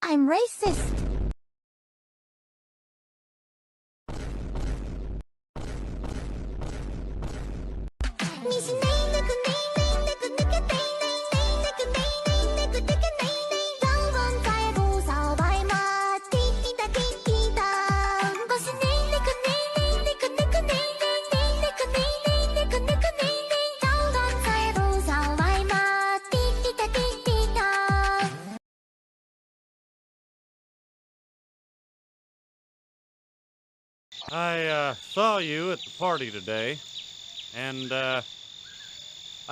I'm racist. I saw you at the party today, and I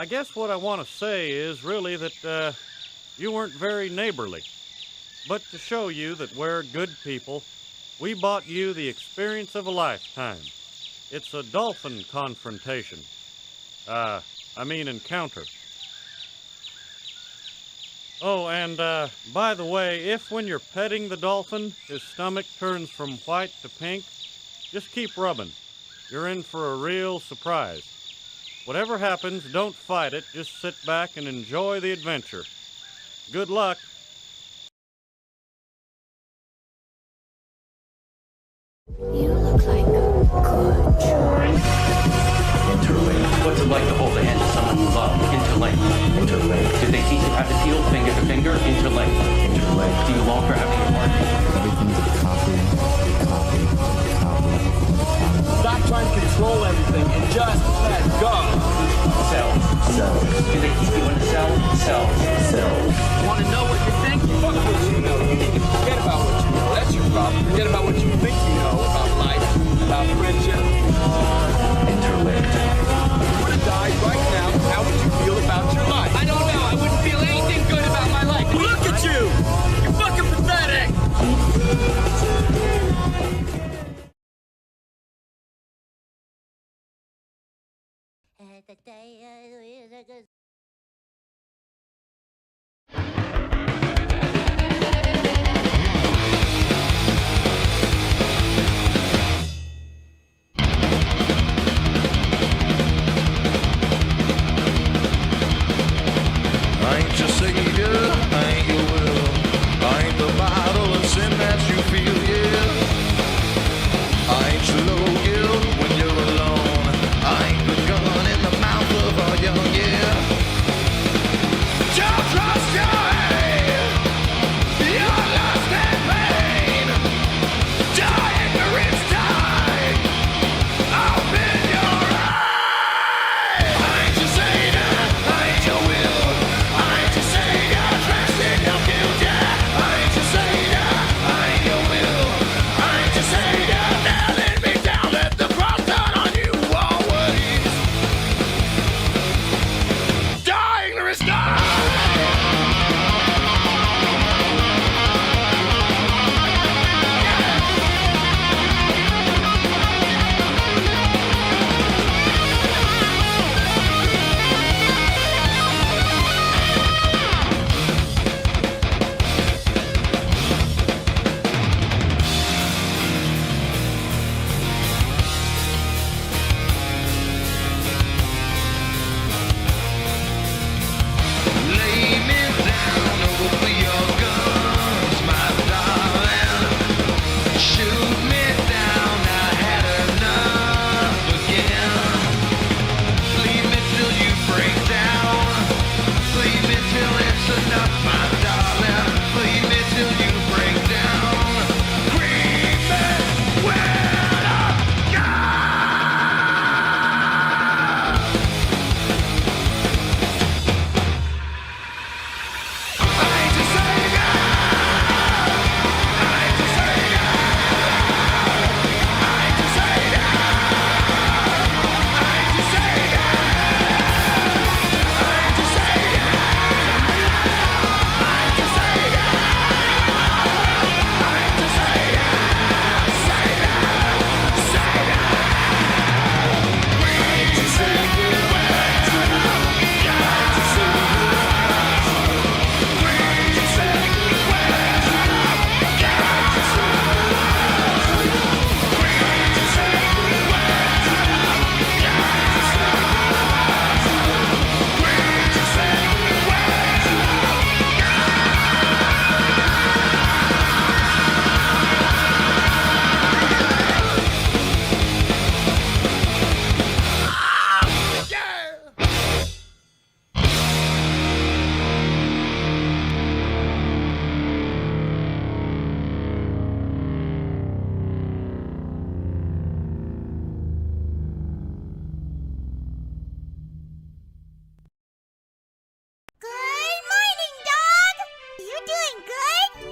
guess what I want to say is really that you weren't very neighborly. But to show you that we're good people, we bought you the experience of a lifetime. It's a dolphin confrontation. Encounter. Oh, and by the way, if when you're petting the dolphin, his stomach turns from white to pink, just keep rubbing. You're in for a real surprise. Whatever happens, don't fight it. Just sit back and enjoy the adventure. Good luck. You look like a good choice. Interlink. What's it like to hold the hand of someone you love? Interlink. Interlink. Did they teach you how to feel finger to finger? Interlink. Interlink. Do you long for having your heart? Everything's a copy. Stop trying to control everything and just let go. Cells. Do they keep you in a cell? Cells. Want to know what you think? Fuck what you know. You need to forget about what you know. That's your problem. Forget about what you think you know about life, about friendship. Interlinked. If you were to die right now, how would you feel about your life? I don't know. I wouldn't feel anything good about my life. Look at you! You're fucking pathetic! I ain't your savior, I ain't your will. I ain't the bottle of sin that you feel, yeah. I ain't your low guilt when you're alone. I ain't the gun in the mouth of a young, yeah.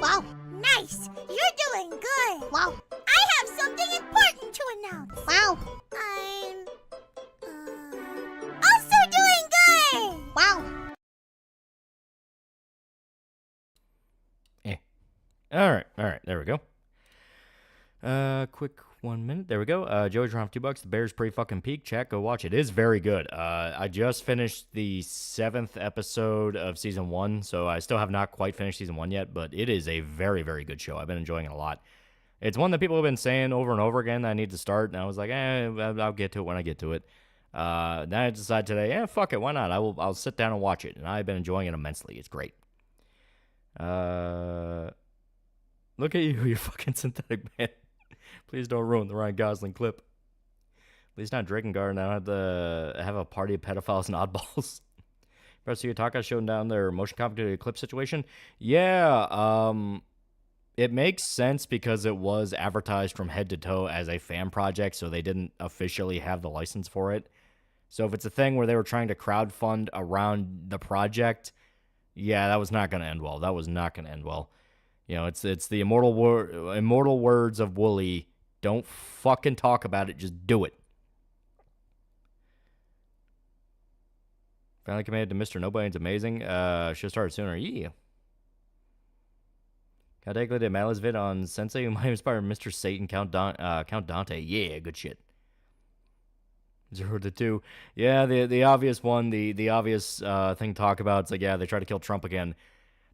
Wow. Nice. You're doing good. Wow. I have something important to announce. Wow. I'm also doing good. Wow. All right. There we go. Quick 1 minute. There we go. Joey dropped $2. The Bears pretty fucking peak. Chat, go watch it. It is very good. I just finished the 7th episode of season 1, so I still have not quite finished season 1 yet, but it is a very, very good show. I've been enjoying it a lot. It's one that people have been saying over and over again that I need to start, and I was like, I'll get to it when I get to it. Then I decided today, fuck it, why not? I'll sit down and watch it, and I've been enjoying it immensely. It's great. Look at you, you fucking synthetic man. Please don't ruin the Ryan Gosling clip. At least not Drakengard. Now I have a party of pedophiles and oddballs. Professor Yutaka showing down their motion capture clip situation. Yeah, it makes sense because it was advertised from head to toe as a fan project, so they didn't officially have the license for it. So if it's a thing where they were trying to crowdfund around the project, yeah, that was not going to end well. That was not going to end well. You know, it's the immortal words of Wooly. Don't fucking talk about it. Just do it. Finally committed to Mr. Nobody's amazing. Should start sooner. Yeah. Count Dagley did Malice vid on Sensei, who might inspire Mr. Satan, Count Dante. Yeah, good shit. 0 to 2. Yeah, the obvious one, the obvious thing to talk about. It's like, yeah, they tried to kill Trump again.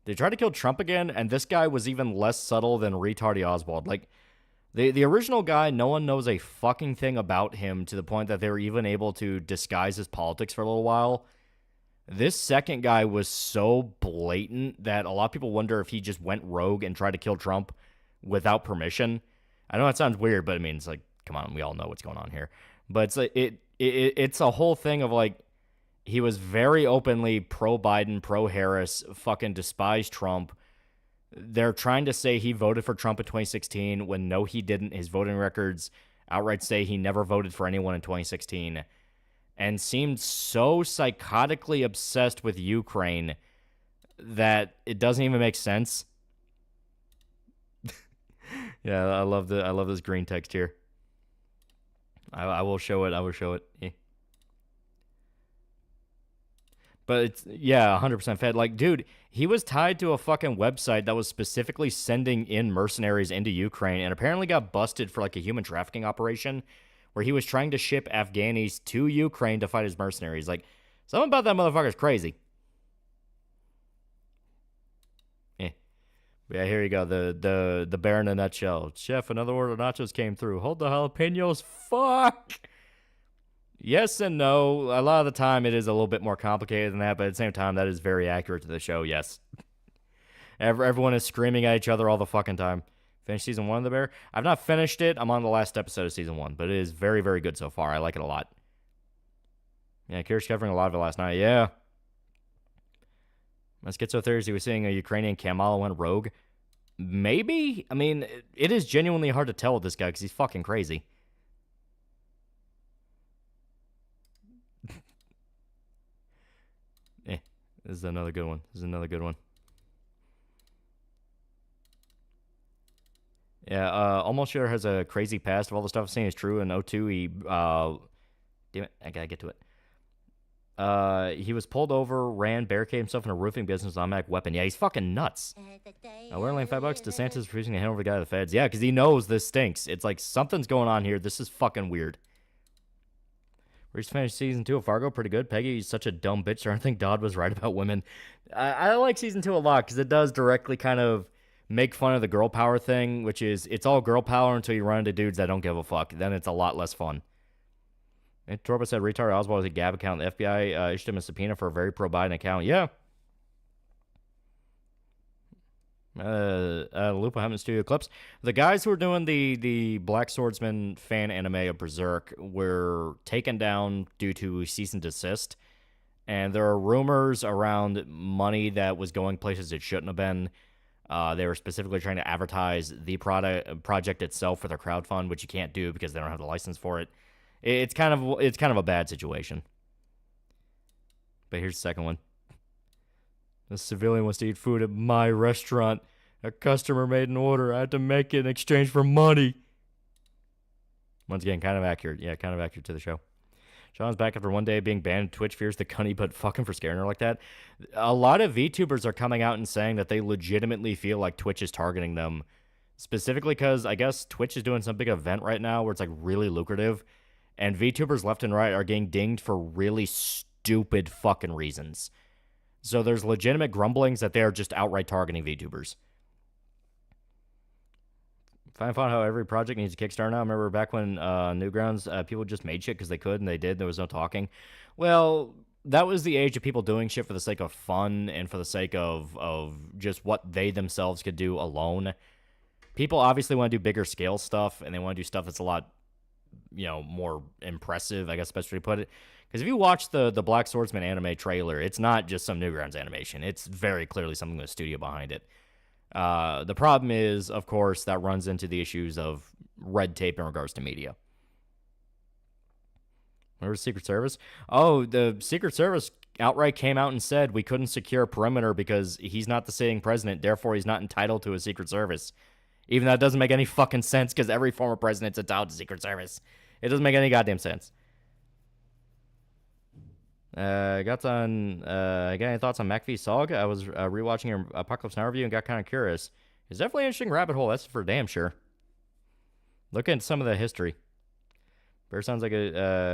They tried to kill Trump again, and this guy was even less subtle than Retardy Oswald. Like, the original guy, no one knows a fucking thing about him to the point that they were even able to disguise his politics for a little while. This second guy was so blatant that a lot of people wonder if he just went rogue and tried to kill Trump without permission. I know that sounds weird, but I mean, it's like, come on, we all know what's going on here. But it's like, it's a whole thing of like, he was very openly pro-Biden, pro-Harris, fucking despised Trump. They're trying to say he voted for Trump in 2016 when no, he didn't. His voting records outright say he never voted for anyone in 2016. And seemed so psychotically obsessed with Ukraine that it doesn't even make sense. Yeah, I love this green text here. I will show it. Yeah. But it's, yeah, 100% fed. Like, dude, he was tied to a fucking website that was specifically sending in mercenaries into Ukraine and apparently got busted for like a human trafficking operation where he was trying to ship Afghanis to Ukraine to fight as mercenaries. Like, something about that motherfucker's crazy. Yeah, here you go. The bear in a nutshell. Chef, another order of nachos came through. Hold the jalapenos. Fuck! Yes and no. A lot of the time it is a little bit more complicated than that, but at the same time, that is very accurate to the show, yes. Everyone is screaming at each other all the fucking time. Finished season 1 of The Bear? I've not finished it. I'm on the last episode of season 1, but it is very, very good so far. I like it a lot. Yeah, Kirsch covering a lot of it last night. Yeah. On Schizo Thursday, we're seeing a Ukrainian Kamala went rogue. Maybe? I mean, it is genuinely hard to tell with this guy because he's fucking crazy. This is another good one. Yeah, Almost Sure has a crazy past. If all the stuff I've seen is true, in 02, he, damn it, I gotta get to it. He was pulled over, ran, barricaded himself in a roofing business with an automatic weapon. Yeah, he's fucking nuts. We're only $5. DeSantis is refusing to hand over the guy to the feds. Yeah, because he knows this stinks. It's like, something's going on here. This is fucking weird. We just finished season 2 of Fargo, pretty good. Peggy's such a dumb bitch, so I think Dodd was right about women. I like season 2 a lot, because it does directly kind of make fun of the girl power thing, which is, it's all girl power until you run into dudes that don't give a fuck. Then it's a lot less fun. And Torba said, retard Oswald has a Gab account. The FBI issued him a subpoena for a very pro-Biden account. Yeah. Lupa Hammond Studio Clips. The guys who were doing the Black Swordsman fan anime of Berserk were taken down due to cease and desist. And there are rumors around money that was going places it shouldn't have been. They were specifically trying to advertise the project itself for their crowdfund, which you can't do because they don't have the license for it. It's kind of a bad situation. But here's the second one. The civilian wants to eat food at my restaurant. A customer made an order. I had to make it in exchange for money. Once again, kind of accurate. Yeah, kind of accurate to the show. Sean's back after one day being banned. Twitch fears the cunny, but fucking for scaring her like that. A lot of VTubers are coming out and saying that they legitimately feel like Twitch is targeting them. Specifically because I guess Twitch is doing some big event right now where it's like really lucrative. And VTubers left and right are getting dinged for really stupid fucking reasons. So there's legitimate grumblings that they are just outright targeting VTubers. I found how every project needs a Kickstarter now. I remember back when Newgrounds, people just made shit because they could, and they did. There was no talking. Well, that was the age of people doing shit for the sake of fun and for the sake of just what they themselves could do alone. People obviously want to do bigger scale stuff, and they want to do stuff that's a lot, more impressive, I guess, best way to put it. Because if you watch the Black Swordsman anime trailer, it's not just some Newgrounds animation. It's very clearly something with a studio behind it. The problem is, of course, that runs into the issues of red tape in regards to media. Where's Secret Service? Oh, the Secret Service outright came out and said we couldn't secure a perimeter because he's not the sitting president, therefore he's not entitled to a Secret Service. Even though it doesn't make any fucking sense because every former president's entitled to Secret Service. It doesn't make any goddamn sense. Got any thoughts on McAfee Sog? I was rewatching your Apocalypse Now review and got kind of curious. It's definitely an interesting rabbit hole, that's for damn sure. Look at some of the history. Bear sounds like how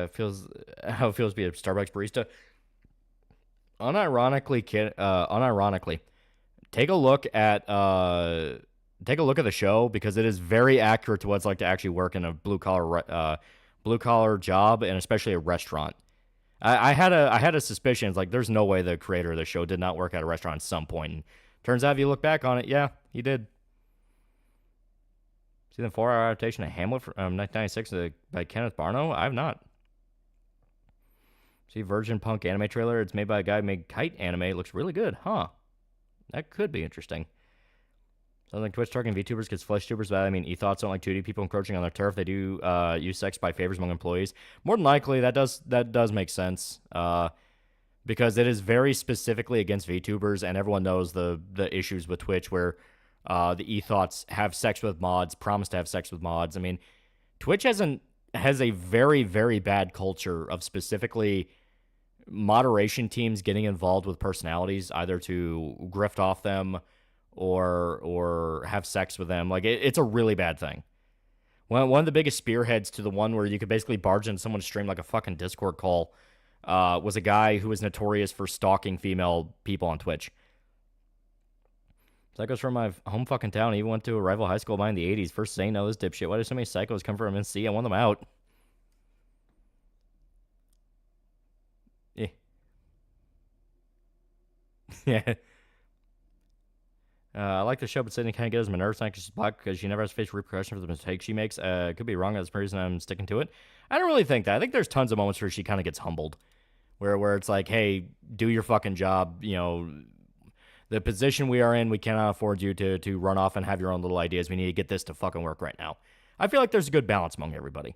it feels to be a Starbucks barista. Unironically, take a look at the show because it is very accurate to what it's like to actually work in a blue collar job, and especially a restaurant. I had a suspicion. It's like there's no way the creator of the show did not work at a restaurant at some point. And turns out, if you look back on it, yeah, he did. See the 4-hour adaptation of Hamlet from 1996 by Kenneth Barnow? I have not. See Virgin Punk anime trailer. It's made by a guy who made Kite anime. It looks really good, huh? That could be interesting. Sounds like Twitch targeting VTubers because flesh tubers, but I mean, e-thoughts don't like 2D people encroaching on their turf. They do use sex by favors among employees. More than likely, that does make sense because it is very specifically against VTubers, and everyone knows the issues with Twitch where the e-thoughts have sex with mods, promise to have sex with mods. I mean, Twitch has a very, very bad culture of specifically moderation teams getting involved with personalities, either to grift off them or have sex with them. Like, it's a really bad thing. One of the biggest spearheads to the one where you could basically barge into someone's stream like a fucking Discord call was a guy who was notorious for stalking female people on Twitch. Psychos from my home fucking town even went to a rival high school of mine in the 80s. First saying, no, this dipshit. Why do so many psychos come from NC? I want them out. Yeah. Yeah. I like the show, but Sydney kind of gets my nerves tonight because she's black because she never has to face repercussions for the mistakes she makes. Could be wrong. That's the reason I'm sticking to it. I don't really think that. I think there's tons of moments where she kind of gets humbled, where it's like, hey, do your fucking job. The position we are in, we cannot afford you to run off and have your own little ideas. We need to get this to fucking work right now. I feel like there's a good balance among everybody.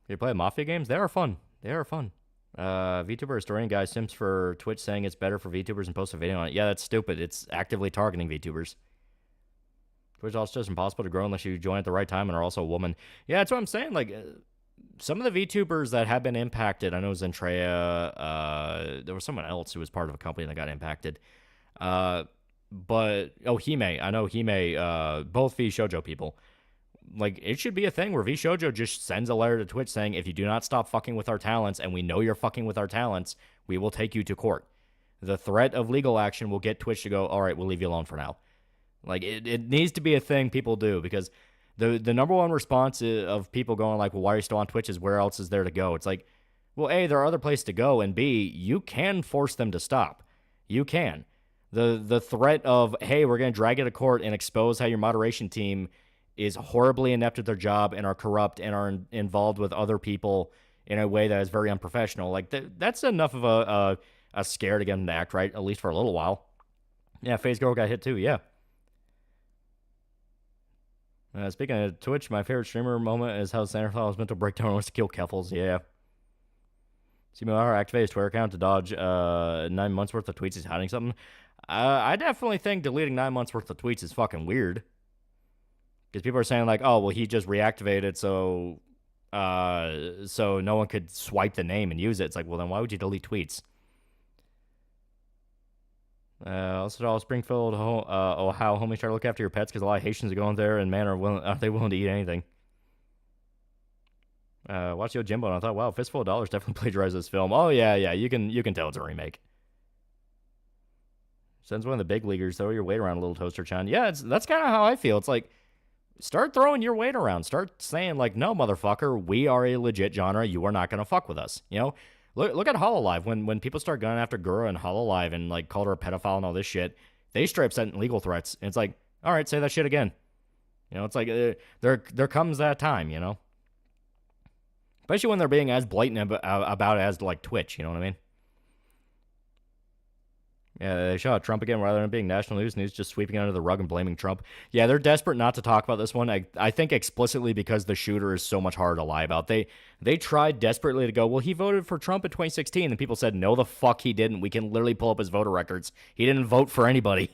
You play Mafia games? They are fun. VTuber historian guy Sims for Twitch saying it's better for VTubers and post a video on it. Yeah, that's stupid. It's actively targeting VTubers. Twitch also just impossible to grow unless you join at the right time and are also a woman. Yeah, that's what I'm saying. Like, some of the VTubers that have been impacted, I know Zentrea, there was someone else who was part of a company that got impacted. Hime. I know Hime, both V Shoujo people. Like, it should be a thing where V Shoujo just sends a letter to Twitch saying, if you do not stop fucking with our talents, and we know you're fucking with our talents, we will take you to court. The threat of legal action will get Twitch to go, all right, we'll leave you alone for now. Like, it needs to be a thing people do, because the number one response of people going like, well, why are you still on Twitch is where else is there to go? It's like, well, A, there are other places to go, and B, you can force them to stop. You can. The threat of, hey, we're going to drag you to court and expose how your moderation team is horribly inept at their job and are corrupt and are involved with other people in a way that is very unprofessional. Like, that's enough of a scare to get them to act right, at least for a little while. Yeah, FaZe Girl got hit too, yeah. Speaking of Twitch, my favorite streamer moment is how Santa Claus mental breakdown wants to kill Keffels, yeah. CMR activated his Twitter account to dodge 9 months worth of tweets. He's hiding something. I definitely think deleting 9 months worth of tweets is fucking weird. Because people are saying like, oh, well, he just reactivated so no one could swipe the name and use it. It's like, well, then why would you delete tweets? Also, Springfield, Ohio, homies try to look after your pets because a lot of Haitians are going there, and man, are they willing to eat anything? Watch Yo Jimbo, and I thought, wow, Fistful of Dollars definitely plagiarized this film. Oh yeah, you can tell it's a remake. Sends one of the big leaguers, throw your weight around a little, Toaster Chan. Yeah, that's kind of how I feel. It's like, start throwing your weight around. Start saying like, no, motherfucker, we are a legit genre. You are not gonna fuck with us. You know, look at Hololive. When people start going after Gura and Hololive and like called her a pedophile and all this shit, they straight up sent legal threats. And it's like, all right, say that shit again. You know, it's like there comes that time. You know, especially when they're being as blatant about it as like Twitch. You know what I mean? Yeah, they shot Trump again rather than being national news just sweeping it under the rug and blaming Trump. Yeah, they're desperate not to talk about this one. I think explicitly because the shooter is so much harder to lie about. They tried desperately to go, well, he voted for Trump in 2016, and people said, no, the fuck he didn't. We can literally pull up his voter records. He didn't vote for anybody.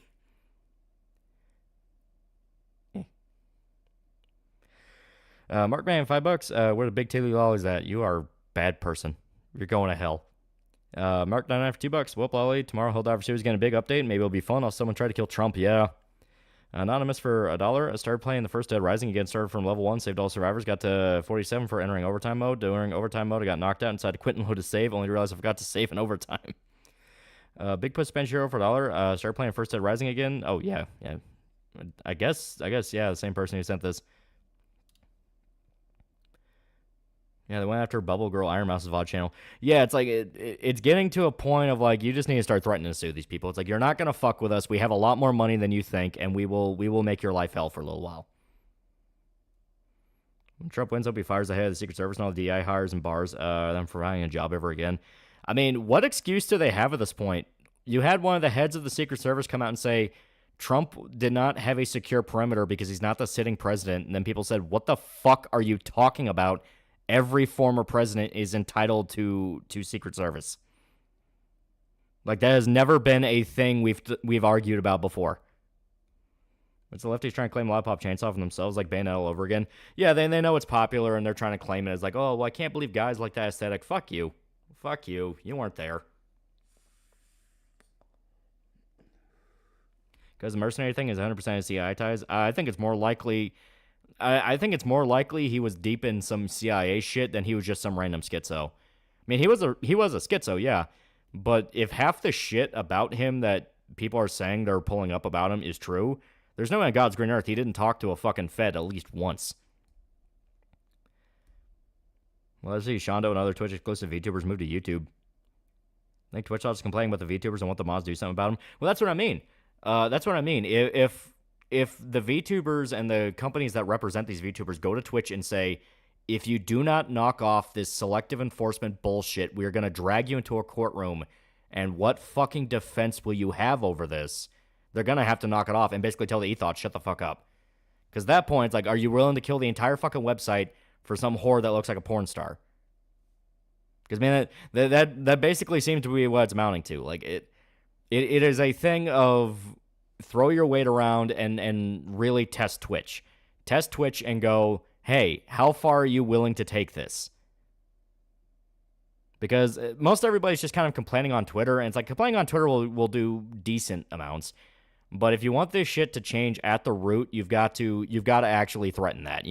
Mark Man, $5. Where the big TheAlmightyLoli's at? You are a bad person. You're going to hell. Mark 99 for $2. Whoop Lolly. Tomorrow Helldiver Series getting a big update. Maybe it'll be fun. I'll someone try to kill Trump. Yeah. Anonymous for $1. I started playing the first Dead Rising again. Started from level 1. Saved all survivors. Got to 47 for entering overtime mode. During overtime mode, I got knocked out inside to quit and load to save. Only realized I forgot to save in overtime. Big Puss Bench Hero for $1. Started playing first Dead Rising again. Oh yeah. I guess yeah. The same person who sent this. Yeah, they went after Bubble Girl Iron Mouse's VOD channel. Yeah, it's like it's getting to a point of like you just need to start threatening to sue these people. It's like you're not gonna fuck with us. We have a lot more money than you think, and we will make your life hell for a little while. When Trump wins, hope he fires the head of the Secret Service and all the DI hires and bars them for having a job ever again. I mean, what excuse do they have at this point? You had one of the heads of the Secret Service come out and say Trump did not have a secure perimeter because he's not the sitting president, and then people said, "What the fuck are you talking about?" Every former president is entitled to Secret Service. Like, that has never been a thing we've argued about before. It's the lefties trying to claim Lollipop Chainsaw for themselves, like Bayonetta all over again. Yeah, they know it's popular, and they're trying to claim it as like, oh, well, I can't believe guys like that aesthetic. Fuck you. Fuck you. You weren't there. Because the mercenary thing is 100% CIA ties. I think it's more likely... I think it's more likely he was deep in some CIA shit than he was just some random schizo. I mean, he was a schizo, yeah. But if half the shit about him that people are saying they're pulling up about him is true, there's no way on God's green earth he didn't talk to a fucking Fed at least once. Well, let's see. Shondo and other Twitch exclusive VTubers move to YouTube. I think Twitch is complaining about the VTubers and want the mods to do something about them. Well, that's what I mean. If the VTubers and the companies that represent these VTubers go to Twitch and say, if you do not knock off this selective enforcement bullshit, we're going to drag you into a courtroom, and what fucking defense will you have over this? They're going to have to knock it off and basically tell the ethos, shut the fuck up. Because at that point, it's like, are you willing to kill the entire fucking website for some whore that looks like a porn star? Because, man, that basically seems to be what it's amounting to. Like, it is a thing of... throw your weight around and really test Twitch. Test Twitch and go, hey, how far are you willing to take this? Because most everybody's just kind of complaining on Twitter, and it's like complaining on Twitter will do decent amounts. But if you want this shit to change at the root, you've got to actually threaten that.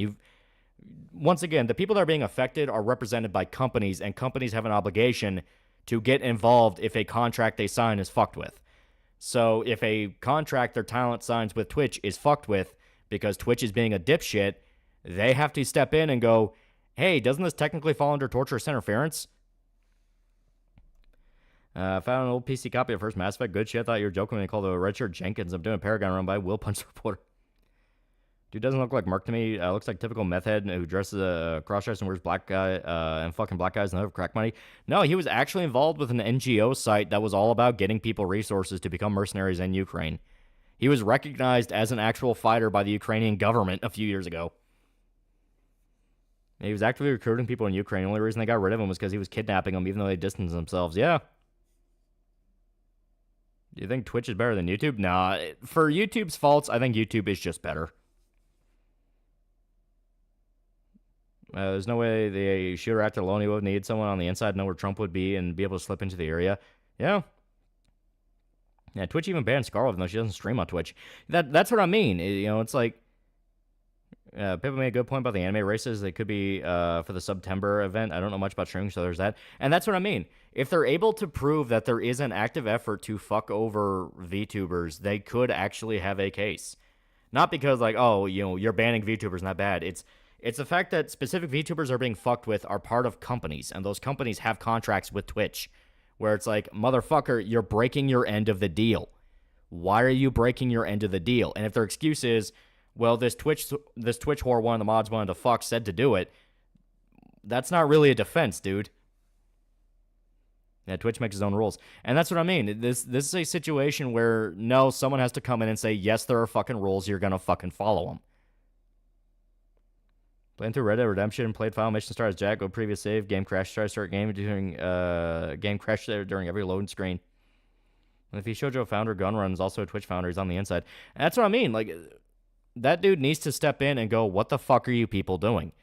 Once again, the people that are being affected are represented by companies, and companies have an obligation to get involved if a contract they sign is fucked with. So if a contract their talent signs with Twitch is fucked with because Twitch is being a dipshit, they have to step in and go, hey, doesn't this technically fall under torturous interference? Found an old PC copy of first Mass Effect. Good shit. I thought you were joking when you called it a Richard Jenkins. I'm doing a Paragon run by Will Punch Reporter. Dude doesn't look like Mark to me. Looks like typical meth head who dresses a cross-dress and wears black guy and fucking black guys and have crack money. No, he was actually involved with an NGO site that was all about getting people resources to become mercenaries in Ukraine. He was recognized as an actual fighter by the Ukrainian government a few years ago. He was actively recruiting people in Ukraine. The only reason they got rid of him was because he was kidnapping them, even though they distanced themselves. Yeah. Do you think Twitch is better than YouTube? Nah, for YouTube's faults, I think YouTube is just better. There's no way the shooter actor Loni would need someone on the inside to know where Trump would be and be able to slip into the area. Yeah. Yeah, Twitch even banned Scarlet, even though she doesn't stream on Twitch. That's what I mean. It's like, people made a good point about the anime races. They could be for the September event. I don't know much about streaming, so there's that. And that's what I mean. If they're able to prove that there is an active effort to fuck over VTubers, they could actually have a case. Not because, like, oh, you're banning VTubers, not bad. It's the fact that specific VTubers are being fucked with are part of companies, and those companies have contracts with Twitch, where it's like, motherfucker, you're breaking your end of the deal. Why are you breaking your end of the deal? And if their excuse is, well, this Twitch whore, one of the mods wanted to fuck, said to do it, that's not really a defense, dude. Yeah, Twitch makes its own rules. And that's what I mean. This is a situation where, no, someone has to come in and say, yes, there are fucking rules, you're gonna fucking follow them. Playing through Red Dead Redemption, played Final Mission Stars Jack, go previous save, game crash, try to start game crash there during every loading screen. And if he Shoujo founder, Gun Run's also a Twitch founder, he's on the inside. And that's what I mean. Like, that dude needs to step in and go, what the fuck are you people doing?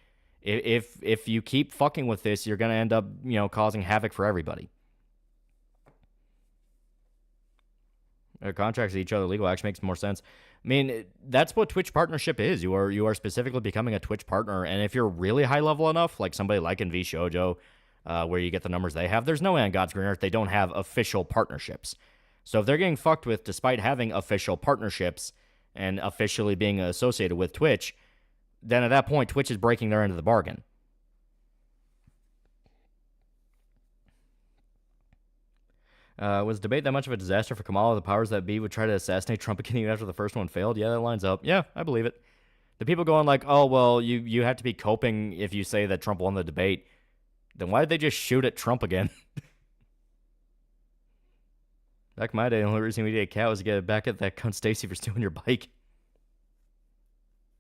If you keep fucking with this, you're gonna end up, causing havoc for everybody. Contracts with each other, legal action makes more sense. I mean, that's what Twitch partnership is. You are specifically becoming a Twitch partner, and if you're really high level enough, like somebody like in VShojo, where you get the numbers they have, there's no way on God's green earth they don't have official partnerships. So if they're getting fucked with despite having official partnerships and officially being associated with Twitch, then at that point, Twitch is breaking their end of the bargain. Was debate that much of a disaster for Kamala? The powers that be would try to assassinate Trump again even after the first one failed? Yeah, that lines up. Yeah, I believe it. The people going like, oh, well, you have to be coping if you say that Trump won the debate. Then why did they just shoot at Trump again? Back in my day, the only reason we did a cat was to get back at that cunt Stacy for stealing your bike.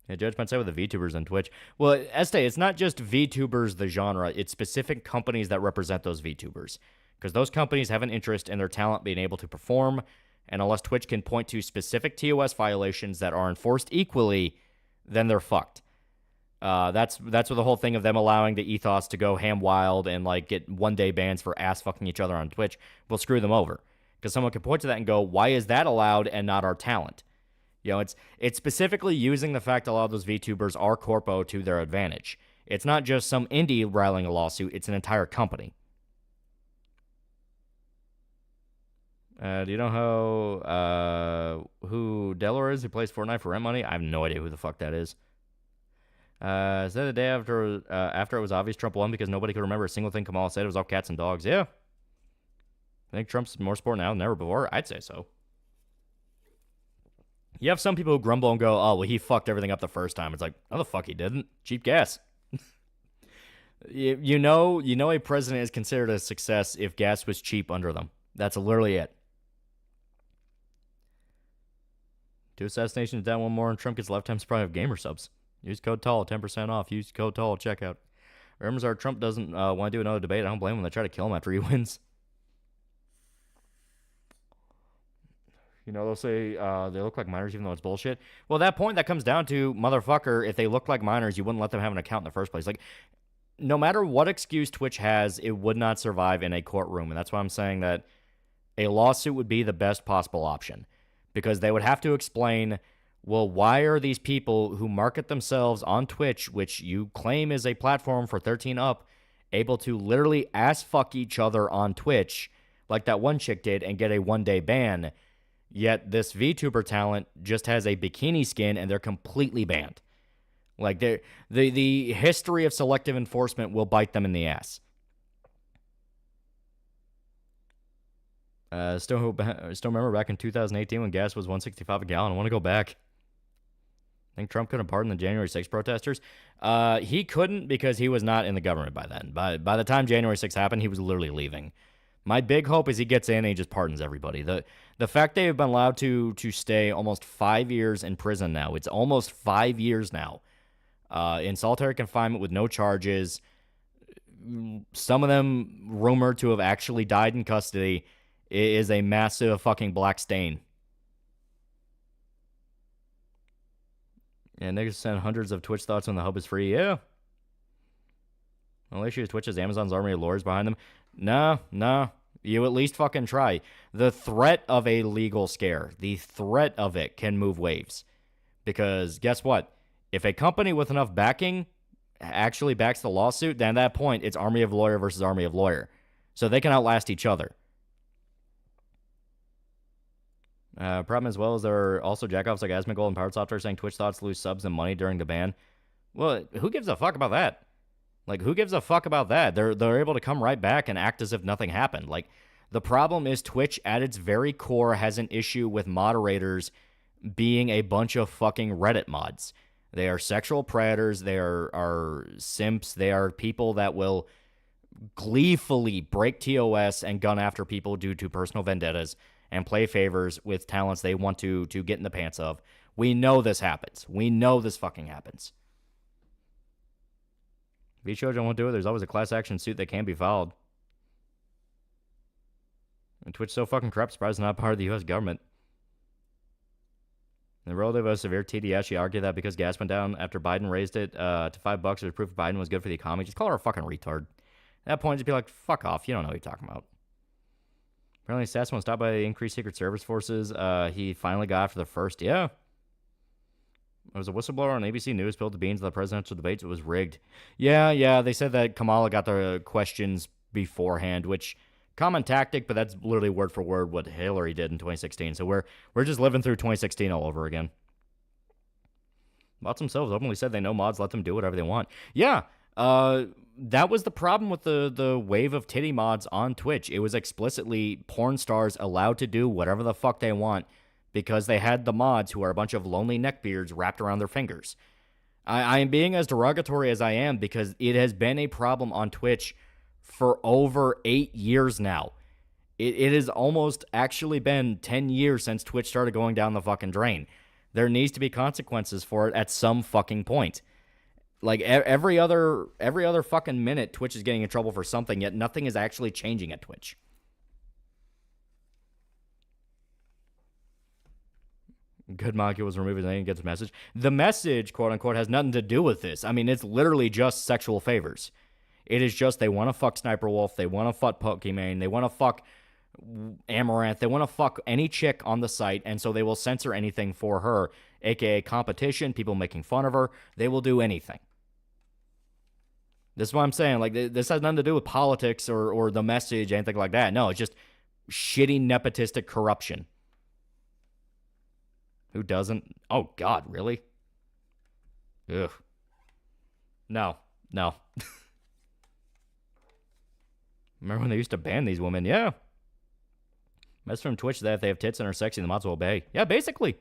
Yeah, Judge might say with the VTubers on Twitch. Well, Estee, it's not just VTubers, the genre. It's specific companies that represent those VTubers. Because those companies have an interest in their talent being able to perform, and unless Twitch can point to specific TOS violations that are enforced equally, then they're fucked. That's what the whole thing of them allowing the ethos to go ham wild and like get one-day bans for ass fucking each other on Twitch will screw them over. Because someone can point to that and go, why is that allowed and not our talent? It's specifically using the fact that a lot of those VTubers are corpo to their advantage. It's not just some indie rallying a lawsuit, it's an entire company. Do you know who Delaware is who plays Fortnite for rent money? I have no idea who the fuck that is. Is that the day after it was obvious Trump won because nobody could remember a single thing Kamala said? It was all cats and dogs. Yeah. I think Trump's more sport now than ever before. I'd say so. You have some people who grumble and go, oh, well, he fucked everything up the first time. It's like, no, the fuck he didn't. Cheap gas. You know a president is considered a success if gas was cheap under them. That's literally it. 2 assassinations down, 1 more, and Trump gets lifetime supply of gamer subs. Use code TALL, 10% off. Use code TALL, checkout. Rumors are Trump doesn't want to do another debate. I don't blame him. They try to kill him after he wins. They'll say they look like minors even though it's bullshit. Well, at that point, that comes down to, motherfucker, if they look like minors, you wouldn't let them have an account in the first place. Like, no matter what excuse Twitch has, it would not survive in a courtroom. And that's why I'm saying that a lawsuit would be the best possible option. Because they would have to explain, well, why are these people who market themselves on Twitch, which you claim is a platform for 13 up, able to literally ass fuck each other on Twitch, like that one chick did, and get a 1-day ban, yet this VTuber talent just has a bikini skin and they're completely banned. Like, the history of selective enforcement will bite them in the ass. Still remember back in 2018 when gas was $1.65 a gallon. I want to go back. I think Trump could have pardoned the January 6th protesters. He couldn't because he was not in the government by then. By the time January 6th happened, he was literally leaving. My big hope is he gets in and he just pardons everybody. The fact they have been allowed to stay almost 5 years in prison now. It's almost 5 years now. In solitary confinement with no charges. Some of them rumored to have actually died in custody. It is a massive fucking black stain. Yeah, niggas send hundreds of Twitch thoughts when the hub is free. Yeah. The only issue is Twitch is Amazon's army of lawyers behind them. No. You at least fucking try. The threat of a legal scare, the threat of it can move waves. Because guess what? If a company with enough backing actually backs the lawsuit, then at that point, it's army of lawyer versus army of lawyer. So they can outlast each other. Problem as well is there are also jackoffs like Asmongold and Powered Software saying Twitch thoughts lose subs and money during the ban. Well, who gives a fuck about that? Like, who gives a fuck about that? They're able to come right back and act as if nothing happened. Like, the problem is Twitch at its very core has an issue with moderators being a bunch of fucking Reddit mods. They are sexual predators. They are simps. They are people that will gleefully break TOS and gun after people due to personal vendettas and play favors with talents they want to get in the pants of. We know this happens. We know this fucking happens. If you won't do it, there's always a class action suit that can be filed. And Twitch so fucking corrupt, surprised not part of the U.S. government. The relative of severe TD actually argued that because gas went down after Biden raised it to $5, it was proof Biden was good for the economy. Just call her a fucking retard. At that point, just be like, fuck off. You don't know what you're talking about. Apparently, Sass won't stop by increased Secret Service forces. He finally got after the first. Yeah. There was a whistleblower on ABC News spilled the beans of the presidential debates. It was rigged. Yeah. They said that Kamala got the questions beforehand, which common tactic, but that's literally word for word what Hillary did in 2016. So we're just living through 2016 all over again. Mods themselves openly said they know mods let them do whatever they want. Yeah. That was the problem with the wave of titty mods on Twitch. It was explicitly porn stars allowed to do whatever the fuck they want because they had the mods who are a bunch of lonely neckbeards wrapped around their fingers. I am being as derogatory as I am because it has been a problem on Twitch for over 8 years now. It has almost actually been 10 years since Twitch started going down the fucking drain. There needs to be consequences for it at some fucking point. Like, every other fucking minute, Twitch is getting in trouble for something, yet nothing is actually changing at Twitch. Good molecule was removed and they didn't get the message. The message, quote-unquote, has nothing to do with this. I mean, it's literally just sexual favors. It is just they want to fuck Sniper Wolf, they want to fuck Pokimane, they want to fuck Amaranth, they want to fuck any chick on the site, and so they will censor anything for her, aka competition, people making fun of her. They will do anything. This is what I'm saying. Like, this has nothing to do with politics or the message, anything like that. No, it's just shitty nepotistic corruption. Who doesn't? Oh, God, really? Ugh. No. Remember when they used to ban these women? Yeah. Mess from Twitch that if they have tits and are sexy, the mods will obey. Yeah, basically.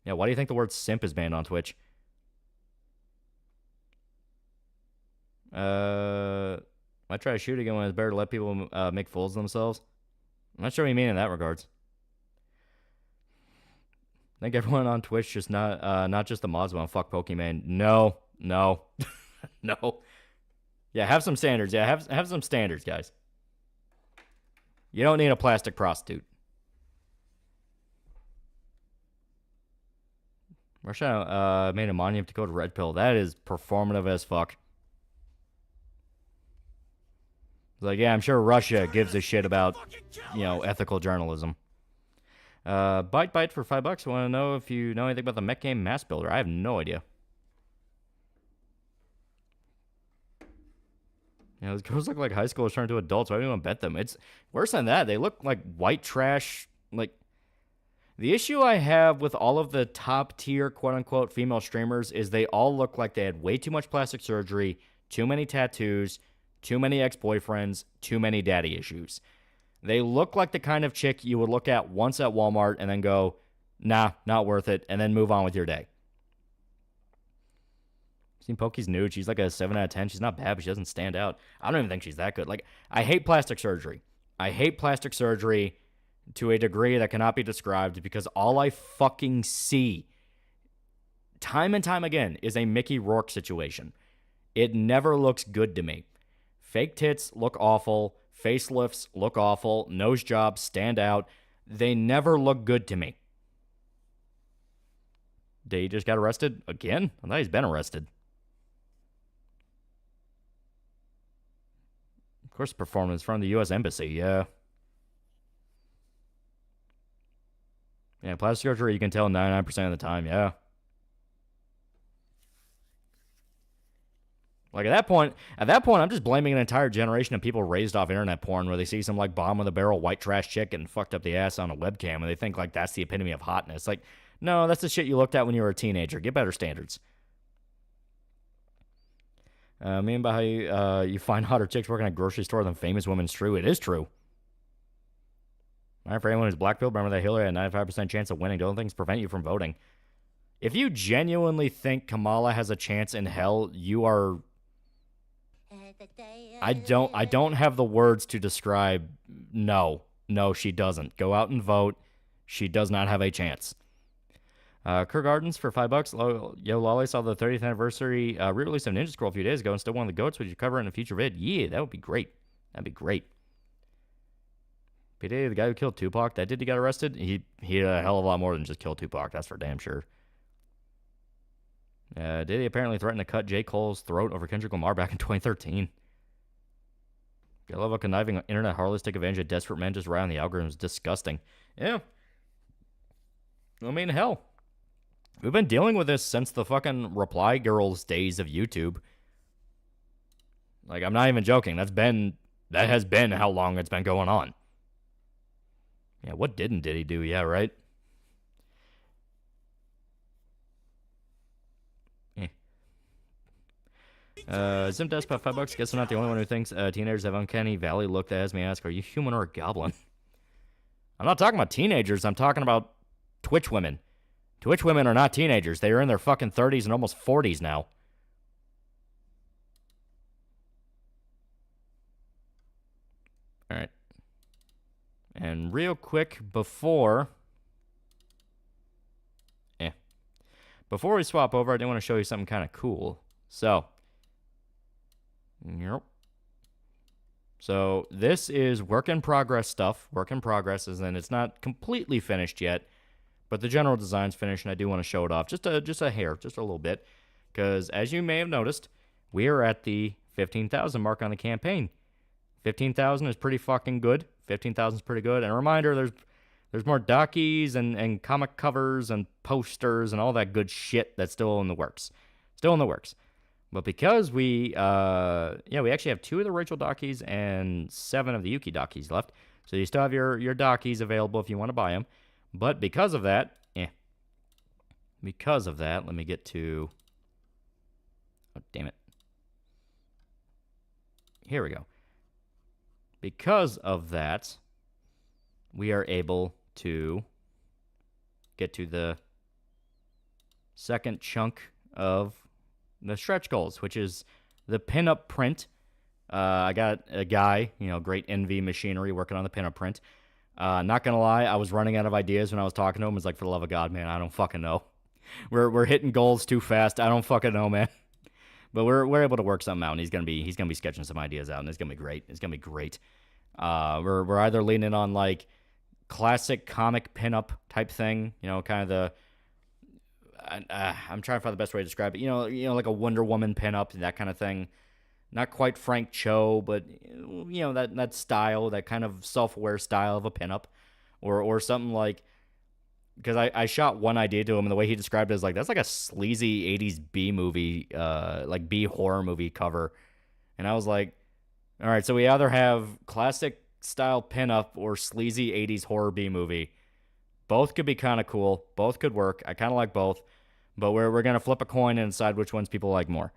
Yeah, why do you think the word simp is banned on Twitch? I try to shoot again when it's better to let people make fools of themselves. I'm not sure what you mean in that regards. I think everyone on Twitch just not just the mods want to fuck Pokemon. No. No. Yeah, have some standards. Yeah, have some standards, guys. You don't need a plastic prostitute. Russia made a monument to go to Red Pill. That is performative as fuck. It's like, yeah, I'm sure Russia gives a shit about, ethical journalism. Bite for $5. Want to know if you know anything about the mech game Mass Builder? I have no idea. Those girls look like high schoolers turned to adults. Why do you want to bet them? It's worse than that. They look like white trash. Like, the issue I have with all of the top tier, quote unquote, female streamers is they all look like they had way too much plastic surgery, too many tattoos, too many ex-boyfriends, too many daddy issues. They look like the kind of chick you would look at once at Walmart and then go, nah, not worth it, and then move on with your day. Seen Poki's nude. She's like a 7 out of 10. She's not bad, but she doesn't stand out. I don't even think she's that good. Like, I hate plastic surgery. I hate plastic surgery to a degree that cannot be described because all I fucking see time and time again is a Mickey Rourke situation. It never looks good to me. Fake tits look awful. facelifts look awful, nose jobs stand out. They never look good to me. He just got arrested again? I thought he's been arrested. Of course, performance from the U.S. Embassy, yeah. Yeah, plastic surgery, you can tell 99% of the time, yeah. Like at that point, I'm just blaming an entire generation of people raised off internet porn where they see some like bottom of the barrel white trash chick and fucked up the ass on a webcam and they think like that's the epitome of hotness. Like, no, that's the shit you looked at when you were a teenager. Get better standards. Mean by how you find hotter chicks working at a grocery store than famous women is true. It is true. All right, for anyone who's black-pilled, remember that Hillary had a 95% chance of winning. Don't things prevent you from voting. If you genuinely think Kamala has a chance in hell, you are... I don't have the words to describe. No, she doesn't. Go out and vote. She does not have a chance. Kerr Gardens for $5. Yo, Lolly saw the 30th anniversary re-release of Ninja Scroll a few days ago and still one of the goats. Would you cover it in a future vid? Yeah, that would be great. That'd be great. PD, the guy who killed Tupac, that did he got arrested? He had a hell of a lot more than just kill Tupac. That's for damn sure. Did he apparently threaten to cut J. Cole's throat over Kendrick Lamar back in 2013? I love how conniving internet harlots take advantage of desperate men just right on the algorithms. Disgusting. Yeah. I mean, hell. We've been dealing with this since the fucking Reply Girls days of YouTube. Like, I'm not even joking. That has been how long it's been going on. Yeah, what did he do? Yeah, right? Zim Despot, $5. Guess I'm not the only one who thinks teenagers have uncanny valley look that has me ask, are you human or a goblin? I'm not talking about teenagers. I'm talking about Twitch women. Twitch women are not teenagers. They are in their fucking 30s and almost 40s now. All right. And real quick before we swap over, I did want to show you something kind of cool. So this is work in progress stuff. Work in progress, as in it's not completely finished yet, but the general design's finished, and I do want to show it off just a hair, just a little bit, because as you may have noticed, we are at the 15,000 mark on the campaign. 15,000 is pretty fucking good. 15,000 is pretty good. And a reminder, there's more dockies and comic covers and posters and all that good shit that's still in the works. But because we actually have 2 of the Rachel dockies and 7 of the Yuki dockies left. So you still have your dockies available if you want to buy them. But because of that, let me get to... Oh, damn it. Here we go. Because of that, we are able to get to the second chunk of the stretch goals, which is the pinup print. I got a guy, great NV machinery working on the pinup print. Not gonna lie, I was running out of ideas when I was talking to him. It's like, for the love of God, man, I don't fucking know. We're hitting goals too fast. I don't fucking know, man. But we're able to work something out, and he's gonna be sketching some ideas out, and it's gonna be great. We're either leaning on like classic comic pinup type thing, kind of the. I'm trying to find the best way to describe it. Like a Wonder Woman pinup, that kind of thing. Not quite Frank Cho, but that style, that kind of self-aware style of a pinup, or something like. Because I shot one idea to him, and the way he described it is like, that's like a sleazy 80s B movie, like B horror movie cover. And I was like, all right, so we either have classic style pinup or sleazy 80s horror B movie. Both could be kind of cool. Both could work. I kind of like both. But we're going to flip a coin and decide which ones people like more.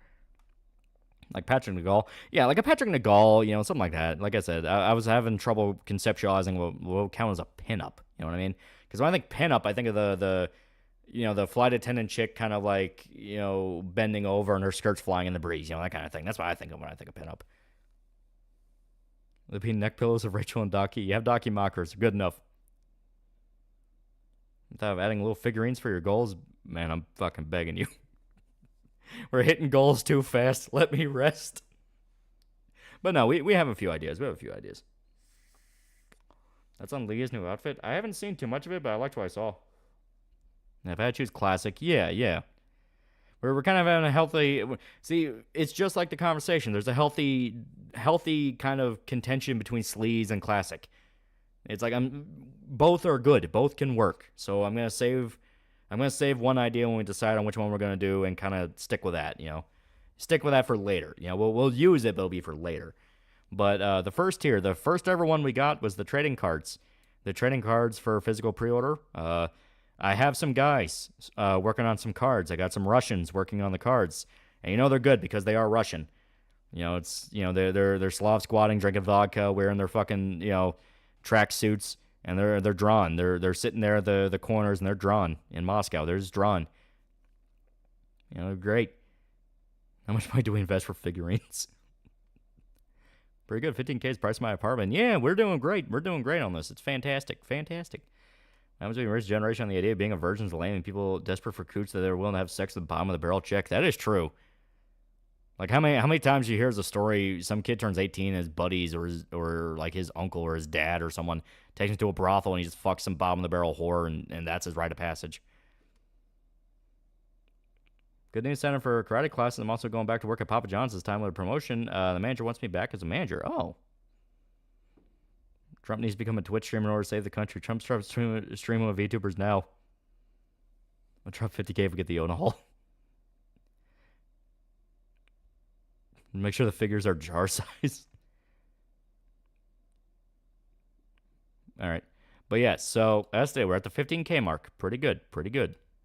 Like Patrick Nagall. Yeah, like a Patrick Nagall, something like that. Like I said, I was having trouble conceptualizing what would count as a pinup. You know what I mean? Because when I think pinup, I think of the flight attendant chick kind of like, bending over and her skirt's flying in the breeze, that kind of thing. That's what I think of when I think of pinup. The neck pillows of Rachel and Docky. You have Docky mockers. Good enough. Without adding little figurines for your goals, man, I'm fucking begging you. We're hitting goals too fast. Let me rest. But no, we have a few ideas. That's on Leah's new outfit. I haven't seen too much of it, but I liked what I saw. And if I had to choose classic, yeah. We're kind of having a healthy... See, it's just like the conversation. There's a healthy kind of contention between sleaze and classic. It's like both are good. Both can work. So I'm gonna save one idea when we decide on which one we're gonna do and kind of stick with that. Stick with that for later. We'll use it, but it'll be for later. But the first tier, the first ever one we got was the trading cards. The trading cards for physical pre-order. I have some guys working on some cards. I got some Russians working on the cards, and they're good because they are Russian. They're Slav squatting, drinking vodka, wearing their fucking track suits, and they're drawn. They're sitting there at the corners, and they're drawn in Moscow. They're just drawn. Great. How much money do we invest for figurines? Pretty good. 15K is price of my apartment. Yeah, we're doing great. We're doing great on this. It's fantastic. That was being raised generation on the idea of being a virgin's lame and people desperate for coots that they're willing to have sex with the bottom of the barrel chick. That is true. Like how many times you hear the story? Some kid turns 18, and his buddies or like his uncle or his dad or someone takes him to a brothel and he just fucks some bottom of the barrel whore and that's his rite of passage. Good news, signing for karate classes. I'm also going back to work at Papa John's this time with a promotion. The manager wants me back as a manager. Oh. Trump needs to become a Twitch streamer in order to save the country. Trump's streaming with VTubers now. I'll drop 50K if we get the Ona Hall. Make sure the figures are jar size. All right. But yeah, so as today, we're at the 15K mark. Pretty good.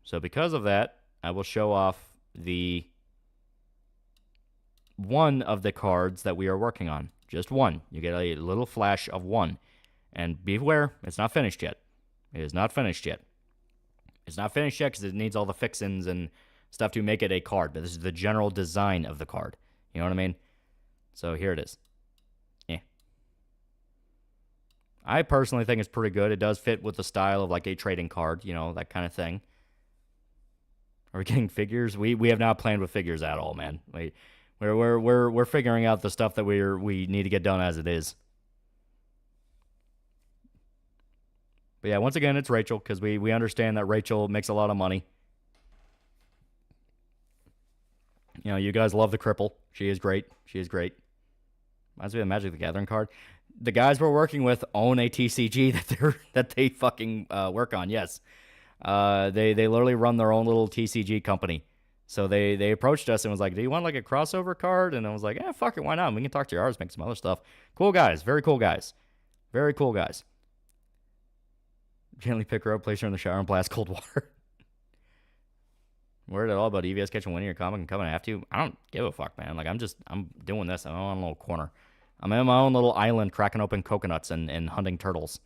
So because of that, I will show off the one of the cards that we are working on. Just one. You get a little flash of one. And beware, it's not finished yet. It is not finished yet. It's not finished yet because it needs all the fixins and stuff to make it a card. But this is the general design of the card. You know what I mean? So here it is. Yeah. I personally think it's pretty good. It does fit with the style of like a trading card, that kind of thing. Are we getting figures? We have not planned with figures at all, man. We're figuring out the stuff that we need to get done as it is. But yeah, once again, it's Rachel, because we understand that Rachel makes a lot of money. You guys love the cripple. She is great. Reminds me of the Magic the Gathering card. The guys we're working with own a TCG that they fucking work on, yes. They literally run their own little TCG company. So they approached us and was like, do you want like a crossover card? And I was like, fuck it, why not? We can talk to yours, make some other stuff. Cool guys. Very cool guys. Gently pick her up, place her in the shower, and blast cold water. Word at all about EVS catching winning your comic and coming after you? I don't give a fuck, man. Like, I'm doing this. I'm on a little corner. I'm in my own little island cracking open coconuts and hunting turtles.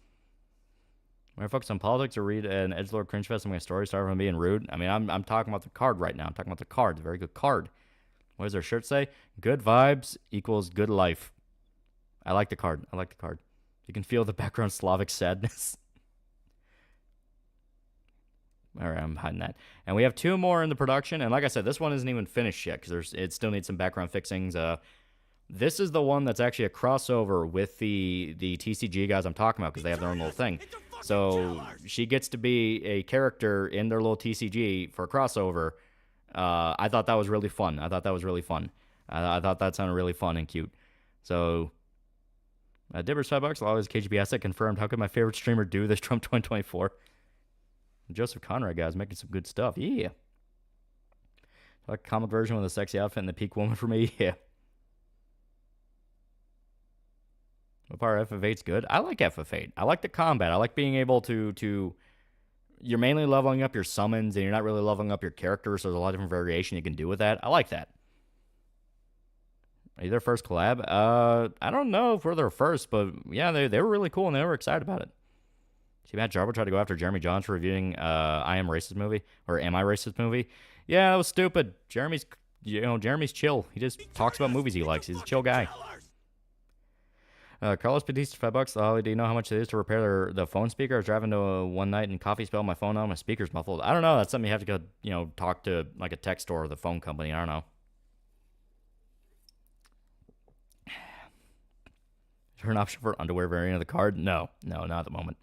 When I focus on politics or read an edgelord cringe fest, I'm going to story start from being rude. I mean, I'm talking about the card right now. I'm talking about the card. It's a very good card. What does their shirt say? Good vibes equals good life. I like the card. You can feel the background Slavic sadness. All right, I'm hiding that. And we have two more in the production. And like I said, this one isn't even finished yet because it still needs some background fixings. This is the one that's actually a crossover with the TCG guys I'm talking about because they have their own little thing. So she gets to be a character in their little TCG for a crossover. I thought that was really fun. I thought that sounded really fun and cute. So, Dibbers $5. Always KGB asset confirmed. How could my favorite streamer do this? Trump 2024. Joseph Conrad, guys, making some good stuff. Yeah. Like a comic version with a sexy outfit and the peak woman for me. Yeah. What part of FF8's good? I like FF8. I like the combat. I like being able to you're mainly leveling up your summons and you're not really leveling up your character, so there's a lot of different variation you can do with that. I like that. Are you their first collab? I don't know if we're their first, but yeah, they were really cool and they were excited about it. See, Matt Jarbo tried to go after Jeremy Johns for reviewing I Am Racist movie, or Am I Racist movie. Yeah, that was stupid. Jeremy's chill. He just talks about movies he likes. He's a chill guy. Carlos Batista, $5. Holly, do you know how much it is to repair the phone speaker? I was driving to one night and coffee spilled my phone on. My speaker's muffled. I don't know. That's something you have to go, talk to like a tech store or the phone company. I don't know. there an option for underwear variant of the card? No, not at the moment.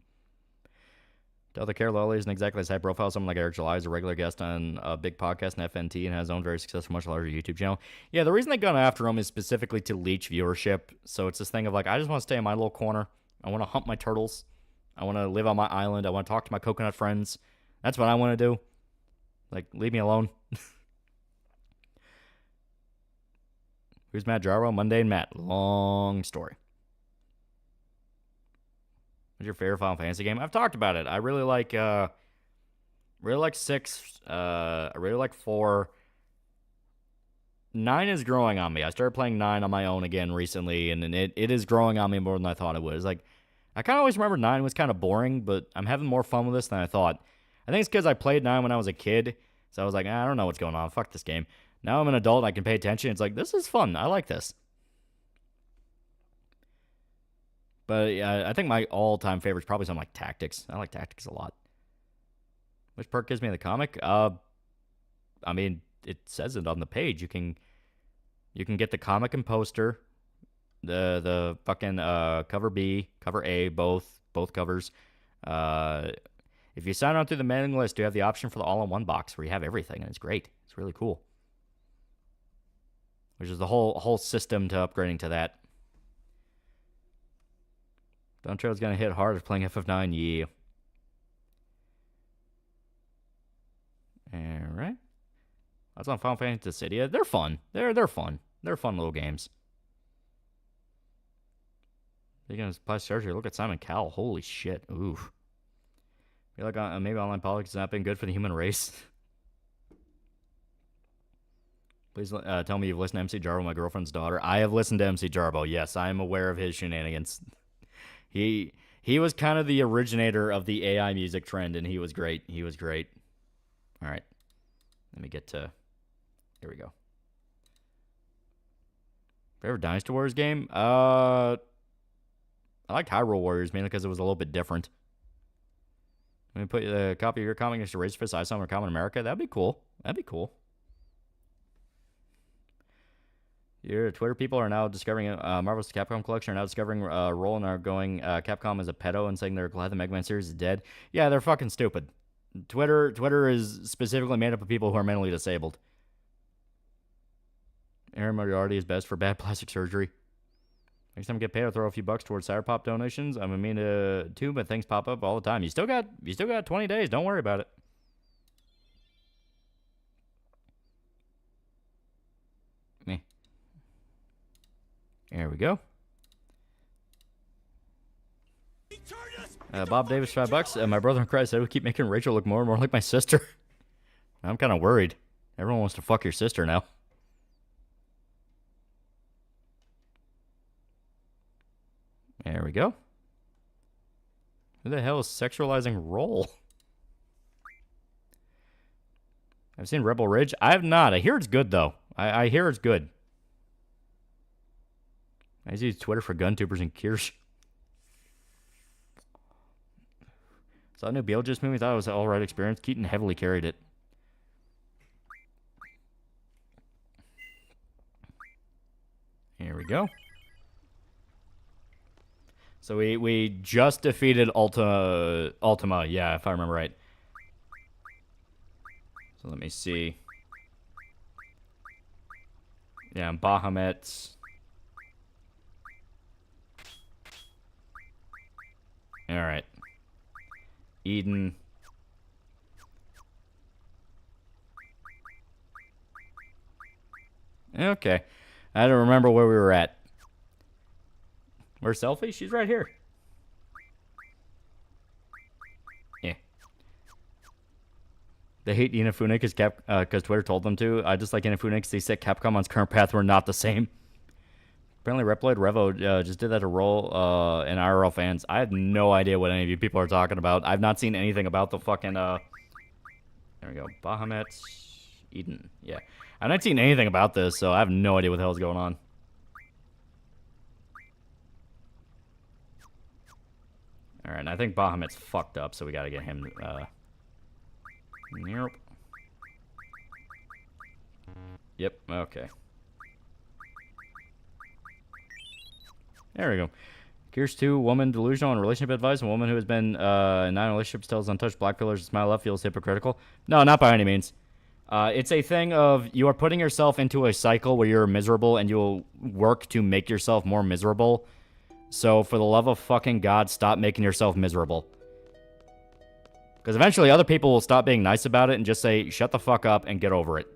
TheAlmightyLoli isn't exactly a side profile. Someone like Eric July is a regular guest on a big podcast and FNT and has his own very successful, much larger YouTube channel. Yeah, the reason they gone after him is specifically to leech viewership. So it's this thing of like, I just want to stay in my little corner. I want to hunt my turtles. I want to live on my island. I want to talk to my coconut friends. That's what I want to do. Like, leave me alone. Who's Matt Jarwell? Mundane Matt. Long story. What's your favorite Final Fantasy game? I've talked about it. I really like 6. I really like 4. 9 is growing on me. I started playing 9 on my own again recently, and it is growing on me more than I thought it was. Like, I kind of always remember 9 was kind of boring, but I'm having more fun with this than I thought. I think it's because I played 9 when I was a kid, so I was like, I don't know what's going on. Fuck this game. Now I'm an adult and I can pay attention. It's like, this is fun. I like this. But yeah, I think my all-time favorite is probably something like Tactics. I like Tactics a lot. Which perk gives me the comic? I mean, it says it on the page. You can get the comic and poster, the fucking cover B, cover A, both covers. If you sign on through the mailing list, you have the option for the all-in-one box where you have everything, and it's great. It's really cool. Which is the whole system to upgrading to that. Don Trail's gonna hit hard if playing FF9, yeah. Alright. That's on Final Fantasy Dissidia. They're fun. They're fun. They're fun little games. They're gonna apply surgery. Look at Simon Cowell. Holy shit. Oof. I feel like maybe online politics has not been good for the human race. Please tell me you've listened to MC Jarbo, my girlfriend's daughter. I have listened to MC Jarbo. Yes, I am aware of his shenanigans. He was kind of the originator of the AI music trend, and he was great. He was great. All right. Let me get to... Here we go. Favorite Dynasty Warriors game? I liked Hyrule Warriors, mainly because it was a little bit different. Let me put a copy of your comic next to Razorfist Ice Armor Common America. That'd be cool. That'd be cool. Your Twitter people are now discovering Marvel's Capcom collection, are now discovering role and are going Capcom as a pedo and saying they're glad the Mega Man series is dead. Yeah, they're fucking stupid. Twitter is specifically made up of people who are mentally disabled. Aaron Moriarty is best for bad plastic surgery. Next time I get paid, I'll throw a few bucks towards Cyberpop donations. I'm a mean too, but things pop up all the time. You still got 20 days. Don't worry about it. Me. There we go. Bob Davis, $5. My brother in Christ said we keep making Rachel look more and more like my sister. I'm kind of worried. Everyone wants to fuck your sister now. There we go. Who the hell is sexualizing Roll? I've seen Rebel Ridge. I have not. I hear it's good, though. I hear it's good. I use Twitter for gun tubers and Kirsch. Saw a new Beetlejuice movie. Thought it was an alright experience. Keaton heavily carried it. Here we go. So we just defeated Ultima, yeah, if I remember right. So let me see. Yeah, Bahamut. Alright. Eden. Okay. I don't remember where we were at. Where's Selfie? She's right here. Yeah. They hate Inafune because Twitter told them to. I just like Inafune because they said Capcom on its current path were not the same. Apparently, Reploid Revo just did that to roll in IRL fans. I have no idea what any of you people are talking about. I've not seen anything about the fucking... There we go. Bahamut. Eden. Yeah. I've not seen anything about this, so I have no idea what the hell's going on. Alright, I think Bahamut's fucked up, so we gotta get him, Nope. Yep, okay. There we go. Here's 2, woman delusional and relationship advice. A woman who has been in 9 relationships tells untouched black pillars to smile up feels hypocritical. No, not by any means. It's a thing of you are putting yourself into a cycle where you're miserable and you'll work to make yourself more miserable. So for the love of fucking God, stop making yourself miserable. Because eventually other people will stop being nice about it and just say, shut the fuck up and get over it.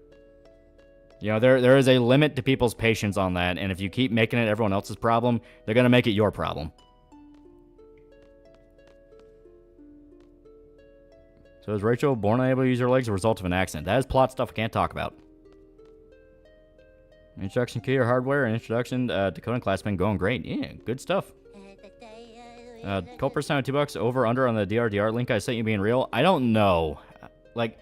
You know, there is a limit to people's patience on that, and if you keep making it everyone else's problem, they're going to make it your problem. So is Rachel born unable to use her legs as a result of an accident? That is plot stuff I can't talk about. Introduction key or hardware and introduction to coding class been going great. Yeah, good stuff. Culprit sound $2 over under on the DRDR link I sent you being real. I don't know. Like,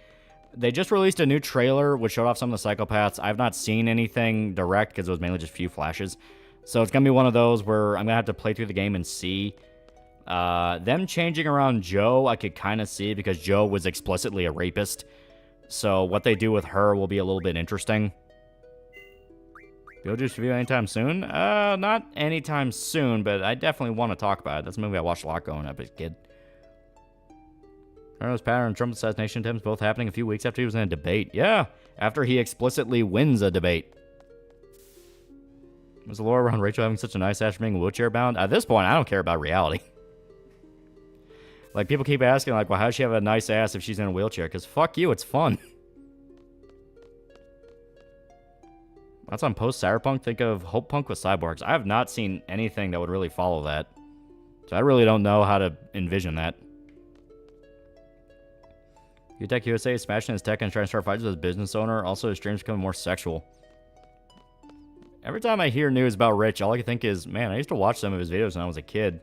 they just released a new trailer which showed off some of the psychopaths. I've not seen anything direct because it was mainly just a few flashes. So it's going to be one of those where I'm going to have to play through the game and see. Them changing around Joe, I could kind of see because Joe was explicitly a rapist. So what they do with her will be a little bit interesting. Beetlejuice review anytime soon? Not anytime soon, but I definitely want to talk about it. That's a movie I watched a lot growing up as a kid. Carlos pattern and Trump assassination attempts both happening a few weeks after he was in a debate. Yeah, after he explicitly wins a debate. Was the lore around Rachel having such a nice ass for being wheelchair bound? At this point, I don't care about reality. Like, people keep asking, like, well, how does she have a nice ass if she's in a wheelchair? Because fuck you, it's fun. That's on post-cyberpunk. Think of Hope Punk with cyborgs. I have not seen anything that would really follow that. So I really don't know how to envision that. UTech USA is smashing his tech and trying to start fights with his business owner. Also, his streams becoming more sexual. Every time I hear news about Rich, all I can think is, man, I used to watch some of his videos when I was a kid.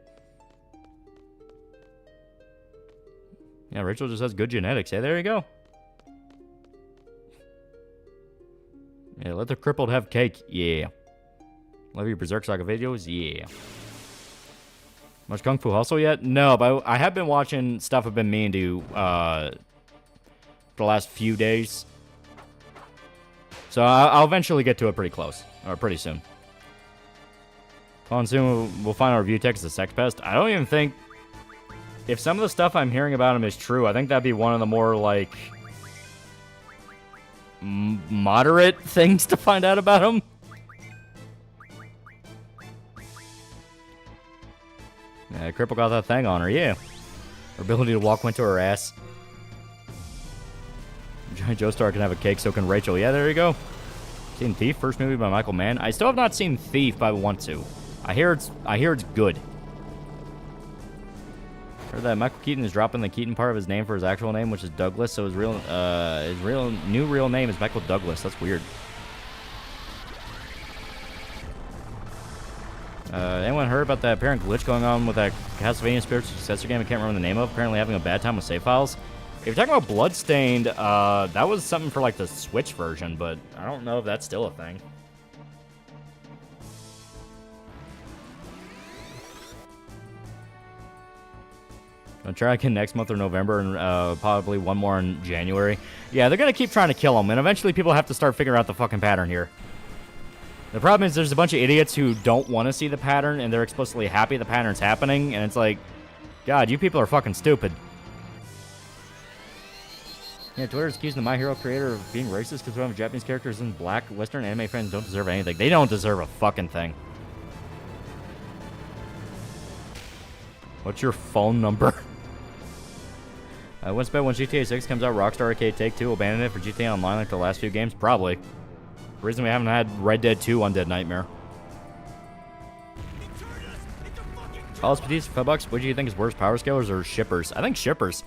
Yeah, Rachel just has good genetics. Hey, there you go. Yeah, let the crippled have cake. Yeah. Love your Berserk Saga videos. Yeah. Much Kung Fu Hustle yet? No, but I have been watching stuff I've been meaning to for the last few days. So I'll eventually get to it pretty close. Or pretty soon. On soon, we'll find our review text as a sex pest. I don't even think... If some of the stuff I'm hearing about him is true, I think that'd be one of the more, like... moderate things to find out about him. Yeah, Cripple got that thing on her, yeah. Her ability to walk went to her ass. Giant Joestar can have a cake, so can Rachel. Yeah, there you go. Seen Thief, first movie by Michael Mann. I still have not seen Thief, but I want to. I hear it's good. Heard that Michael Keaton is dropping the Keaton part of his name for his actual name, which is Douglas. So his new real name is Michael Douglas. That's weird. Anyone heard about that apparent glitch going on with that Castlevania Spiritual Successor game I can't remember the name of? Apparently having a bad time with save files. If you're talking about Bloodstained, that was something for like the Switch version, but I don't know if that's still a thing. I'll try again next month or November, and probably one more in January. Yeah, they're going to keep trying to kill him, and eventually people have to start figuring out the fucking pattern here. The problem is there's a bunch of idiots who don't want to see the pattern, and they're explicitly happy the pattern's happening, and it's like, God, you people are fucking stupid. Yeah, Twitter's accusing the My Hero creator of being racist because one of the Japanese characters in black Western anime fans don't deserve anything. They don't deserve a fucking thing. What's your phone number? When's bet when GTA 6 comes out, Rockstar Arcade Take-Two abandon it for GTA Online like the last few games? Probably. The reason we haven't had Red Dead 2 Undead Nightmare. Alice Petite, $5. What do you think is worse, Power Scalers or Shippers? I think Shippers.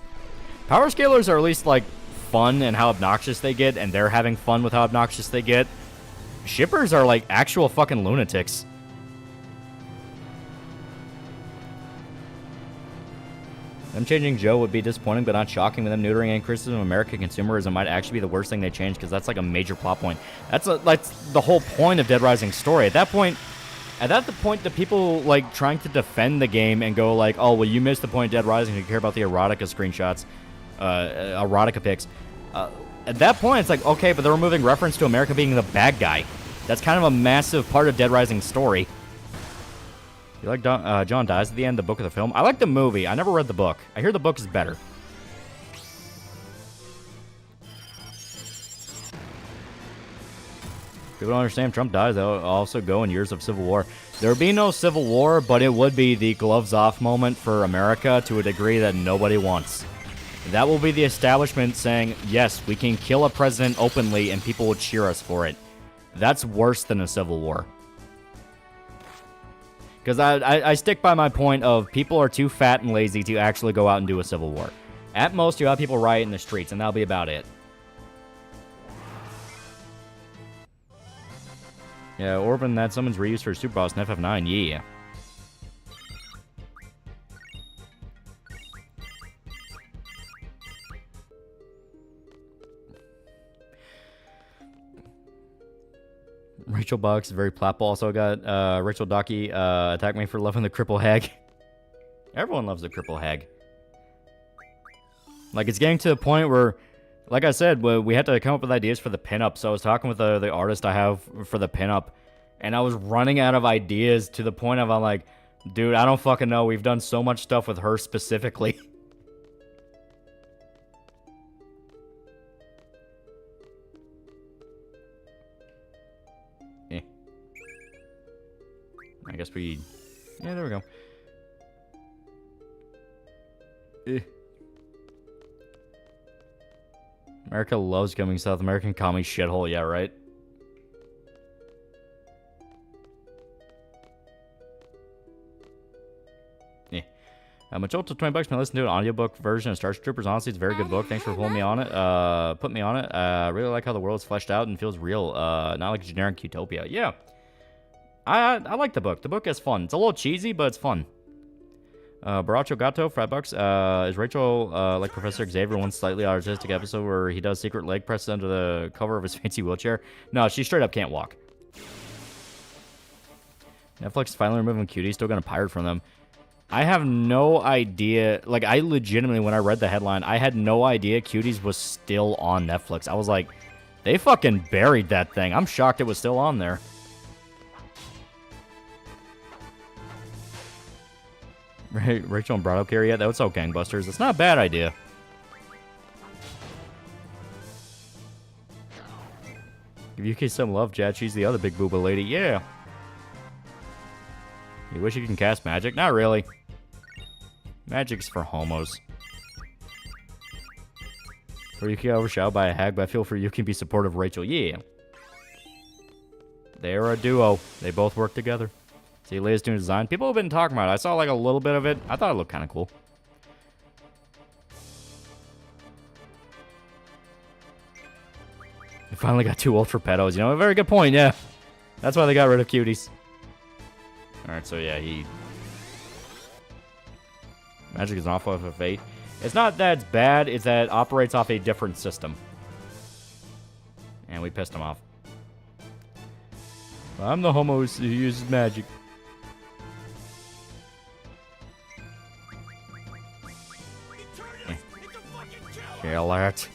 Power Scalers are at least, like, fun and how obnoxious they get, and they're having fun with how obnoxious they get. Shippers are, like, actual fucking lunatics. Them changing Joe would be disappointing, but not shocking. With them neutering and criticism of American consumerism might actually be the worst thing they change, because that's like a major plot point. That's the whole point of Dead Rising's story. At that point, the people like trying to defend the game and go like, "Oh, well, you missed the point of Dead Rising. You care about the erotica screenshots, erotica pics." At that point, it's like, okay, but they're removing reference to America being the bad guy. That's kind of a massive part of Dead Rising's story. You like John dies at the end of the book of the film? I like the movie. I never read the book. I hear the book is better. People don't understand. Trump dies. They'll also go in years of civil war. There would be no civil war, but it would be the gloves off moment for America to a degree that nobody wants. That will be the establishment saying, yes, we can kill a president openly and people will cheer us for it. That's worse than a civil war. Because I stick by my point of people are too fat and lazy to actually go out and do a civil war. At most, you have people riot in the streets, and that'll be about it. Yeah, Orban, that summons reused for Super Boss in FF9, yeah. Rachel Bucks, very platball. Also got Rachel Docky attack me for loving the cripple hag. Everyone loves the cripple hag. Like, it's getting to the point where, like I said, we had to come up with ideas for the pinup. So I was talking with the artist I have for the pinup, and I was running out of ideas to the point of I'm like, dude, I don't fucking know. We've done so much stuff with her specifically. I guess we... Yeah, there we go. America loves coming South American commie shithole, yeah, right? Yeah. Majolta, $20. Can listen to an audiobook version of Star Troopers. Honestly, it's a very good book. Thanks for pulling me on it. Put me on it. I really like how the world's fleshed out and feels real. Not like a generic utopia. Yeah. I like the book. The book is fun. It's a little cheesy, but it's fun. Baracho Gato, $5. Is Rachel like Professor Xavier one slightly autistic episode where he does secret leg presses under the cover of his fancy wheelchair? No, she straight up can't walk. Netflix finally removing Cutie, still gonna pirate from them. I have no idea. Like, I legitimately, when I read the headline, I had no idea Cuties was still on Netflix. I was like, they fucking buried that thing. I'm shocked it was still on there. Rachel and Brado carry yet? That was so gangbusters. It's not a bad idea. Give UK some love, Jad. She's the other big booba lady. Yeah. You wish you can cast magic? Not really. Magic's for homos. Or you can get overshadowed by a hag, but I feel for you can be supportive of Rachel. Yeah. They're a duo. They both work together. See, latest new design. People have been talking about it. I saw like a little bit of it. I thought it looked kind of cool. They finally got 2 Ultra Pedos. You know, a very good point, yeah. That's why they got rid of Cuties. Alright, so yeah, Magic is off of FF8. It's not that it's bad, it's that it operates off a different system. And we pissed him off. I'm the homo who uses magic. Kill it.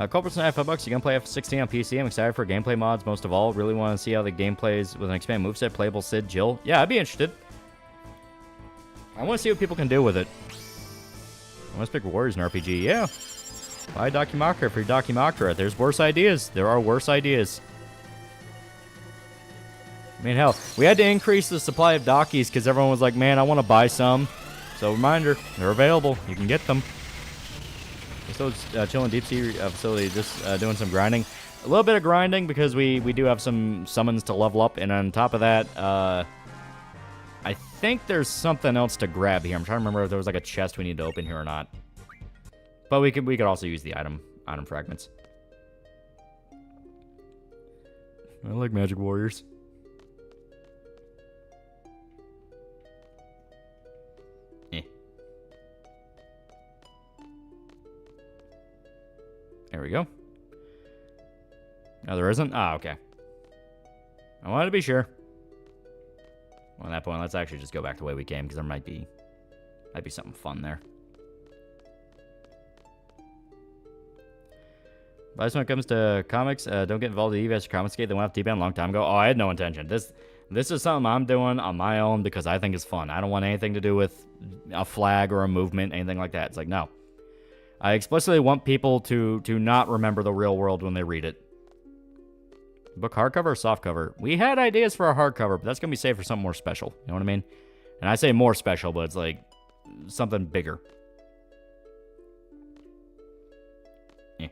Culprits and $5. You can play F16 on PC. I'm excited for gameplay mods most of all. Really want to see how the game plays with an expanded moveset. Playable Sid, Jill. Yeah, I'd be interested. I want to see what people can do with it. I want to pick Warriors in RPG. Yeah. Buy Documakra for your Documakra. There's worse ideas. There are worse ideas. I mean, hell, we had to increase the supply of Dockies because everyone was like, man, I want to buy some. So, reminder, they're available. You can get them. We're still chilling deep sea facility, just doing some grinding. A little bit of grinding because we do have some summons to level up. And on top of that, I think there's something else to grab here. I'm trying to remember if there was like a chest we need to open here or not. But we could also use the item fragments. I like Magic Warriors. There we go. No, there isn't? Ah, okay. I wanted to be sure. Well, at that point, let's actually just go back the way we came, because there might be something fun there. Advice when it comes to comics, don't get involved in the EVS Comics Gate. They went off deep end a long time ago. Oh, I had no intention. This is something I'm doing on my own because I think it's fun. I don't want anything to do with a flag or a movement, anything like that. It's like, no. I explicitly want people to not remember the real world when they read it. Book hardcover or softcover? We had ideas for a hardcover, but that's going to be saved for something more special. You know what I mean? And I say more special, but it's like something bigger. Yeah.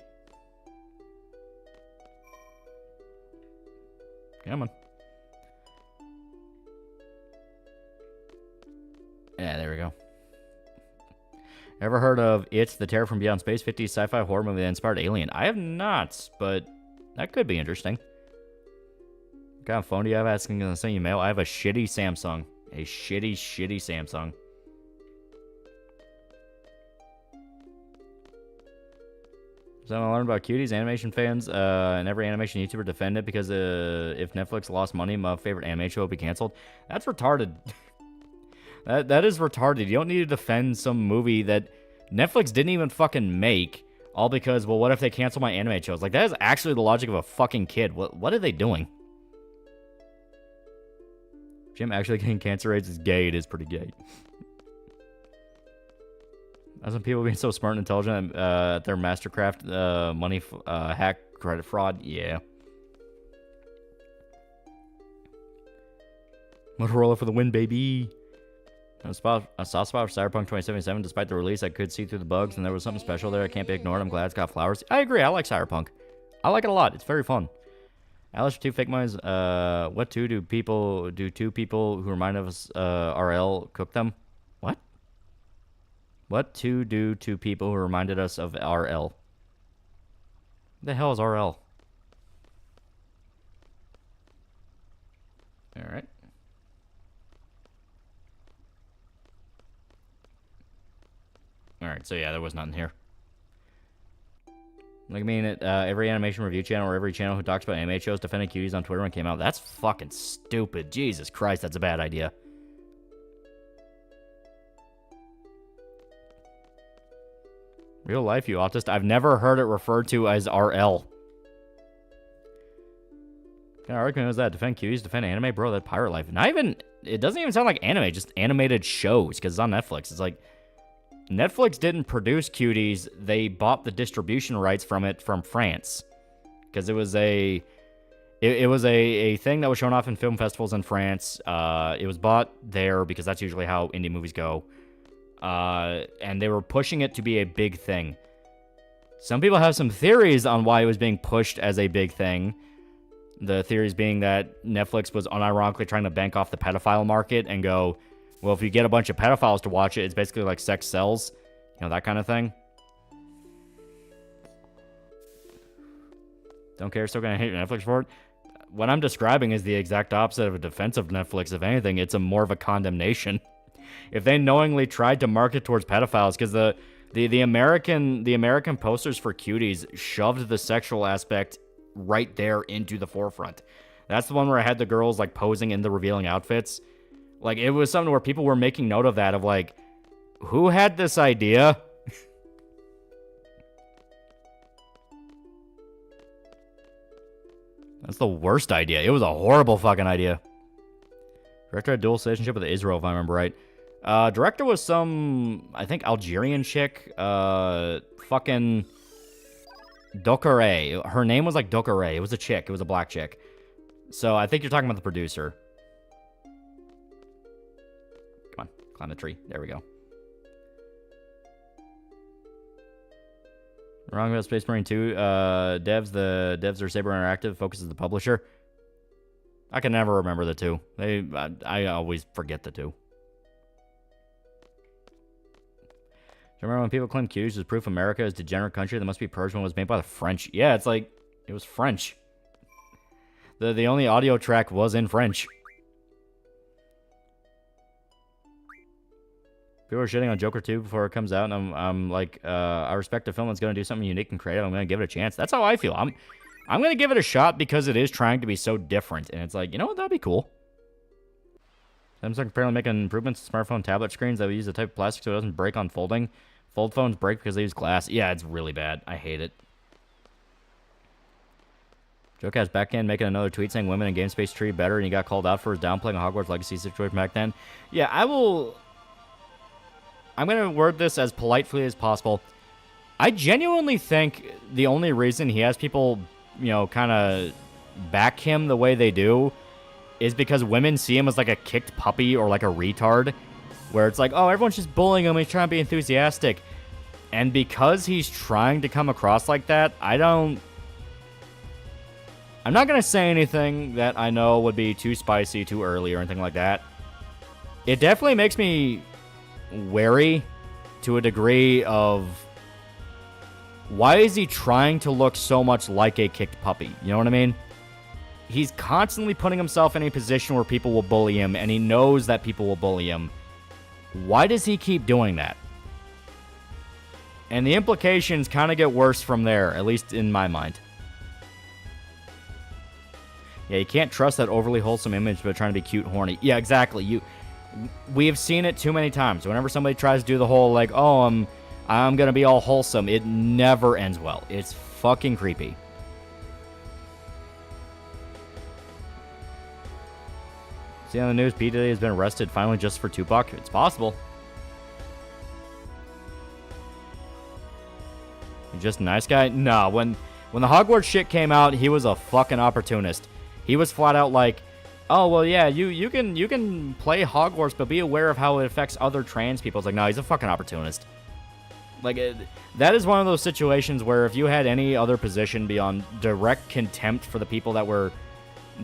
Come on. Yeah, there we go. Ever heard of It's the Terror from Beyond Space, 50s sci-fi horror movie that inspired Alien? I have not, but that could be interesting. What kind of phone do you have? Asking to send you mail. I have a shitty Samsung. A shitty Samsung. So I learned about cuties, animation fans, and every animation YouTuber defend it because if Netflix lost money, my favorite anime show would be canceled. That's retarded. That is retarded. You don't need to defend some movie that Netflix didn't even fucking make, all because, well, what if they cancel my anime shows? Like, that is actually the logic of a fucking kid. What are they doing? Jim actually getting cancer rates is gay. It is pretty gay. As some people being so smart and intelligent at their Mastercraft money hack credit fraud, yeah. Motorola for the win, baby. A soft spot for Cyberpunk 2077. Despite the release, I could see through the bugs, and there was something special there. I can't be ignored. I'm glad it's got flowers. I agree. I like Cyberpunk. I like it a lot. It's very fun. Alice, two fake mines. What two do two people who remind us RL cook them? What? What two do two people who reminded us of RL? What the hell is RL? All right. Alright, so yeah, there was nothing here. Like, I mean, every animation review channel or every channel who talks about anime shows defending cuties on Twitter when it came out. That's fucking stupid. Jesus Christ, that's a bad idea. Real life, you autist. I've never heard it referred to as RL. What kind of argument was that? Defend cuties, defend anime? Bro, that pirate life. Not even... It doesn't even sound like anime, just animated shows, because it's on Netflix. It's like... Netflix didn't produce Cuties. They bought the distribution rights from it from France, because it was a thing that was shown off in film festivals in France. It was bought there because that's usually how indie movies go, and they were pushing it to be a big thing. Some people have some theories on why it was being pushed as a big thing. The theories being that Netflix was unironically trying to bank off the pedophile market and go, well, if you get a bunch of pedophiles to watch it, it's basically like sex sells. You know, that kind of thing. Don't care, still gonna hate Netflix for it. What I'm describing is the exact opposite of a defense of Netflix. If anything, it's more of a condemnation. If they knowingly tried to market towards pedophiles, because the American posters for Cuties shoved the sexual aspect right there into the forefront. That's the one where I had the girls like posing in the revealing outfits. Like, it was something where people were making note of that, of like, who had this idea? That's the worst idea. It was a horrible fucking idea. Director had dual citizenship with Israel, if I remember right. Director was some, I think, Algerian chick. Fucking Dokare. Her name was like Dokare. It was a chick. It was a black chick. So I think you're talking about the producer. Come on, climb the tree. There we go. Wrong about Space Marine 2. The devs are Saber Interactive. Focus is the publisher. I can never remember the two. I always forget the two. Do you remember when people claim Cuties was proof America is a degenerate country that must be purged when it was made by the French? Yeah, it's like, it was French. The only audio track was in French. People are shitting on Joker 2 before it comes out, and I'm like, I respect a film that's going to do something unique and creative. I'm going to give it a chance. That's how I feel. I'm going to give it a shot because it is trying to be so different. And it's like, you know what? That'd be cool. Samsung apparently making improvements to smartphone tablet screens that would use a type of plastic so it doesn't break on folding. Fold phones break because they use glass. Yeah, it's really bad. I hate it. Joe back in making another tweet saying women in game space treat better, and he got called out for his downplaying a Hogwarts Legacy situation back then. Yeah, I'm going to word this as politely as possible. I genuinely think the only reason he has people, kind of back him the way they do is because women see him as like a kicked puppy or like a retard, where it's like, oh, everyone's just bullying him, he's trying to be enthusiastic. And because he's trying to come across like that, I'm not going to say anything that I know would be too spicy, too early, or anything like that. It definitely makes me wary to a degree of, why is he trying to look so much like a kicked puppy? You know what I mean? He's constantly putting himself in a position where people will bully him, and he knows that people will bully him. Why does he keep doing that? And the implications kind of get worse from there, at least in my mind. Yeah, you can't trust that overly wholesome image but trying to be cute, horny. Yeah, exactly. We have seen it too many times. Whenever somebody tries to do the whole, like, oh, I'm going to be all wholesome, it never ends well. It's fucking creepy. See on the news, P. Diddy has been arrested finally just for Tupac. It's possible. He's just a nice guy? No, when the Hogwarts shit came out, he was a fucking opportunist. He was flat out like, oh, well, yeah, you can play Hogwarts, but be aware of how it affects other trans people. It's like, no, he's a fucking opportunist. Like, that is one of those situations where if you had any other position beyond direct contempt for the people that were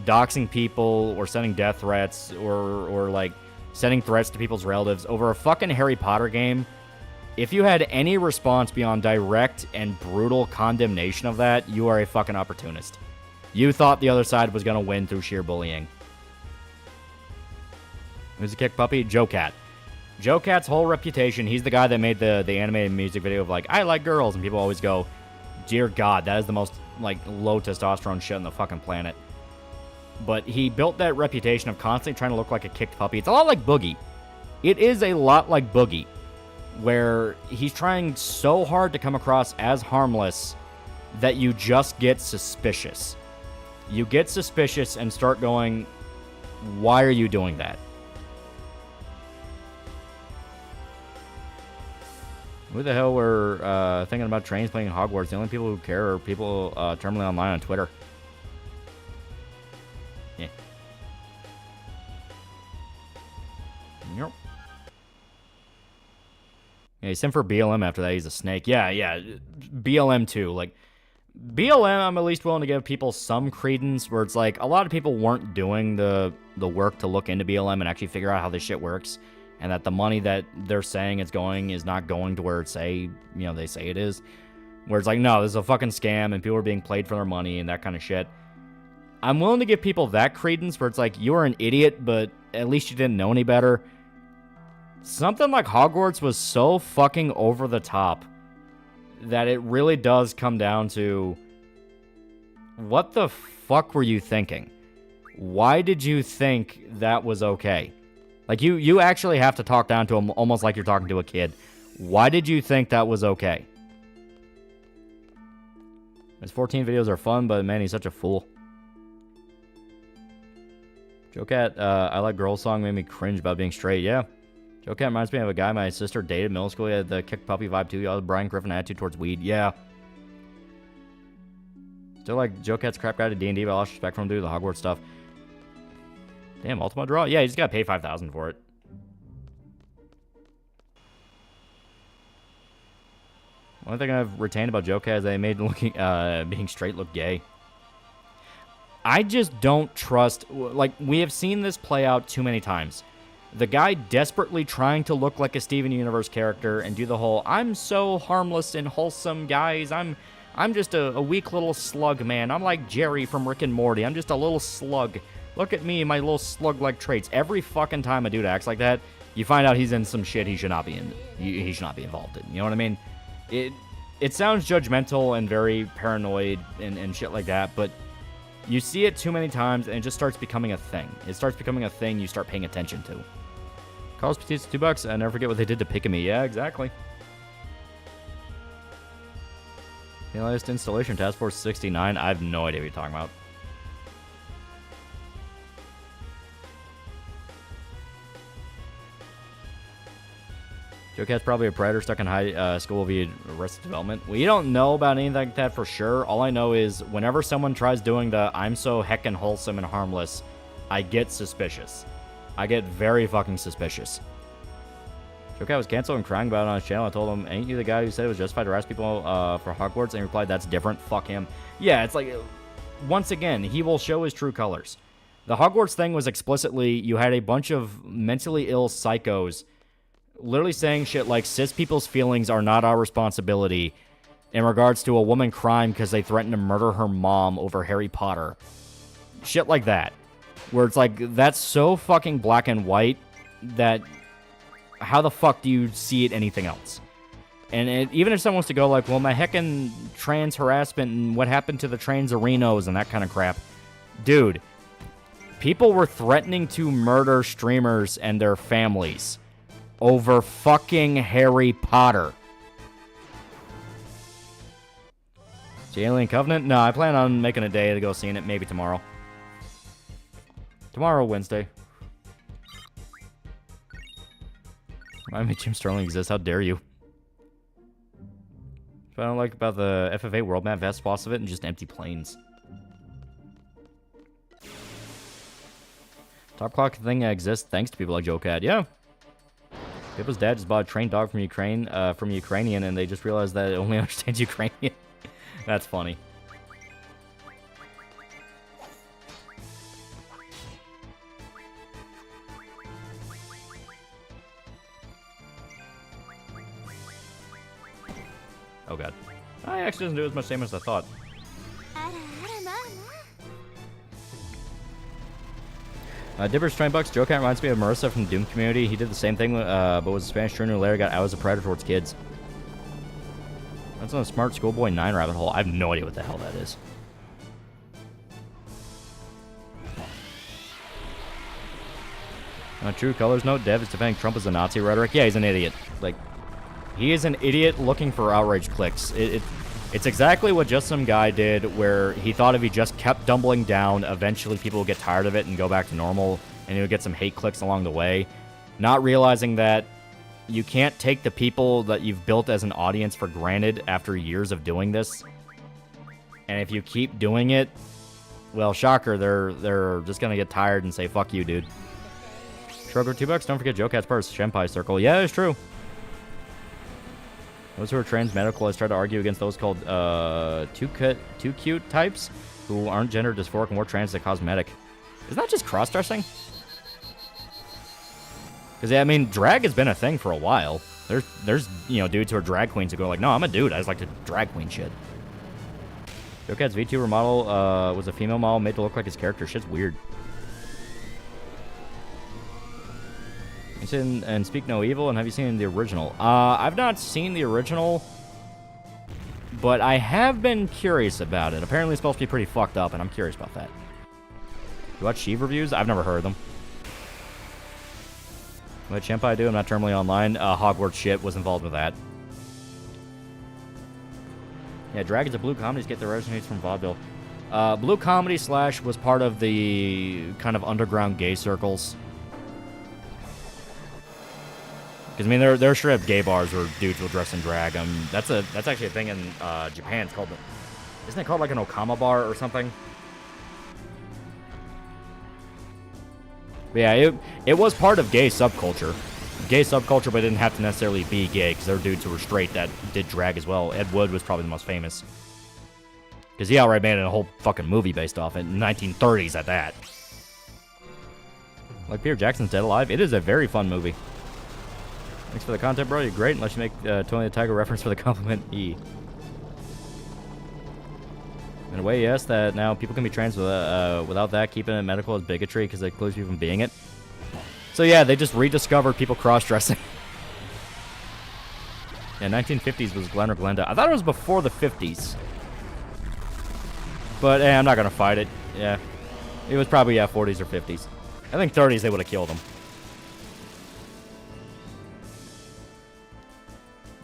doxing people or sending death threats or like sending threats to people's relatives over a fucking Harry Potter game, if you had any response beyond direct and brutal condemnation of that, you are a fucking opportunist. You thought the other side was going to win through sheer bullying. Who's the kick puppy? Joe Cat. Joe Cat's whole reputation, he's the guy that made the animated music video of like, I like girls, and people always go, dear God, that is the most like low testosterone shit on the fucking planet. But he built that reputation of constantly trying to look like a kicked puppy. It's a lot like Boogie. It is a lot like Boogie, where he's trying so hard to come across as harmless that you just get suspicious. You get suspicious and start going, why are you doing that? Who the hell were thinking about trains playing Hogwarts? The only people who care are people terminally online on Twitter. Yeah. Yep. Yeah, he sent for BLM after that. He's a snake. Yeah. BLM too. Like, BLM, I'm at least willing to give people some credence, where it's like a lot of people weren't doing the work to look into BLM and actually figure out how this shit works, and that the money that they're saying it's going is not going to where they say it is. Where it's like, no, this is a fucking scam and people are being played for their money and that kind of shit. I'm willing to give people that credence, where it's like, you are an idiot, but at least you didn't know any better. Something like Hogwarts was so fucking over the top that it really does come down to, what the fuck were you thinking? Why did you think that was okay? Like, you actually have to talk down to him almost like you're talking to a kid. Why did you think that was okay? His 14 videos are fun, but man, he's such a fool. Joe Cat, I Like Girls song made me cringe about being straight. Yeah. Joe Cat reminds me of a guy my sister dated in middle school. He had the kick puppy vibe too. He had the Brian Griffin attitude towards weed. Yeah. Still like Joe Cat's crap guy to D&D, but I lost respect for him due to the Hogwarts stuff. Damn, Ultima Draw? Yeah, you just gotta pay $5,000 for it. One thing I've retained about Joe Cat is they made being straight look gay. I just don't trust... Like, we have seen this play out too many times. The guy desperately trying to look like a Steven Universe character and do the whole, I'm so harmless and wholesome, guys. I'm just a weak little slug, man. I'm like Jerry from Rick and Morty. I'm just a little slug. Look at me, my little slug-like traits. Every fucking time a dude acts like that, you find out he's in some shit he should not be in. He should not be involved in. You know what I mean? It sounds judgmental and very paranoid and shit like that, but you see it too many times and it just starts becoming a thing. It starts becoming a thing you start paying attention to. Carlos Petit's $2. I never forget what they did to Pikami. Yeah, exactly. The latest installation, Task Force 69. I have no idea what you're talking about. Joe Cat's probably a predator stuck in high school via Arrested Development. We don't know about anything like that for sure. All I know is whenever someone tries doing the I'm so heckin' wholesome and harmless, I get suspicious. I get very fucking suspicious. Joe Cat was canceled and crying about it on his channel. I told him, ain't you the guy who said it was justified to harass people for Hogwarts? And he replied, that's different. Fuck him. Yeah, it's like, once again, he will show his true colors. The Hogwarts thing was explicitly, you had a bunch of mentally ill psychos literally saying shit like cis people's feelings are not our responsibility in regards to a woman crying because they threatened to murder her mom over Harry Potter. Shit like that. Where it's like, that's so fucking black and white that how the fuck do you see it anything else? And even if someone wants to go like, well, my heckin' trans harassment and what happened to the trans arenos and that kind of crap. Dude, people were threatening to murder streamers and their families over fucking Harry Potter. See Alien Covenant? No, I plan on making a day to go seeing it, maybe tomorrow. Tomorrow, Wednesday. Remind me Jim Sterling exists, how dare you? What I don't like about the FFA world map, vast swaths of it, and just empty plains. Top clock thing exists thanks to people like Joe Cat. Yeah. People's dad just bought a trained dog from Ukraine, from Ukrainian, and they just realized that it only understands Ukrainian. That's funny. Oh god. I actually doesn't do as much same as I thought. Dibber's $20. Joe Cat reminds me of Marissa from Doom Community. He did the same thing, but was a Spanish student who later got out as a predator towards kids. That's on a smart schoolboy 9 rabbit hole. I have no idea what the hell that is. True colors note, Dev is defending Trump as a Nazi rhetoric. Yeah, he's an idiot. Like, he is an idiot looking for outrage clicks. It's exactly what just some guy did, where he thought if he just kept doubling down, eventually people would get tired of it and go back to normal, and he would get some hate clicks along the way. Not realizing that you can't take the people that you've built as an audience for granted after years of doing this. And if you keep doing it, well, shocker, they're just gonna get tired and say, fuck you, dude. Shrugger, $2. Don't forget Joe Cat's part of Shenpai Circle. Yeah, it's true. Those who are trans medicalists try to argue against those called too cute types who aren't gender dysphoric and more trans than cosmetic. Isn't that just cross-dressing? Because, yeah, I mean, drag has been a thing for a while. There's you know, dudes who are drag queens who go like, no, I'm a dude. I just like to drag queen shit. Joe Cat's VTuber model was a female model made to look like his character. Shit's weird. And Speak No Evil, and have you seen the original? I've not seen the original, but I have been curious about it. Apparently it's supposed to be pretty fucked up, and I'm curious about that. You watch Sheev reviews? I've never heard of them. What Shenpai do? I'm not terminally online. Hogwarts shit was involved with that. Yeah, Dragons of Blue Comedies get their originates from vaudeville. Blue Comedy Slash was part of the kind of underground gay circles. Because, I mean, there are straight up gay bars where dudes will dress in drag. That's actually a thing in Japan. It's called, isn't it called like an Okama bar or something? But yeah, it was part of gay subculture. Gay subculture, but it didn't have to necessarily be gay, because there were dudes who were straight that did drag as well. Ed Wood was probably the most famous. Because he outright made a whole fucking movie based off it, in the 1930s at that. Like Peter Jackson's Dead Alive, it is a very fun movie. Thanks for the content, bro. You're great, unless you make Tony the Tiger reference for the compliment E. In a way, yes, that now people can be trans without that. Keeping it medical is bigotry because it excludes you from being it. So yeah, they just rediscovered people cross-dressing. Yeah, 1950s was Glen or Glenda. I thought it was before the 50s. But I'm not going to fight it. Yeah. It was probably, 40s or 50s. I think 30s they would have killed him.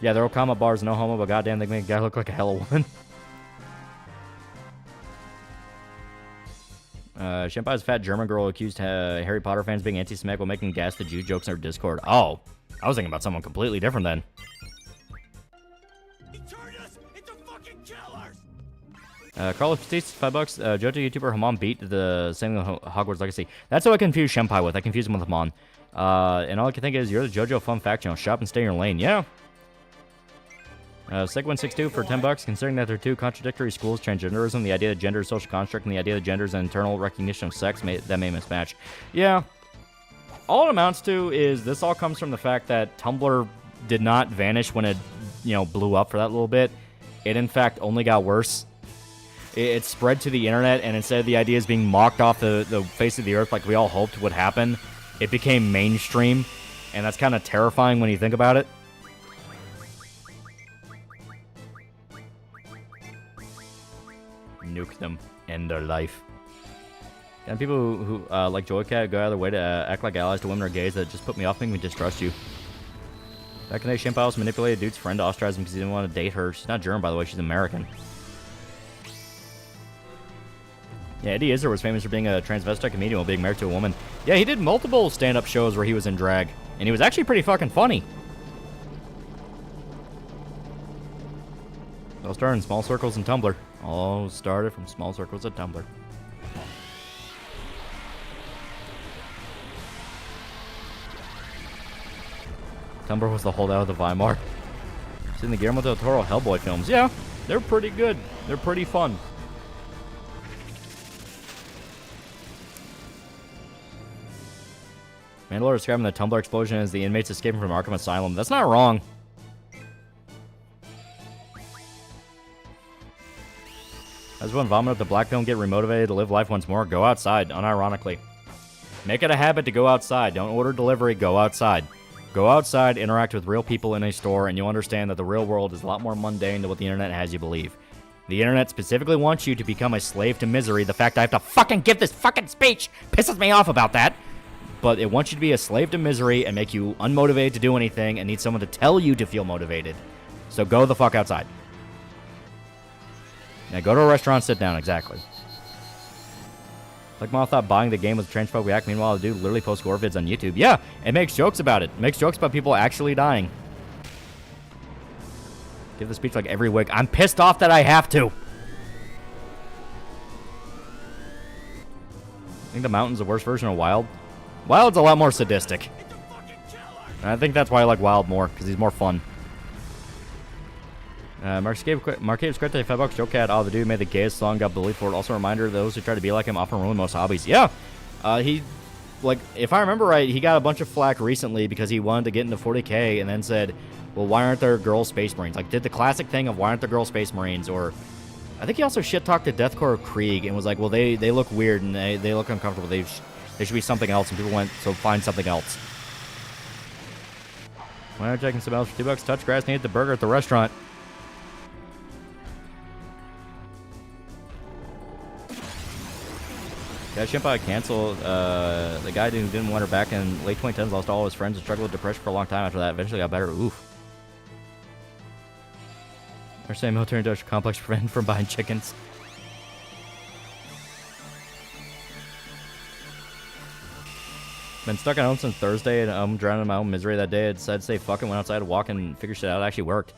Yeah, they're Okama bars, no homo, but goddamn, they make a guy look like a hella woman. Shenpai's fat German girl accused Harry Potter fans being anti-Semitic while making gas the Jew jokes in her Discord. Oh, I was thinking about someone completely different then. Carlos Batiste, $5. JoJo YouTuber Haman beat the same Hogwarts Legacy. That's what I confuse Shenpai with. I confuse him with Haman. And all I can think is, you're the JoJo Fun Fact Channel. Shop and stay in your lane. Yeah. Seg162 for $10. Considering that they're two contradictory schools, transgenderism, the idea that gender is social construct, and the idea that gender is an internal recognition of sex, that may mismatch. Yeah. All it amounts to is this all comes from the fact that Tumblr did not vanish when it, blew up for that little bit. It, in fact, only got worse. It spread to the internet, and instead of the ideas being mocked off the face of the earth like we all hoped would happen, it became mainstream, and that's kind of terrifying when you think about it. Nuke them. End their life. And people who like Joycat go out of their way to act like allies to women or gays that just put me off, make me distrust you. Back in the day, Shenpai also manipulated a dude's friend to ostracize him because he didn't want to date her. She's not German, by the way. She's American. Yeah, Eddie Izzard was famous for being a transvestite comedian while being married to a woman. Yeah, he did multiple stand-up shows where he was in drag, and he was actually pretty fucking funny. All started in small circles and Tumblr. All started from small circles at Tumblr. Tumblr was the holdout of the Weimar. Seen the Guillermo del Toro Hellboy films. Yeah, they're pretty good. They're pretty fun. Mandalore describing the Tumblr explosion as the inmates escaping from Arkham Asylum. That's not wrong. As one vomit up the black pill and get remotivated to live life once more, go outside, unironically. Make it a habit to go outside. Don't order delivery, go outside. Go outside, interact with real people in a store, and you'll understand that the real world is a lot more mundane than what the internet has you believe. The internet specifically wants you to become a slave to misery. The fact I have to fucking give this fucking speech pisses me off about that. But it wants you to be a slave to misery and make you unmotivated to do anything and need someone to tell you to feel motivated. So go the fuck outside. Now go to a restaurant, sit down, exactly. Like Mom thought buying the game was a transphobic act, meanwhile the dude literally posts gore vids on YouTube. Yeah, it makes jokes about it. It makes jokes about people actually dying. Give the speech like every week. I'm pissed off that I have to. I think the Mountain's the worst version of Wild. Wild's a lot more sadistic. And I think that's why I like Wild more, because he's more fun. Marquez Scripte, $5, Joecat. Oh, the dude made the gayest song, got bullied for it. Also a reminder, those who try to be like him often ruin most hobbies. Yeah. If I remember right, he got a bunch of flack recently because he wanted to get into 40K and then said, well, why aren't there girl space marines? Like, did the classic thing of why aren't there girl space marines? Or I think he also shit-talked the Deathcore Krieg and was like, well, they look weird and they look uncomfortable. They should be something else. And people went, so find something else. Why are checking some else for $2? Touch grass and eat the burger at the restaurant. Yeah, Shenpai canceled. The guy who didn't want her back in late 2010s lost all his friends and struggled with depression for a long time after that. Eventually got better. Oof. They're saying military industrial complex prevented from buying chickens. Been stuck at home since Thursday and I'm drowning in my own misery that day. I decided to say fuck it, went outside to walk and figure shit out. It actually worked.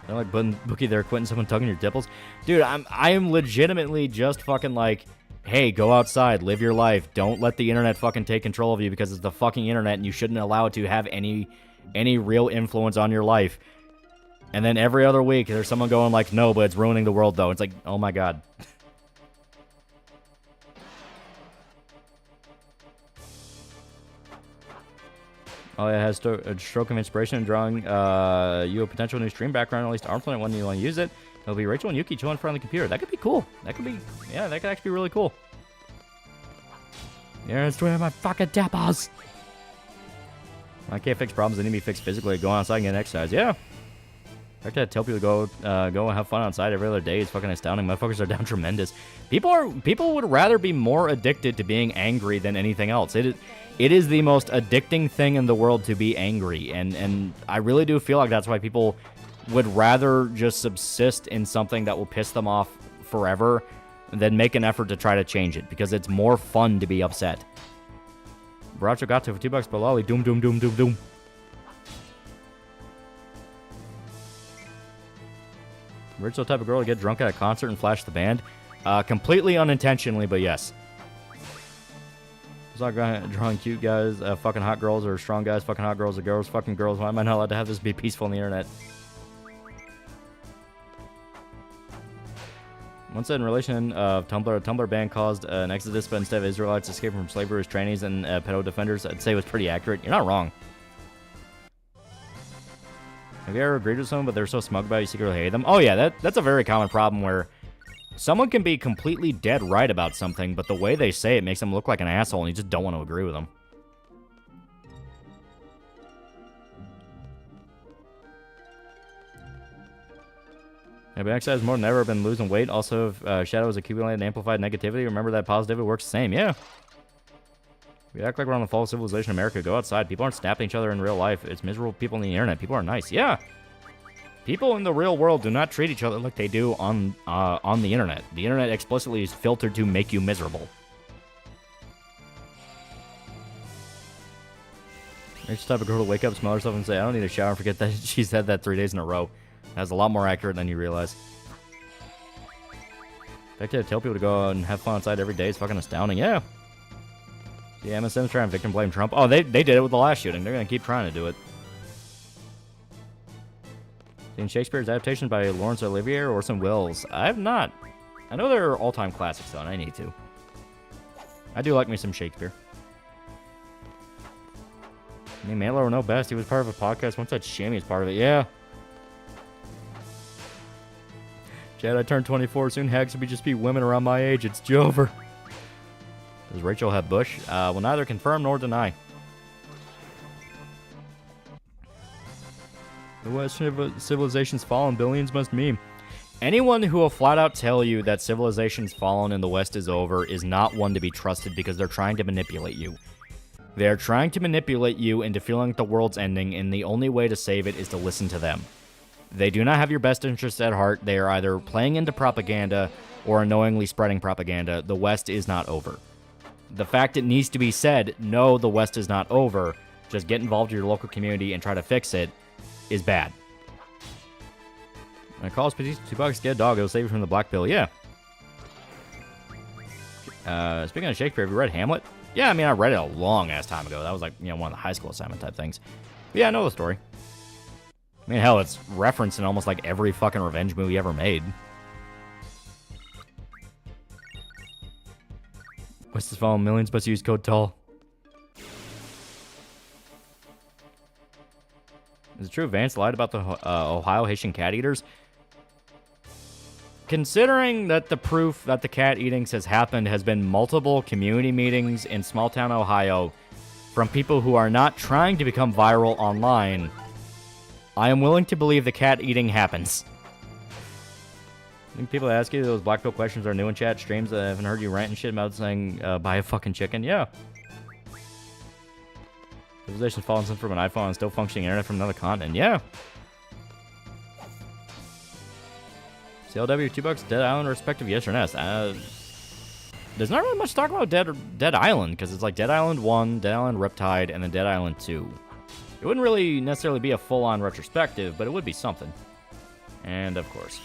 I don't like putting Bookie there, quitting someone tugging your dimples. Dude, I am legitimately just fucking like, hey, go outside, live your life. Don't let the internet fucking take control of you because it's the fucking internet and you shouldn't allow it to have any real influence on your life. And then every other week, there's someone going like, no, but it's ruining the world though. It's like, oh my god. Oh, it has a stroke of inspiration and drawing you a potential new stream background, at least Armstrong when you want to use it. It'll be Rachel and Yuki chilling in front of the computer. That could be cool. That could be, yeah, that could actually be really cool. You're destroying my fucking depots. I can't fix problems that need to be fixed physically. Go outside and get exercise. Yeah. I have to tell people to go and have fun outside every other day. It's fucking astounding. Motherfuckers are down tremendous. People would rather be more addicted to being angry than anything else. It is the most addicting thing in the world to be angry, and I really do feel like that's why people would rather just subsist in something that will piss them off forever then make an effort to try to change it, because it's more fun to be upset. Baracho got to for $2 per lolly. Doom, doom, doom, doom, doom. Rachel type of girl to get drunk at a concert and flash the band. Completely unintentionally, but yes. It's not drawing cute guys, fucking hot girls, or strong guys, fucking hot girls, or girls, fucking girls. Why am I not allowed to have this be peaceful on the internet? Once said in relation of Tumblr, a Tumblr ban caused an exodus, but instead of Israelites escaping from slavery as trainees and pedo defenders, I'd say it was pretty accurate. You're not wrong. Have you ever agreed with someone, but they're so smug about it, you secretly hate them? Oh yeah, that's a very common problem where someone can be completely dead right about something, but the way they say it makes them look like an asshole, and you just don't want to agree with them. Yeah, but exercise more than ever, been losing weight. Also, if shadow is accumulated and amplified negativity, remember that positivity works the same. Yeah. We act like we're on the fall of civilization in America. Go outside. People aren't snapping each other in real life. It's miserable people on the internet. People are nice. Yeah. People in the real world do not treat each other like they do on the internet. The internet explicitly is filtered to make you miserable. There's the type of girl to wake up, smell herself, and say, I don't need a shower, and forget that she said that 3 days in a row. That's a lot more accurate than you realize. The fact that I tell people to go out and have fun outside every day is fucking astounding. Yeah. Yeah, MSM's trying to victim blame Trump. Oh, they did it with the last shooting. They're going to keep trying to do it. Seen Shakespeare's adaptation by Laurence Olivier or Orson Welles? I have not. I know they're all-time classics, though, and I need to. I do like me some Shakespeare. I mean, Mantler will know best. He was part of a podcast once that Shammy is part of it. Yeah. Chad, I turned 24. Soon hags will just be women around my age. It's Jover. Does Rachel have Bush? Will neither confirm nor deny. The Western civilization's fallen. Billions must meme. Anyone who will flat out tell you that civilization's fallen and the West is over is not one to be trusted, because they're trying to manipulate you. They're trying to manipulate you into feeling like the world's ending, and the only way to save it is to listen to them. They do not have your best interests at heart. They are either playing into propaganda or unknowingly spreading propaganda. The West is not over. The fact it needs to be said, no, the West is not over, just get involved in your local community and try to fix it, is bad. When I call us $2, get a dog, it'll save you from the black pill. Yeah. Speaking of Shakespeare, have you read Hamlet? Yeah, I mean, I read it a long-ass time ago. That was like, one of the high school assignment type things. But yeah, I know the story. I mean, hell, it's referenced in almost like every fucking revenge movie ever made. West is falling millions, but use code TALL. Is it true Vance lied about the Ohio Haitian cat eaters? Considering that the proof that the cat eatings has happened has been multiple community meetings in small town Ohio from people who are not trying to become viral online, I am willing to believe the cat eating happens. I think people ask you those black pill questions are new in chat streams. I haven't heard you rant and shit about saying buy a fucking chicken. Yeah. Civilization's fallen from an iPhone and still functioning internet from another continent. Yeah. CLW, $2, Dead Island, respective, yes or no? There's not really much to talk about Dead Island, because it's like Dead Island 1, Dead Island Riptide, and then Dead Island 2. It wouldn't really necessarily be a full-on retrospective, but it would be something. And, of course.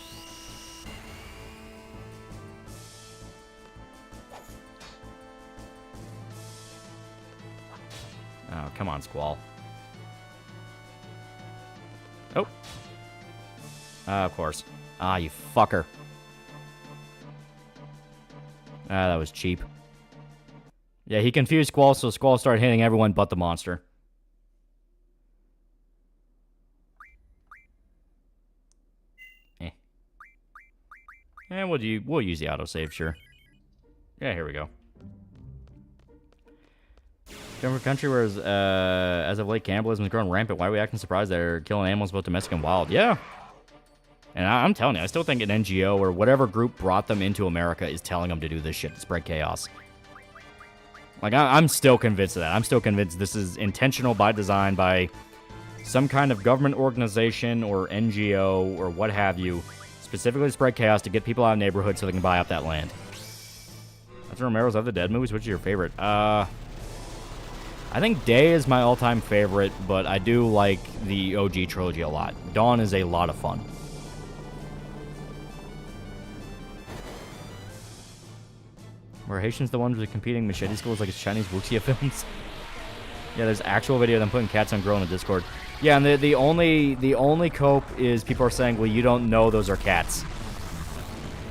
Oh, come on, Squall. Oh. Of course. Ah, you fucker. Ah, that was cheap. Yeah, he confused Squall, so Squall started hitting everyone but the monster. And we'll use the autosave, sure. Yeah, here we go. Come from a country where, as of late, cannibalism is growing rampant. Why are we acting surprised they're killing animals both domestic and wild? Yeah. And I'm telling you, I still think an NGO or whatever group brought them into America is telling them to do this shit to spread chaos. Like, I'm still convinced of that. I'm still convinced this is intentional by design by some kind of government organization or NGO or what have you, specifically to spread chaos to get people out of neighborhoods so they can buy up that land. Muppets and Romero's Of the Dead movies. Which is your favorite? I think Day is my all-time favorite, but I do like the OG trilogy a lot. Dawn is a lot of fun. Were Haitians the ones with competing machete schools like it's Chinese wuxia films? Yeah, there's actual video of them putting cats on grill in the Discord. Yeah, and the only cope is people are saying, well, you don't know those are cats.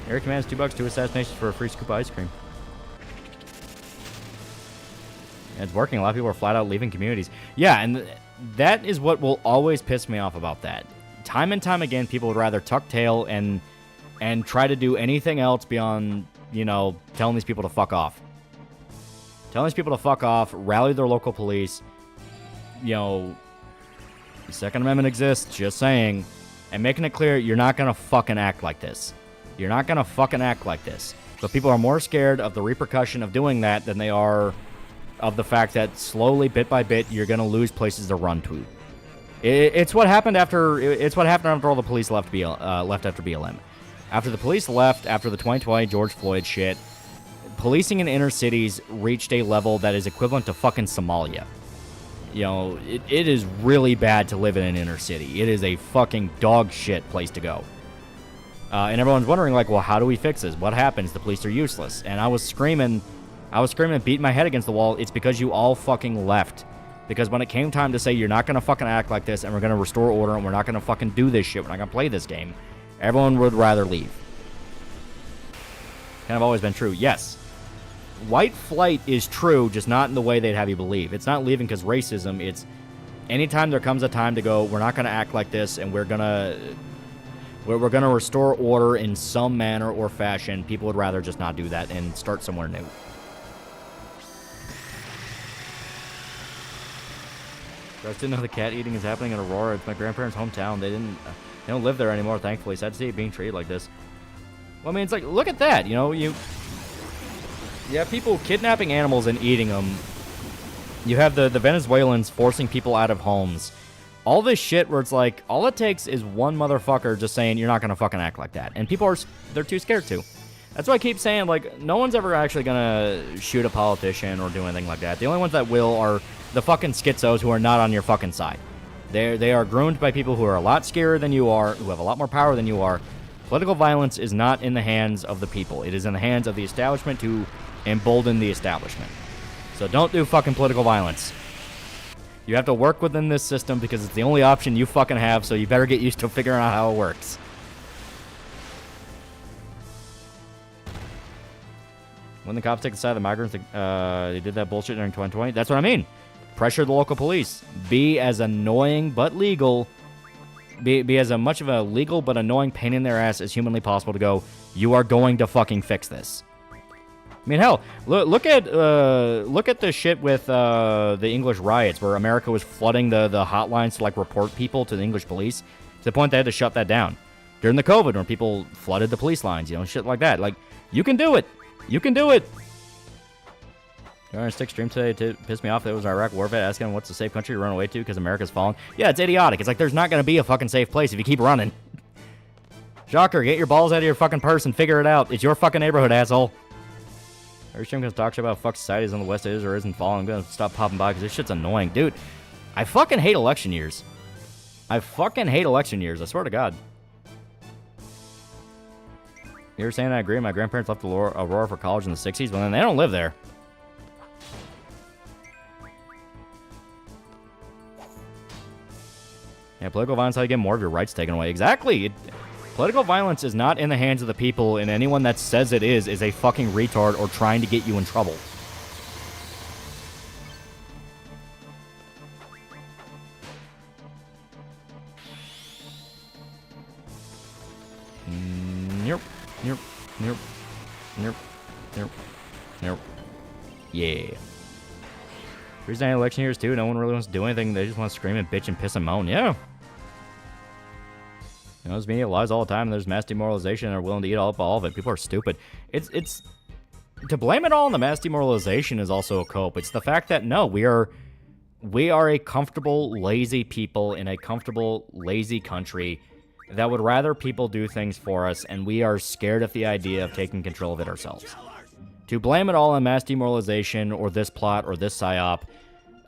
Eric commands $2, 2 assassinations for a free scoop of ice cream. And it's working. A lot of people are flat out leaving communities. Yeah, and that is what will always piss me off about that. Time and time again, people would rather tuck tail and try to do anything else beyond, you know, telling these people to fuck off. Telling these people to fuck off, rally their local police, you know, the Second Amendment exists, just saying, and making it clear you're not going to fucking act like this. You're not going to fucking act like this. But people are more scared of the repercussion of doing that than they are of the fact that slowly, bit by bit, you're going to lose places to run to. It's what happened after. It's what happened after all the police left after BLM. After the police left after the 2020 George Floyd shit, policing in inner cities reached a level that is equivalent to fucking Somalia. You know, it is really bad to live in an inner city. It is a fucking dog shit place to go. And everyone's wondering, like, well, how do we fix this? What happens? The police are useless. And I was screaming, beating my head against the wall. It's because you all fucking left. Because when it came time to say, you're not going to fucking act like this, and we're going to restore order, and we're not going to fucking do this shit, we're not going to play this game, everyone would rather leave. Kind of always been true. Yes. White flight is true, just not in the way they'd have you believe. It's not leaving because racism. It's anytime there comes a time to go, we're not going to act like this, and we're going to restore order in some manner or fashion, people would rather just not do that and start somewhere new. I just didn't know the cat eating is happening in Aurora. It's my grandparents' hometown. They don't live there anymore, thankfully. Sad to see it being treated like this. Well, I mean, it's like, look at that. You know, you have people kidnapping animals and eating them. You have the Venezuelans forcing people out of homes. All this shit where it's like, all it takes is one motherfucker just saying, you're not going to fucking act like that. And people they're too scared to. That's why I keep saying, like, no one's ever actually going to shoot a politician or do anything like that. The only ones that will are the fucking schizos who are not on your fucking side. They are groomed by people who are a lot scarier than you are, who have a lot more power than you are. Political violence is not in the hands of the people. It is in the hands of the establishment to embolden the establishment. So don't do fucking political violence. You have to work within this system because it's the only option you fucking have, so you better get used to figuring out how it works. When the cops take the side of the migrants, they did that bullshit during 2020. That's what I mean. Pressure the local police. Be as annoying but legal. Be as much of a legal but annoying pain in their ass as humanly possible to go, you are going to fucking fix this. I mean, hell, look at the shit with the English riots where America was flooding the hotlines to, like, report people to the English police to the point they had to shut that down. During the COVID when people flooded the police lines, you know, shit like that. Like, you can do it. You can do it. You're on a stick stream today to piss me off. That was an Iraq war vet asking him what's a safe country to run away to because America's falling. Yeah, it's idiotic. It's like there's not going to be a fucking safe place if you keep running. Shocker, get your balls out of your fucking purse and figure it out. It's your fucking neighborhood, asshole. Every stream going to talk shit about fuck societies on the West is or isn't falling. I'm going to stop popping by because this shit's annoying. Dude, I fucking hate election years. I fucking hate election years. I swear to God. You're saying I agree. My grandparents left Aurora for college in the 60s, but then they don't live there. Yeah, political violence is how you get more of your rights taken away. Exactly. Political violence is not in the hands of the people, and anyone that says it is a fucking retard or trying to get you in trouble. Nope. Yeah. There's any election years too. No one really wants to do anything. They just want to scream and bitch and piss and moan. Yeah. You know, there's media lies all the time. And there's mass demoralization. And they're willing to eat up all of it. People are stupid. It's to blame it all on the mass demoralization is also a cope. It's the fact that no, we are a comfortable, lazy people in a comfortable, lazy country that would rather people do things for us, and we are scared at the idea of taking control of it ourselves. To blame it all on mass demoralization or this plot or this psyop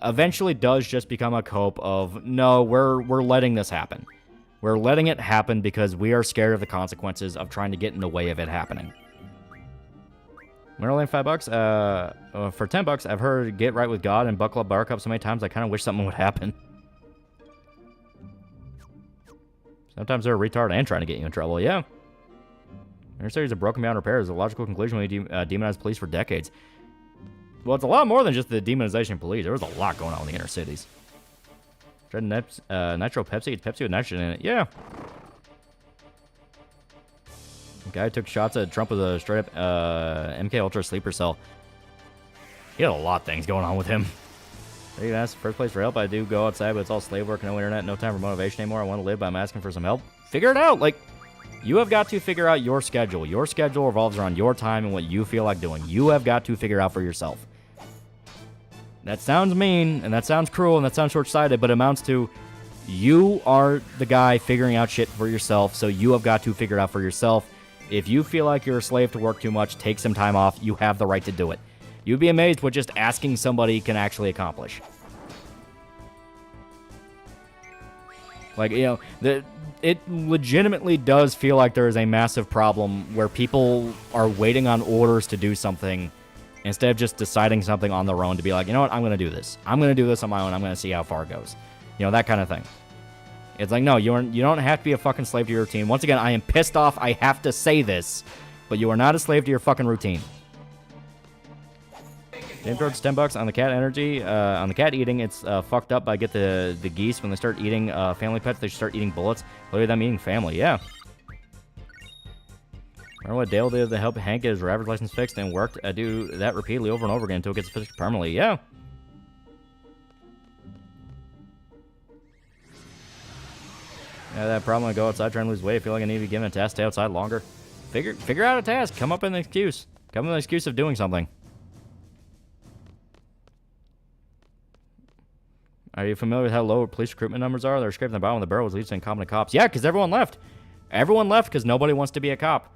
eventually does just become a cope of, no, we're letting this happen. We're letting it happen because we are scared of the consequences of trying to get in the way of it happening. We're only $5. For $10, I've heard "Get Right with God" and "Buckle Up Buttercup" so many times. I kind of wish something would happen. Sometimes they're a retard and trying to get you in trouble. Yeah. Inner cities are broken beyond repair is a logical conclusion when you demonize police for decades. Well, it's a lot more than just the demonization of police. There was a lot going on in the inner cities. Tried Nitro Pepsi. It's Pepsi with nitrogen in it. Yeah. The guy took shots at Trump with a straight up MK Ultra sleeper cell. He had a lot of things going on with him. So you can ask first place for help. I do go outside, but it's all slave work, no internet, no time for motivation anymore. I want to live, but I'm asking for some help. Figure it out. Like, you have got to figure out your schedule. Your schedule revolves around your time and what you feel like doing. You have got to figure out for yourself. That sounds mean, and that sounds cruel, and that sounds short-sighted, but it amounts to you are the guy figuring out shit for yourself, so you have got to figure it out for yourself. If you feel like you're a slave to work too much, take some time off. You have the right to do it. You'd be amazed what just asking somebody can actually accomplish. Like, you know, it legitimately does feel like there is a massive problem where people are waiting on orders to do something instead of just deciding something on their own to be like, you know what, I'm going to do this. I'm going to do this on my own. I'm going to see how far it goes. You know, that kind of thing. It's like, no, you don't have to be a fucking slave to your routine. Once again, I am pissed off. I have to say this, but you are not a slave to your fucking routine. James George, $10 on the cat energy. On the cat eating, it's fucked up. I get the geese when they start eating family pets. They should start eating bullets. Look at them eating family. Yeah. Remember what Dale did to help Hank get his driver's license fixed and worked? I do that repeatedly over and over again until it gets fixed permanently. Yeah. Yeah, that problem. I go outside trying to lose weight. I feel like I need to be given a task. Stay outside longer. Figure out a task. Come up with an excuse. Come up with an excuse of doing something. Are you familiar with how low police recruitment numbers are? They're scraping the bottom of the barrel, which leads to incompetent cops. Yeah, because everyone left. Everyone left because nobody wants to be a cop.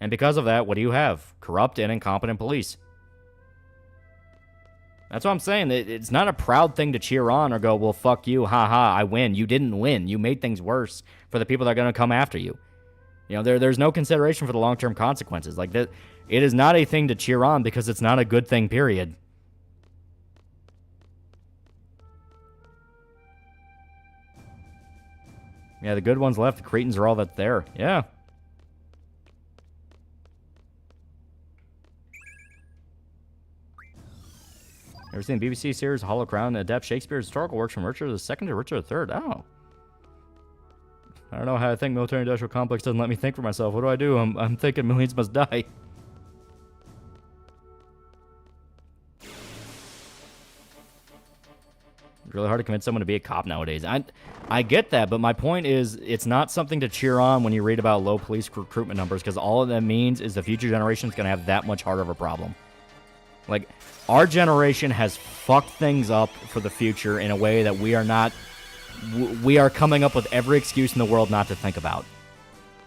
And because of that, what do you have? Corrupt and incompetent police. That's what I'm saying. It's not a proud thing to cheer on or go, well, fuck you, haha, I win. You didn't win. You made things worse for the people that are going to come after you. You know, there's no consideration for the long-term consequences. Like, that, it is not a thing to cheer on because it's not a good thing, period. Yeah, the good ones left. The cretins are all that's there. Yeah. Ever seen the BBC series Hollow Crown adapt Shakespeare's historical works from Richard II to Richard III? Oh. I don't know how I think military-industrial complex doesn't let me think for myself. What do? I'm thinking millions must die. It's really hard to convince someone to be a cop nowadays. I get that, but my point is it's not something to cheer on when you read about low police recruitment numbers, because all that means is the future generation is going to have that much harder of a problem. Like, our generation has fucked things up for the future in a way that we are coming up with every excuse in the world not to think about.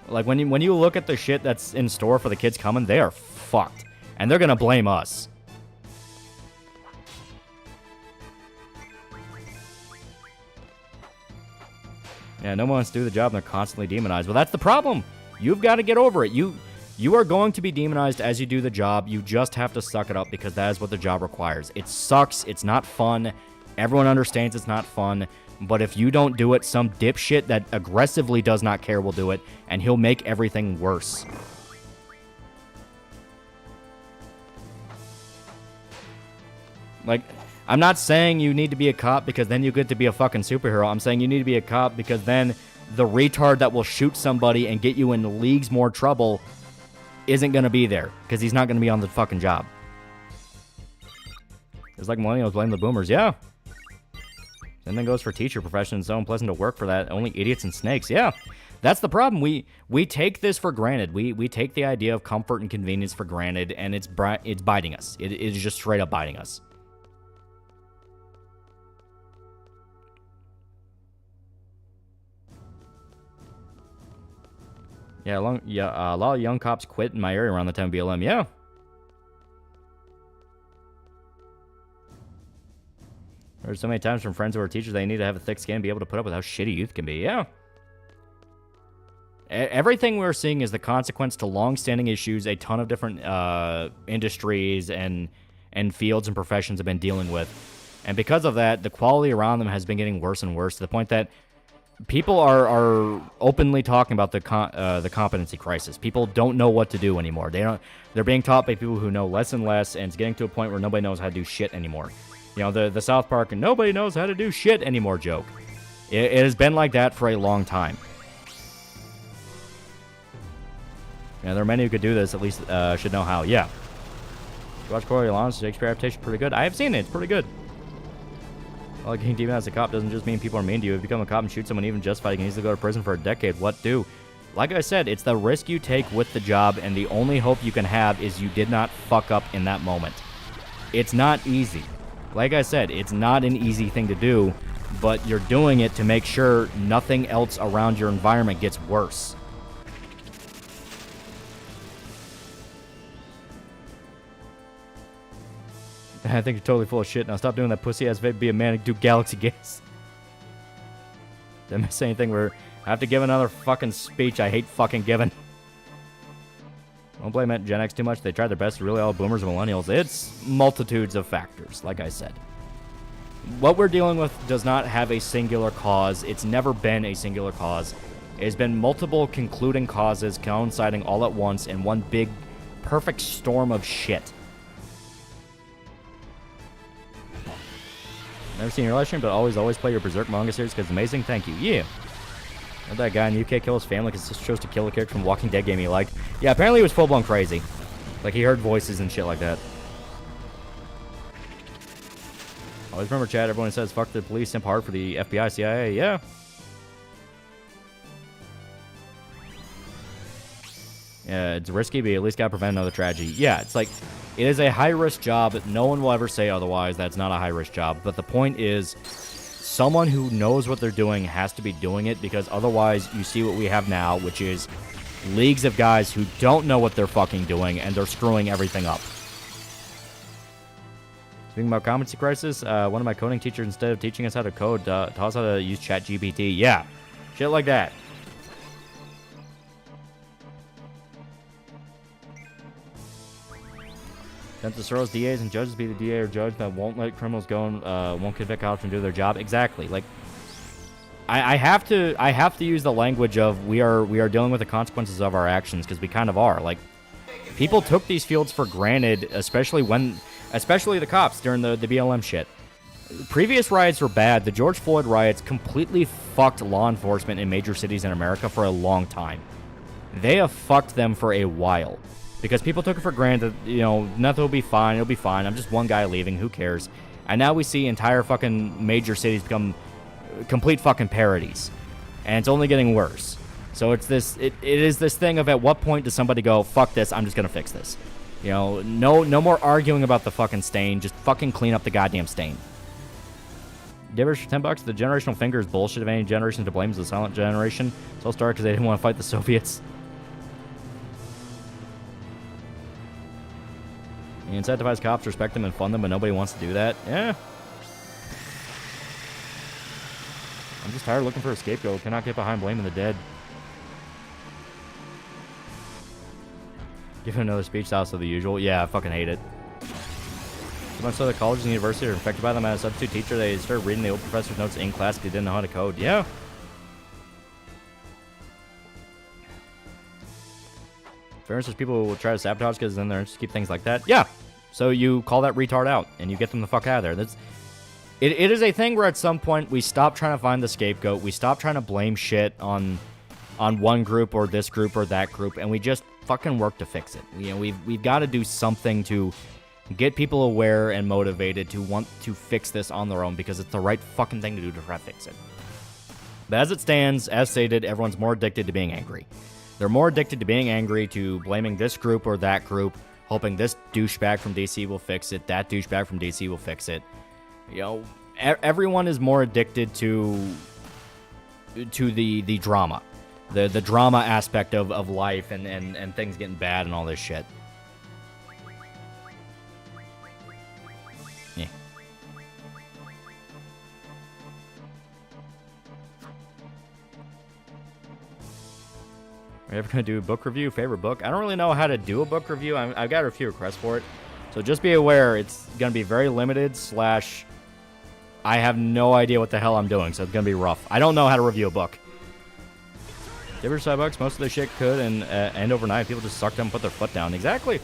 Like, when you look at the shit that's in store for the kids coming, they are fucked. And they're going to blame us. Yeah, no one wants to do the job and they're constantly demonized. Well, that's the problem. You've got to get over it. You are going to be demonized as you do the job. You just have to suck it up because that is what the job requires. It sucks. It's not fun. Everyone understands it's not fun. But if you don't do it, some dipshit that aggressively does not care will do it, and he'll make everything worse. Like, I'm not saying you need to be a cop because then you get to be a fucking superhero. I'm saying you need to be a cop because then the retard that will shoot somebody and get you in leagues more trouble isn't going to be there because he's not going to be on the fucking job. It's like millennials blame the boomers. Yeah. And then goes for teacher profession. It's so unpleasant to work for that. Only idiots and snakes. Yeah. That's the problem. We take this for granted. We take the idea of comfort and convenience for granted, and it's biting us. It is just straight up biting us. Yeah, a lot of young cops quit in my area around the time of BLM. Yeah. There's so many times from friends who are teachers they need to have a thick skin and be able to put up with how shitty youth can be. Yeah. Everything we're seeing is the consequence to long-standing issues a ton of different industries and fields and professions have been dealing with. And because of that, the quality around them has been getting worse and worse to the point that people are openly talking about the competency crisis. People don't know what to do anymore. They're being taught by people who know less and less, and it's getting to a point where nobody knows how to do shit anymore. You know, the South Park nobody knows how to do shit anymore joke. It has been like that for a long time. Yeah, there are many who could do this, at least should know how. Yeah. Watch Coriolanus, Shakespeare adaptation, pretty good. I have seen it, it's pretty good. Well, getting demon as a cop doesn't just mean people are mean to you. If you become a cop and shoot someone even justified, you can easily go to prison for a decade. What do? Like I said, it's the risk you take with the job, and the only hope you can have is you did not fuck up in that moment. It's not easy. Like I said, it's not an easy thing to do, but you're doing it to make sure nothing else around your environment gets worse. I think you're totally full of shit. Now stop doing that pussy-ass vape, be a man, and do galaxy games. Did I miss anything where I have to give another fucking speech? I hate fucking giving. Don't blame Gen X too much. They tried their best. Really, all boomers and millennials. It's multitudes of factors, like I said. What we're dealing with does not have a singular cause. It's never been a singular cause. It has been multiple concluding causes coinciding all at once in one big, perfect storm of shit. Never seen your live stream, but always play your Berserk manga series because it's amazing. Thank you. Yeah. Did that guy in the UK kill his family because he chose to kill a character from Walking Dead game he liked? Yeah, apparently he was full-blown crazy. Like, he heard voices and shit like that. Always remember, Chad, everyone says, fuck the police, simp hard for the FBI, CIA. Yeah. Yeah, it's risky, but you at least gotta prevent another tragedy. Yeah, it's like, it is a high-risk job. No one will ever say otherwise. That's not a high-risk job. But the point is, someone who knows what they're doing has to be doing it, because otherwise you see what we have now, which is leagues of guys who don't know what they're fucking doing, and they're screwing everything up. Speaking about competency crisis, one of my coding teachers, instead of teaching us how to code, taught us how to use ChatGPT. Yeah, shit like that. Since the Soros DAs and judges be the DA or judge that won't let criminals go and won't convict cops from doing their job. Exactly. Like, I have to use the language of we are dealing with the consequences of our actions, because we kind of are. Like, people took these fields for granted, especially the cops during the BLM shit. Previous riots were bad. The George Floyd riots completely fucked law enforcement in major cities in America for a long time. They have fucked them for a while. Because people took it for granted, you know, nothing will be fine, it'll be fine, I'm just one guy leaving, who cares? And now we see entire fucking major cities become complete fucking parodies. And it's only getting worse. So it's this, it is this thing of at what point does somebody go, fuck this, I'm just gonna fix this. You know, no more arguing about the fucking stain, just fucking clean up the goddamn stain. Givers for $10, the generational finger is bullshit. If any generation to blame is the silent generation. So I'll start because they didn't want to fight the Soviets. You incentivize cops, respect them, and fund them, but nobody wants to do that. Yeah. I'm just tired of looking for a scapegoat. Cannot get behind blaming the dead. Give it another speech style so the usual. Yeah, I fucking hate it. So much so that colleges and universities are infected by them. As a substitute teacher, they started reading the old professor's notes in class because they didn't know how to code. Yeah. For instance, people will try to sabotage because then they're just keep things like that. Yeah. So you call that retard out and you get them the fuck out of there. It is a thing where at some point we stop trying to find the scapegoat. We stop trying to blame shit on one group or this group or that group, and we just fucking work to fix it. You know, we've got to do something to get people aware and motivated to want to fix this on their own, because it's the right fucking thing to do to try to fix it. But as it stands, as stated, everyone's more addicted to being angry. They're more addicted to being angry, to blaming this group or that group, hoping this douchebag from DC will fix it, that douchebag from DC will fix it. You know, everyone is more addicted to the drama. The drama aspect of life and things getting bad and all this shit. Yeah. Are you ever going to do a book review? Favorite book? I don't really know how to do a book review. I've got a few requests for it. So just be aware, it's going to be very limited / I have no idea what the hell I'm doing, so it's going to be rough. I don't know how to review a book. Give her $5, most of the shit could and end overnight. People just suck them and put their foot down. Exactly.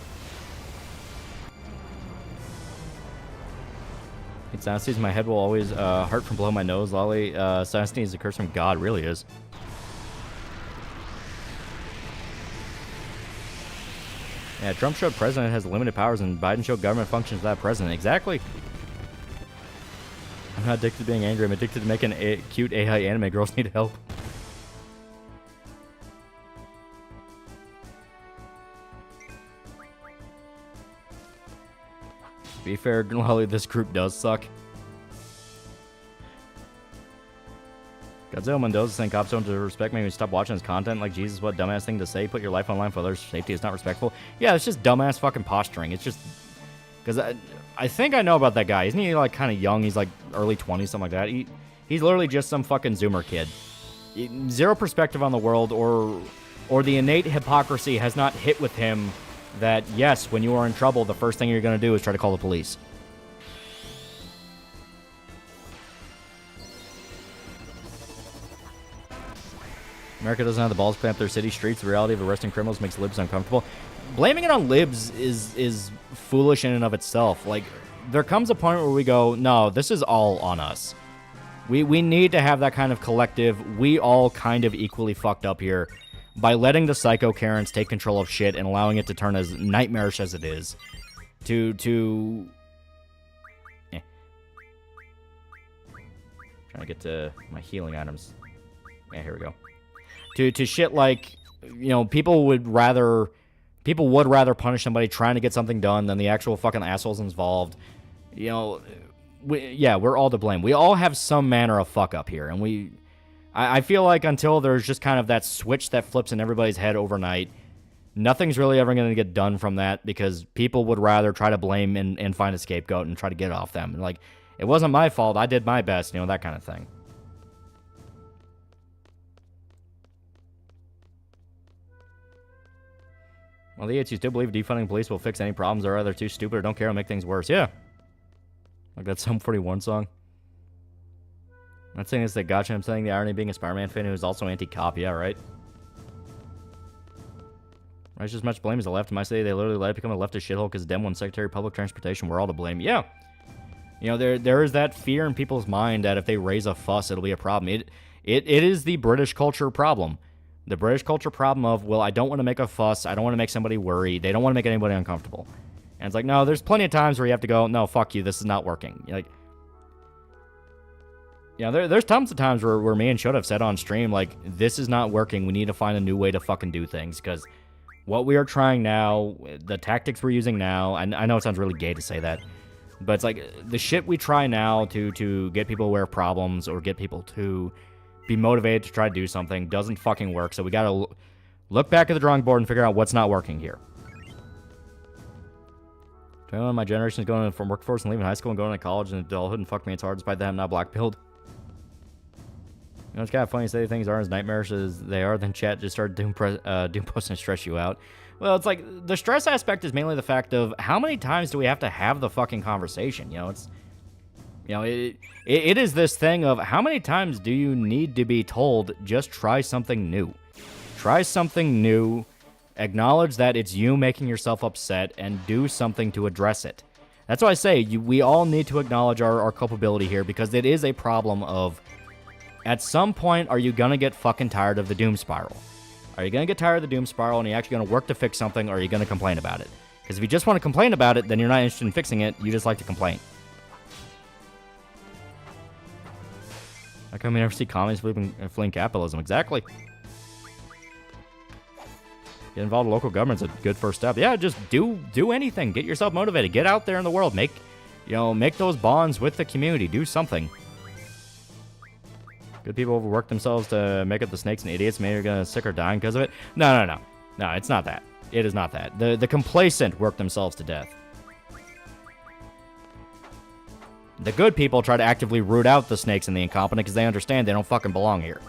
It's honesty, my head will always hurt from below my nose, Lolly. Honesty is a curse from God, really is. Yeah, Trump showed president has limited powers, and Biden showed government functions without president. Exactly. I'm not addicted to being angry. I'm addicted to making cute AI anime girls need help. To be fair, Lolly, this group does suck. Godzilla Mendoza saying cops don't respect me when you stop watching his content. Like, Jesus, what dumbass thing to say. Put your life on line for others' safety. It's not respectful. Yeah, it's just dumbass fucking posturing. It's just... Because I think I know about that guy. Isn't he, like, kind of young? He's, like, early 20s, something like that. He's literally just some fucking Zoomer kid. Zero perspective on the world, or the innate hypocrisy has not hit with him that, yes, when you are in trouble, the first thing you're going to do is try to call the police. America doesn't have the balls to clean up their city streets. The reality of arresting criminals makes libs uncomfortable. Blaming it on libs is foolish in and of itself. Like, there comes a point where we go, no, this is all on us. We need to have that kind of collective, we all kind of equally fucked up here, by letting the psycho Karens take control of shit and allowing it to turn as nightmarish as it is. Trying to get to my healing items. Yeah, here we go. To shit like, you know, people would rather punish somebody trying to get something done than the actual fucking assholes involved. You know, we're all to blame. We all have some manner of fuck up here, and I feel like until there's just kind of that switch that flips in everybody's head overnight, nothing's really ever going to get done from that, because people would rather try to blame and find a scapegoat and try to get off them. Like, it wasn't my fault, I did my best, you know, that kind of thing. Well, the idiots, you still believe defunding police will fix any problems, or are they too stupid or don't care or make things worse? Yeah. Like that Sum 41 song. I'm not saying this that gotcha. I'm saying the irony of being a Spider-Man fan who is also anti-cop. Yeah, right? Right, as much blame as the left. In my city, they literally let it become a leftist shithole because Dem won Secretary of Public Transportation. We're all to blame. Yeah. You know, there is that fear in people's mind that if they raise a fuss, it'll be a problem. It is the British culture problem. The British culture problem of, well, I don't want to make a fuss. I don't want to make somebody worry. They don't want to make anybody uncomfortable. And it's like, no, there's plenty of times where you have to go, no, fuck you. This is not working. You're like, you know, there's tons of times where me and should have said on stream, like, this is not working. We need to find a new way to fucking do things, because what we are trying now, the tactics we're using now, and I know it sounds really gay to say that, but it's like the shit we try now to get people aware of problems or get people to be motivated to try to do something doesn't fucking work. So we gotta look back at the drawing board and figure out what's not working here. My generation is going from workforce and leaving high school and going to college and adulthood, and fuck me, it's hard despite that I'm not black pilled. You know, it's kind of funny to say things aren't as nightmarish as they are, then chat just started doom posting and stress you out. Well, it's like, the stress aspect is mainly the fact of how many times do we have to have the fucking conversation? You know, it's, you know, it is this thing of how many times do you need to be told, just try something new. Try something new, acknowledge that it's you making yourself upset, and do something to address it. That's why I say, we all need to acknowledge our culpability here, because it is a problem of, at some point, are you going to get fucking tired of the doom spiral? Are you going to get tired of the doom spiral and you're actually going to work to fix something, or are you going to complain about it? Because if you just want to complain about it, then you're not interested in fixing it, you just like to complain. How come we never see communists fleeing capitalism? Exactly. Get involved in local government's a good first step. Yeah, just do anything. Get yourself motivated. Get out there in the world. Make those bonds with the community. Do something. Good people overwork themselves to make up the snakes and idiots. Maybe you're gonna sick or dying because of it. No, it's not that. It is not that. The complacent work themselves to death. The good people try to actively root out the snakes and the incompetent because they understand they don't fucking belong here.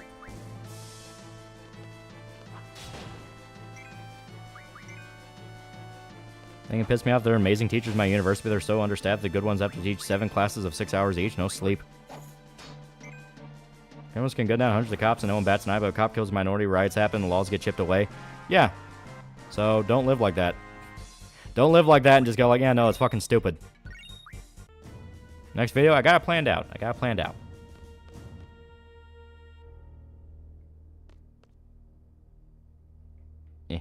thing that pissed me off, there are amazing teachers at my university, but they're so understaffed. The good ones have to teach 7 classes of 6 hours each, no sleep. Criminals can gun down hundreds of cops and no one bats an eye, but a cop kills a minority, riots happen, the laws get chipped away. Yeah. So don't live like that. Don't live like that and just go like, yeah, no, it's fucking stupid. Next video, I got it planned out. Eh.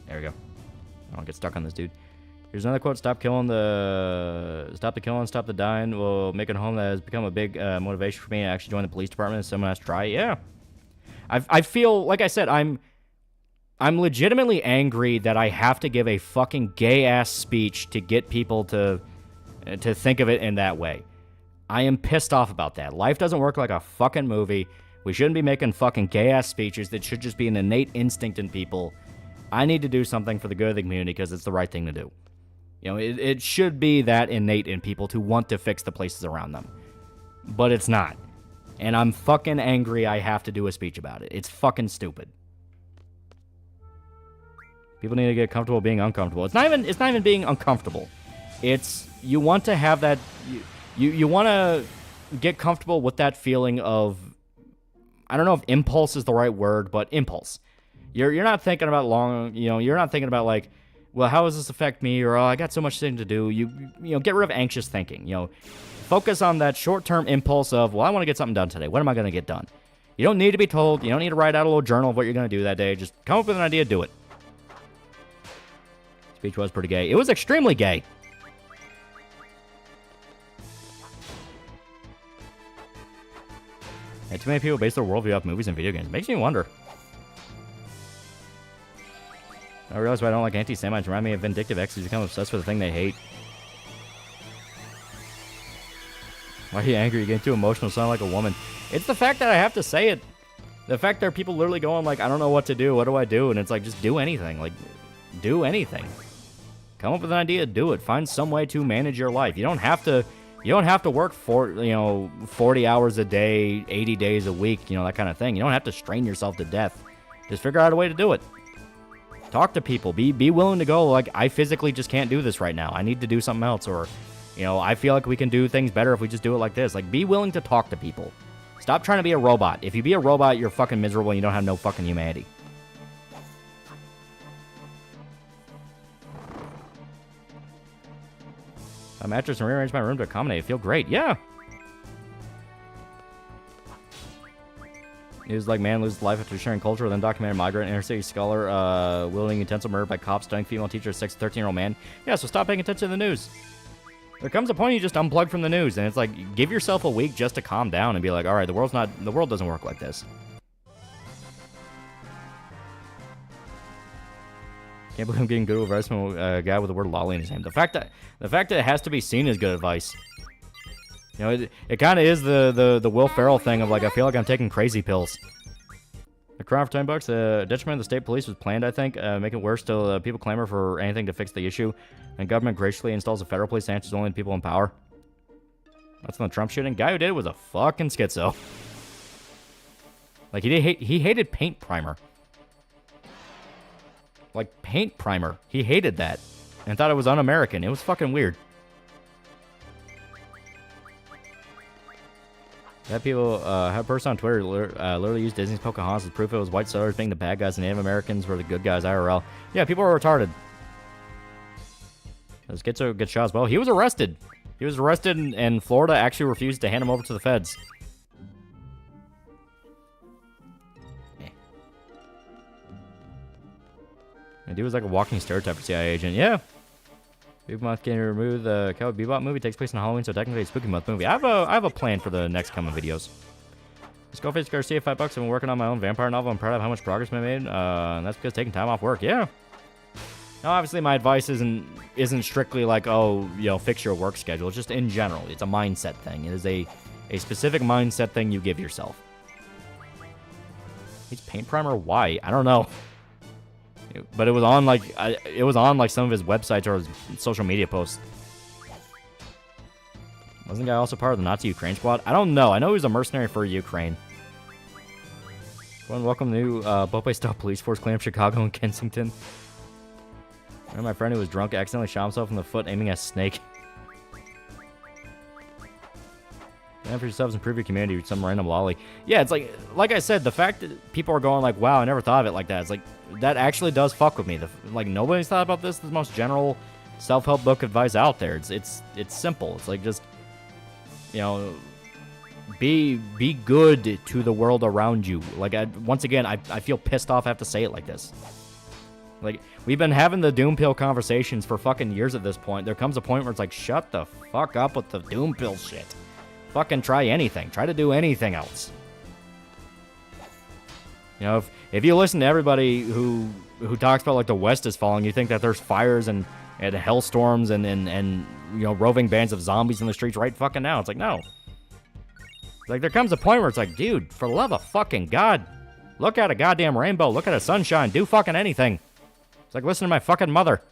There we go. I don't get stuck on this dude. Here's another quote. Stop the killing, stop the dying. Will make it home. That has become a big motivation for me to actually join the police department. If someone has to try. Yeah. I feel, like I said, I'm legitimately angry that I have to give a fucking gay-ass speech to get people to think of it in that way. I am pissed off about that. Life doesn't work like a fucking movie. We shouldn't be making fucking gay-ass speeches. That should just be an innate instinct in people. I need to do something for the good of the community because it's the right thing to do. You know, it should be that innate in people to want to fix the places around them. But it's not. And I'm fucking angry I have to do a speech about it. It's fucking stupid. People need to get comfortable being uncomfortable. It's not even being uncomfortable. It's, you want to have that, you want to get comfortable with that feeling of, I don't know if impulse is the right word, but impulse. You're not thinking about you're not thinking about like, well, how does this affect me? Or, oh, I got so much thing to do. You get rid of anxious thinking. Focus on that short-term impulse of, well, I want to get something done today. What am I going to get done? You don't need to be told. You don't need to write out a little journal of what you're going to do that day. Just come up with an idea, do it. Speech was pretty gay. It was extremely gay. And too many people base their worldview off movies and video games. Makes me wonder. I realize why I don't like anti-Semites. Remind me of vindictive exes who become obsessed with the thing they hate. Why are you angry? You're getting too emotional, sound like a woman. It's the fact that I have to say it. The fact there are people literally going like, I don't know what to do. What do I do? And it's like, just do anything. Like, do anything. Come up with an idea, do it. Find some way to manage your life. You don't have to work 40 hours a day, 80 days a week, that kind of thing. You don't have to strain yourself to death. Just figure out a way to do it. Talk to people. Be willing to go, like, I physically just can't do this right now. I need to do something else. Or, I feel like we can do things better if we just do it like this. Like, be willing to talk to people. Stop trying to be a robot. If you be a robot, you're fucking miserable and you don't have no fucking humanity. A mattress and rearrange my room to accommodate. I feel great. Yeah. News like man loses life after sharing culture with undocumented migrant inner city scholar wielding utensil murdered by cops, stunning female teacher, sex 13-year-old man. Yeah, so stop paying attention to the news. There comes a point you just unplug from the news, and it's like, give yourself a week just to calm down and be like, all right, the world doesn't work like this. Can't believe I'm getting good advice from a guy with the word lolly in his name. The fact that it has to be seen as good advice. It kind of is the Will Ferrell thing of like, I feel like I'm taking crazy pills. The crime for $10, the detriment of the state police was planned, I think, making it worse till people clamor for anything to fix the issue, and government graciously installs a federal police answers only to people in power. That's on the Trump shooting. Guy who did it was a fucking schizo. Like, he hated paint primer. Like, paint primer. He hated that, and thought it was un-American. It was fucking weird. Had people, had a person on Twitter literally used Disney's Pocahontas as proof it was white settlers being the bad guys and Native Americans were the good guys IRL. Yeah, people are retarded. Schizo gets shot as well. He was arrested. He was arrested and Florida actually refused to hand him over to the feds. And dude was like a walking stereotype for CIA agent. Yeah. Spooky Month can remove the Cowboy Bebop movie. Takes place on Halloween, so technically it's Spooky Month movie. I have a plan for the next coming videos. Skullface Garcia, $5. I've been working on my own vampire novel. I'm proud of how much progress I made. And that's because taking time off work. Yeah. Now, obviously, my advice isn't strictly like, oh, fix your work schedule. It's just in general. It's a mindset thing. It is a specific mindset thing you give yourself. He's paint primer. Why? I don't know. But it was on like some of his websites or his social media posts. Wasn't the guy also part of the Nazi Ukraine squad? I don't know. I know he was a mercenary for Ukraine. Welcome to Bope style police force clan Chicago and Kensington. And my friend who was drunk accidentally shot himself in the foot aiming at a snake. And for yourselves, improve your community with some random lolly. Yeah, it's like I said, the fact that people are going like, wow, I never thought of it like that. It's like, that actually does fuck with me. Like, nobody's thought about this. The most general self-help book advice out there. It's simple. It's like, just, you know, be good to the world around you. Like, once again, I feel pissed off I have to say it like this. Like, we've been having the doom pill conversations for fucking years at this point. There comes a point where it's like, shut the fuck up with the doom pill shit. Fucking try anything. Try to do anything else. You know, if you listen to everybody who talks about, like, the West is falling, you think that there's fires and hellstorms and you know, roving bands of zombies in the streets right fucking now. It's like, no. Like, there comes a point where it's like, dude, for the love of fucking God, look at a goddamn rainbow. Look at a sunshine. Do fucking anything. It's like, listen to my fucking mother.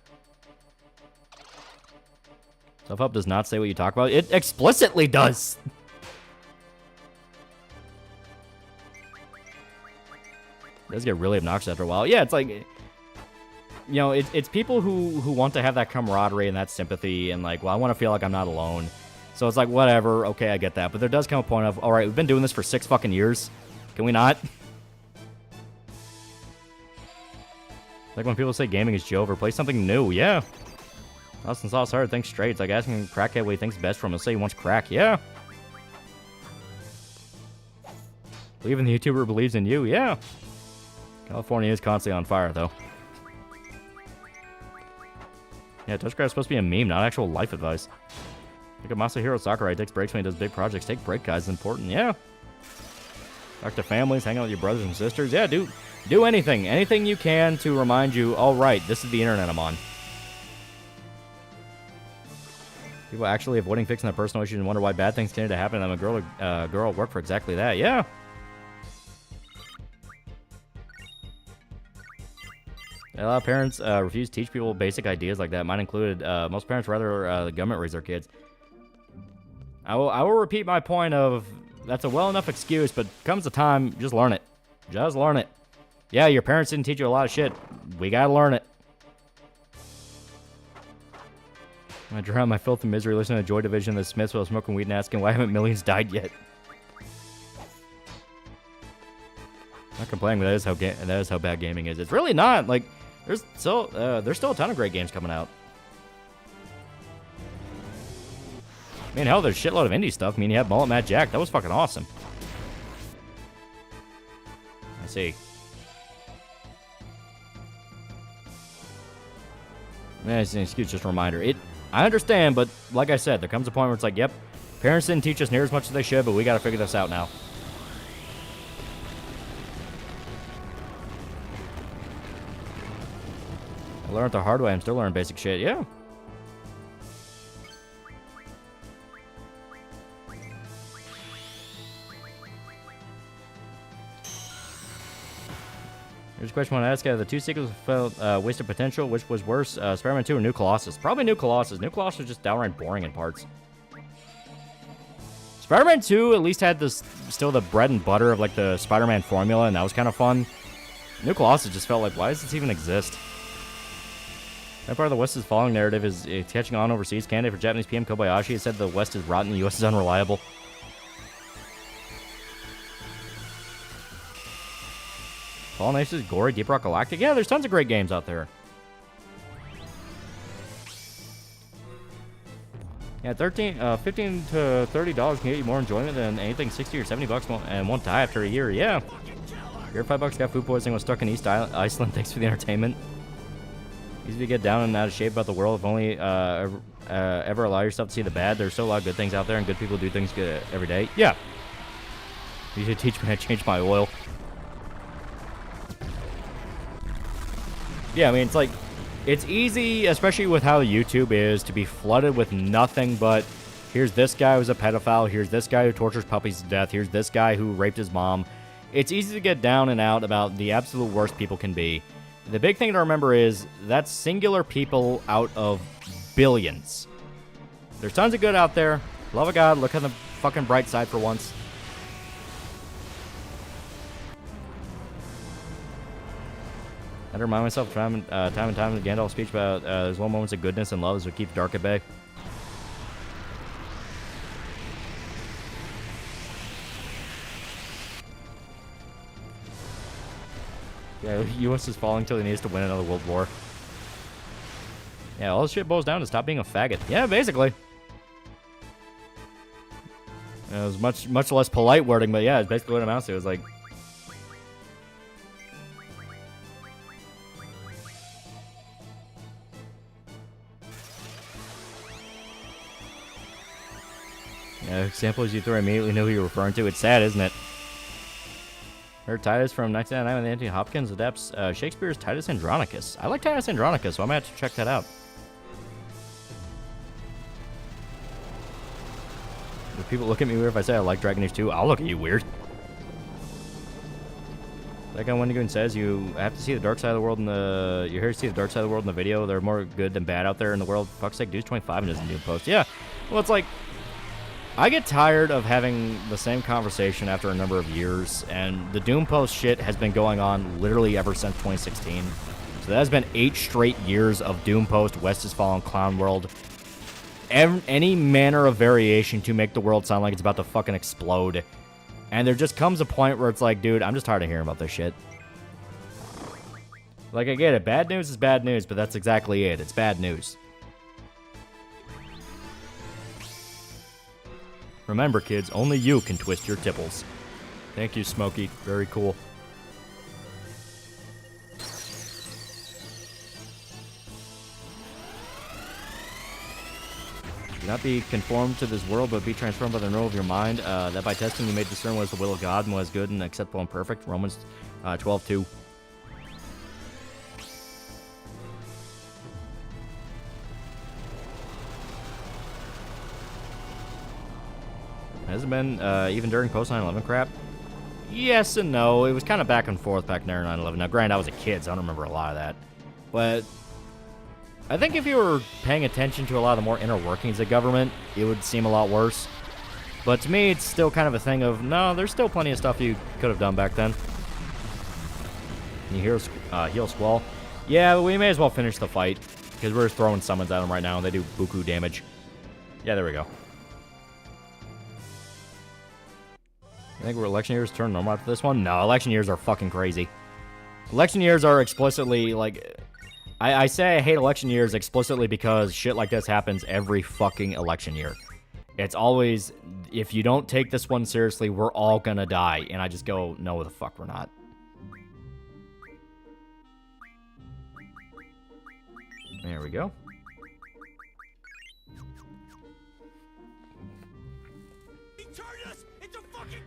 Self-help does not say what you talk about. It explicitly does. It does get really obnoxious after a while. Yeah, it's like, you know, it's people who want to have that camaraderie and that sympathy and like, well, I want to feel like I'm not alone. So it's like, whatever, okay, I get that. But there does come a point of, all right, we've been doing this for 6 fucking years. Can we not? Like when people say gaming is Joe, play something new. Yeah. Austin Sauce Hard thinks straight. It's like asking a crackhead what he thinks best from him. Say he wants crack. Yeah. Believe in the YouTuber who believes in you. Yeah. California is constantly on fire, though. Yeah, Touchcraft's supposed to be a meme, not actual life advice. Like a Masahiro Sakurai takes breaks when he does big projects. Take break, guys. It's important. Yeah. Talk to families. Hang out with your brothers and sisters. Yeah, do anything. Anything you can to remind you, all right, this is the internet I'm on. People actually avoiding fixing their personal issues and wonder why bad things tend to happen to them. A girl at work for exactly that. Yeah. A lot of parents refuse to teach people basic ideas like that. Mine included. Most parents rather the government raise their kids. I will repeat my point of that's a well enough excuse, but comes the time, just learn it. Just learn it. Yeah, your parents didn't teach you a lot of shit. We gotta learn it. I drown my filth and misery listening to Joy Division of the Smiths while smoking weed and asking why haven't millions died yet. I'm not complaining, but that is how bad gaming is. It's really not. Like, there's still a ton of great games coming out. I mean, hell, there's a shitload of indie stuff. I mean, you have Mullet Matt Jack. That was fucking awesome. Let's see. Man, it's an excuse, just a reminder. I understand, but like I said, there comes a point where it's like, yep, parents didn't teach us near as much as they should, but we got to figure this out now. I learned the hard way. I'm still learning basic shit. Yeah. Here's a question I want to ask. The 2 sequels felt wasted potential. Which was worse, Spider-Man 2 or New Colossus? Probably New Colossus. New Colossus was just downright boring in parts. Spider-Man 2 at least had still the bread and butter of like the Spider-Man formula, and that was kind of fun. New Colossus just felt like, why does this even exist? That part of the West is falling narrative is catching on overseas. Candidate for Japanese PM Kobayashi has said the West is rotten, the U.S. is unreliable. Fallen Aces, Gory, Deep Rock Galactic. Yeah, there's tons of great games out there. Yeah, $15 to $30 can get you more enjoyment than anything $60 or $70 and won't die after a year. Yeah. Your $5 got food poisoning, was stuck in East Iceland. Thanks for the entertainment. Easy to get down and out of shape about the world. If only ever allow yourself to see the bad. There's still a lot of good things out there, and good people do things good every day. Yeah. You should teach me how to change my oil. Yeah, I mean, it's like, it's easy, especially with how YouTube is, to be flooded with nothing but, here's this guy who's a pedophile, here's this guy who tortures puppies to death, here's this guy who raped his mom. It's easy to get down and out about the absolute worst people can be. The big thing to remember is, that's singular people out of billions. There's tons of good out there. Love of God, look on the fucking bright side for once. to remind myself time and time in Gandalf's speech about there's little moments of goodness and love as we keep dark at bay. Yeah, the U.S. is falling till he needs to win another world war. Yeah, all this shit boils down to stop being a faggot. Yeah, basically. It was much less polite wording, but yeah, it's basically what it amounts to. It was like... Yeah, examples you threw, I immediately knew who you were referring to. It's sad, isn't it? Heard Titus from 1999 with Anthony Hopkins adapts Shakespeare's Titus Andronicus. I like Titus Andronicus, so I might have to check that out. If people look at me weird if I say I like Dragon Age 2, I'll look at you weird. Like on Wendigoon says, you have to see the dark side of the world in the... You're here to see the dark side of the world in the video. There are more good than bad out there in the world. For fuck's sake, dude's 25 and doesn't do a post. Yeah, well, it's like... I get tired of having the same conversation after a number of years, and the Doom Post shit has been going on literally ever since 2016. So that has been 8 straight years of Doom Post, West is Fallen, Clown World. Any manner of variation to make the world sound like it's about to fucking explode. And there just comes a point where it's like, dude, I'm just tired of hearing about this shit. Like, I get it. Bad news is bad news, but that's exactly it. It's bad news. Remember, kids, only you can twist your tipples. Thank you, Smokey. Very cool. Do not be conformed to this world, but be transformed by the renewal of your mind. That by testing you may discern what is the will of God and what is good and acceptable and perfect. Romans 12:2. Has it been even during post 9/11 crap? Yes and no. It was kind of back and forth back near 9/11. Now, granted, I was a kid, so I don't remember a lot of that. But I think if you were paying attention to a lot of the more inner workings of government, it would seem a lot worse. But to me, it's still kind of a thing of, no, there's still plenty of stuff you could have done back then. Can you heal Squall? Yeah, we may as well finish the fight, because we're throwing summons at them right now, and they do buku damage. Yeah, there we go. I think election years turn normal after this one? No, election years are fucking crazy. Election years are explicitly, like... I say I hate election years explicitly because shit like this happens every fucking election year. It's always, if you don't take this one seriously, we're all gonna die. And I just go, no, the fuck we're not. There we go.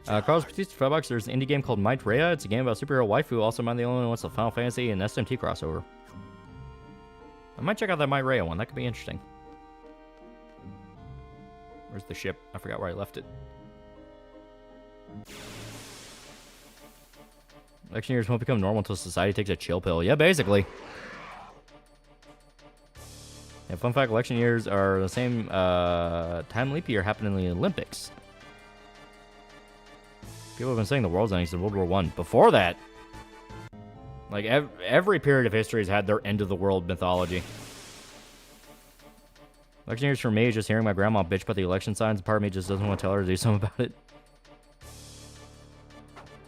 Carlos Batista $5. There's an indie game called Might Rhea. It's a game about superhero waifu. Also, am I the only one who wants the Final Fantasy and SMT crossover? I might check out that Might Rhea one. That could be interesting. Where's the ship? I forgot where I left it. Election years won't become normal until society takes a chill pill. Yeah, basically. Yeah, fun fact, election years are the same time leap year happened in the Olympics. People have been saying the world's ending since World War I. Before that, like, every period of history has had their end-of-the-world mythology. Election years for me is just hearing my grandma bitch about the election signs. Part of me just doesn't want to tell her to do something about it.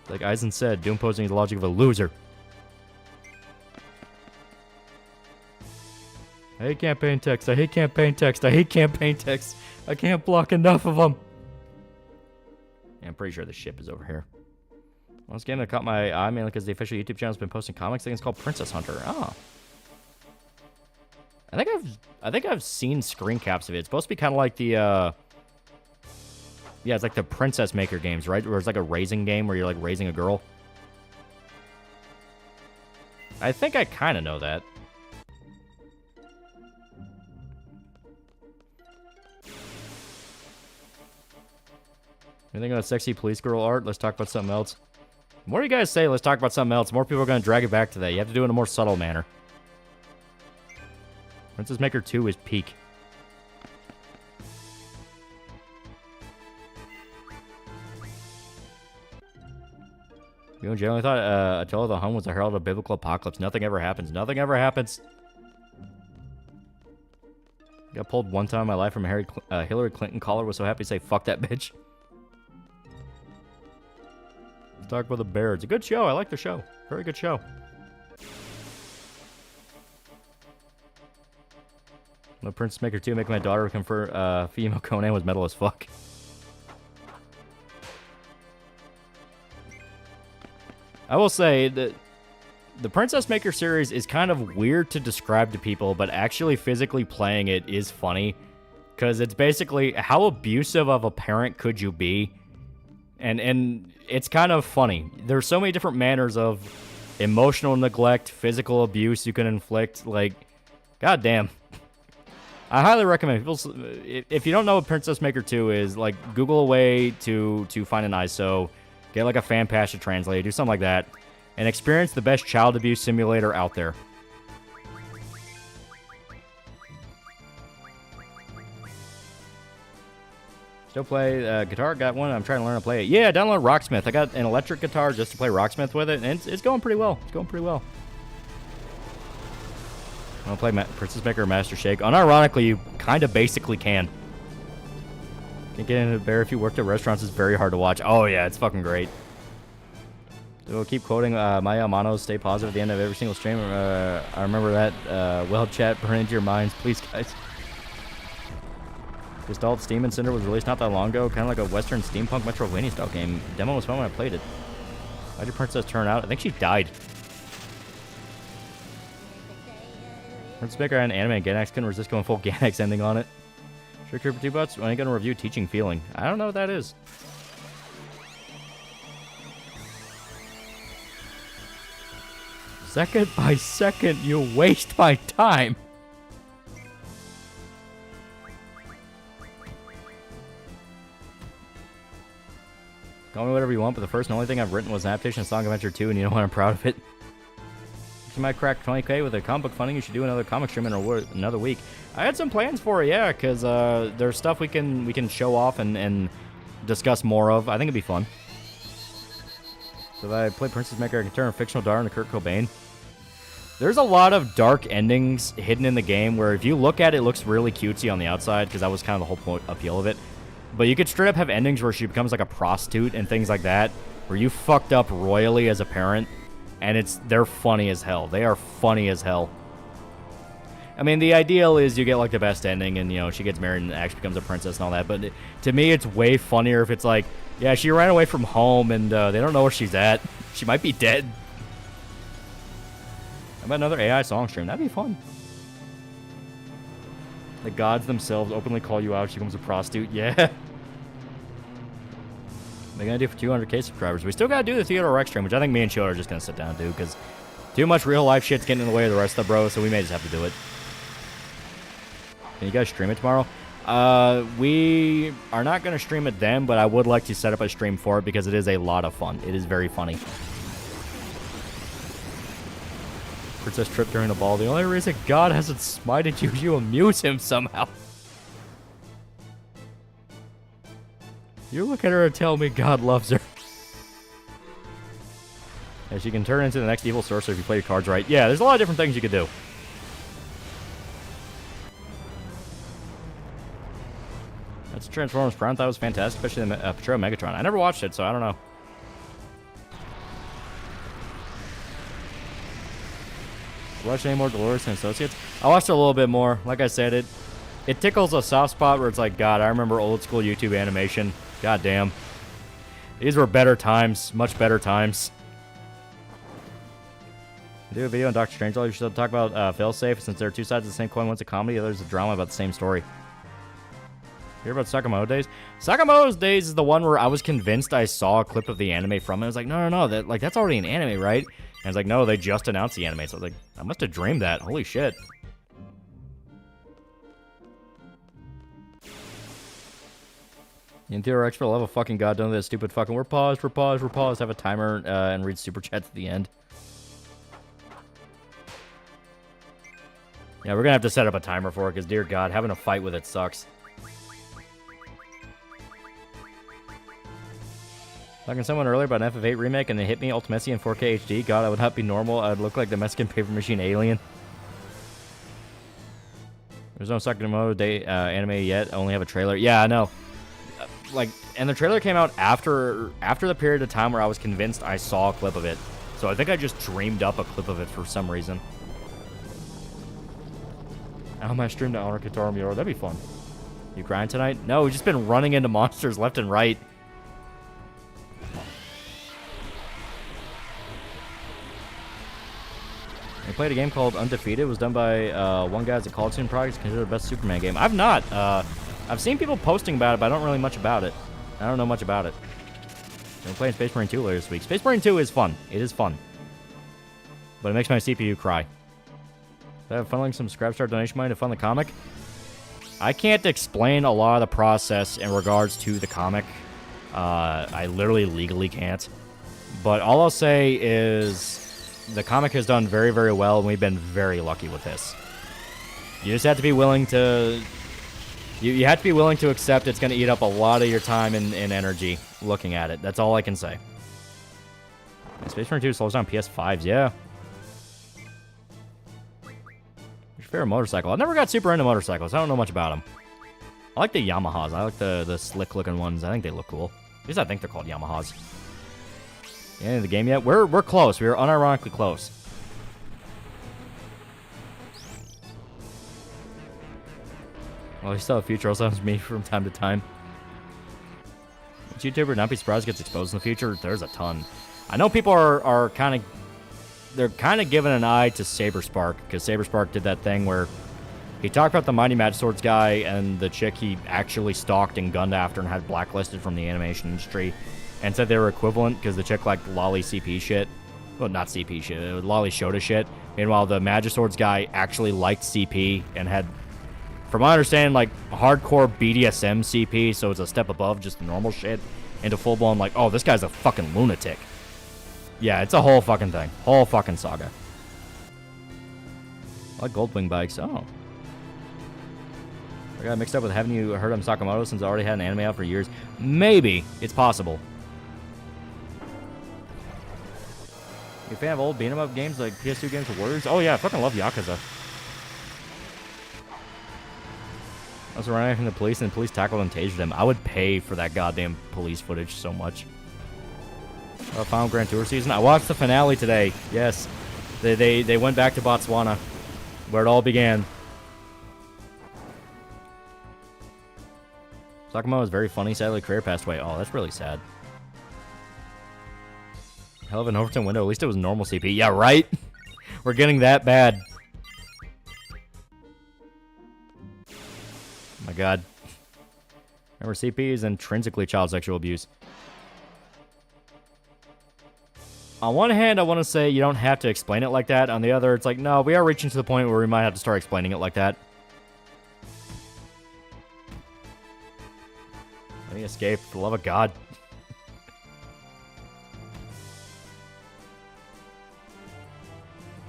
Like Eisen said, doom posing is the logic of a loser. I hate campaign text. I hate campaign text. I hate campaign text. I can't block enough of them. Yeah, I'm pretty sure the ship is over here. Well, this game that caught my eye mainly because the official YouTube channel has been posting comics. I think it's called Princess Hunter. Oh. I think I've seen screen caps of it. It's supposed to be kind of like the yeah, it's like the Princess Maker games, right? Where it's like a raising game where you're like raising a girl. I think I kind of know that. Anything about sexy police girl art? Let's talk about something else. The more you guys say, let's talk about something else, more people are going to drag it back to that. You have to do it in a more subtle manner. Princess Maker 2 is peak. You generally thought Attila the Hun was a herald of biblical apocalypse. Nothing ever happens. Nothing ever happens. Got pulled one time in my life from a Hillary Clinton caller. Was so happy to say, fuck that bitch. Let's talk about the Bear. It's a good show. I like the show. Very good show. The Princess Maker 2 making my daughter confer female Conan was metal as fuck. I will say that the Princess Maker series is kind of weird to describe to people, but actually physically playing it is funny. Because it's basically, how abusive of a parent could you be? And it's kind of funny. There's so many different manners of emotional neglect, physical abuse you can inflict. Like, goddamn. I highly recommend people, if you don't know what Princess Maker 2 is, like, Google a way to find an ISO, get like a fan patch to translate, do something like that, and experience the best child abuse simulator out there. Still play guitar? Got one. I'm trying to learn to play it. Yeah, download Rocksmith. I got an electric guitar just to play Rocksmith with it, and it's going pretty well. It's going pretty well. I'm gonna play Princess Maker or Master Shake. Unironically, you kind of basically can. Can't get into the Bear if you worked at restaurants. It's very hard to watch. Oh yeah, it's fucking great. We'll keep quoting Maya Amano's "Stay positive" at the end of every single stream. I remember that. Well, chat, burn into your minds, please, guys. Gestalt Steam and Cinder was released not that long ago. Kind of like a Western steampunk Metroidvania style game. Demo was fun when I played it. How did Princess turn out? I think she died. Princess Maker had an anime and Gainax couldn't resist going full Gainax ending on it. Sure, Creeper 2 Butts, when are you going to review Teaching Feeling? I don't know what that is. Second by second, you waste my time. Call me whatever you want, but the first and only thing I've written was an adaptation of Song Adventure 2, and you know what? I'm proud of it. You might crack 20k with a comic book funding. You should do another comic stream in another week. I had some plans for it, yeah, because there's stuff we can show off and discuss more of. I think it'd be fun. So if I play Princess Maker, I can turn a fictional daughter into Kurt Cobain. There's a lot of dark endings hidden in the game where if you look at it, it looks really cutesy on the outside because that was kind of the whole appeal of it. But you could straight up have endings where she becomes like a prostitute and things like that, where you fucked up royally as a parent. And they're funny as hell. They are funny as hell. I mean, the ideal is you get like the best ending and, you know, she gets married and actually becomes a princess and all that. But to me, it's way funnier if it's like, yeah, she ran away from home and they don't know where she's at. She might be dead. How about another AI song stream? That'd be fun. The gods themselves openly call you out. She becomes a prostitute. Yeah. They're going to do for 200k subscribers. We still got to do the Theodore Rex stream, which I think me and Chill are just going to sit down and do, because too much real life shit's getting in the way of the rest of the bros, so we may just have to do it. Can you guys stream it tomorrow? We are not going to stream it then, but I would like to set up a stream for it, because it is a lot of fun. It is very funny. Princess Trip during the ball. The only reason God hasn't smited you is you amuse him somehow. You look at her and tell me God loves her. Yeah, she can turn into the next evil sorcerer if you play your cards right. Yeah, there's a lot of different things you could do. That's Transformers Prime. That was fantastic, especially the Portrayal of Megatron. I never watched it, so I don't know. Watch any more Dolores and Associates? I watched it a little bit more. Like I said, it tickles a soft spot where it's like, God, I remember old school YouTube animation. God damn. These were better times. Much better times. Do a video on Dr. Strangelove. You should talk about Failsafe, since there are two sides of the same coin. One's a comedy, the other's a drama about the same story. Hear about Sakamoto Days? Sakamoto Days is the one where I was convinced I saw a clip of the anime from it. I was like, no, that's already an anime, right? And I was like, no, they just announced the anime. So I was like, I must have dreamed that. Holy shit. In Theodore X for the love of fucking God, don't do that stupid fucking we're paused. Have a timer and read super chats at the end. Yeah, we're gonna have to set up a timer for it, because dear God, having a fight with it sucks. Talking to someone earlier about an FF8 remake and they hit me Ultimate in 4K HD. God, I would not be normal. I would look like the Mexican paper machine alien. There's no Sakamoto Day anime yet. I only have a trailer. Yeah, I know. Like, and the trailer came out after the period of time where I was convinced I saw a clip of it. So I think I just dreamed up a clip of it for some reason. I might stream to Honor Katara Miura. That'd be fun. You grind tonight? No, we've just been running into monsters left and right. I played a game called Undefeated. It was done by one guy as a Call of Duty project. It's considered the best Superman game. I've not. I've seen people posting about it, but I don't really much about it. I don't know much about it. I'm playing Space Marine 2 later this week. Space Marine 2 is fun. It is fun. But it makes my CPU cry. I have funneling some Scrapstar donation money to fund the comic. I can't explain a lot of the process in regards to the comic. I literally legally can't. But all I'll say is the comic has done very, very well, and we've been very lucky with this. You just have to be willing to... You have to be willing to accept it's going to eat up a lot of your time and energy looking at it. That's all I can say. Space Marine 2 slows down PS5s, yeah. Your favorite motorcycle? I've never got super into motorcycles. I don't know much about them. I like the Yamahas. I like the slick-looking ones. I think they look cool. At least I think they're called Yamahas. End of the game yet? We're close. We are unironically close. Well, we still have future also happens to me from time to time. Which YouTuber would not be surprised gets exposed in the future? There's a ton. I know people are kind of... They're kind of giving an eye to Saberspark, because Saberspark did that thing where he talked about the Mighty Match Swords guy and the chick he actually stalked and gunned after and had blacklisted from the animation industry, and said they were equivalent because the chick liked Lolly CP shit. Well, not CP shit. Lolly Shota shit. Meanwhile, the Magiswords guy actually liked CP and had, from my understanding, like hardcore BDSM CP, so it's a step above just the normal shit, into full-blown like, oh, this guy's a fucking lunatic. Yeah, it's a whole fucking thing. Whole fucking saga. I like Goldwing bikes. Oh. I got mixed up with having you heard of Sakamoto since I already had an anime out for years. Maybe. It's possible. You a fan of old beat-em-up games like PS2 games with Warriors? Oh yeah, I fucking love Yakuza. I was running from the police and the police tackled and tasered him. I would pay for that goddamn police footage so much. Final Grand Tour season. I watched the finale today. Yes. They went back to Botswana, where it all began. Sakamoto is very funny. Sadly, career passed away. Oh, that's really sad. Hell of an Overton window. At least it was normal CP. Yeah, right? We're getting that bad. Oh my god. Remember, CP is intrinsically child sexual abuse. On one hand, I want to say you don't have to explain it like that. On the other, it's like, no, we are reaching to the point where we might have to start explaining it like that. Let me escape, for the love of God.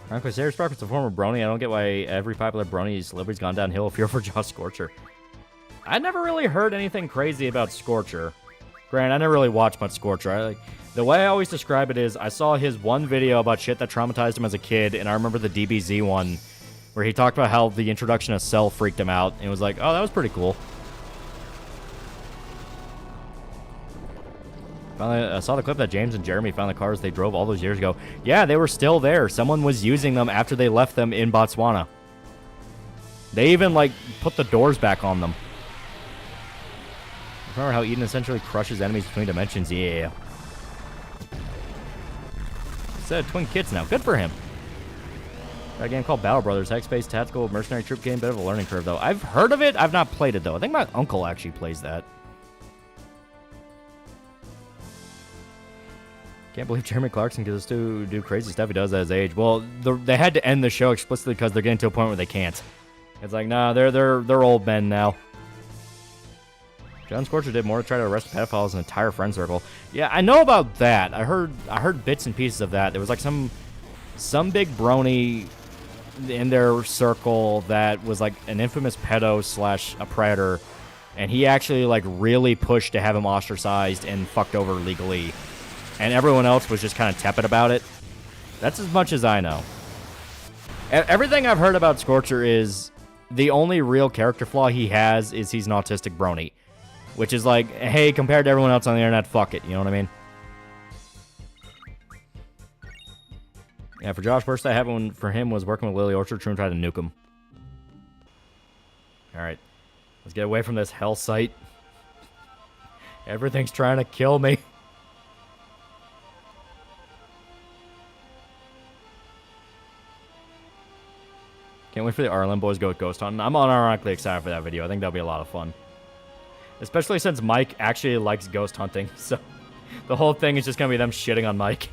Frankly, Saberspark is a former brony. I don't get why every popular brony celebrity's gone downhill if you're for Josh Scorcher. I never really heard anything crazy about Scorcher. Granted, I never really watched much Scorcher. The way I always describe it is, I saw his one video about shit that traumatized him as a kid, and I remember the DBZ one, where he talked about how the introduction of Cell freaked him out, and it was like, oh, that was pretty cool. Finally, I saw the clip that James and Jeremy found the cars they drove all those years ago. Yeah, they were still there. Someone was using them after they left them in Botswana. They even, like, put the doors back on them. Remember how Eden essentially crushes enemies between dimensions? Yeah. It's twin kits now. Good for him. A game called Battle Brothers. Hex-based tactical mercenary troop game. Bit of a learning curve, though. I've heard of it. I've not played it, though. I think my uncle actually plays that. Can't believe Jeremy Clarkson can just do crazy stuff he does at his age. Well, they had to end the show explicitly because they're getting to a point where they can't. It's like, nah, they're old men now. John Scorcher did more to try to arrest pedophiles in an entire friend circle. Yeah, I know about that. I heard bits and pieces of that. There was like some big brony in their circle that was like an infamous pedo / a predator, And he actually, like, really pushed to have him ostracized and fucked over legally. And everyone else was just kind of tepid about it. That's as much as I know. Everything I've heard about Scorcher is the only real character flaw he has is he's an autistic brony. Which is like, hey, compared to everyone else on the internet, fuck it. You know what I mean? Yeah, for Josh, worst I had one for him was working with Lily Orchard, trying to nuke him. Alright. Let's get away from this hell site. Everything's trying to kill me. Can't wait for the Arlen boys to go ghost hunting. I'm unironically excited for that video. I think that'll be a lot of fun. Especially since Mike actually likes ghost hunting. So the whole thing is just going to be them shitting on Mike.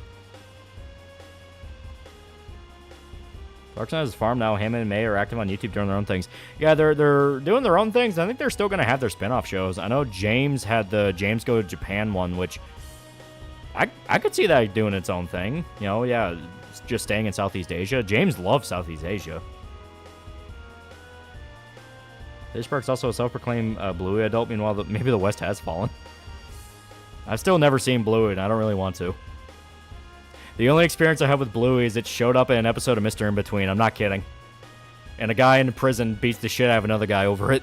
Darkson has his farm now. Hammond and May are active on YouTube doing their own things. Yeah, they're doing their own things. I think they're still going to have their spin-off shows. I know James had the James Go to Japan one, which I could see that doing its own thing. You know, yeah, just staying in Southeast Asia. James loves Southeast Asia. Fishpark's also a self-proclaimed Bluey adult. Meanwhile, maybe the West has fallen. I've still never seen Bluey, and I don't really want to. The only experience I have with Bluey is it showed up in an episode of Mr. In-Between. I'm not kidding. And a guy in prison beats the shit out of another guy over it.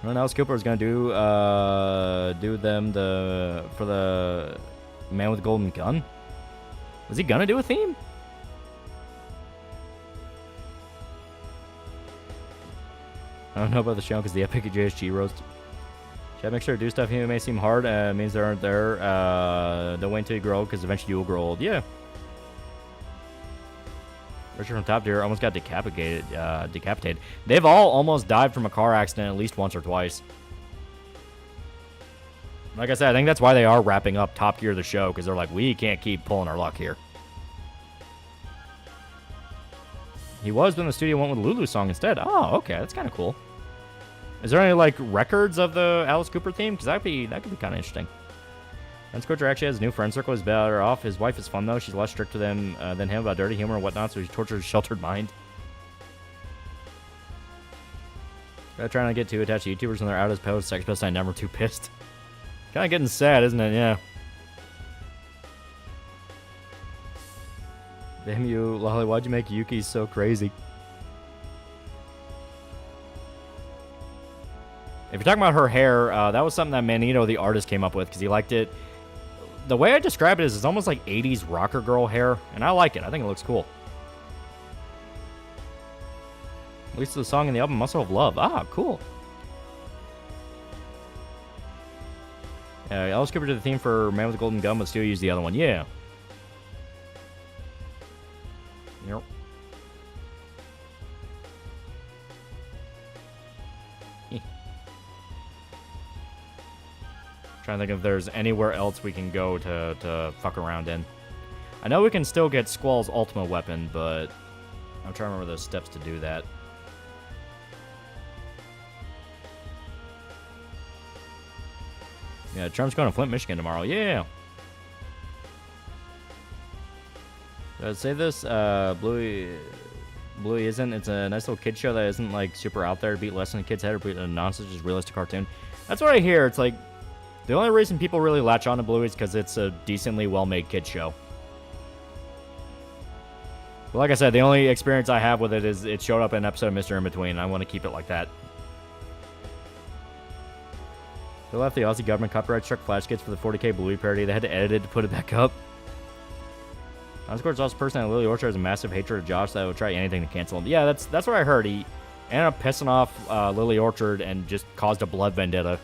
I don't know, Alice Cooper is going to do them for the Man with the Golden Gun. Was he going to do a theme? I don't know about the show because the Epic JSG roast. Should I make sure to do stuff here? It may seem hard. Means they aren't there. Don't wait until you grow old because eventually you will grow old. Yeah. Richard from Top Tier almost got decapitated. They've all almost died from a car accident at least once or twice. Like I said, I think that's why they are wrapping up Top Gear the show because they're like, we can't keep pulling our luck here. He was when the studio went with Lulu's song instead. Oh, okay, that's kind of cool. Is there any, like, records of the Alice Cooper theme? Because that could be kind of interesting. And Scorcher actually has a new friend circle. He's better off. His wife is fun, though. She's less strict to them than him about dirty humor and whatnot, so he tortures his sheltered mind. Trying to get too attached to YouTubers when they're out as post. Sex best I never too pissed. Kind of getting sad, isn't it? Yeah. Damn you, Lolly. Why'd you make Yuki so crazy? If you're talking about her hair, that was something that Manito, the artist, came up with because he liked it. The way I describe it is it's almost like 80s rocker girl hair, and I like it. I think it looks cool. At least the song in the album, Muscle of Love. Ah, cool. Alice Cooper did the theme for Man with the Golden Gun, but still use the other one. Yeah. Yep. Trying to think if there's anywhere else we can go to fuck around in. I know we can still get Squall's ultimate weapon, but I'm trying to remember the steps to do that. Yeah, Trump's going to Flint, Michigan tomorrow. Yeah. Did I say this? Bluey isn't. It's a nice little kid show that isn't like super out there to beat less than a kid's head or beat a nonsense, just realistic cartoon. That's what I hear. It's like the only reason people really latch on to Bluey is because it's a decently well-made kid show. But like I said, the only experience I have with it is it showed up in an episode of Mr. In-Between, and I want to keep it like that. They left the Aussie government copyright struck Flash Kids for the 40K Bluey parody. They had to edit it to put it back up. Onscore's also person at Lily Orchard has a massive hatred of Josh that would try anything to cancel him. Yeah, that's what I heard. He ended up pissing off Lily Orchard and just caused a blood vendetta.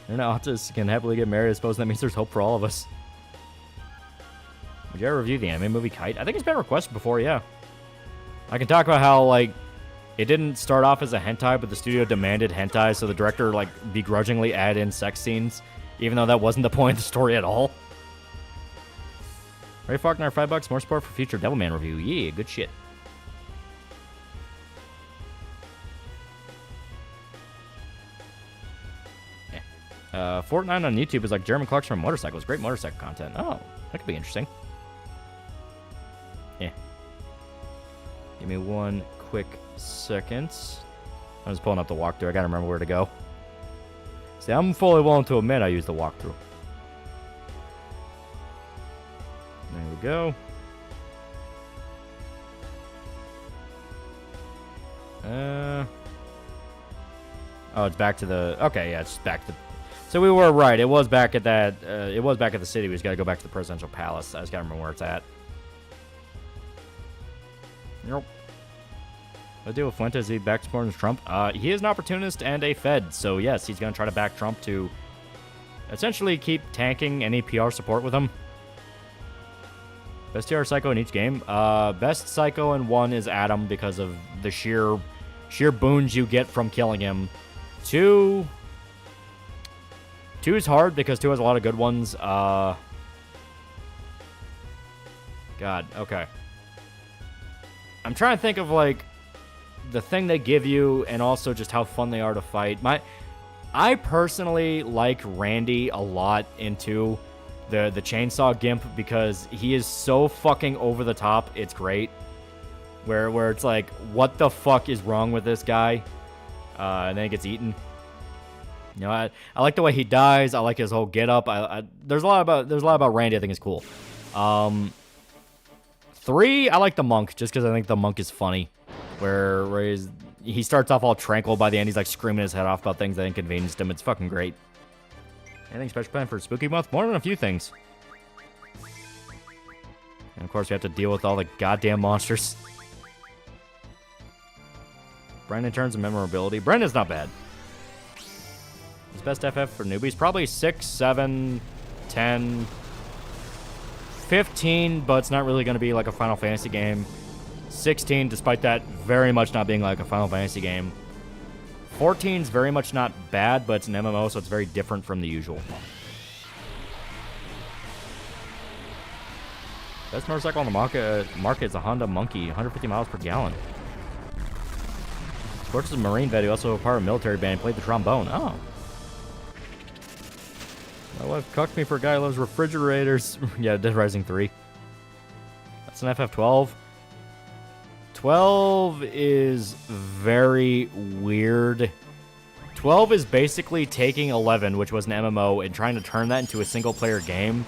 Internet autists can happily get married. I suppose that means there's hope for all of us. Would you ever review the anime movie Kite? I think it's been requested before, yeah. I can talk about how, like, it didn't start off as a hentai, but the studio demanded hentai, so the director, like, begrudgingly added in sex scenes, even though that wasn't the point of the story at all. Ray Faulkner, $5, more support for future Devilman review. Yeah, good shit. Yeah. Fortnite on YouTube is like Jeremy Clarkson from Motorcycles. Great motorcycle content. Oh, that could be interesting. Give me one quick second. I'm just pulling up the walkthrough. I gotta remember where to go. See, I'm fully willing to admit I used the walkthrough. There we go. Oh, it's back to the... Okay, yeah, it's back to... So we were right. It was back at that... it was back at the city. We just gotta go back to the presidential palace. I just gotta remember where it's at. Nope. Let's deal with Fuentes. He back supporting Trump. He is an opportunist and a Fed. So, yes, he's gonna try to back Trump to essentially keep tanking any PR support with him. Best TR Psycho in each game. Best Psycho in one is Adam because of the sheer boons you get from killing him. Two is hard because 2 has a lot of good ones. God, okay. I'm trying to think of, like, the thing they give you and also just how fun they are to fight. I personally like Randy a lot in 2, the Chainsaw Gimp, because he is so fucking over the top. It's great. Where it's like, what the fuck is wrong with this guy? And then he gets eaten. You know, I like the way he dies. I like his whole getup. There's a lot about Randy I think is cool. 3, I like the monk just because I think the monk is funny. Where he starts off all tranquil, by the end he's like screaming his head off about things that inconvenienced him. It's fucking great. Anything special planned for Spooky Month? More than a few things. And of course we have to deal with all the goddamn monsters. Brendan in terms of memorability. Brendan's not bad. His best FF for newbies? Probably 6, 7, 10, 15, but it's not really going to be like a Final Fantasy game. 16, despite that very much not being like a Final Fantasy game. 14's very much not bad, but it's an MMO, so it's very different from the usual. Best motorcycle on the market is a Honda Monkey, 150 miles per gallon. Sports is a Marine vet who also a part of a military band and played the trombone. Oh. My wife cucked me for a guy who loves refrigerators. Yeah, Dead Rising 3. That's an FF12. 12 is very weird. 12 is basically taking 11, which was an MMO, and trying to turn that into a single-player game.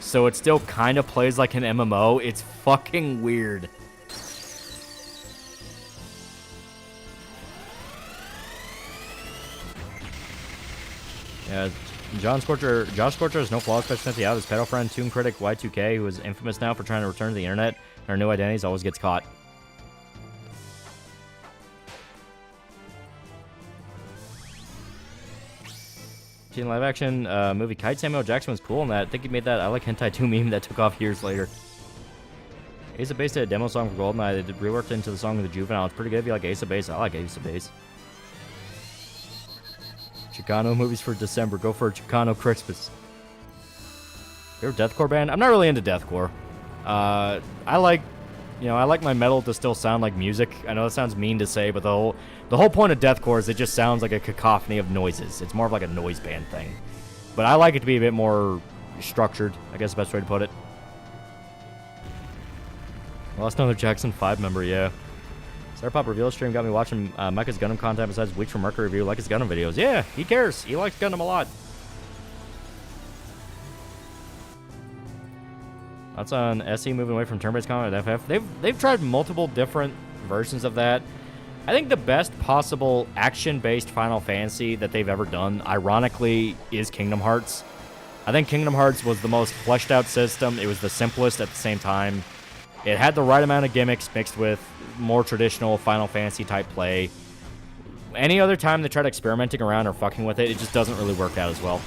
So it still kind of plays like an MMO. It's fucking weird. Yeah, Josh Scorcher has no flaws, especially since he had his pedo friend, Toon Critic Y2K, who is infamous now for trying to return to the internet. Our new identities always gets caught. In live action movie Kite, Samuel Jackson was cool in that. I think he made that I Like Hentai 2 meme that took off years later. Ace of Base did a demo song for GoldenEye. They reworked it into the song of the Juvenile. It's pretty good if you like Ace of Base. I like Ace of Base. Chicano movies for December. Go for a Chicano Christmas. You're a deathcore band? I'm not really into deathcore. I like my metal to still sound like music. I know that sounds mean to say, but the whole point of deathcore is it just sounds like a cacophony of noises. It's more of like a noise band thing. But I like it to be a bit more structured, I guess the best way to put it. Lost another Jackson 5 member, yeah. Starpop Reveal stream got me watching Micah's Gundam content besides Bleach from Mercury review, like his Gundam videos. Yeah, he cares. He likes Gundam a lot. That's on SE moving away from turn-based combat at FF. They've tried multiple different versions of that. I think the best possible action-based Final Fantasy that they've ever done, ironically, is Kingdom Hearts. I think Kingdom Hearts was the most fleshed-out system. It was the simplest at the same time. It had the right amount of gimmicks mixed with more traditional Final Fantasy-type play. Any other time they try experimenting around or fucking with it, it just doesn't really work out as well.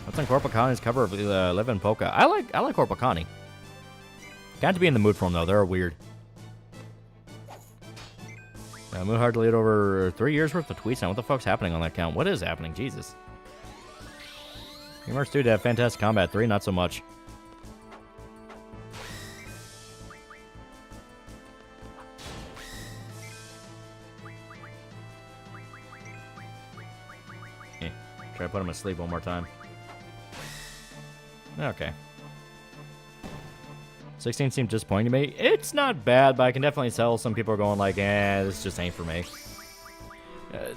What's on Corpacani's cover of Live in Polka? I like Corpacani. Got to be in the mood for them, though. They're weird. Moon Hard deleted over 3 years worth of tweets now. What the fuck's happening on that account? What is happening? Jesus. Gamers 2 to have Fantastic Combat 3, not so much. Try to put him asleep one more time. Okay. 16 seemed disappointing to me. It's not bad, but I can definitely tell some people are going like, this just ain't for me.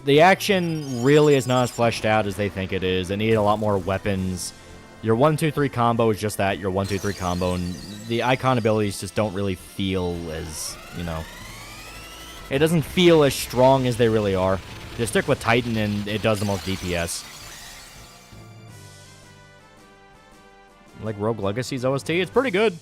The action really is not as fleshed out as they think it is. They need a lot more weapons. Your 1-2-3 combo is just that, your 1-2-3 combo, and the icon abilities just don't really feel as, it doesn't feel as strong as they really are. Just stick with Titan and it does the most DPS. Like Rogue Legacy's OST, it's pretty good.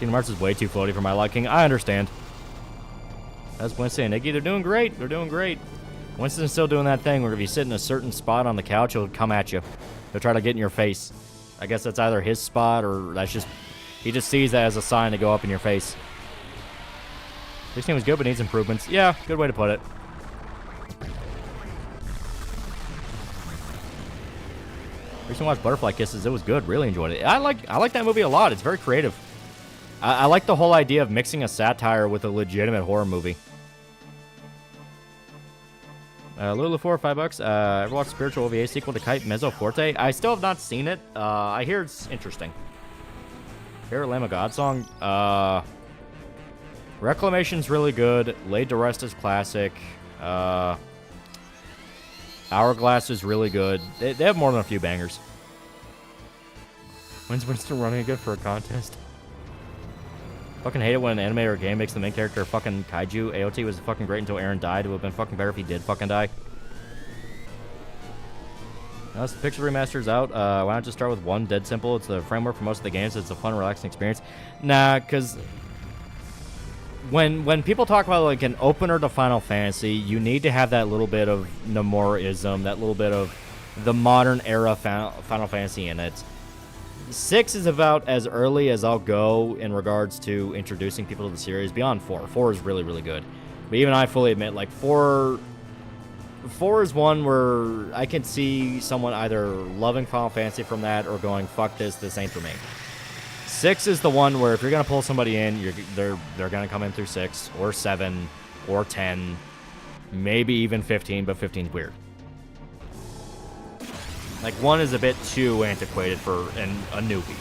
Kingdom Hearts is way too floaty for my liking. I understand. That's Winston and Iggy. They're doing great. They're doing great. Winston's still doing that thing where if you sit in a certain spot on the couch, he'll come at you. He'll try to get in your face. I guess that's either his spot or that's just... He just sees that as a sign to go up in your face. This game was good, but needs improvements. Yeah, good way to put it. Recently watched Butterfly Kisses. It was good. Really enjoyed it. I like that movie a lot. It's very creative. I like the whole idea of mixing a satire with a legitimate horror movie. Lulu for $5. Ever watched spiritual OVA sequel to Kite Mezzo Forte? I still have not seen it. I hear it's interesting. Favorite Lamb of God song? Reclamation's really good. Laid to Rest is classic. Hourglass is really good. They have more than a few bangers. When's Winston running again for a contest? Fucking hate it when an anime or a game makes the main character a fucking kaiju. AOT was fucking great until Aaron died. It would have been fucking better if he did fucking die. Now, the picture remaster's out. Why not just start with one? Dead simple. It's the framework for most of the games. It's a fun, relaxing experience. Nah, because when people talk about like an opener to Final Fantasy, you need to have that little bit of Nomura-ism, that little bit of the modern era Final Fantasy in it. 6 is about as early as I'll go in regards to introducing people to the series. Beyond 4. 4 is really, really good. But even I fully admit, like, 4 is one where I can see someone either loving Final Fantasy from that or going, fuck this, this ain't for me. 6 is the one where if you're going to pull somebody in, they're going to come in through 6 or 7 or 10, maybe even 15, but 15's weird. Like, 1 is a bit too antiquated for a newbie.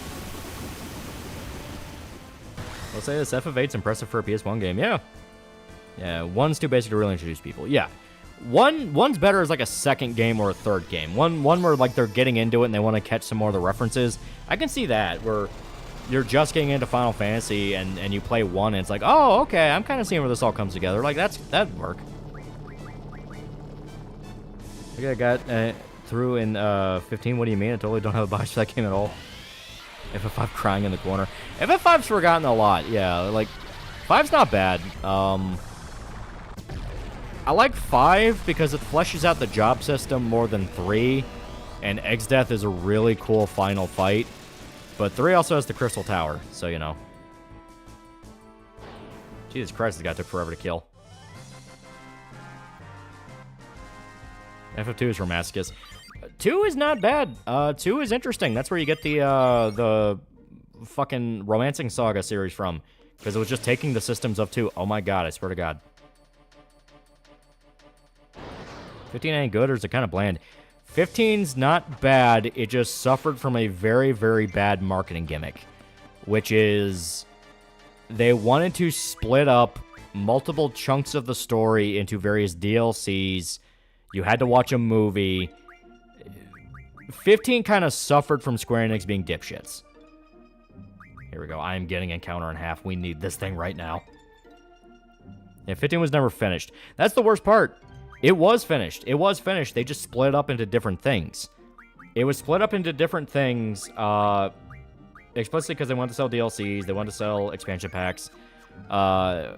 I'll say this, FF8's impressive for a PS1 game. Yeah. Yeah, 1's too basic to really introduce people. Yeah. 1's better as, like, a second game or a third game. One where, like, they're getting into it and they want to catch some more of the references. I can see that, where you're just getting into Final Fantasy and you play 1 and it's like, oh, okay, I'm kind of seeing where this all comes together. Like, that'd work. Okay, I got... through in 15. What do you mean? I totally don't have a bias for that game at all. FF5 crying in the corner. FF5's forgotten a lot. Yeah, like 5's not bad. I like 5 because it fleshes out the job system more than 3, and Egg's death is a really cool final fight. But 3 also has the Crystal Tower, so you know. Jesus Christ, this guy took forever to kill. FF2 is Romascus. 2 is not bad. 2 is interesting. That's where you get the fucking Romancing Saga series from. Because it was just taking the systems of 2. Oh my god, I swear to god. 15 ain't good, or is it kind of bland? 15's not bad. It just suffered from a very, very bad marketing gimmick. Which is... they wanted to split up multiple chunks of the story into various DLCs. You had to watch a movie. 15 kind of suffered from Square Enix being dipshits. Here we go. I am getting Encounter in half. We need this thing right now. Yeah, 15 was never finished. That's the worst part. It was finished. It was finished. They just split up into different things. It was split up into different things, explicitly because they wanted to sell DLCs. They wanted to sell expansion packs. Yeah,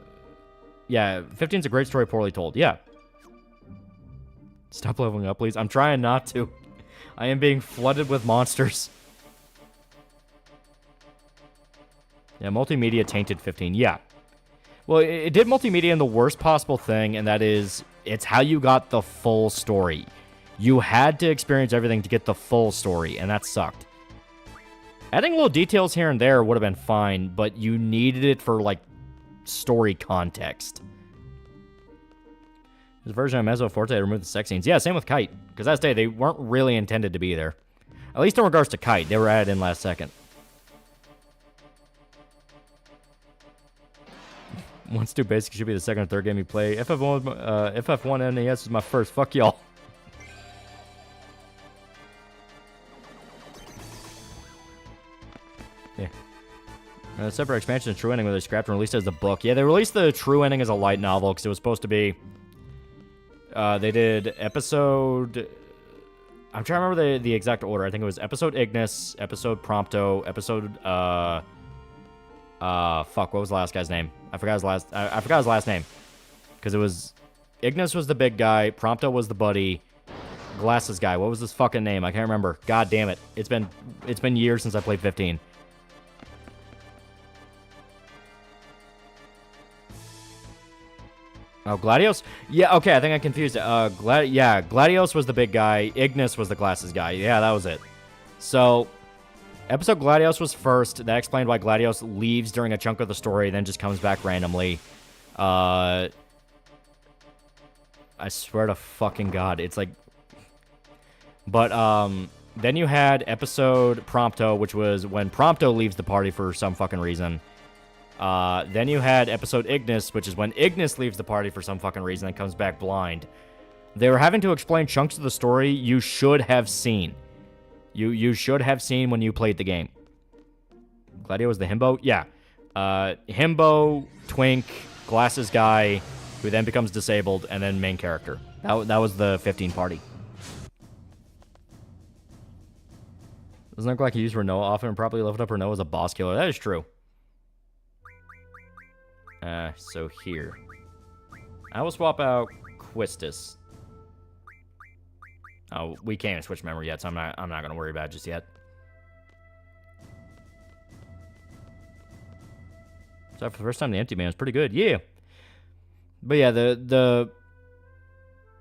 15's a great story, poorly told. Yeah. Stop leveling up, please. I'm trying not to. I am being flooded with monsters. Yeah, multimedia tainted 15. Yeah. Well, it did multimedia in the worst possible thing, and that is, it's how you got the full story. You had to experience everything to get the full story, and that sucked. Adding little details here and there would have been fine, but you needed it for, like, story context. This version of Mezzo Forte removed the sex scenes. Yeah, same with Kite. Because I say they weren't really intended to be there. At least in regards to Kite. They were added in last second. Once too basic should be the second or third game you play. FF1 NES is my first. Fuck y'all. Yeah. Separate expansion of True Ending where they scrapped and released it as a book. Yeah, they released the True Ending as a light novel because it was supposed to be... they did episode... I'm trying to remember the exact order. I think it was episode Ignis, episode Prompto, episode... fuck, what was the last guy's name? I forgot his last name. Because it was... Ignis was the big guy, Prompto was the buddy, Glasses guy. What was his fucking name? I can't remember. God damn it. It's been years since I played 15. Oh, Gladios? Yeah, okay, I think I confused it. Gladios was the big guy. Ignis was the Glasses guy. Yeah, that was it. So, episode Gladios was first. That explained why Gladios leaves during a chunk of the story, then just comes back randomly. I swear to fucking God, it's like... But, then you had episode Prompto, which was when Prompto leaves the party for some fucking reason. Then you had episode Ignis, which is when Ignis leaves the party for some fucking reason and comes back blind. They were having to explain chunks of the story you should have seen. You should have seen when you played the game. Gladio was the himbo? Yeah. Himbo, Twink, Glasses guy, who then becomes disabled, and then main character. That was the 15 party. Doesn't look like he used Renault often and properly leveled up Renault as a boss killer. That is true. So here. I will swap out Quistis. Oh, we can't switch memory yet, so I'm not gonna worry about it just yet. So for the first time, the Empty Man was pretty good. Yeah. But yeah, the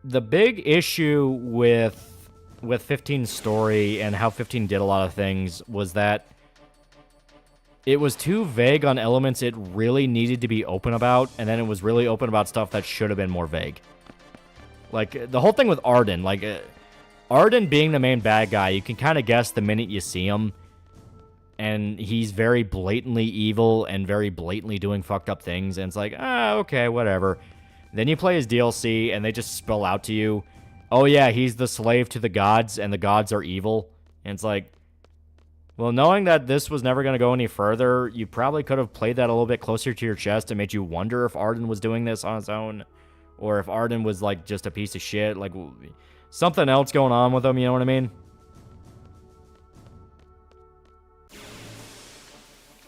big issue with 15's story and how 15 did a lot of things was that it was too vague on elements it really needed to be open about, and then it was really open about stuff that should have been more vague. Like, the whole thing with Arden, like, Arden being the main bad guy, you can kind of guess the minute you see him, and he's very blatantly evil and very blatantly doing fucked up things, and it's like, okay, whatever. Then you play his DLC, and they just spell out to you, oh yeah, he's the slave to the gods, and the gods are evil, and it's like, well, knowing that this was never going to go any further, you probably could have played that a little bit closer to your chest and made you wonder if Arden was doing this on his own, or if Arden was, like, just a piece of shit, like, something else going on with him, you know what I mean?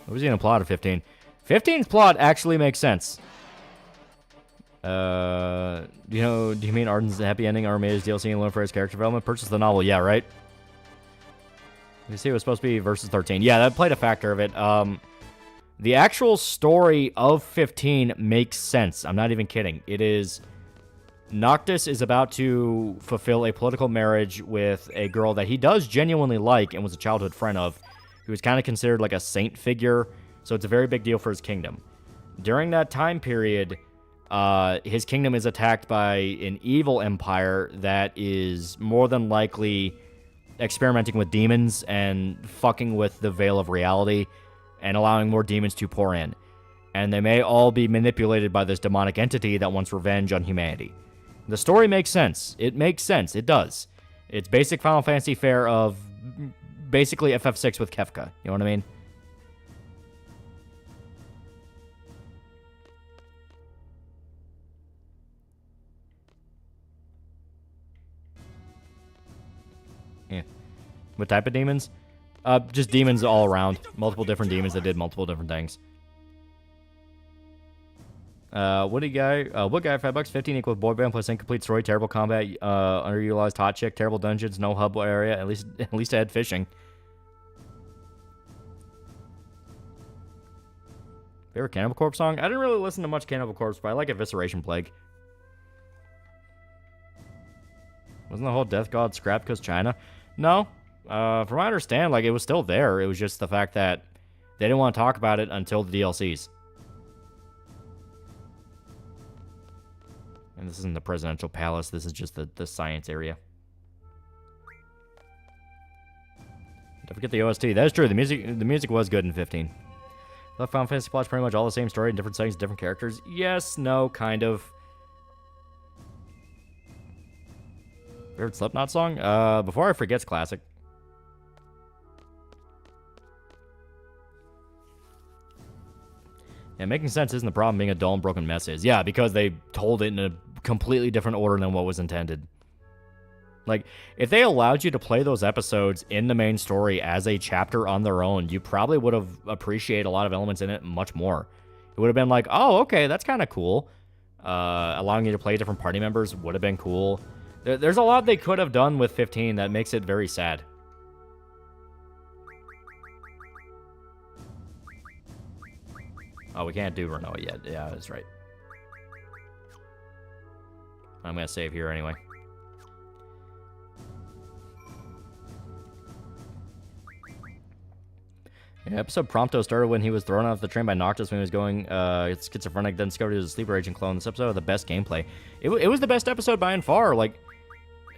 What was he going to plot of 15? 15's plot actually makes sense. Do you mean Arden's happy ending, Armada's DLC and loan for his character development? Purchase the novel, yeah, right? You see, it was supposed to be versus 13. Yeah, that played a factor of it. The actual story of 15 makes sense. I'm not even kidding. It is... Noctis is about to fulfill a political marriage with a girl that he does genuinely like and was a childhood friend of, who is kind of considered like a saint figure, so it's a very big deal for his kingdom. During that time period, his kingdom is attacked by an evil empire that is more than likely experimenting with demons and fucking with the veil of reality and allowing more demons to pour in. And they may all be manipulated by this demonic entity that wants revenge on humanity. The story makes sense. It makes sense. It does. It's basic Final Fantasy fare of basically FF6 with Kefka. You know what I mean? Yeah. What type of demons? Just demons all around. Multiple different demons that did multiple different things. Woody guy, $5, 15 equals boy band plus incomplete story, terrible combat, underutilized hot chick, terrible dungeons, no hub area, at least I had fishing. Favorite Cannibal Corpse song? I didn't really listen to much Cannibal Corpse, but I like Evisceration Plague. Wasn't the whole Death God scrapped because China? No. From what I understand, like, it was still there. It was just the fact that they didn't want to talk about it until the DLCs. And this isn't the presidential palace. This is just the science area. Don't forget the OST. That is true. The music was good in 15. The Final Fantasy plot's pretty much all the same story in different settings, different characters. Yes, no, kind of. Favorite Slipknot song? Before I Forget's classic. Yeah, making sense isn't the problem. Being a dull and broken mess is. Yeah, because they told it in a completely different order than what was intended. Like, if they allowed you to play those episodes in the main story as a chapter on their own, you probably would have appreciated a lot of elements in it much more. It would have been like, oh, okay, that's kind of cool. Allowing you to play different party members would have been cool. There's a lot they could have done with 15 that makes it very sad. Oh, we can't do Renoa yet. Yeah, that's right. I'm going to save here anyway. Yeah, episode Prompto started when he was thrown off the train by Noctis when he was going schizophrenic, then discovered he was a sleeper agent clone. This episode had the best gameplay. It was the best episode by and far. Like,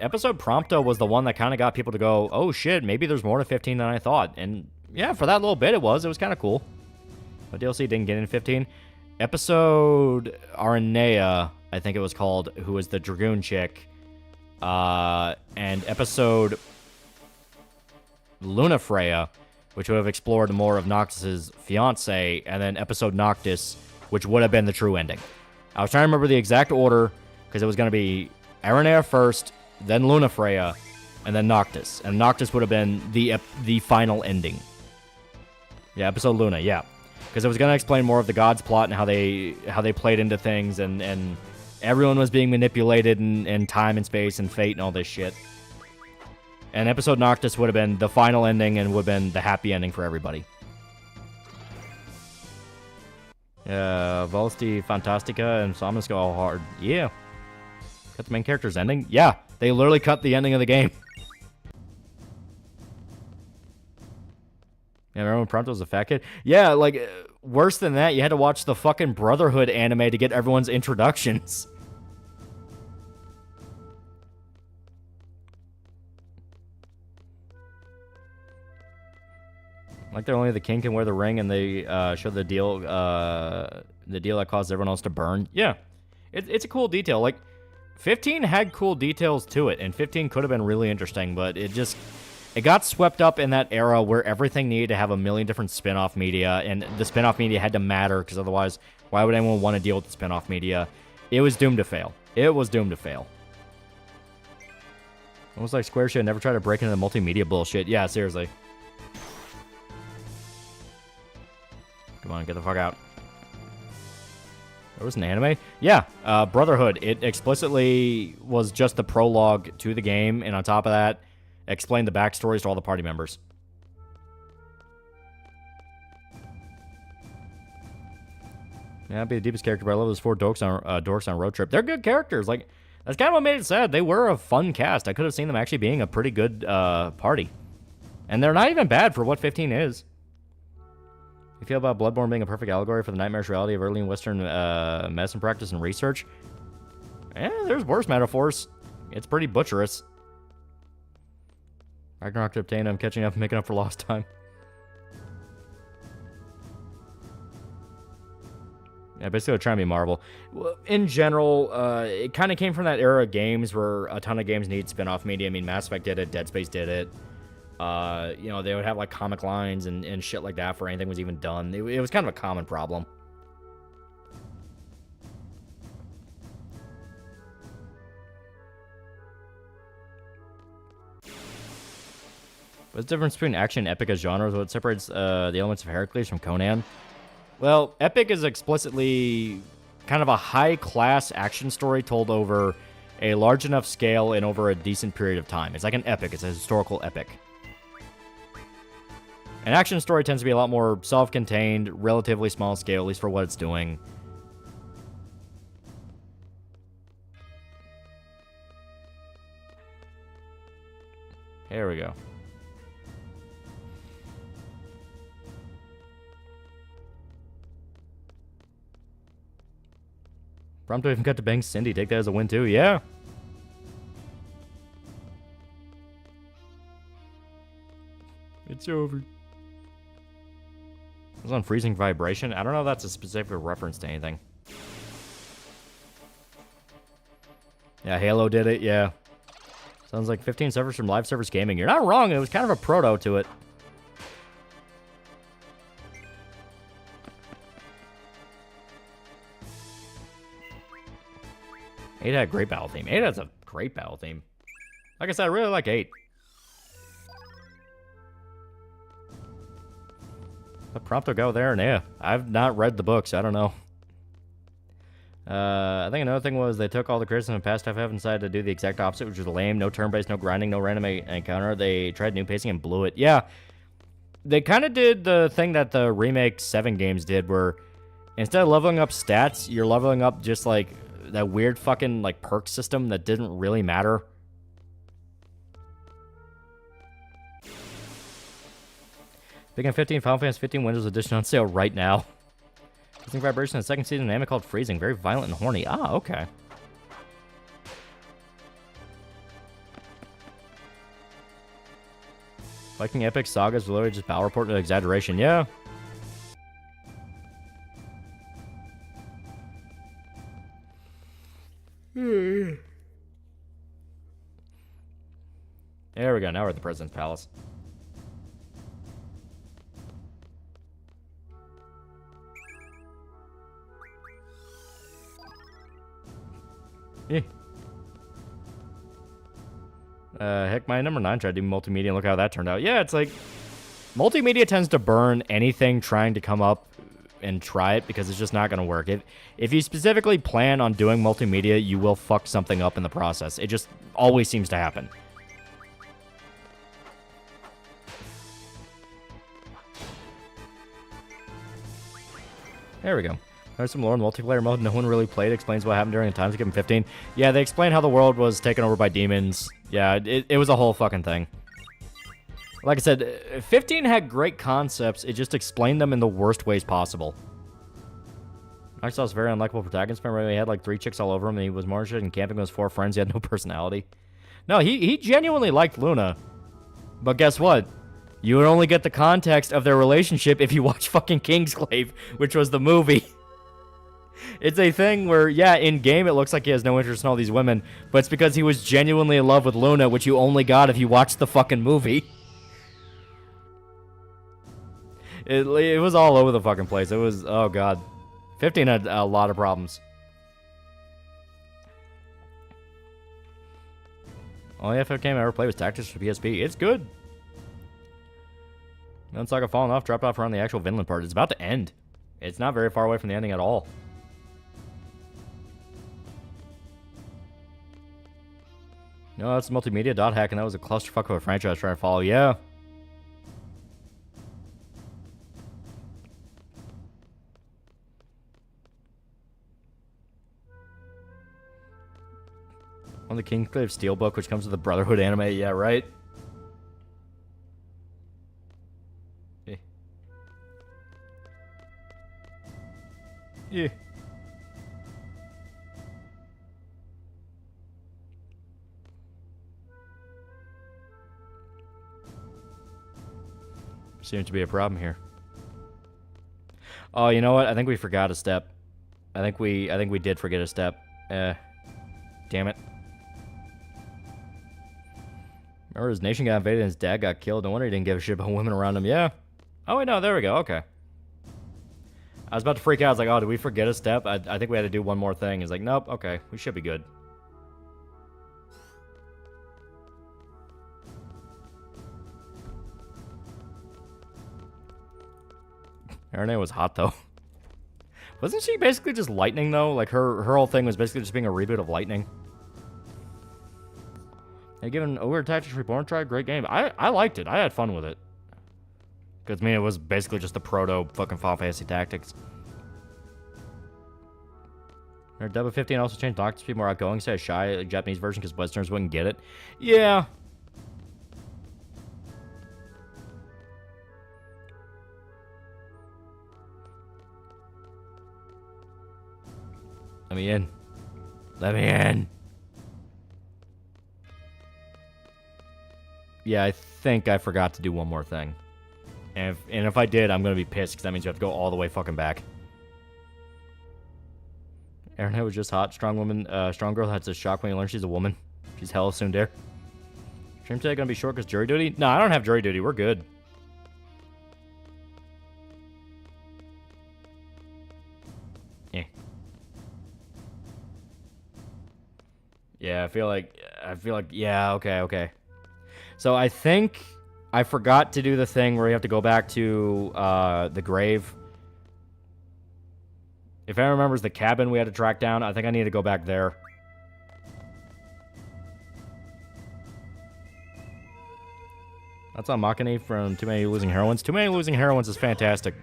episode Prompto was the one that kind of got people to go, oh shit, maybe there's more to 15 than I thought. And yeah, for that little bit it was kind of cool. But DLC didn't get in 15. Episode Aranea, I think it was called, who was the Dragoon chick. And episode Lunafreya, which would have explored more of Noctis's fiance, and then episode Noctis, which would have been the true ending. I was trying to remember the exact order, because it was going to be Aranea first, then Lunafreya, and then Noctis. And Noctis would have been the final ending. Yeah, episode Luna, yeah. Because it was going to explain more of the gods' plot and how they played into things, and everyone was being manipulated in time and space and fate and all this shit. And episode Noctis would have been the final ending and would have been the happy ending for everybody. Volsti Fantastica and Somnus go all hard. Yeah. Cut the main character's ending? Yeah. They literally cut the ending of the game. Yeah, remember when Prompto was a fat kid? Yeah, like, worse than that, you had to watch the fucking Brotherhood anime to get everyone's introductions. Like they're only the king can wear the ring, and they show the deal that caused everyone else to burn. Yeah, it's a cool detail. Like, 15 had cool details to it, and 15 could have been really interesting, but it got swept up in that era where everything needed to have a million different spin-off media, and the spin-off media had to matter, because otherwise, why would anyone want to deal with the spin-off media? It was doomed to fail. It was doomed to fail. Almost like Square should never try to break into the multimedia bullshit. Yeah, seriously. Come on, get the fuck out. There was an anime? Yeah, Brotherhood. It explicitly was just the prologue to the game, and on top of that, explained the backstories to all the party members. Yeah, I'd be the deepest character, but I love those four dorks on road trip. They're good characters. Like, that's kind of what made it sad. They were a fun cast. I could have seen them actually being a pretty good party. And they're not even bad for what 15 is. You feel about Bloodborne being a perfect allegory for the nightmarish reality of early Western medicine practice and research? There's worse metaphors. It's pretty butcherous. Ragnarok to obtain, I'm catching up and making up for lost time. Yeah, basically they're trying to be Marvel. In general, it kind of came from that era of games where a ton of games need spin-off media. I mean, Mass Effect did it, Dead Space did it. You know, they would have like comic lines and shit like that before anything was even done. It was kind of a common problem. What's the difference between action and epic as genres? What separates the elements of Heracles from Conan? Well, epic is explicitly kind of a high-class action story told over a large enough scale and over a decent period of time. It's like an epic. It's a historical epic. An action story tends to be a lot more self-contained, relatively small scale, at least for what it's doing. Here we go. Prompto even got to bang Cindy. Take that as a win, too. Yeah. It's over. It was on freezing vibration. I don't know if that's a specific reference to anything. Yeah, Halo did it. Yeah. Sounds like 15 servers from Live Service Gaming. You're not wrong. It was kind of a proto to it. Eight had a great battle theme. 8 has a great battle theme. Like I said, I really like 8. Let Prompto go there, and yeah, I've not read the books. I don't know. I think another thing was they took all the criticism of past FF and decided to do the exact opposite, which was lame. No turn-based, no grinding, no random encounter. They tried new pacing and blew it. Yeah, they kind of did the thing that the Remake 7 games did, where instead of leveling up stats, you're leveling up just like that weird fucking like perk system that didn't really matter. Big on 15, Final Fantasy 15 Windows Edition on sale right now. Freezing Vibration, the second season of an anime called Freezing. Very violent and horny. Ah, okay. Viking Epic Sagas was literally just battle report to exaggeration. Yeah. There we go. Now we're at the President's Palace. Yeah. Heck, my number 9 tried to do multimedia and look how that turned out. Yeah, it's like multimedia tends to burn anything trying to come up and try it because it's just not going to work. If you specifically plan on doing multimedia, you will fuck something up in the process. It just always seems to happen. There we go. There's some lore in the multiplayer mode no one really played. Explains what happened during the times of Given 15. Yeah, they explain how the world was taken over by demons. Yeah, it was a whole fucking thing. Like I said, 15 had great concepts. It just explained them in the worst ways possible. I saw this very unlikable protagonist. Remember, he had like 3 chicks all over him, and he was more interested in camping with his 4 friends. He had no personality. No, he genuinely liked Luna. But guess what? You would only get the context of their relationship if you watch fucking Kingsglaive, which was the movie. It's a thing where, yeah, in-game it looks like he has no interest in all these women, but it's because he was genuinely in love with Luna, which you only got if you watched the fucking movie. It was all over the fucking place. It was, oh god. 15 had a lot of problems. Only FF game I ever played was Tactics for PSP. It's good. Then Saga Fallen Off dropped off around the actual Vinland part. It's about to end. It's not very far away from the ending at all. No, that's multimedia dot hack, and that was a clusterfuck of a franchise trying to follow. Yeah. On the Kingsglaive Steelbook, which comes with the Brotherhood anime. Yeah, right? Yeah. Seems to be a problem here. Oh, you know what? I think we forgot a step. I think we did forget a step. Damn it. Remember his nation got invaded and his dad got killed. No wonder he didn't give a shit about women around him. Yeah. Oh, wait, no. There we go. Okay. I was about to freak out. I was like, oh, did we forget a step? I think we had to do one more thing. He's like, nope. Okay. We should be good. Arene was hot, though. Wasn't she basically just lightning, though? Like, her whole thing was basically just being a reboot of Lightning. Hey, given Ogre Tactics Reborn tried, great game. I liked it. I had fun with it. Because, I mean, it was basically just the proto fucking Final Fantasy Tactics. Our Double 15 also changed Doctor to be more outgoing, say a shy like, Japanese version because Westerners wouldn't get it. Yeah. I mean, Let me in. Yeah, I think I forgot to do one more thing. And if I did, I'm going to be pissed because that means you have to go all the way fucking back. Aaron was just hot. Strong woman, strong girl has a shock when you learn she's a woman. She's hella soon there. Stream today going to be short because jury duty? No, I don't have jury duty. We're good. Yeah, I feel like, yeah, okay. So I think I forgot to do the thing where you have to go back to the grave. If I remembers the cabin we had to track down, I think I need to go back there. That's on Makani from Too Many Losing Heroines. Too Many Losing Heroines is fantastic.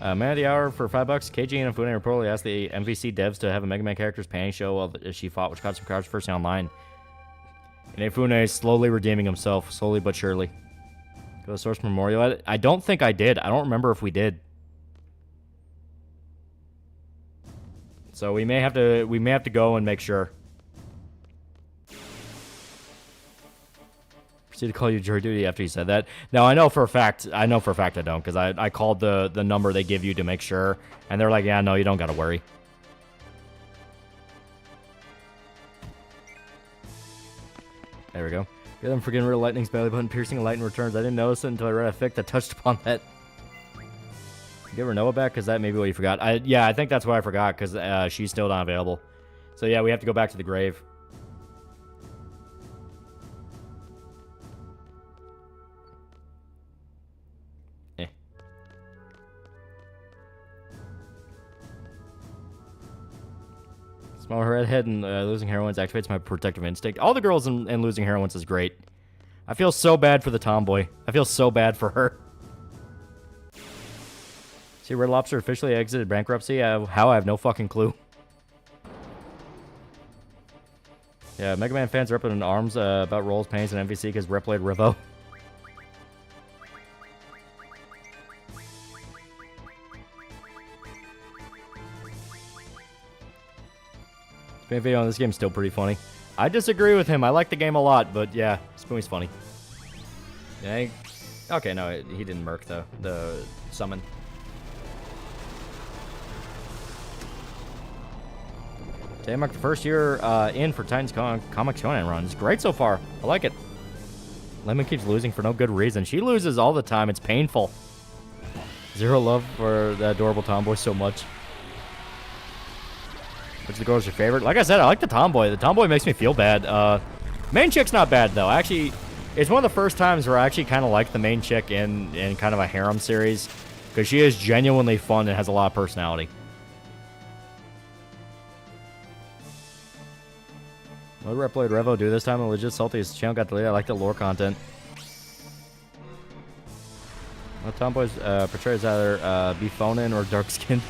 Man of the hour for $5. KG and Fune reportedly asked the MVC devs to have a Mega Man character's panty show while she fought, which caught some controversy online. And Ifune is slowly redeeming himself, slowly but surely. Go to Source Memorial. I don't think I did. I don't remember if we did. So we may have to go and make sure. To call you jury duty after you said that. No, I know for a fact I don't, because I called the number they give you to make sure, and they're like, yeah, no, you don't gotta worry. There we go. Get them for getting rid of lightning's belly button, piercing lightning returns. I didn't notice it until I read a fic that touched upon that. Give her Noah back, because that may be what you forgot. Yeah, I think that's what I forgot, because she's still not available. So yeah, we have to go back to the grave. Small redhead and Losing Heroines activates my protective instinct. All the girls in Losing Heroines is great. I feel so bad for the tomboy. I feel so bad for her. See, Red Lobster officially exited bankruptcy. How? I have no fucking clue. Yeah, Mega Man fans are up in arms about roles, pains, and MVC because Rep played Rivo. Spoonie video on this game is still pretty funny. I disagree with him. I like the game a lot, but yeah, Spoonie's funny. Yeah, okay, no, he didn't murk the summon. Today marked the first year in for Titan's Comic Shonen run. It's great so far. I like it. Lemon keeps losing for no good reason. She loses all the time. It's painful. Zero love for the adorable tomboy so much. Which of the girls is your favorite? Like I said, I like the tomboy. The tomboy makes me feel bad. Main chick's not bad, though. Actually, it's one of the first times where I actually kind of like the main chick in kind of a harem series. Because she is genuinely fun and has a lot of personality. What did Rep played Revo do this time? A legit salty. His channel got deleted. I like the lore content. Well, tomboys portrays either be phone-in or dark-skinned.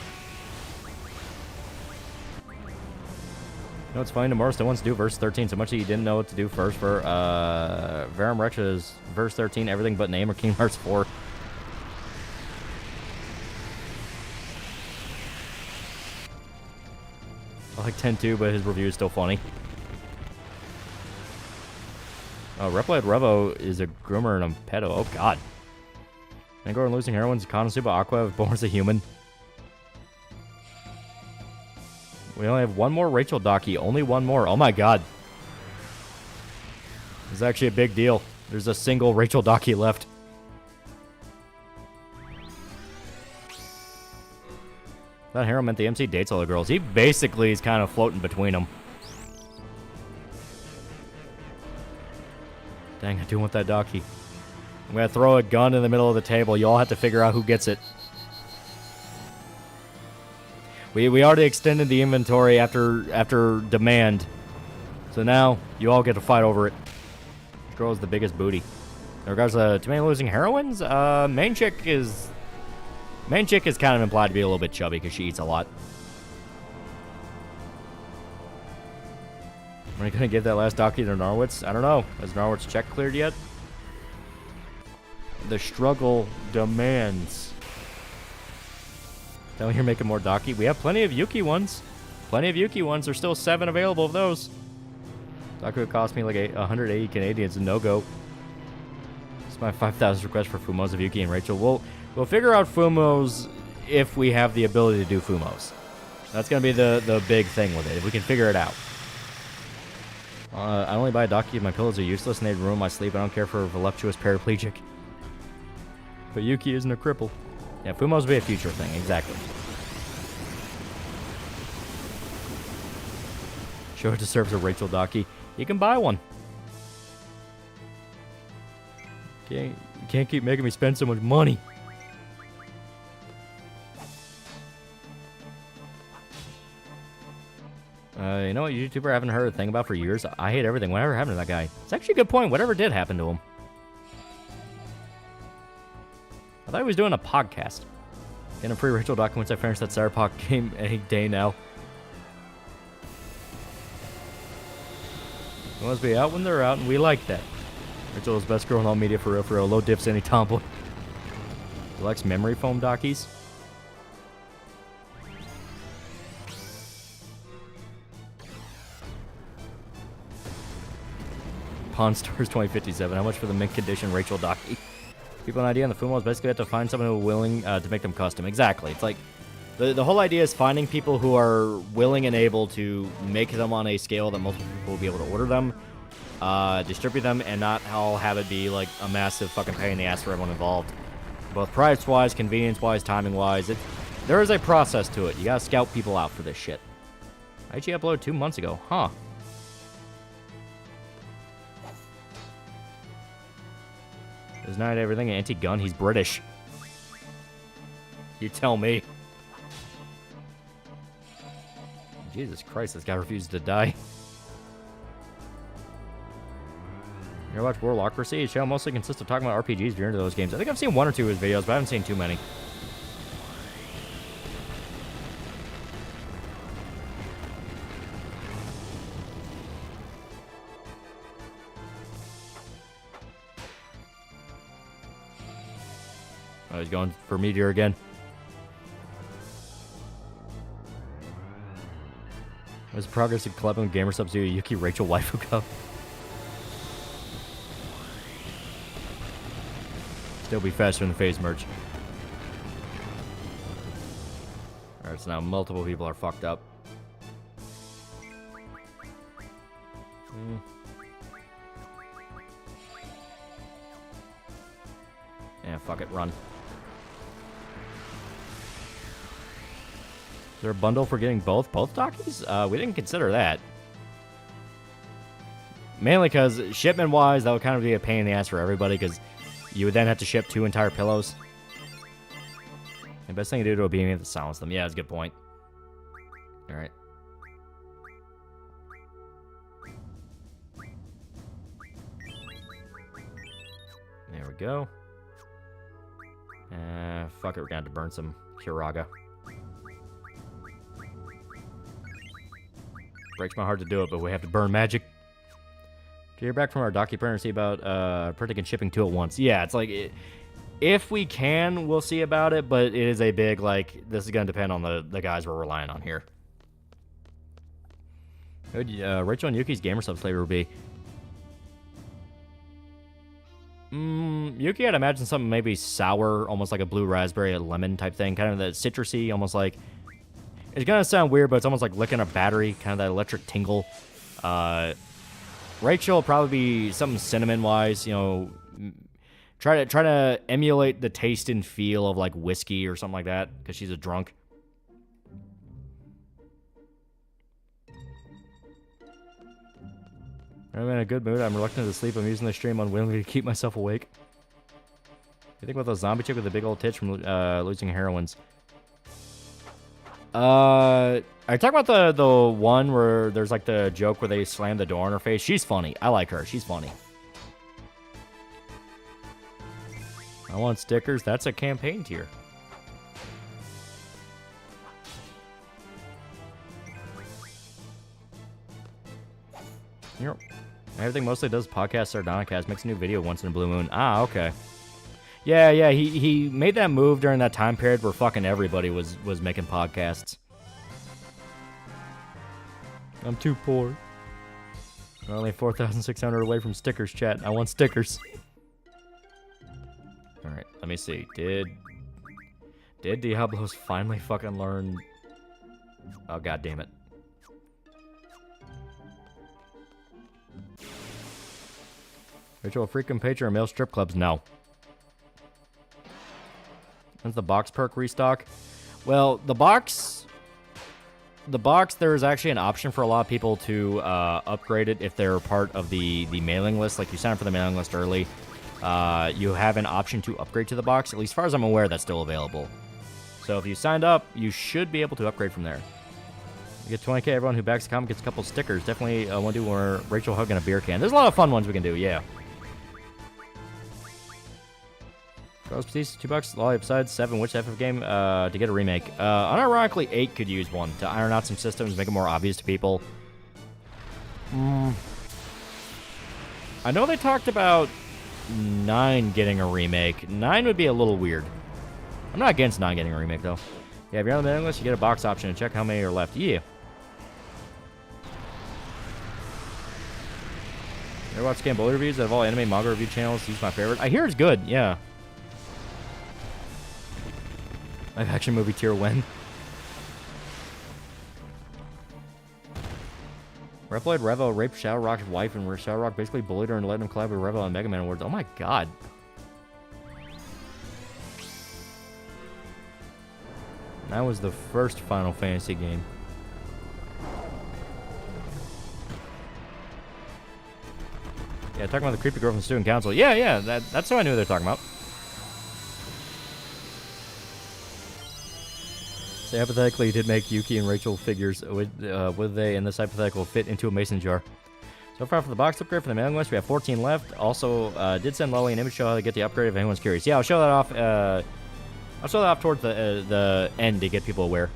You know what's funny? Tomorrow still wants to do verse 13 so much that he didn't know what to do first for Verum Rex's verse 13, everything but name or Kingdom Hearts 4. I like 10-2, but his review is still funny. Oh, Replay Revo is a groomer and a pedo. Oh, God. Mangor and Losing Heroines, Konosuba Aqua was born as a human. We only have one more Rachel Docky. Only one more. Oh, my God. This is actually a big deal. There's a single Rachel Docky left. That hero meant the MC dates all the girls. He basically is kind of floating between them. Dang, I do want that Docky. I'm going to throw a gun in the middle of the table. You all have to figure out who gets it. We already extended the inventory after demand. So now, you all get to fight over it. Which girl is the biggest booty? In regards to Too Many Losing Heroines, main chick is kind of implied to be a little bit chubby because she eats a lot. Are you going to give that last Docky to Norwitz? I don't know. Has Norwitz check cleared yet? The struggle demands. Tell me you're making more Daki. We have plenty of Yuki ones. Plenty of Yuki ones. There's still 7 available of those. Daki would cost me like 180 Canadians and no-go. It's my 5,000th request for Fumos of Yuki and Rachel. We'll figure out Fumos if we have the ability to do Fumos. That's going to be the big thing with it, if we can figure it out. I only buy a Daki if my pillows are useless and they'd ruin my sleep. I don't care for a voluptuous paraplegic. But Yuki isn't a cripple. Yeah, Fumos will be a future thing, exactly. Show it deserves a Rachel Daki. You can buy one. You can't keep making me spend so much money. You know what YouTuber I haven't heard a thing about for years? I hate everything. Whatever happened to that guy? It's actually a good point. Whatever did happen to him? I thought he was doing a podcast. Getting a free Rachel Daki once I finish that Cyberpunk game any day now. They must be out when they're out, and we like that. Rachel is best girl in all media for real. Low dips any tomboy. He likes memory foam Dakis. Pawn Stores 2057. How much for the mint condition Rachel Daki? People an idea on the Fumos basically have to find someone who's willing to make them custom. Exactly. It's like the whole idea is finding people who are willing and able to make them on a scale that multiple people will be able to order them, distribute them, and not all have it be like a massive fucking pain in the ass for everyone involved. Both price-wise, convenience-wise, timing-wise. There is a process to it. You gotta scout people out for this shit. I actually uploaded 2 months ago. Huh. There's not everything anti-gun. He's British. You tell me. Jesus Christ, this guy refuses to die. You ever watch Warlockracy? His channel mostly consists of talking about RPGs if you're into those games. I think I've seen 1 or 2 of his videos, but I haven't seen too many. Oh, he's going for Meteor again. What's the progress of collecting gamer subs to Yuki Rachel Waifu Cup? Still be faster than the phase merge. Alright, so now multiple people are fucked up. Yeah, fuck it, run. Is there a bundle for getting both Dakis? We didn't consider that. Mainly because shipment-wise, that would kind of be a pain in the ass for everybody, because you would then have to ship 2 entire pillows. The best thing to do would be to silence them. Yeah, that's a good point. Alright. There we go. Fuck it, we're gonna have to burn some Kiraga. Breaks my heart to do it, but we have to burn magic. To hear back from our Daki printer, see about printing and shipping 2 at once. Yeah, it's like, if we can, we'll see about it, but it is a big, like, this is going to depend on the guys we're relying on here. What would Rachel and Yuki's gamer sub flavor would be? Yuki, I'd imagine something maybe sour, almost like a blue raspberry, a lemon type thing. Kind of that citrusy, almost like... It's going to sound weird, but it's almost like licking a battery. Kind of that electric tingle. Rachel will probably be something cinnamon-wise, you know... Try to emulate the taste and feel of, like, whiskey or something like that, because she's a drunk. I'm in a good mood. I'm reluctant to sleep. I'm using the stream unwillingly to keep myself awake. You think about the zombie chick with the big old tits from Losing Heroines? Are you talking about the one where there's like the joke where they slam the door in her face? She's funny. I like her. She's funny. I want stickers. That's a campaign tier. Everything mostly does podcast Sardonicast. Makes a new video once in a blue moon. Ah, okay. Yeah, he made that move during that time period where fucking everybody was making podcasts. I'm too poor. We're only 4,600 away from stickers, chat. I want stickers. Alright, let me see. Did Diablos finally fucking learn... Oh, god damn it. Rachel, a freaking page or male strip clubs? No. When's the box perk restock? Well, the box, there's actually an option for a lot of people to upgrade it if they're part of the mailing list. Like, you sign up for the mailing list early. You have an option to upgrade to the box. At least as far as I'm aware, that's still available. So if you signed up, you should be able to upgrade from there. You get 20k. Everyone who backs the comment gets a couple stickers. Definitely want to do where Rachel hugging a beer can. There's a lot of fun ones we can do, yeah. Girls Petite, $2. Lolly besides 7. Which FF game to get a remake? Unironically, 8 could use one to iron out some systems, make it more obvious to people. I know they talked about 9 getting a remake. 9 would be a little weird. I'm not against 9 getting a remake, though. Yeah, if you're on the mailing list, you get a box option and check how many are left. Yeah. Ever watch Scamboli reviews out of all anime manga review channels? He's my favorite. I hear it's good, yeah. Live action movie tier when? Reploid Revo raped Shadow Rock's wife, and Shadow Rock basically bullied her and let him collab with Revo on Mega Man Awards. Oh my god. That was the first Final Fantasy game. Yeah, talking about the creepy girl from the student council. Yeah, that's who I knew they were talking about. Say hypothetically you did make Yuki and Rachel figures. Would they, in this hypothetical, fit into a mason jar? So far for the box upgrade for the mailing list, we have 14 left. Also, did send Loli an image show how to get the upgrade if anyone's curious. Yeah, I'll show that off. I'll show that off towards the end to get people aware.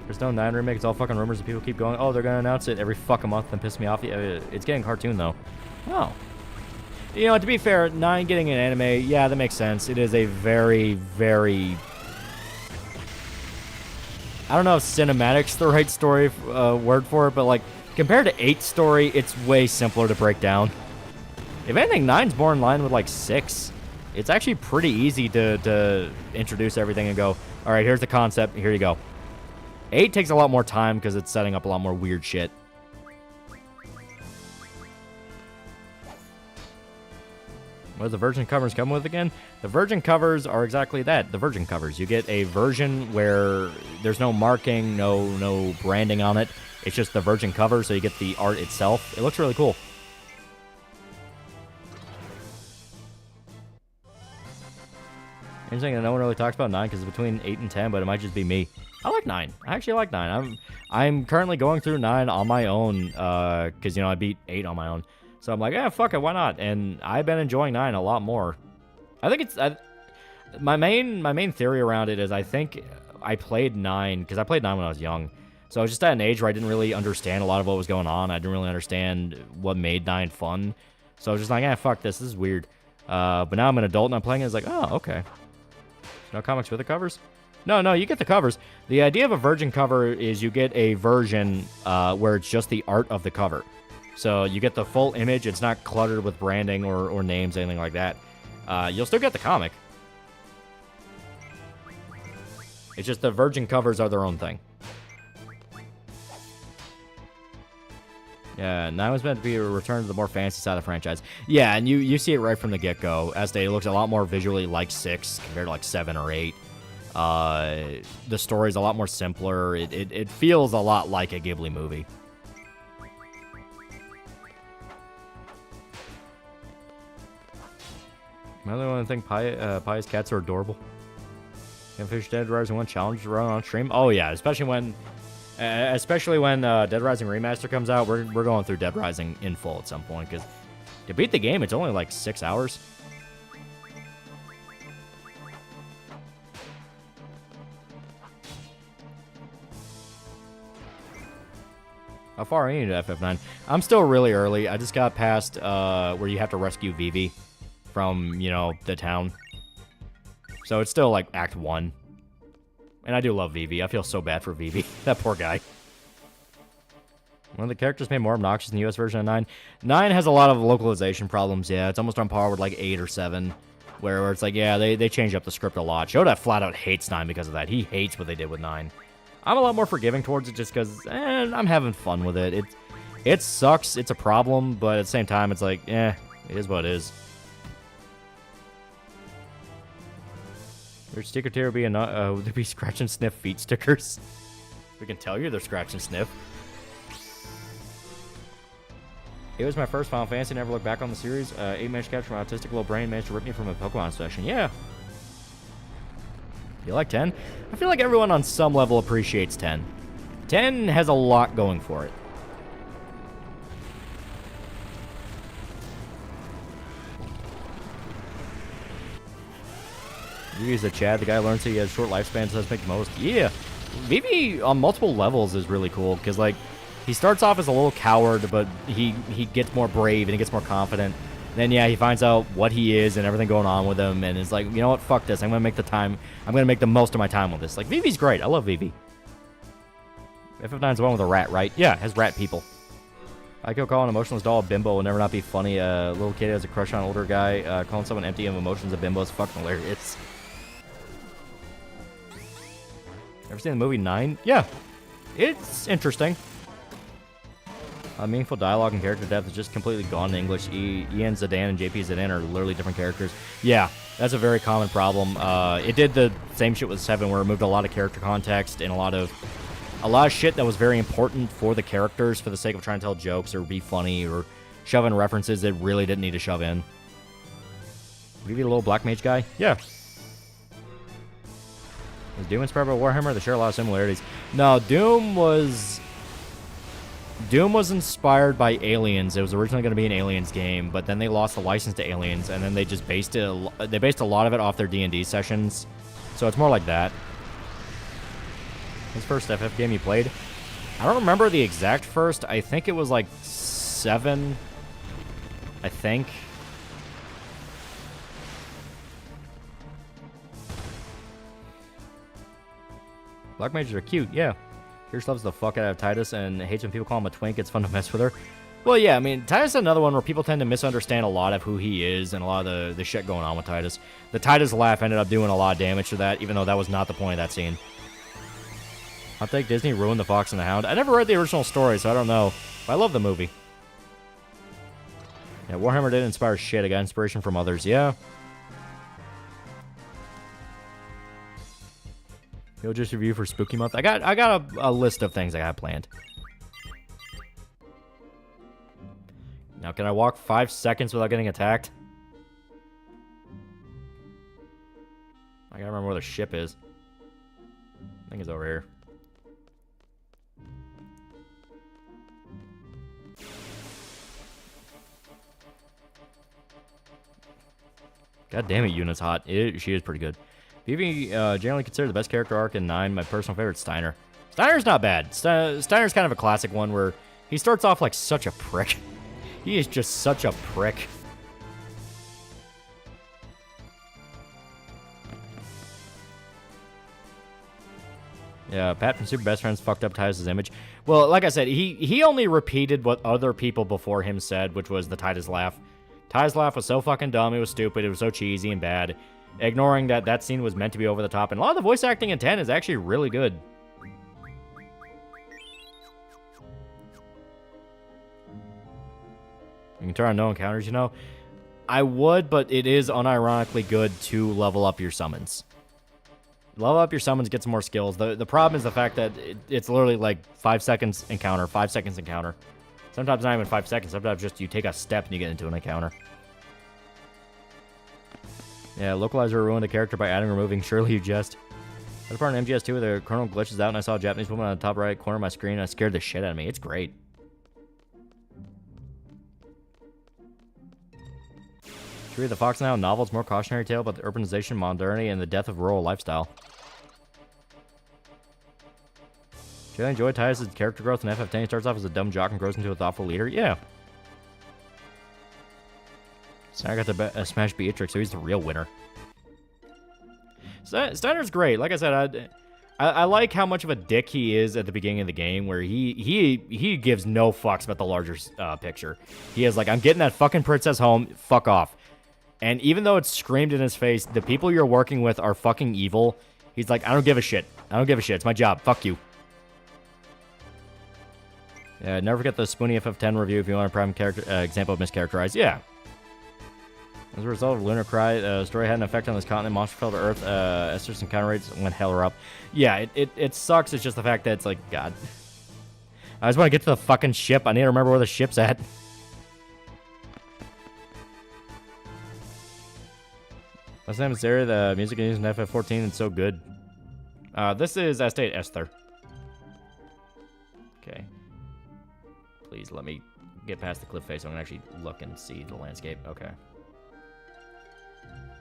There's no 9 remake. It's all fucking rumors and people keep going, oh, they're going to announce it every fucking month and piss me off. It's getting cartoon, though. Oh. You know, to be fair, 9 getting an anime, yeah, that makes sense. It is a very, very... I don't know if cinematic's the right story word for it, but, like, compared to 8's story, it's way simpler to break down. If anything, 9's more in line with, like, 6. It's actually pretty easy to introduce everything and go, all right, here's the concept, here you go. 8 takes a lot more time because it's setting up a lot more weird shit. What does the virgin covers come with again? The virgin covers are exactly that, the virgin covers. You get a version where there's no marking, no branding on it. It's just the virgin cover, so you get the art itself. It looks really cool. Interesting that no one really talks about 9 because it's between 8 and 10, but it might just be me. I like 9. I actually like 9. I'm currently going through 9 on my own because, you know, I beat 8 on my own. So I'm like, yeah, fuck it, why not? And I've been enjoying 9 a lot more. I think it's... my main theory around it is I think I played 9, because I played 9 when I was young. So I was just at an age where I didn't really understand a lot of what was going on. I didn't really understand what made 9 fun. So I was just like, fuck this is weird. But now I'm an adult and I'm playing it, it's like, oh, okay. No comics with the covers? No, you get the covers. The idea of a virgin cover is you get a version where it's just the art of the cover. So you get the full image. It's not cluttered with branding or names, anything like that. You'll still get the comic. It's just the virgin covers are their own thing. Yeah, now it's meant to be a return to the more fancy side of the franchise. Yeah, and you see it right from the get-go. It looks a lot more visually like 6 compared to like 7 or 8. The story's a lot more simpler. It feels a lot like a Ghibli movie. I only want to think Pi's cats are adorable. Can Fish Dead Rising 1 challenge to run on stream? Oh yeah, especially when Dead Rising Remaster comes out, we're going through Dead Rising in full at some point, because to beat the game, it's only like 6 hours. How far are you into FF9? I'm still really early. I just got past where you have to rescue Vivi from, you know, the town. So it's still like Act 1. And I do love Vivi. I feel so bad for Vivi. That poor guy. One of the characters made more obnoxious in the US version of 9. 9 has a lot of localization problems, yeah. It's almost on par with like 8 or 7. Where it's like, yeah, they changed up the script a lot. Shoda flat out hates 9 because of that. He hates what they did with 9. I'm a lot more forgiving towards it just because I'm having fun with it. It sucks. It's a problem, but at the same time, it's like, it is what it is. Their sticker tier would be scratch and sniff feet stickers. We can tell you they're scratch and sniff. It was my first Final Fantasy, never looked back on the series. 8 managed to capture my autistic little brain, managed to rip me from a Pokemon session. Yeah. You like 10? I feel like everyone on some level appreciates 10. 10 has a lot going for it. Vivi's a Chad. The guy learns he has short lifespans, so let's make the most. Yeah. Vivi on multiple levels is really cool, because, like, he starts off as a little coward, but he gets more brave and he gets more confident. Then, yeah, he finds out what he is and everything going on with him, and is like, you know what, fuck this. I'm going to make the most of my time with this. Like, Vivi's great. I love Vivi. FF9's the one with a rat, right? Yeah, it has rat people. I could call an emotionless doll a bimbo will never not be funny. A little kid has a crush on an older guy. Calling someone empty of emotions a bimbo is fucking hilarious. Ever seen the movie 9? Yeah. It's interesting. Meaningful dialogue and character depth is just completely gone in English. Ian Zidane and JP Zidane are literally different characters. Yeah, that's a very common problem. It did the same shit with 7, where it removed a lot of character context and a lot of shit that was very important for the characters for the sake of trying to tell jokes or be funny or shove in references that really didn't need to shove in. Maybe a little black mage guy? Yeah. Was Doom inspired by Warhammer? They share a lot of similarities. No, Doom was inspired by Aliens. It was originally going to be an Aliens game, but then they lost the license to Aliens, and then they just based a lot of it off their D&D sessions. So it's more like that. What's the first FF game you played? I don't remember the exact first. I think it was like 7. I think. Black mages are cute, yeah. Pierce loves the fuck out of Titus and hates when people call him a twink. It's fun to mess with her. Well, yeah, I mean, Titus is another one where people tend to misunderstand a lot of who he is and a lot of the shit going on with Titus. The Titus laugh ended up doing a lot of damage to that, even though that was not the point of that scene. I think Disney ruined The Fox and the Hound. I never read the original story, so I don't know. But I love the movie. Yeah, Warhammer didn't inspire shit. I got inspiration from others, yeah. You'll just review for Spooky Month. I got a list of things I got planned. Now, can I walk 5 seconds without getting attacked? I gotta remember where the ship is. I think it's over here. God damn it, Yuna's hot. She is pretty good. Vivi generally considered the best character arc in 9. My personal favorite, Steiner. Steiner's not bad. Steiner's kind of a classic one where he starts off like such a prick. He is just such a prick. Yeah, Pat from Super Best Friends fucked up Titus' image. Well, like I said, he only repeated what other people before him said, which was the Titus laugh. Titus laugh was so fucking dumb, it was stupid, it was so cheesy and bad. Ignoring that scene was meant to be over the top, and a lot of the voice acting in 10 is actually really good. You can turn on no encounters, you know? I would, but it is unironically good to level up your summons. Level up your summons, get some more skills. The problem is the fact that it's literally like 5 seconds encounter, 5 seconds encounter. Sometimes not even 5 seconds, sometimes just you take a step and you get into an encounter. Yeah, Localizer ruined a character by adding or removing. Surely you jest. I was part in MGS2 where the kernel glitches out and I saw a Japanese woman on the top right corner of my screen and it scared the shit out of me. It's great. Should we read the Fox Now novel's more cautionary tale about the urbanization, modernity, and the death of rural lifestyle? Do I enjoy Tyus' character growth in FF10? He starts off as a dumb jock and grows into a thoughtful leader. Yeah. So I got to smash Beatrix, so he's the real winner. Steiner's great. Like I said, I like how much of a dick he is at the beginning of the game, where he gives no fucks about the larger picture. He is like, I'm getting that fucking princess home. Fuck off. And even though it's screamed in his face, the people you're working with are fucking evil. He's like, I don't give a shit. I don't give a shit. It's my job. Fuck you. Yeah, never forget the Spoony FF10 review if you want a prime character example of mischaracterized. Yeah. As a result of Lunar Cry, the story had an effect on this continent. Monster fell to Earth. Esthers and counter rates went hell up. Yeah, it sucks. It's just the fact that it's like, God. I just want to get to the fucking ship. I need to remember where the ship's at. Last time it's there, the music used in FF14 is so good. This is Estate Esther. Okay. Please let me get past the cliff face so I can actually look and see the landscape. Okay.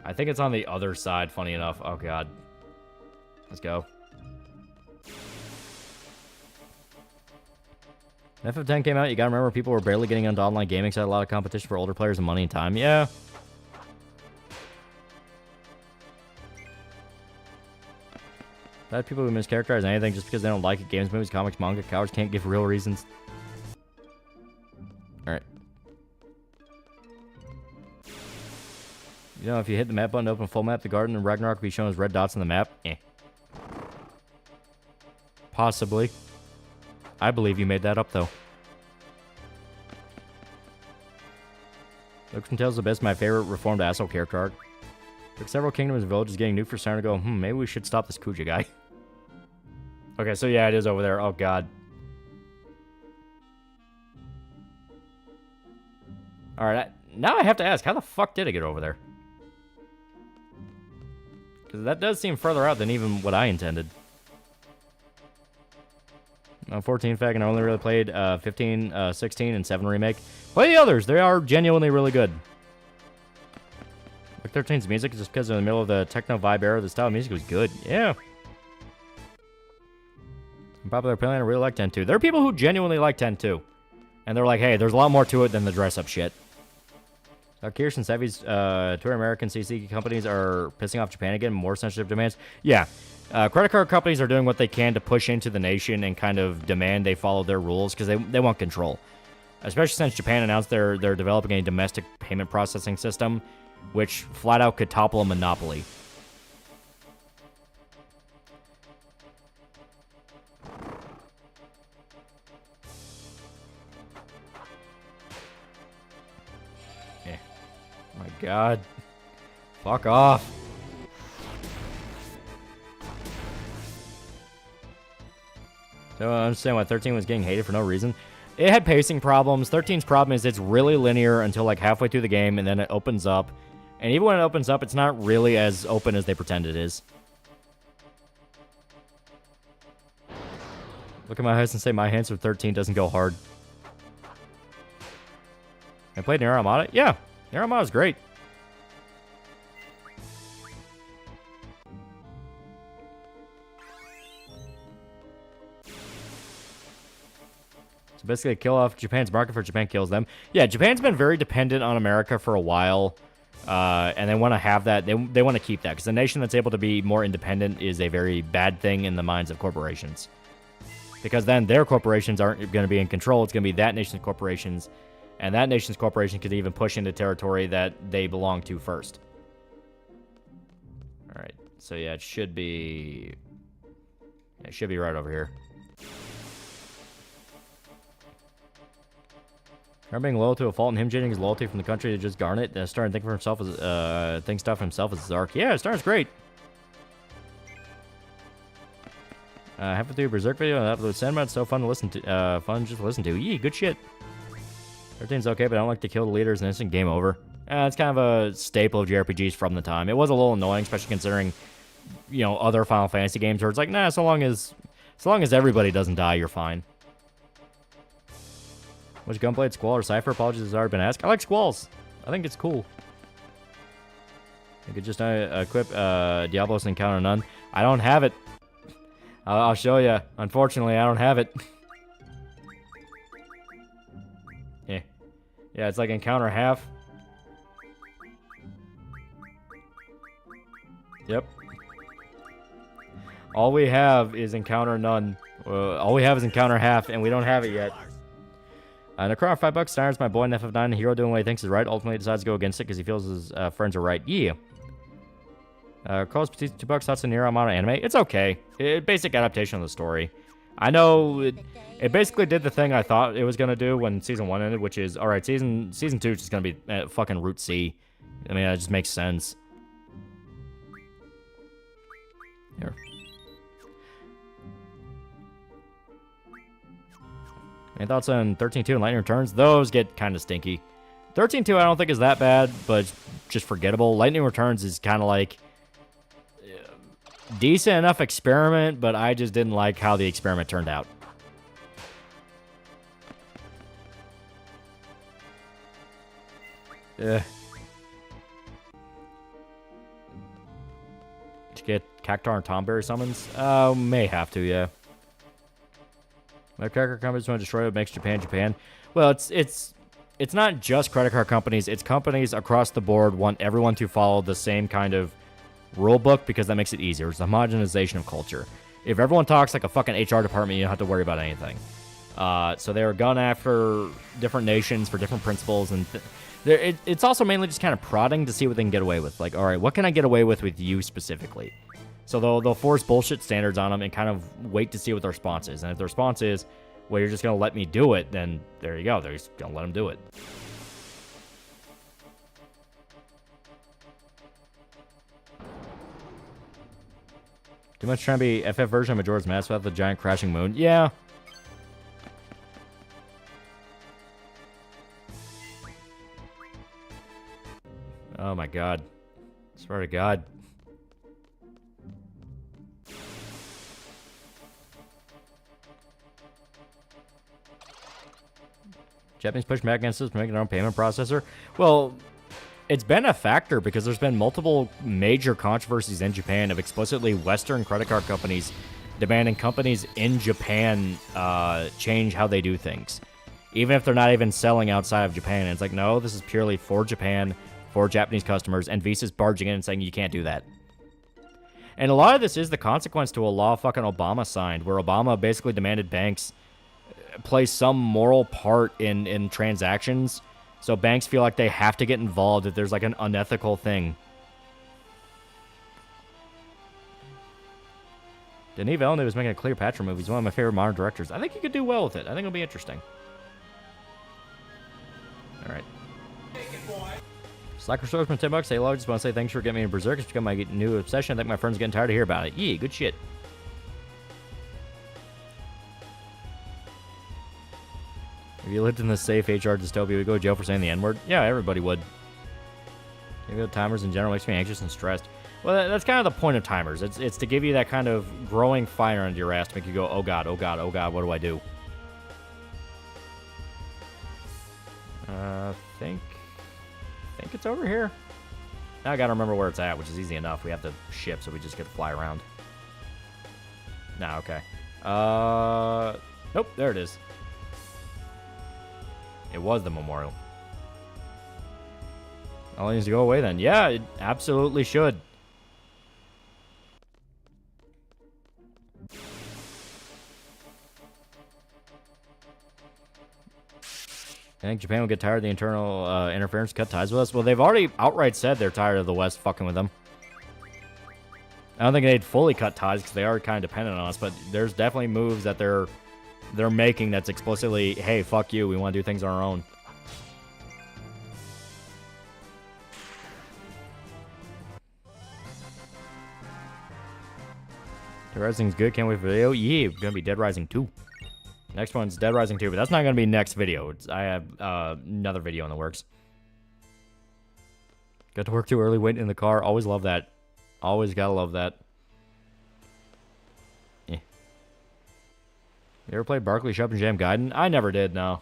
I think it's on the other side, funny enough. Oh, God. Let's go. FF10 came out, you gotta remember people were barely getting into online gaming, so had a lot of competition for older players and money and time. Yeah. Bad people who mischaracterize anything just because they don't like it. Games, movies, comics, manga, cowards can't give real reasons. Alright. You know, if you hit the map button to open full map, the garden and Ragnarok will be shown as red dots on the map. Eh. Possibly. I believe you made that up, though. Looks and Tales the best, my favorite reformed asshole character arc. Took several kingdoms and villages getting nuked for starting to go, maybe we should stop this Kuja guy. Okay, so yeah, it is over there. Oh, God. Alright, now I have to ask, how the fuck did I get over there? Because that does seem further out than even what I intended. 14 Fag, and I only really played 15, 16, and 7 Remake. Play the others. They are genuinely really good. Like 13's music, just because in the middle of the techno vibe era, the style of music was good. Yeah. I'm popular opinion, I really like 10-2. There are people who genuinely like 10-2. And they're like, hey, there's a lot more to it than the dress-up shit. Kirsten Sevi's tour American CC companies are pissing off Japan again, more sensitive demands. Yeah. Credit card companies are doing what they can to push into the nation and kind of demand they follow their rules because they want control. Especially since Japan announced they're developing a domestic payment processing system, which flat out could topple a monopoly. Eh. My God. Fuck off. So I understand why 13 was getting hated for no reason. It had pacing problems. 13's problem is it's really linear until like halfway through the game, and then it opens up. And even when it opens up, it's not really as open as they pretend it is. Look at my eyes and say my hands with 13 doesn't go hard. I played Nier Automata? Yeah, Nier Automata's great. Basically kill off Japan's market for Japan kills them. Yeah, Japan's been very dependent on America for a while, and they want to have that. They want to keep that, because a nation that's able to be more independent is a very bad thing in the minds of corporations. Because then their corporations aren't going to be in control. It's going to be that nation's corporations, and that nation's corporation could even push into territory that they belong to first. All right, so yeah, it should be right over here. Remember being loyal to a fault and him judging his loyalty from the country to just garnet, starting thinking for himself as think stuff himself as Zark. Yeah, Star's great. Halfway through Berserk video and upload Sandman, it's so fun to listen to. Fun just to listen to. Yee, good shit. 13's okay, but I don't like to kill the leaders and instant game over. It's kind of a staple of JRPGs from the time. It was a little annoying, especially considering, you know, other Final Fantasy games where it's like, nah, so long as everybody doesn't die, you're fine. Which gunplay, Squall or Cypher? Apologies has already been asked. I like Squalls. I think it's cool. I could just equip Diablos and Encounter None. I don't have it. I'll show you. Unfortunately, I don't have it. Yeah. Yeah, it's like encounter half. Yep. All we have is encounter none. All we have is encounter half, and we don't have it yet. Necron, $5. Stars, my boy in FF9. Hero doing what he thinks is right. Ultimately decides to go against it because he feels his friends are right. Yeah. Calls Petite $2. Thoughts on Nero Amano anime? It's okay. Basic adaptation of the story. I know it basically did the thing I thought it was gonna do when season 1 ended, which is alright. Season 2 is just gonna be fucking Route C. I mean, that just makes sense. Here. Any thoughts on 13.2 and Lightning Returns? Those get kind of stinky. 13.2 I don't think is that bad, but it's just forgettable. Lightning Returns is kind of like decent enough experiment, but I just didn't like how the experiment turned out. Did you get Cactar and Tomberry summons? May have to, yeah. My credit card companies want to destroy what makes Japan Japan. Well, it's not just credit card companies. It's companies across the board want everyone to follow the same kind of rule book because that makes it easier. It's the homogenization of culture. If everyone talks like a fucking HR department, you don't have to worry about anything. So they were going after different nations for different principles, and it's also mainly just kind of prodding to see what they can get away with. Like, all right, what can I get away with you specifically? So they'll force bullshit standards on them and kind of wait to see what the response is. And if the response is, well, you're just going to let me do it, then there you go. They're just going to let them do it. Too much trying to be FF version of Majora's Mask without the giant crashing moon. Yeah. Oh my god. Swear to God. Japanese push back against us for making their own payment processor. Well, it's been a factor because there's been multiple major controversies in Japan of explicitly Western credit card companies demanding companies in Japan change how they do things. Even if they're not even selling outside of Japan. And it's like, no, this is purely for Japan, for Japanese customers, and Visa's barging in and saying you can't do that. And a lot of this is the consequence to a law fucking Obama signed, where Obama basically demanded banks play some moral part in transactions, so banks feel like they have to get involved if there's like an unethical thing. Denis Villeneuve is making a Cleopatra movie. He's one of my favorite modern directors. I think he could do well with it. I think it'll be interesting. All right. Slacker Swordsman, $10. Hey, Lord, just want to say thanks for getting me into Berserk. It's become my new obsession. I think my friends are getting tired of hearing about it. Yeah, good shit. If you lived in the safe HR dystopia, would you go to jail for saying the N-word? Yeah, everybody would. Maybe the timers in general makes me anxious and stressed. Well, that's kind of the point of timers. It's to give you that kind of growing fire under your ass to make you go, oh god, oh god, oh god, what do I do? I think it's over here. Now I gotta remember where it's at, which is easy enough. We have to ship, so we just get to fly around. Nah, okay. Nope, there it is. It was the memorial. All needs to go away then. Yeah, it absolutely should. I think Japan will get tired of the internal interference, cut ties with us. Well, they've already outright said they're tired of the West fucking with them. I don't think they'd fully cut ties because they are kind of dependent on us, but there's definitely moves that they're making that's explicitly, hey, fuck you, we want to do things on our own. Dead Rising's good, can't wait for the video. Yeah, gonna be Dead Rising 2. Next one's Dead Rising 2, but that's not gonna be next video. I have another video in the works. Got to work too early, waiting in the car. Always love that. Always gotta love that. Yeah. You ever played Barkley Shop and Jam Gaiden? I never did, no.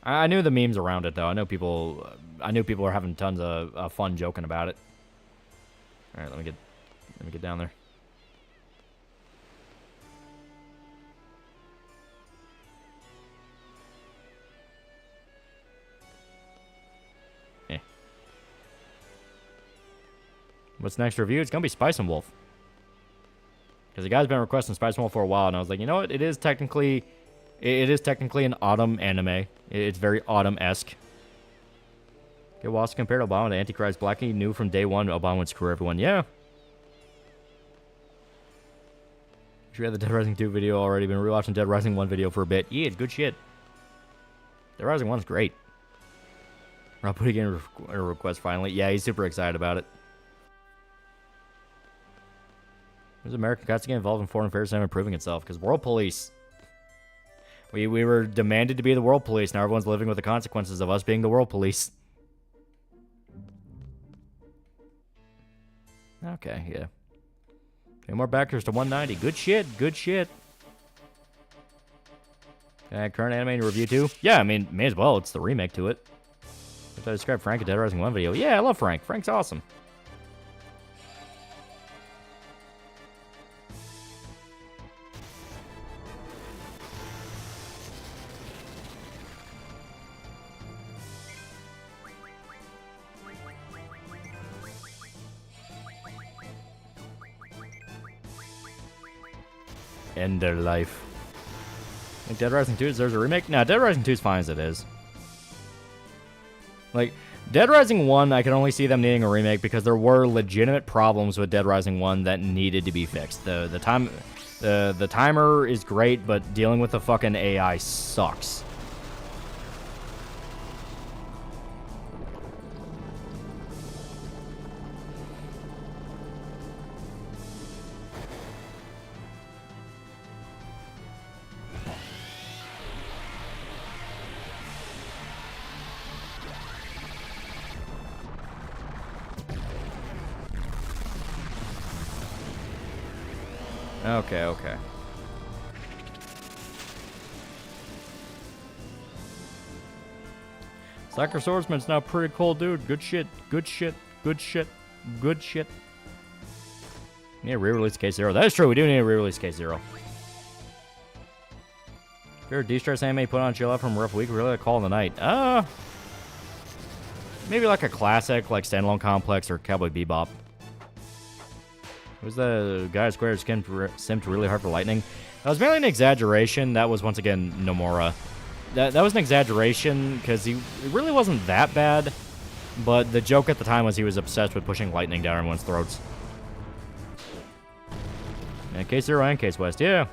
I knew the memes around it, though. I knew people were having tons of fun joking about it. Alright, let me get down there. What's next review? It's gonna be Spice and Wolf. Because the guy's been requesting Spice and Wolf for a while, and I was like, you know what? It is technically an autumn anime. It's very autumn-esque. Okay, Wasp compared Obama to Antichrist. Blackie knew from day one Obama would screw everyone. Yeah. We had the Dead Rising 2 video already. Been rewatching Dead Rising 1 video for a bit. Yeah, it's good shit. Dead Rising 1's great. Rob putting in a request finally. Yeah, he's super excited about it. There's American cops to get involved in foreign affairs and improving itself. Because world police. We were demanded to be the world police. Now everyone's living with the consequences of us being the world police. Okay, yeah. Okay, more backers to 190. Good shit, good shit. Current anime review too? Yeah, I mean, may as well. It's the remake to it. If I describe Frank in Dead Rising 1 video. Yeah, I love Frank. Frank's awesome. End their life. Like Dead Rising 2 deserves a remake? No, Dead Rising 2 is fine as it is. Like, Dead Rising 1, I can only see them needing a remake because there were legitimate problems with Dead Rising 1 that needed to be fixed. The timer is great, but dealing with the fucking AI sucks. Okay, okay. Slacker Swordsman's now pretty cool, dude. Good shit, good shit, good shit, good shit. We need a re-release K0. That is true, we do need a re-release K0. If you're a de-stress anime, put on chill out from a rough week, really a call in the night. Maybe like a classic, like Standalone Complex or Cowboy Bebop. Was the guy who squared simped really hard for lightning? That was mainly an exaggeration. That was, once again, Nomura. That was an exaggeration, because he really wasn't that bad. But the joke at the time was he was obsessed with pushing lightning down everyone's throats. And Case Zero and Case West, yeah.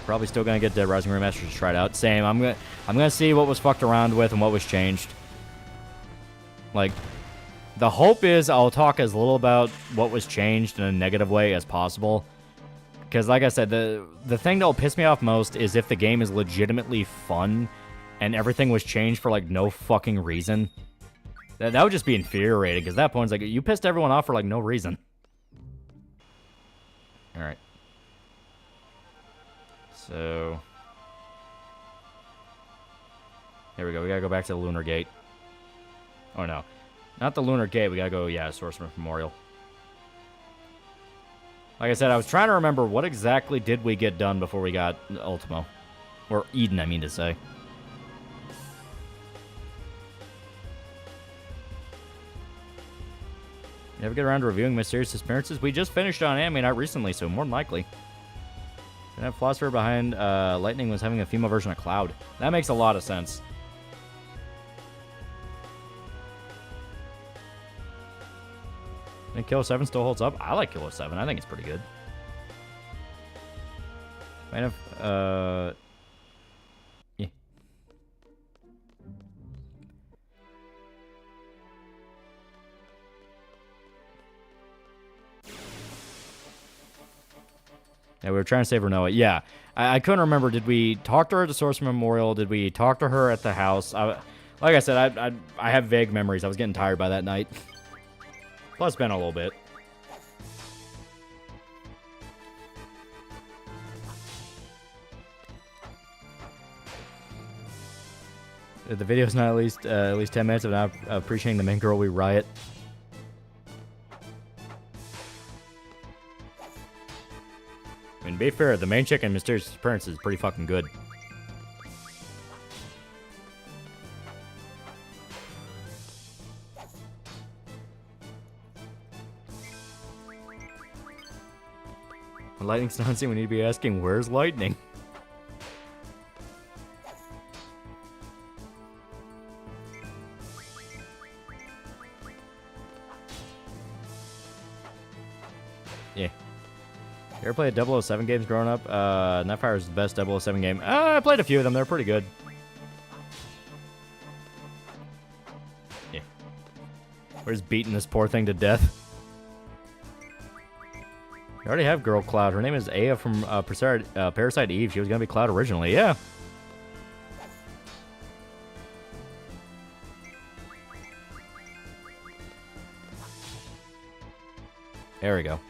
Probably still gonna get Dead Rising Remastered to try it out. Same. I'm gonna see what was fucked around with and what was changed. Like, the hope is I'll talk as little about what was changed in a negative way as possible. Because, like I said, the thing that will piss me off most is if the game is legitimately fun and everything was changed for, like, no fucking reason. That would just be infuriating, because at that point, it's like, you pissed everyone off for, like, no reason. Alright. So, here we go. We gotta go back to the Lunar Gate. Oh, no. Not the Lunar Gate. We gotta go, yeah, Sorcerer Memorial. Like I said, I was trying to remember what exactly did we get done before we got Ultimo. Or Eden, I mean to say. You ever get around to reviewing Mysterious Disappearances? We just finished on Anime Night recently, so more than likely. And that philosopher behind Lightning was having a female version of Cloud. That makes a lot of sense. I think Killer 7 still holds up. I like Killer 7. I think it's pretty good. Kind of, yeah. Yeah, we were trying to save Renoa. Yeah, I couldn't remember. Did we talk to her at the Source Memorial? Did we talk to her at the house? Like I said, I have vague memories. I was getting tired by that night. Plus, been a little bit. The video's not at least 10 minutes of not appreciating the main girl we riot. I mean, to be fair, the main chick in Mysterious Disappearance is pretty fucking good. When lightning's not seen, we need to be asking, where's lightning? Yeah. You ever played 007 games growing up? Nightfire is the best 007 game. I played a few of them. They're pretty good. Yeah. We're just beating this poor thing to death. You already have Girl Cloud. Her name is Aya from Parasite Eve. She was going to be Cloud originally. Yeah. There we go.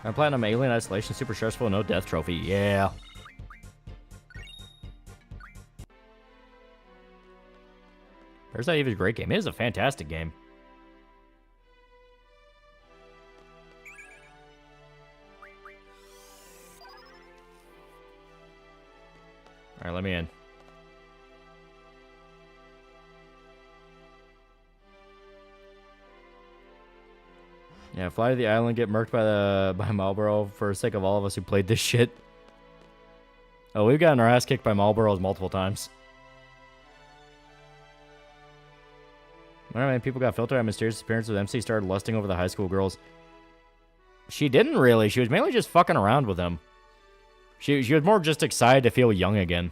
I'm Platinum Alien Isolation, super stressful, no death trophy. Yeah. Parasite Eve is a great game. It is a fantastic game. Alright, let me in. Yeah, fly to the island, get murked by Marlboro for the sake of all of us who played this shit. Oh, we've gotten our ass kicked by Marlboros multiple times. I don't know, man, people got filtered out mysterious appearance with MC started lusting over the high school girls. She didn't really. She was mainly just fucking around with them. She was more just excited to feel young again.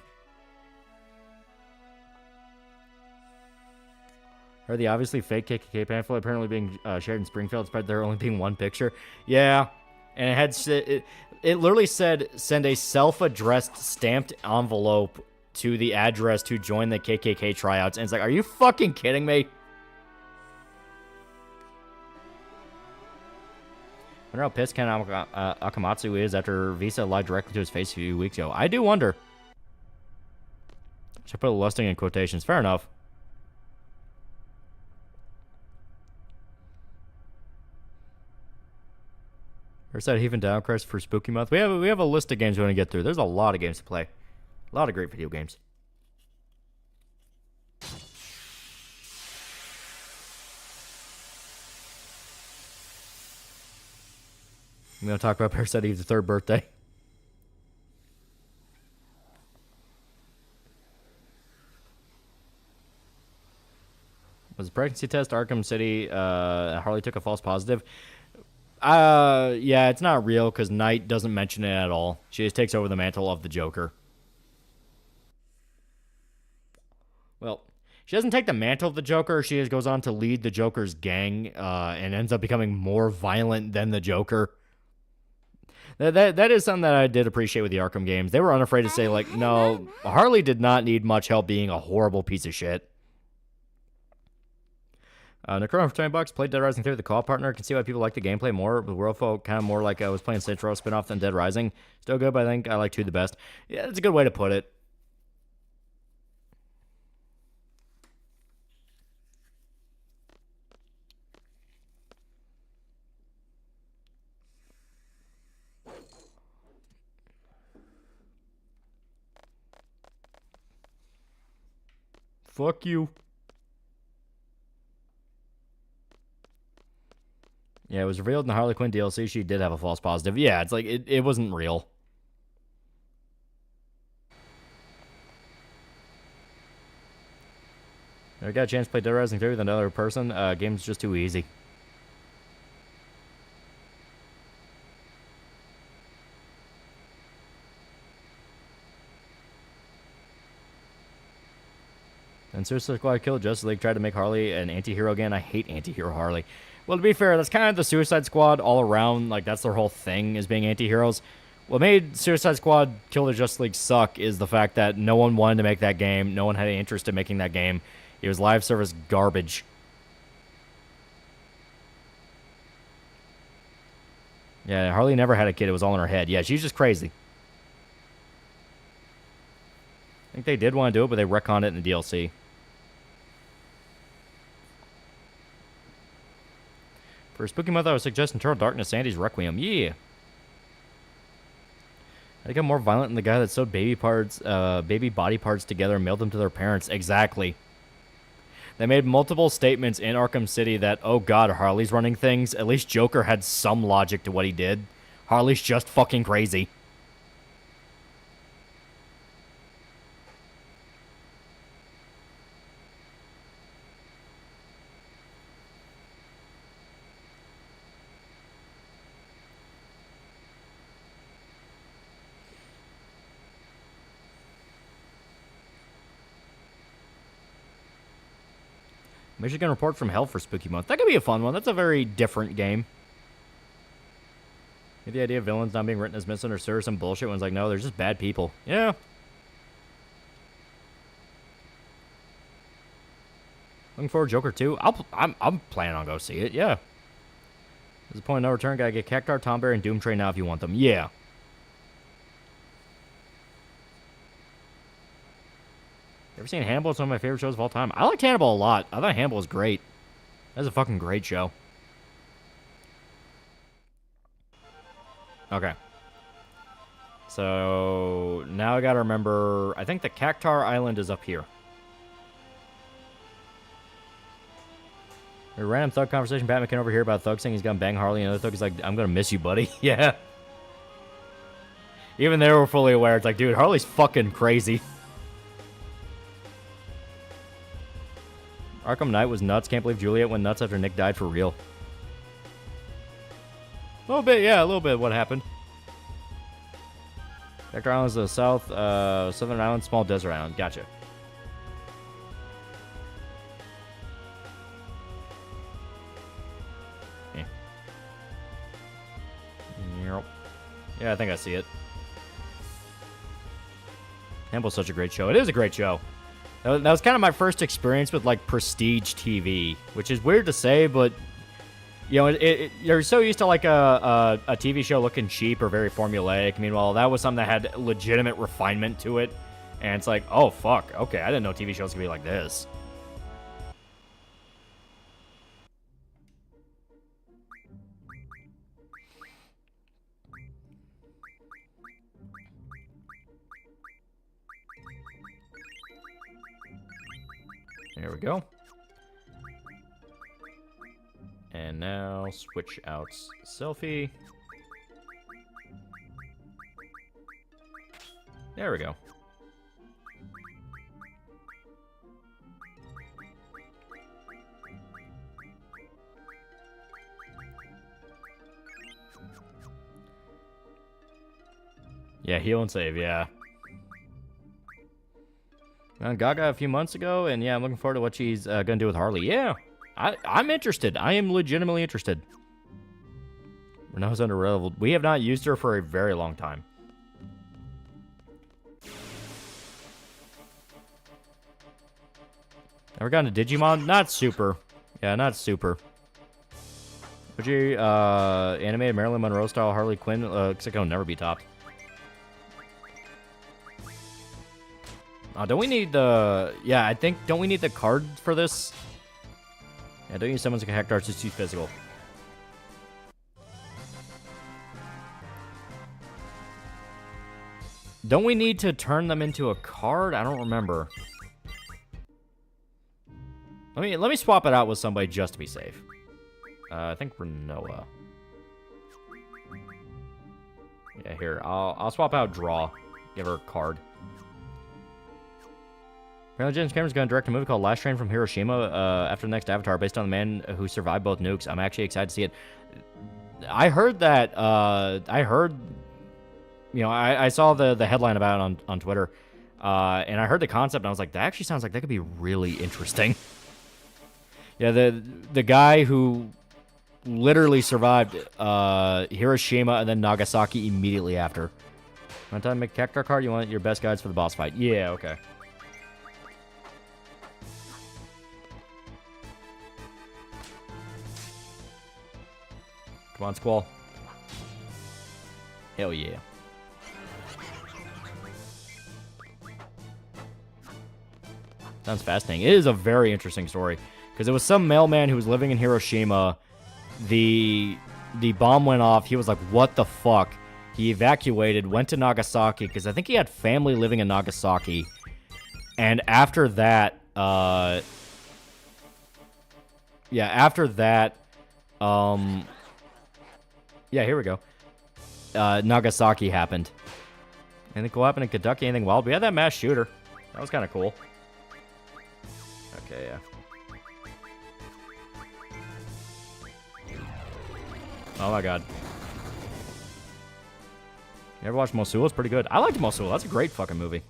Or the obviously fake KKK pamphlet apparently being shared in Springfield, despite there only being one picture. Yeah, and it had it literally said send a self-addressed stamped envelope to the address to join the KKK tryouts, and it's like, are you fucking kidding me? I wonder how pissed Ken Akamatsu is after Visa lied directly to his face a few weeks ago. I do wonder. Should put lusting in quotations. Fair enough. There's that Even Downcrest for Spooky Month. We have a list of games we want to get through. There's a lot of games to play. A lot of great video games. I'm going to talk about Parasite Eve's third birthday. Was a pregnancy test, Arkham City, Harley took a false positive. Yeah, it's not real because Knight doesn't mention it at all. She just takes over the mantle of the Joker. Well, she doesn't take the mantle of the Joker. She just goes on to lead the Joker's gang and ends up becoming more violent than the Joker. That is something that I did appreciate with the Arkham games. They were unafraid to say, like, no, Harley did not need much help being a horrible piece of shit. Necron for $20, played Dead Rising 3 with the co-op partner. Can see why people like the gameplay more. With Worldfall, kind of more like I was playing Saints Row spinoff than Dead Rising. Still good, but I think I like 2 the best. Yeah, that's a good way to put it. Fuck you. Yeah, it was revealed in the Harley Quinn DLC she did have a false positive. Yeah, it's like, it wasn't real. I got a chance to play Dead Rising 3 with another person. Game's just too easy. And Suicide Squad killed Justice League, tried to make Harley an anti-hero again. I hate anti-hero Harley. Well, to be fair, that's kind of the Suicide Squad all around. Like, that's their whole thing, is being anti-heroes. What made Suicide Squad kill the Justice League suck is the fact that no one wanted to make that game. No one had any interest in making that game. It was live service garbage. Yeah, Harley never had a kid. It was all in her head. Yeah, she's just crazy. I think they did want to do it, but they retconned it in the DLC. For Spooky Month, I would suggest Eternal Darkness, Sandy's Requiem. Yeah. I think I'm more violent than the guy that sewed baby body parts together and mailed them to their parents. Exactly. They made multiple statements in Arkham City that, oh god, Harley's running things. At least Joker had some logic to what he did. Harley's just fucking crazy. Michigan Report from Hell for Spooky Month. That could be a fun one. That's a very different game. Get the idea of villains not being written as misunderstood or some bullshit. One's like, no, they're just bad people. Yeah. Looking forward to Joker 2. I'm planning on go see it. Yeah. There's a point of no return. Gotta get Cactar, Tomberry, and Doomtree now if you want them. Yeah. Ever seen Hannibal? It's one of my favorite shows of all time. I liked Hannibal a lot. I thought Hannibal was great. That's a fucking great show. Okay. So, now I gotta remember... I think the Cactar Island is up here. A random thug conversation. Batman can overhear about Thug saying he's gonna bang Harley, and another thug is like, I'm gonna miss you, buddy. Yeah. Even they were fully aware. It's like, dude, Harley's fucking crazy. Arkham Knight was nuts. Can't believe Juliet went nuts after Nick died for real. A little bit, yeah, a little bit of what happened. Cactar Island is the southern island, small desert island. Gotcha. Yeah, I think I see it. Hannibal's such a great show. It is a great show. That was kind of my first experience with, like, prestige TV, which is weird to say, but, you know, you're so used to, like, a TV show looking cheap or very formulaic. Meanwhile, that was something that had legitimate refinement to it, and it's like, oh, fuck, okay, I didn't know TV shows could be like this. There we go. And now switch out selfie. There we go. Yeah, heal and save, yeah. Gaga a few months ago, and yeah, I'm looking forward to what she's gonna do with Harley. Yeah, I'm interested. I am legitimately interested. Renault's under-leveled. We have not used her for a very long time. Ever gotten to Digimon? Not super. Yeah, not super. Would you animated Marilyn Monroe style Harley Quinn? Looks like it'll never be topped. Don't we need the... Yeah, I think... Don't we need the card for this? Yeah, don't use someone's Hector. It's just too physical. Don't we need to turn them into a card? I don't remember. Let me swap it out with somebody just to be safe. I think Renoa. Yeah, here. I'll swap out Draw. Give her a card. Apparently, James Cameron's going to direct a movie called Last Train from Hiroshima after the next Avatar, based on the man who survived both nukes. I'm actually excited to see it. I heard that. You know, I saw the headline about it on Twitter, and I heard the concept, and I was like, that actually sounds like that could be really interesting. Yeah, the guy who literally survived Hiroshima and then Nagasaki immediately after. Want to make Cactar card? You want your best guides for the boss fight? Yeah, okay. Come on, Squall. Hell yeah. Sounds fascinating. It is a very interesting story. Because it was some mailman who was living in Hiroshima. The bomb went off. He was like, what the fuck? He evacuated, went to Nagasaki, because I think he had family living in Nagasaki. And after that, yeah, after that, yeah, here we go. Nagasaki happened. Anything cool happened in Kentucky? Anything wild? We had that mass shooter. That was kind of cool. Okay, yeah. Oh my god. You ever watched Mosul? It's pretty good. I liked Mosul. That's a great fucking movie.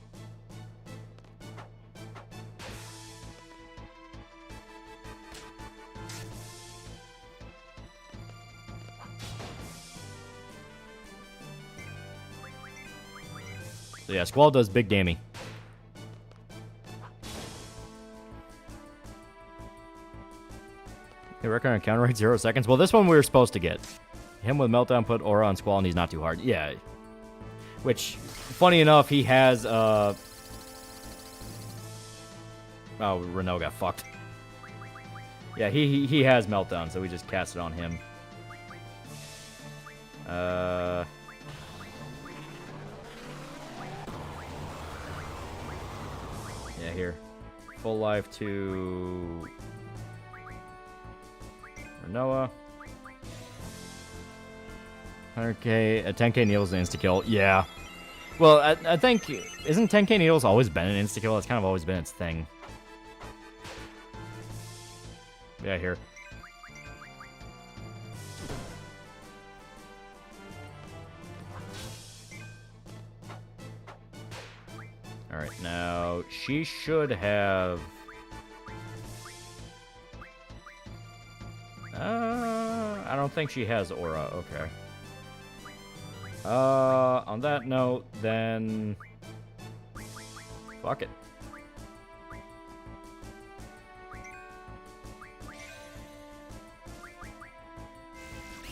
So yeah, Squall does big gamey. Hey, record on counter rate 0 seconds. Well, this one we were supposed to get. Him with Meltdown, put Aura on Squall, and he's not too hard. Yeah. Which, funny enough, he has, Oh, Renault got fucked. Yeah, he has Meltdown, so we just cast it on him. Yeah, here. Full life to Renoa. 100k, 10k needles an insta-kill. Yeah. Well, I think, isn't 10k needles always been an insta-kill? That's kind of always been its thing. Yeah, here. Alright, now, she should have... I don't think she has Aura, okay. On that note, then... Fuck it.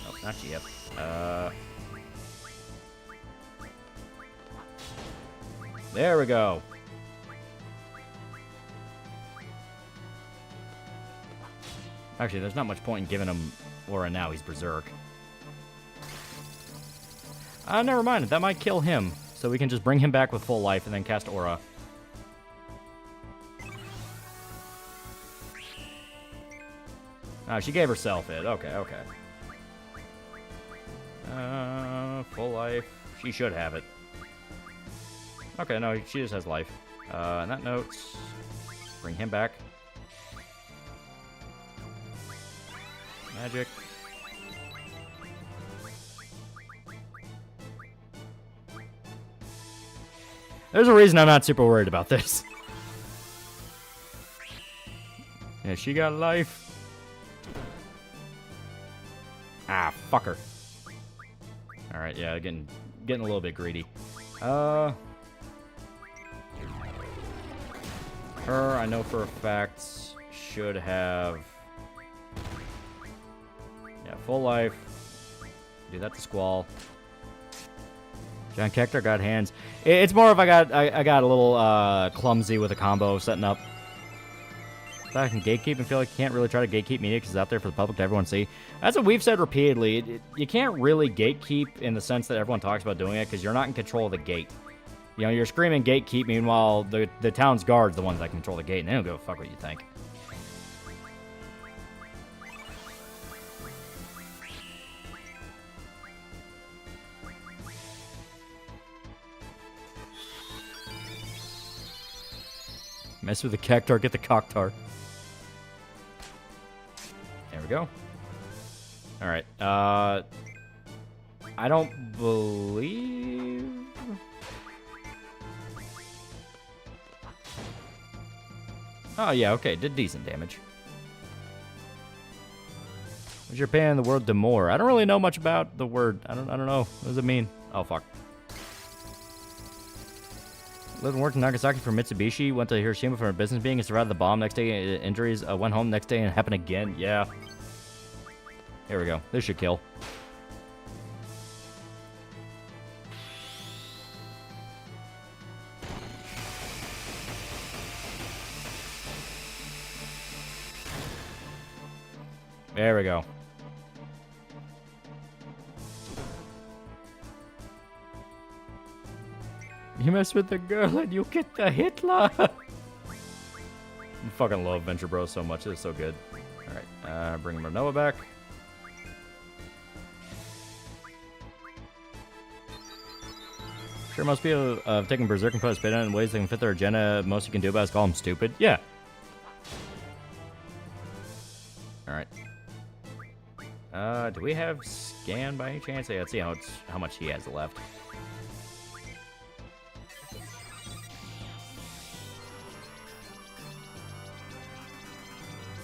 Oh, not yet. There we go. Actually, there's not much point in giving him Aura now. He's Berserk. Never mind. That might kill him. So we can just bring him back with full life and then cast Aura. Oh, she gave herself it. Okay, okay. Full life. She should have it. Okay, no, she just has life. On that note, bring him back. Magic. There's a reason I'm not super worried about this. Yeah, she got life. Ah, fuck her. Alright, yeah, getting a little bit greedy. Her, I know for a fact, should have... Yeah, full life. Do that to Squall. John Kector got hands. It's more of I got a little clumsy with a combo setting up. I can gatekeep and feel like you can't really try to gatekeep media because it's out there for the public to everyone see. That's what we've said repeatedly. You can't really gatekeep in the sense that everyone talks about doing it because you're not in control of the gate. You know, you're screaming gatekeep, meanwhile the town's guards the ones that control the gate, and they don't give a fuck what you think. Mess with the cactar, get the cocktar. There we go. Alright, I don't believe... Oh, yeah, okay, did decent damage. What's your opinion on the word demore? I don't really know much about the word. I don't know. What does it mean? Oh, fuck. Lived and worked in Nagasaki for Mitsubishi. Went to Hiroshima for a business meeting and survived the bomb. Next day, injuries. Went home next day and it happened again. Yeah. Here we go. This should kill. There we go. You mess with the girl and you get the Hitler. I fucking love Venture Bros so much. It's so good. Alright. Bring Manoa back. Sure, most people have taken Berserk and put a spin on it in ways that can fit their agenda. Most you can do about it is call them stupid. Yeah. Alright. Do we have scan by any chance? Yeah, let's see how much he has left.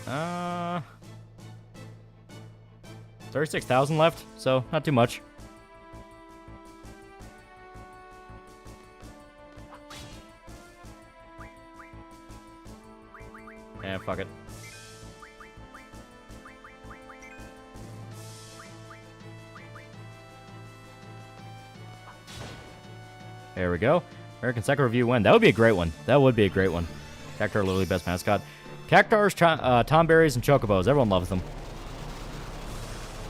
Uh, 36,000 left, so not too much. Yeah, fuck it. There we go. American Psycho Review win. That would be a great one. That would be a great one. Cactar literally best mascot. Cactars, tomberries, and chocobos. Everyone loves them.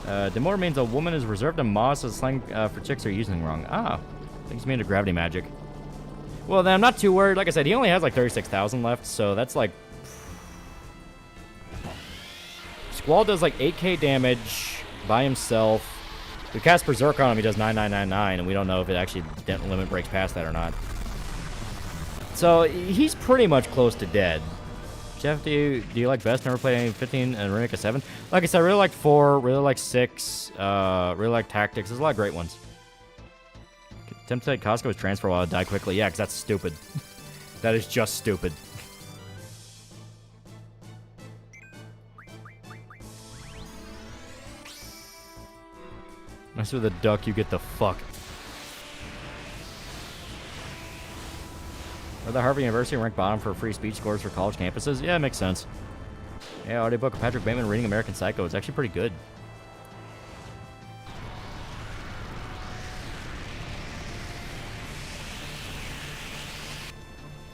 Demore means a woman is reserved in moss as slang for chicks who are using wrong. Ah, things mean to gravity magic. Well, then I'm not too worried. Like I said, he only has like 36,000 left, so that's like... Squall does like 8k damage by himself. We cast Berserk on him, he does 9999, and we don't know if it actually limit breaks past that or not. So he's pretty much close to dead. Jeff, do you like best? Never played any 15 and Runic 7? Like I said, I really like 4, really like 6, really like Tactics. There's a lot of great ones. Attempt to take Costco's transfer while I die quickly. Yeah, because that's stupid. That is just stupid. Mess with a duck, you get the fuck. Are the Harvard University ranked bottom for free speech scores for college campuses? Yeah, it makes sense. Yeah, audiobook of Patrick Bateman reading American Psycho. It's actually pretty good.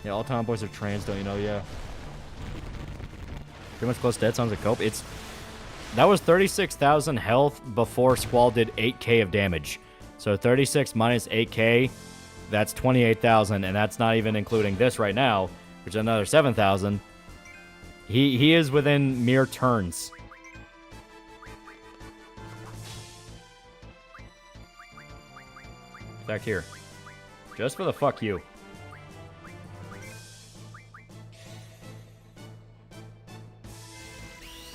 Yeah, all tomboys are trans, don't you know? Yeah. Pretty much close to dead. Sounds like cope. That was 36,000 health before Squall did 8k of damage. So 36 minus 8k, that's 28,000, and that's not even including this right now, which is another 7,000. He is within mere turns. Back here. Just for the fuck you.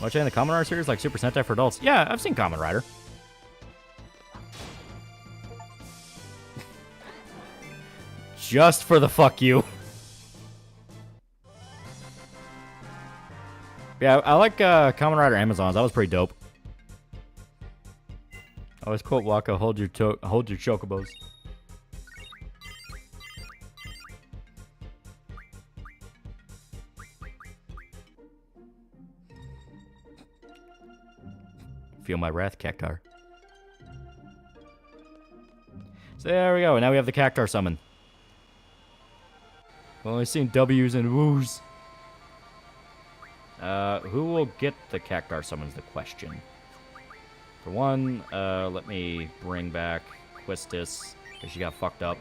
Watching the Kamen Rider series like Super Sentai for adults? Yeah, I've seen Kamen Rider. Just for the fuck you. Yeah, I like Kamen Rider Amazons. That was pretty dope. I always quote Waka, hold your chocobos. Feel my wrath, Cactar. So there we go. Now we have the Cactar summon. We've only seen W's and woos. Who will get the Cactar summon's the question. For one, let me bring back Quistis, because she got fucked up.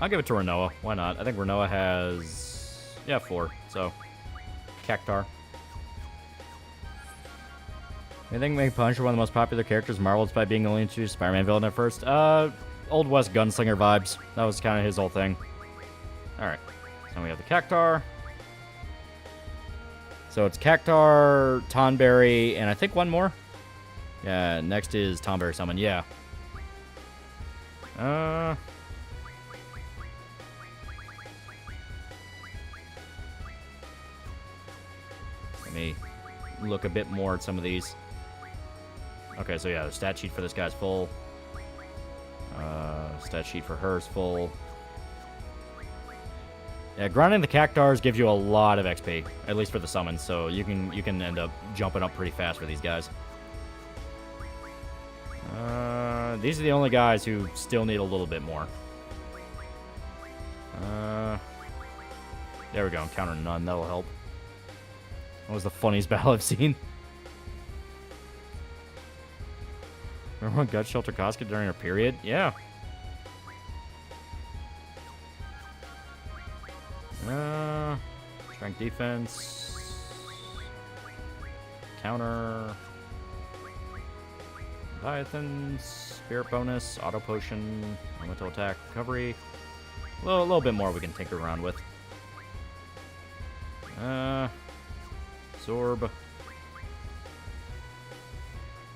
I'll give it to Renoa. Why not? I think Renoa has... yeah, 4. So, Cactar. I think make Punisher one of the most popular characters in Marvel despite being only introduced Spider-Man villain at first. Old West gunslinger vibes. That was kind of his whole thing. Alright. So we have the Cactar. So it's Cactar, Tonberry, and I think one more. Yeah, next is Tonberry Summon. Yeah. Let me look a bit more at some of these. Okay, so yeah, the stat sheet for this guy's full. Stat sheet for her is full. Yeah, grinding the Cactars gives you a lot of XP, at least for the summons, so you can end up jumping up pretty fast for these guys. These are the only guys who still need a little bit more. There we go, encounter none, that'll help. That was the funniest battle I've seen. Remember when Gut shelter Casca during her period? Yeah. Strength defense. Counter. Leviathans. Spirit bonus. Auto potion. Elemental attack. Recovery. A little bit more we can tinker around with. Absorb.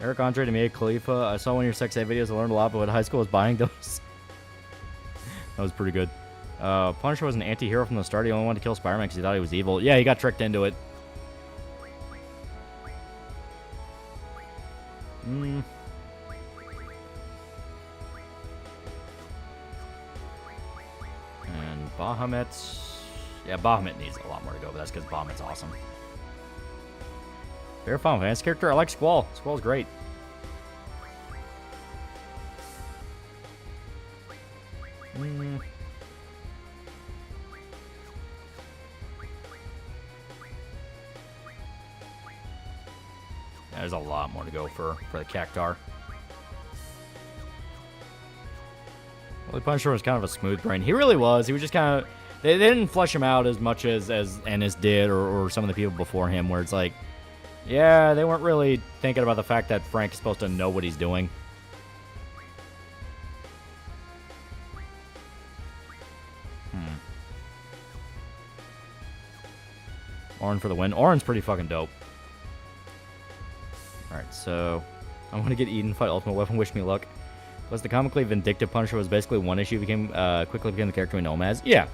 Eric Andre to Mia Khalifa. I saw one of your sex ed videos. I learned a lot, but what high school was buying those. That was pretty good. Punisher was an anti-hero from the start. He only wanted to kill Spider-Man because he thought he was evil. Yeah, he got tricked into it. And Bahamut. Yeah, Bahamut needs a lot more to go, but that's because Bahamut's awesome. Favorite Final Fantasy character? I like Squall. Squall's great. Yeah, there's a lot more to go for the Cactar. Well, the Punisher was kind of a smooth brain. He really was. He was just kind of... They didn't flesh him out as much as Ennis did or some of the people before him, where it's like... Yeah, they weren't really thinking about the fact that Frank is supposed to know what he's doing. Orin for the win. Orin's pretty fucking dope. Alright, so... I want to get Eden, fight Ultimate Weapon, wish me luck. Plus, the comically vindictive Punisher was basically one issue, quickly became the character we know him as. Yeah.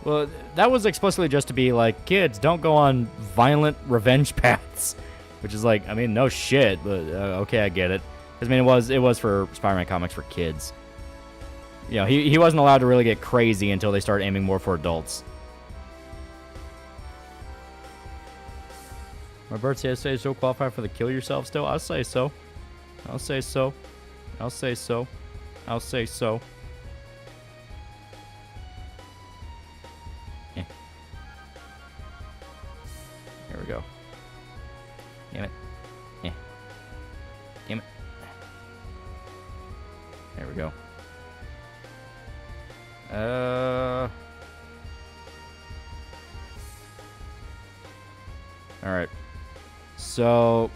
Well, that was explicitly just to be like, kids, don't go on violent revenge paths. Which is like, I mean, no shit, but okay, I get it. Because, I mean, it was for Spider-Man comics for kids. You know, he wasn't allowed to really get crazy until they started aiming more for adults. My birthday say so qualified for the kill yourself still? I'll say so. I'll say so. I'll say so. I'll say so. Yeah. Here we go. Damn it. Yeah. Damn it. There we go. Alright. So...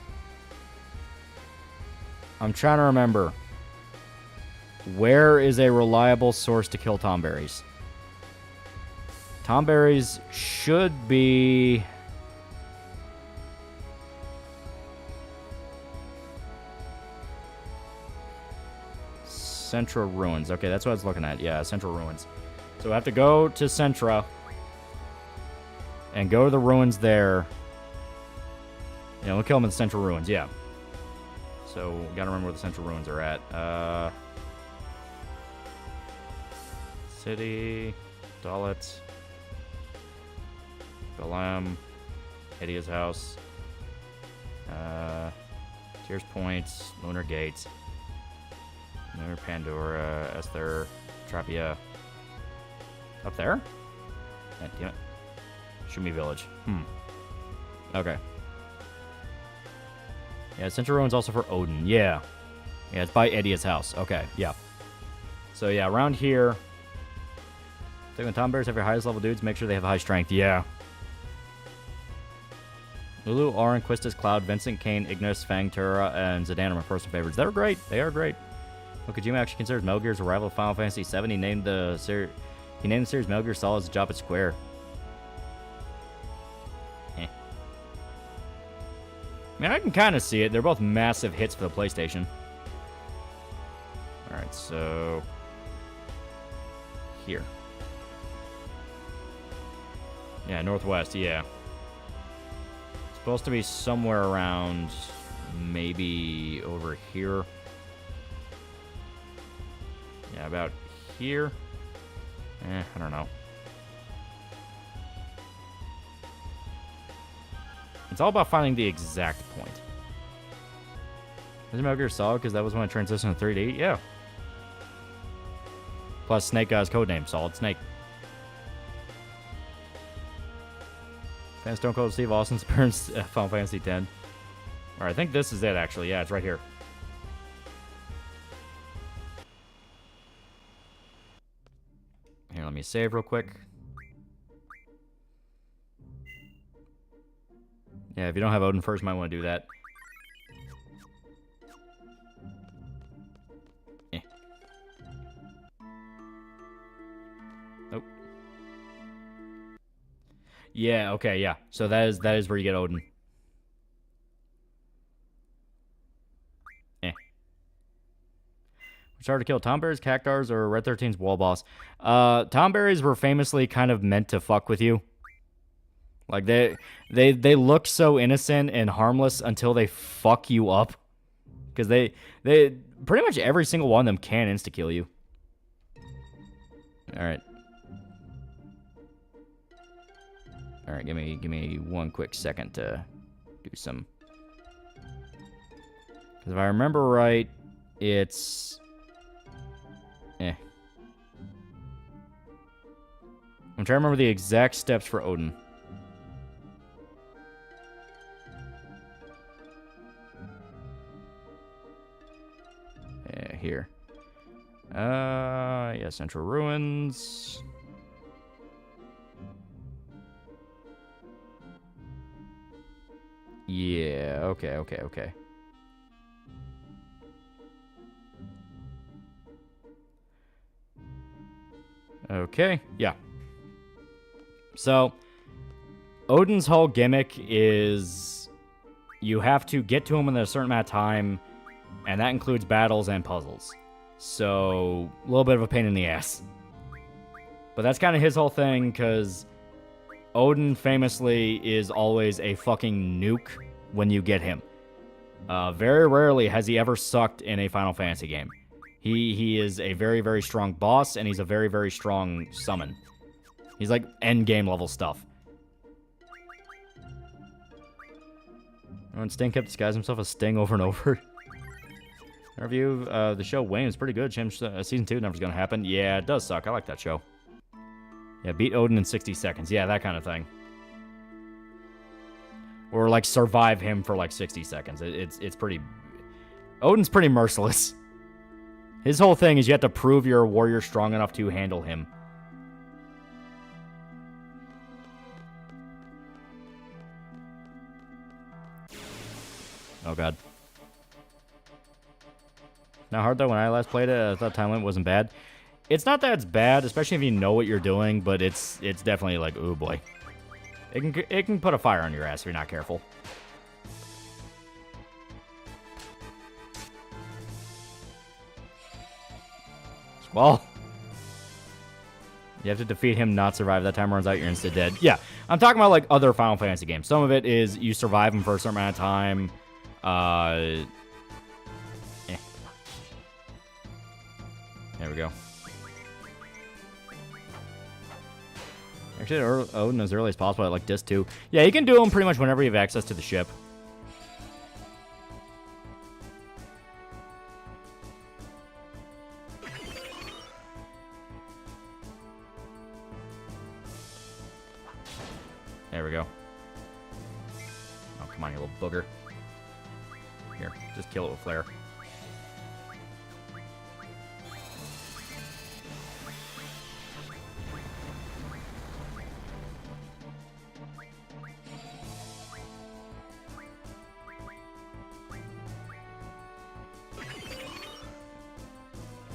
I'm trying to remember. Where is a reliable source to kill Tomberries? Tomberries should be... Central Ruins. Okay, that's what I was looking at. Yeah, Central Ruins. So I have to go to Centra and go to the ruins there. Yeah, we'll kill them in the Central Ruins, yeah. So, we gotta remember where the Central Ruins are at. City, Dalit, Golem, Hidea's house, Tears Point, Lunar Gate, Lunar Pandora, Esther, Trapia. Up there? Yeah, damn it. Shumi Village. Okay. Yeah, Central Ruins also for Odin. Yeah. Yeah, it's by Edia's house. Okay, yeah. So, yeah, around here... I think when Tom Bears have your highest level dudes, make sure they have high strength. Yeah. Lulu, Auron, Quistis, Cloud, Vincent, Kane, Ignis, Fang, Terra, and Zidane are my personal favorites. They're great. They are great. Well, Kojima actually considers Metal Gear's a rival of Final Fantasy VII. He named the series Metal Gear Solid's job at Square. I mean, I can kind of see it. They're both massive hits for the PlayStation. Alright, so... Here. Yeah, northwest, yeah. It's supposed to be somewhere around... Maybe over here. Yeah, about here. I don't know. It's all about finding the exact point. Isn't Metal Gear Solid because that was when it transitioned to 3D? Yeah. Plus, Snake got his codename, Solid Snake. Fan Stone Cold Steve Austin's parents, Final Fantasy X. Alright, I think this is it, actually. Yeah, it's right here. let me save real quick. Yeah, if you don't have Odin first, you might want to do that. Nope. Yeah, okay, yeah. So that is where you get Odin. Which are to kill Tomberries, Cactars, or Red 13's wall boss. Tomberries were famously kind of meant to fuck with you. Like they look so innocent and harmless until they fuck you up. Because they pretty much every single one of them can insta-kill you. Alright. Alright, give me one quick second to do some. Because if I remember right, it's I'm trying to remember the exact steps for Odin. Here. Yeah, Central Ruins. Yeah, okay. Okay, yeah. So, Odin's whole gimmick is you have to get to him in a certain amount of time, and that includes battles and puzzles. So, a little bit of a pain in the ass. But that's kind of his whole thing, because Odin famously is always a fucking nuke when you get him. Very rarely has he ever sucked in a Final Fantasy game. He is a very, very strong boss, and he's a very, very strong summon. He's like end-game level stuff. And Sting kept disguising himself as Sting over and over. Review the show Wayne is pretty good. Season 2 never's gonna happen. Yeah, it does suck. I like that show. Yeah, beat Odin in 60 seconds. Yeah, that kind of thing. Or like survive him for like 60 seconds. It's pretty... Odin's pretty merciless. His whole thing is you have to prove you're a warrior strong enough to handle him. Oh god. Not hard though. When I last played it, I thought time limit wasn't bad. It's not that it's bad, especially if you know what you're doing, but it's definitely like, ooh boy. It can put a fire on your ass if you're not careful. Well, you have to defeat him, not survive. That time runs out, you're insta dead. Yeah, I'm talking about like other Final Fantasy games. Some of it is you survive him for a certain amount of time. There we go. Actually, Odin as early as possible at like Disc 2. Yeah, you can do them pretty much whenever you have access to the ship. There we go. Oh, come on, you little booger. Here, just kill it with flare.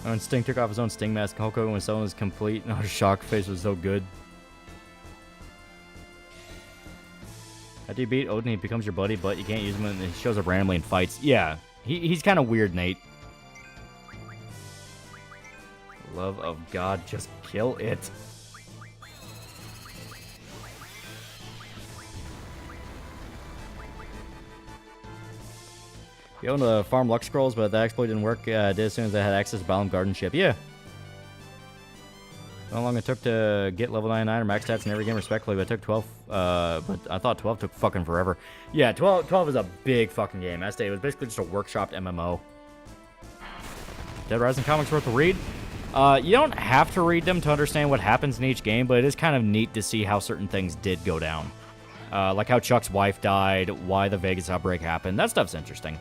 Oh, and Sting took off his own Sting mask. Hulk Hogan when someone was complete. No, his shock face was so good. After you beat Odin, he becomes your buddy, but you can't use him and he shows up randomly in fights. Yeah, he's kind of weird, Nate. Love of God, just kill it. You own the Farm Lux Scrolls, but that exploit didn't work. Did as soon as I had access to Balam Garden Ship. Yeah. How long it took to get level 99 or max stats in every game, respectfully, but it took 12. But I thought 12 took fucking forever. Yeah, 12 is a big fucking game. It was basically just a workshopped MMO. Dead Rising comics worth a read? You don't have to read them to understand what happens in each game, but it is kind of neat to see how certain things did go down. Like how Chuck's wife died, why the Vegas outbreak happened. That stuff's interesting.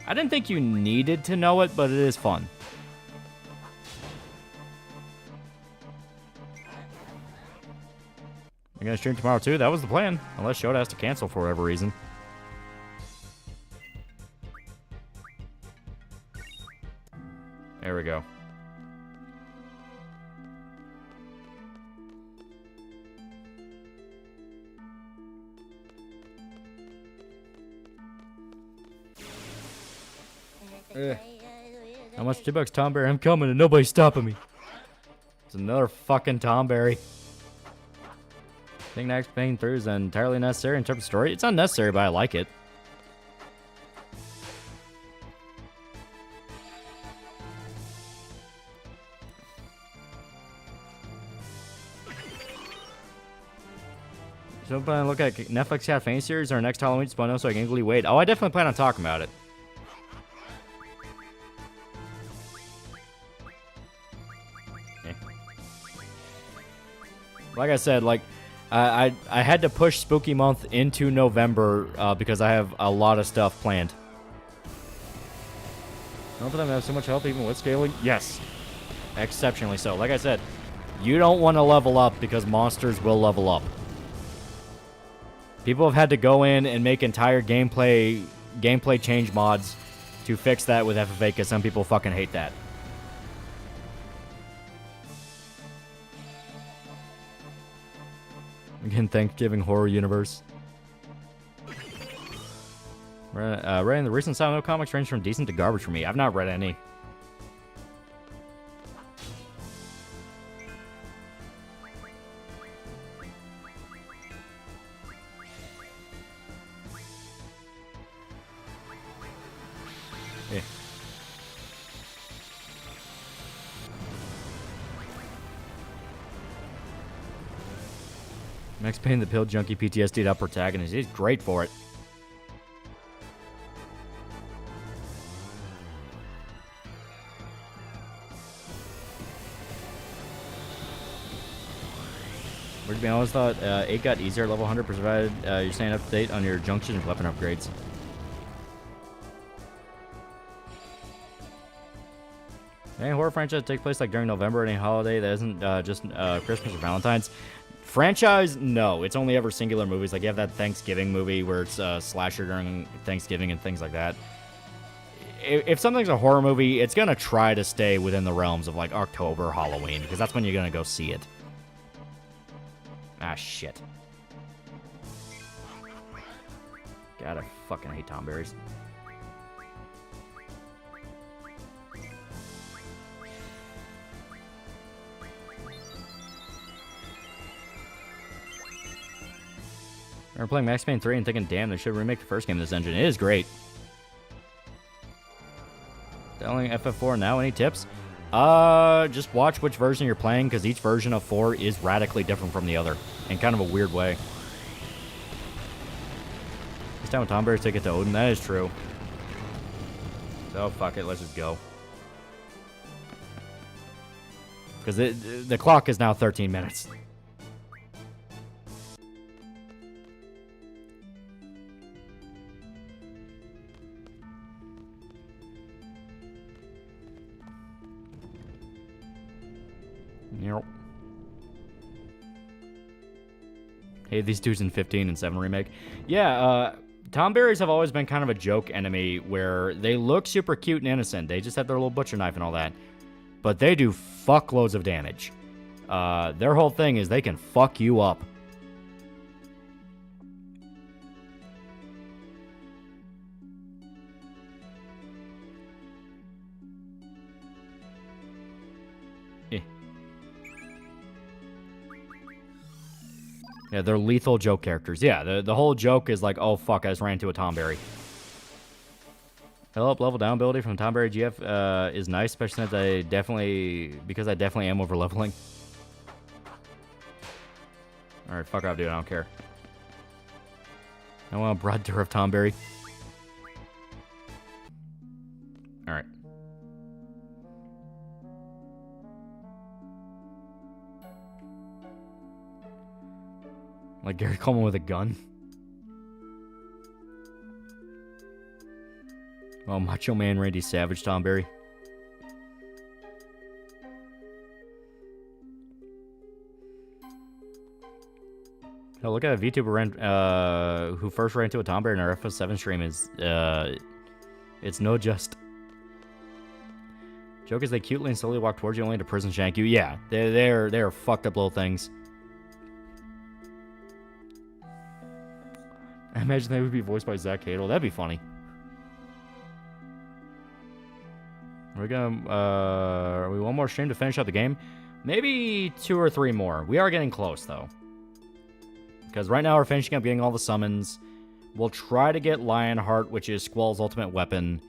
I didn't think you needed to know it, but it is fun. I'm gonna stream tomorrow too. That was the plan, unless Shota has to cancel for whatever reason. There we go. How much? $2, Tom Berry? I'm coming and nobody's stopping me. It's another fucking Tom Berry. I think next paying through is entirely necessary in terms of story. It's unnecessary, but I like it. So plan to look at Netflix Cafe series or next Halloween spun so I can eagerly wait. Oh, I definitely plan on talking about it. Like I said, like I had to push Spooky Month into November because I have a lot of stuff planned. Don't them have so much help even with scaling? Yes, exceptionally so. Like I said, you don't want to level up because monsters will level up. People have had to go in and make entire gameplay change mods to fix that with FFA because some people fucking hate that. Again, Thanksgiving horror universe. Reading the recent Silent Hill comics range from decent to garbage for me. I've not read any. Yeah. Max Payne, the pill junkie PTSD'd up protagonist. He's great for it. Weird to be honest, thought 8 got easier at level 100 provided you're staying up to date on your junction and weapon upgrades. Any horror franchise take place like during November or any holiday that isn't just Christmas or Valentine's? Franchise, no. It's only ever singular movies. Like you have that Thanksgiving movie where it's a slasher during Thanksgiving and things like that. If something's a horror movie, it's going to try to stay within the realms of like October, Halloween, because that's when you're going to go see it. Ah, shit. God, I fucking hate Tom Berries. I remember playing Max Payne 3 and thinking, damn, they should remake the first game of this engine. It is great. Telling FF4 now, any tips? Just watch which version you're playing, because each version of 4 is radically different from the other, in kind of a weird way. This time with Tom Berry's ticket to Odin, that is true. So, fuck it, let's just go. Because the clock is now 13 minutes. Yep. Hey, these dudes in 15 and 7 remake. Yeah, Tom Berries have always been kind of a joke enemy where they look super cute and innocent. They just have their little butcher knife and all that. But they do fuckloads of damage. Their whole thing is they can fuck you up. Yeah, they're lethal joke characters. Yeah, the whole joke is like, oh fuck, I just ran into a Tom Berry. Level up, level down ability from Tom Berry GF is nice, especially since I definitely am over leveling. Alright, fuck off, dude, I don't care. I want a broad tour of Tom Berry. Alright. Like Gary Coleman with a gun. Oh, Macho Man Randy Savage, Tom Berry. Oh, look at a VTuber who first ran into a Tom Bear in our FF7 stream is, it's no just. Joke is they cutely and slowly walk towards you only to prison shank you. Yeah, they're fucked up little things. I imagine they would be voiced by Zach Cadle. That'd be funny. We're gonna, are we one more stream to finish out the game? Maybe 2 or 3 more. We are getting close, though. Because right now we're finishing up getting all the summons. We'll try to get Lionheart, which is Squall's ultimate weapon.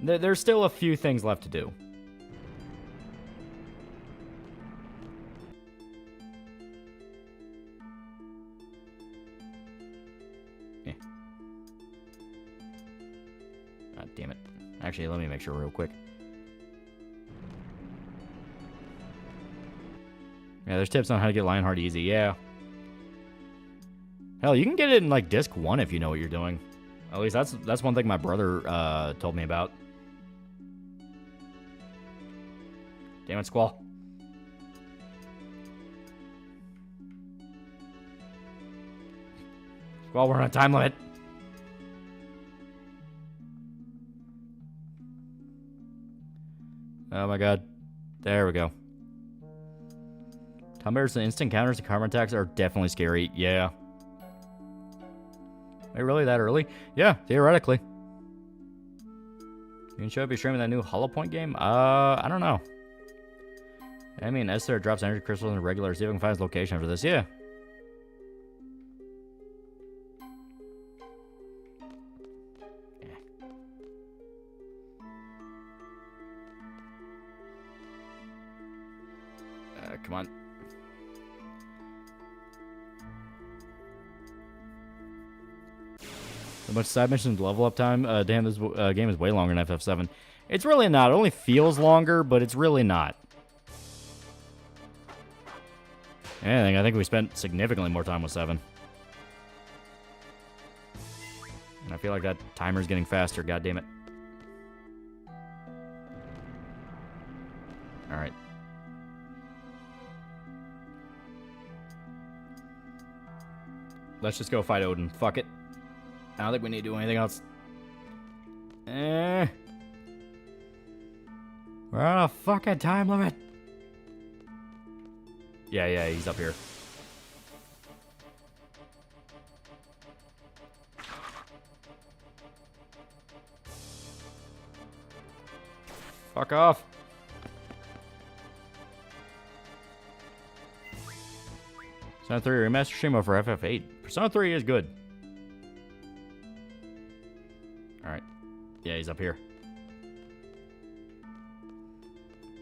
There's still a few things left to do. Yeah. God damn it. Actually, let me make sure real quick. Yeah, there's tips on how to get Lionheart easy. Yeah. Hell, you can get it in, like, Disc 1 if you know what you're doing. At least that's one thing my brother told me about. Damn it, Squall. Squall, we're on a time limit. Oh my god. There we go. Tom Bears and instant counters and karma attacks are definitely scary. Yeah. Are you really that early? Yeah, theoretically. You can show up your stream in that new Hollow Point game? I don't know. I mean, Esther drops energy crystals in regular. See if I can find his location after this. Yeah. Come on. A bunch of side missions, level up time. Damn, this game is way longer than FF7. It's really not. It only feels longer, but it's really not. Anything, I think we spent significantly more time with 7. And I feel like that timer's getting faster. God damn it. All right. Let's just go fight Odin. Fuck it. I don't think we need to do anything else. We're on a fucking time limit. Yeah, he's up here. Fuck off. Persona 3 remaster stream for FF8. Persona 3 is good. Alright. Yeah, he's up here.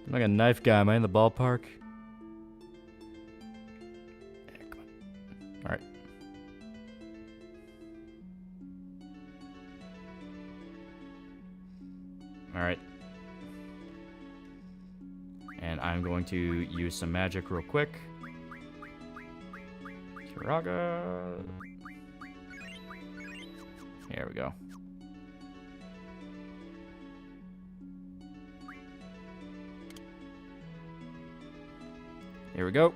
I'm like a knife guy. Am I in the ballpark? Yeah, come on. Alright. Alright. And I'm going to use some magic real quick. Kiraga. Here we go. Here we go.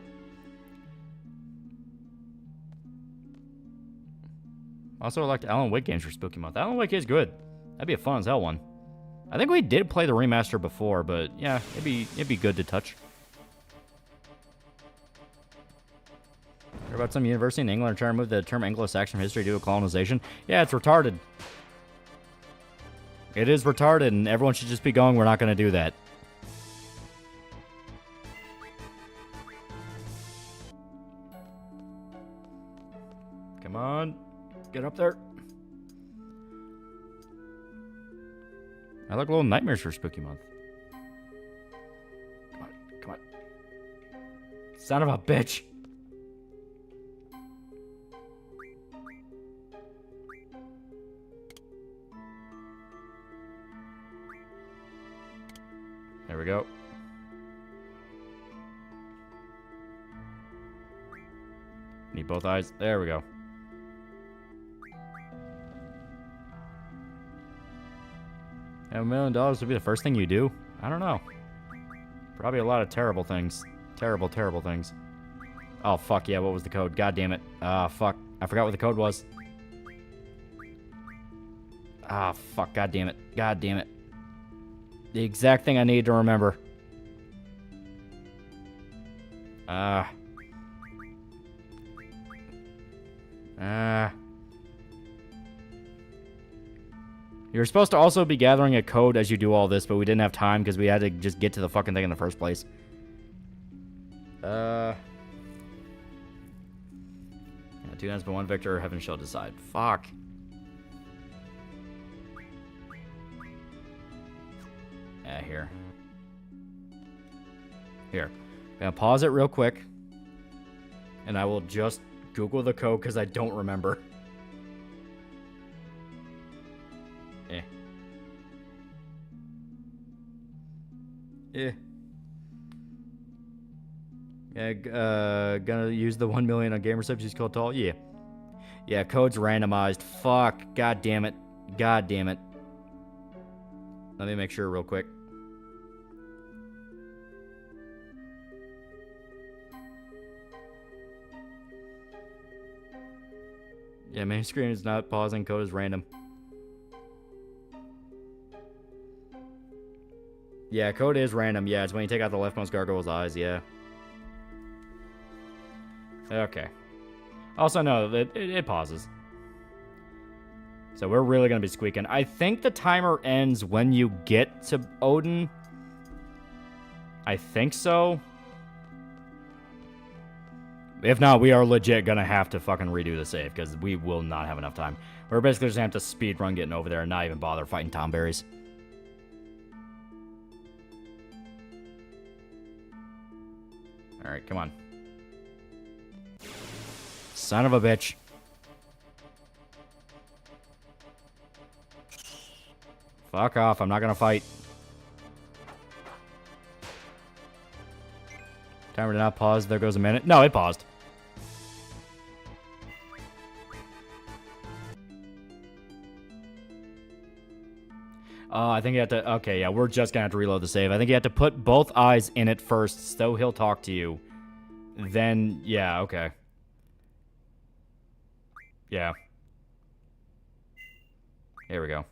Also, I liked Alan Wake games for Spooky Month. Alan Wake is good. That'd be a fun as hell one. I think we did play the remaster before, but yeah, it'd be good to touch. Heard about some university in England trying to move the term Anglo-Saxon history due to colonization? Yeah, it's retarded. It is retarded, and everyone should just be going, we're not going to do that. Come on. Get up there. I like little nightmares for Spooky Month. Come on. Come on. Son of a bitch. There we go. Need both eyes. There we go. Have $1 million would be the first thing you do? I don't know. Probably a lot of terrible things. Terrible, terrible things. Oh, fuck, yeah, what was the code? God damn it. Ah, fuck. I forgot what the code was. Ah, fuck, god damn it. God damn it. The exact thing I need to remember. You're supposed to also be gathering a code as you do all this, but we didn't have time because we had to just get to the fucking thing in the first place. Yeah, 2 nights but 1 victor, heaven shall decide. Fuck. Yeah, here. Here. I'm gonna pause it real quick. And I will just Google the code because I don't remember. Eh. Yeah. Yeah, gonna use the 1 million on GamerSubs. Use code TALL. Yeah. Yeah, code's randomized. Fuck. God damn it. God damn it. Let me make sure real quick. Yeah, main screen is not pausing. Code is random. Yeah, code is random. Yeah, it's when you take out the leftmost gargoyle's eyes. Yeah. Okay. Also, no, it pauses. So we're really going to be squeaking. I think the timer ends when you get to Odin. I think so. If not, we are legit going to have to fucking redo the save because we will not have enough time. We're basically just going to have to speed run getting over there and not even bother fighting Tomberries. Alright, come on. Son of a bitch. Fuck off, I'm not gonna fight. Timer did not pause, there goes a minute. No, it paused. I think you have to... Okay, yeah, we're just gonna have to reload the save. I think you have to put both eyes in it first, so he'll talk to you. Then, yeah, okay. Yeah. Here we go.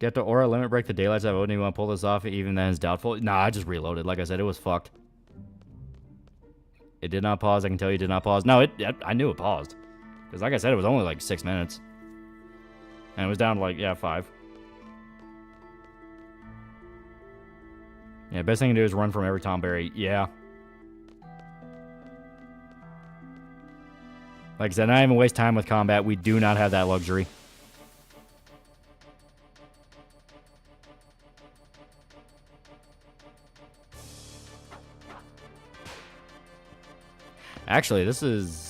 Get the aura limit break the daylights of Odin. You want to pull this off even then it's doubtful? Nah, I just reloaded. Like I said, it was fucked. It did not pause. I can tell you it did not pause. No, I knew it paused. Because like I said, it was only like 6 minutes. And it was down to like, yeah, 5. Yeah, best thing to do is run from every Tomberry. Yeah. Like I said, not even waste time with combat. We do not have that luxury. Actually, this is...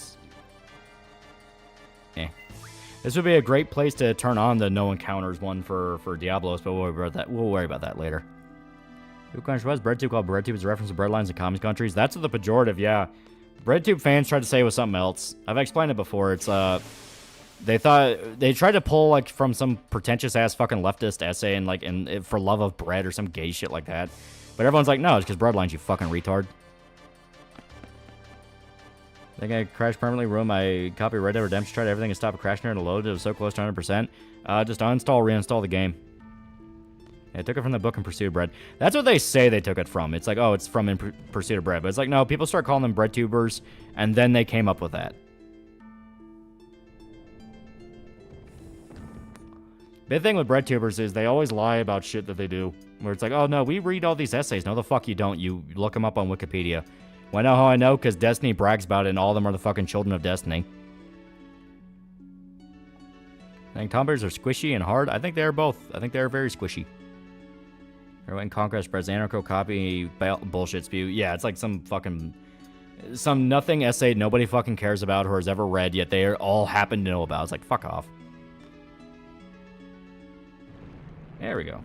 This would be a great place to turn on the no encounters one for Diablos, but we'll worry about that later. Who country was BreadTube called BreadTube is a reference to breadlines in communist countries? That's the pejorative, yeah. BreadTube fans tried to say it was something else. I've explained it before. It's they tried to pull like from some pretentious ass fucking leftist essay and like for love of bread or some gay shit like that. But everyone's like, no, it's because breadlines, you fucking retard. I think I crashed permanently. Ruined my copy of Red Dead Redemption. Tried everything to stop a crash near and load. It was so close to 100%. Just uninstall, reinstall the game. Yeah, I took it from the book In Pursuit of Bread. That's what they say they took it from. It's like, oh, it's from In Pursuit of Bread. But it's like, no, people start calling them bread tubers, and then they came up with that. Big thing with bread tubers is they always lie about shit that they do. Where it's like, oh, no, we read all these essays. No, the fuck you don't. You look them up on Wikipedia. Well, I know how I know, because Destiny brags about it, and all of them are the fucking children of Destiny. I think Tomberries are squishy and hard. I think they are both. I think they are very squishy. Everyone Conquest spreads anarcho copy bullshit spew. Yeah, it's like some nothing essay nobody fucking cares about or has ever read, yet they all happen to know about. It's like, fuck off. There we go.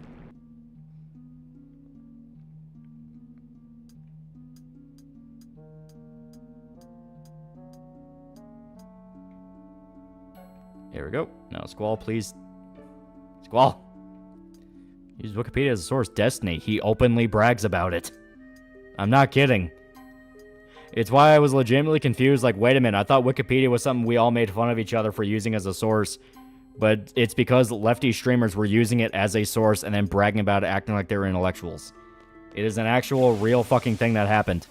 Here we go. Now, Squall, please. Squall. Use Wikipedia as a source. Destiny. He openly brags about it. I'm not kidding. It's why I was legitimately confused. Like, wait a minute, I thought Wikipedia was something we all made fun of each other for using as a source. But it's because lefty streamers were using it as a source and then bragging about it, acting like they were intellectuals. It is an actual, real fucking thing that happened.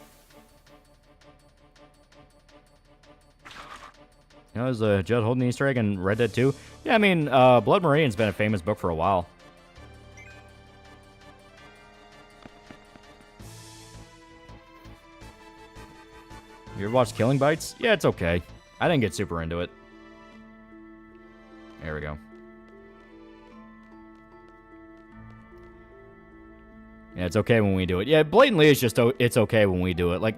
You know, there's Judd holding the Easter egg in Red Dead 2. Yeah, I mean, Blood Meridian's been a famous book for a while. You ever watched Killing Bites? Yeah, it's okay. I didn't get super into it. There we go. Yeah, it's okay when we do it. Yeah, blatantly, it's just, it's okay when we do it. Like,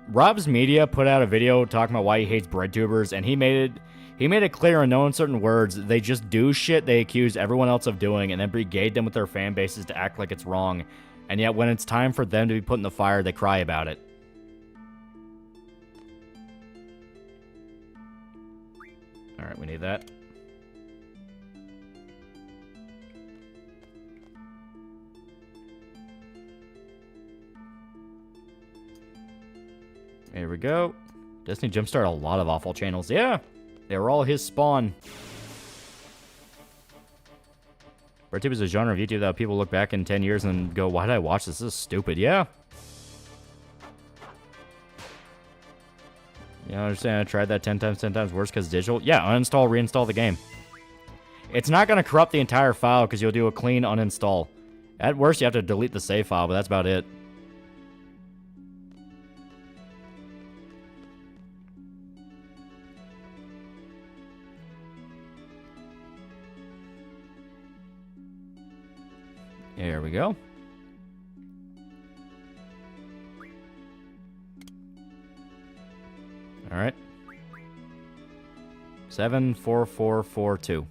Rob's Media put out a video talking about why he hates breadtubers, and he made it clear in no uncertain words that they just do shit they accuse everyone else of doing, and then brigade them with their fan bases to act like it's wrong. And yet, when it's time for them to be put in the fire, they cry about it. Alright, we need that. There we go. Destiny jumpstarted a lot of awful channels. Yeah, they were all his spawn. RedTube is a genre of YouTube that people look back in 10 years and go, why did I watch this? This is stupid. Yeah. You know, I understand I tried that 10 times worse because digital. Yeah, uninstall, reinstall the game. It's not going to corrupt the entire file because you'll do a clean uninstall. At worst, you have to delete the save file, but that's about it. There we go. All right. 74442.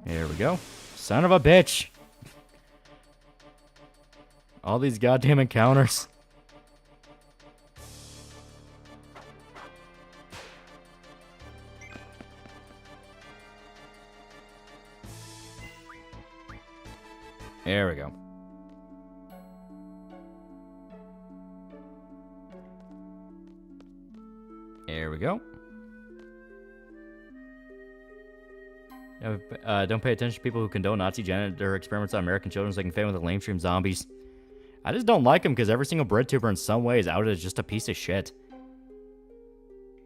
There we go. Son of a bitch. All these goddamn encounters. There we go. There we go. Don't pay attention to people who condone Nazi gender experiments on American children so they can fan with the lamestream zombies. I just don't like them because every single breadtuber in some way is outed as just a piece of shit.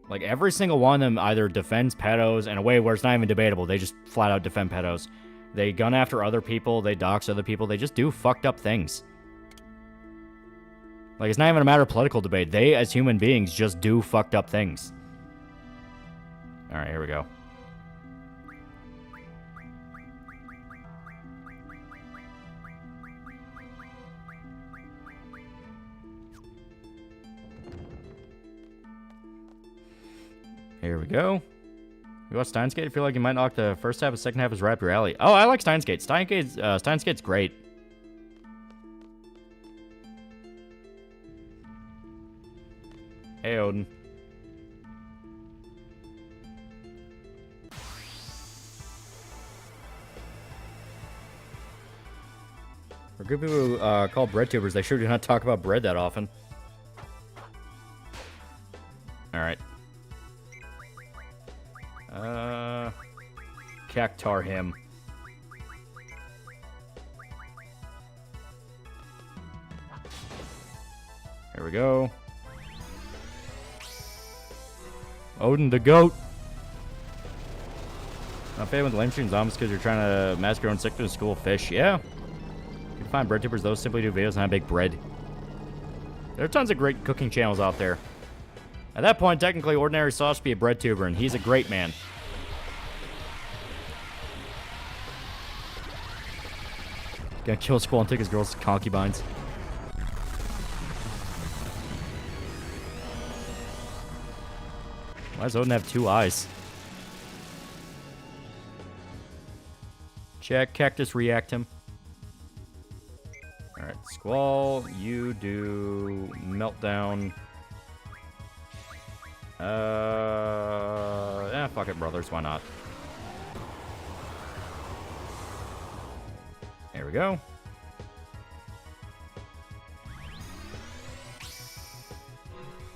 Like, every single one of them either defends pedos in a way where it's not even debatable. They just flat out defend pedos. They gun after other people. They dox other people. They just do fucked up things. Like, it's not even a matter of political debate. They, as human beings, just do fucked up things. Alright, here we go. Here we go. You watch Steins Gate? I feel like you might knock the first half, the second half is right up your alley. Oh, I like Steins Gate. Steins Gate's great. Hey, Odin. For good people who call breadtubers, they sure do not talk about bread that often. Alright. Cactar him. Here we go. Odin the goat. Not fan with the lamestream zombies because you're trying to massacre your own sick to school of fish. Yeah. You can find breadtubers, those simply do videos on how to bake bread. There are tons of great cooking channels out there. At that point, technically, Ordinary Sauce should be a breadtuber, and he's a great man. Gonna kill a squirrel and take his girl's concubines. Why does Odin have 2 eyes? Check. Cactus react him. Alright, Squall, you do Meltdown. Fuck it, brothers, why not? There we go.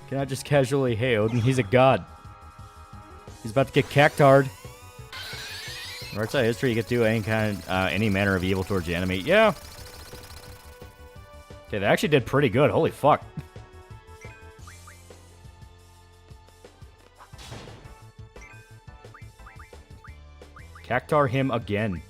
Cannot just casually, hey, Odin, he's a god. He's about to get cactarred. Or outside history, you get to do any manner of evil towards the enemy. Yeah. Okay, they actually did pretty good. Holy fuck. Cactar him again.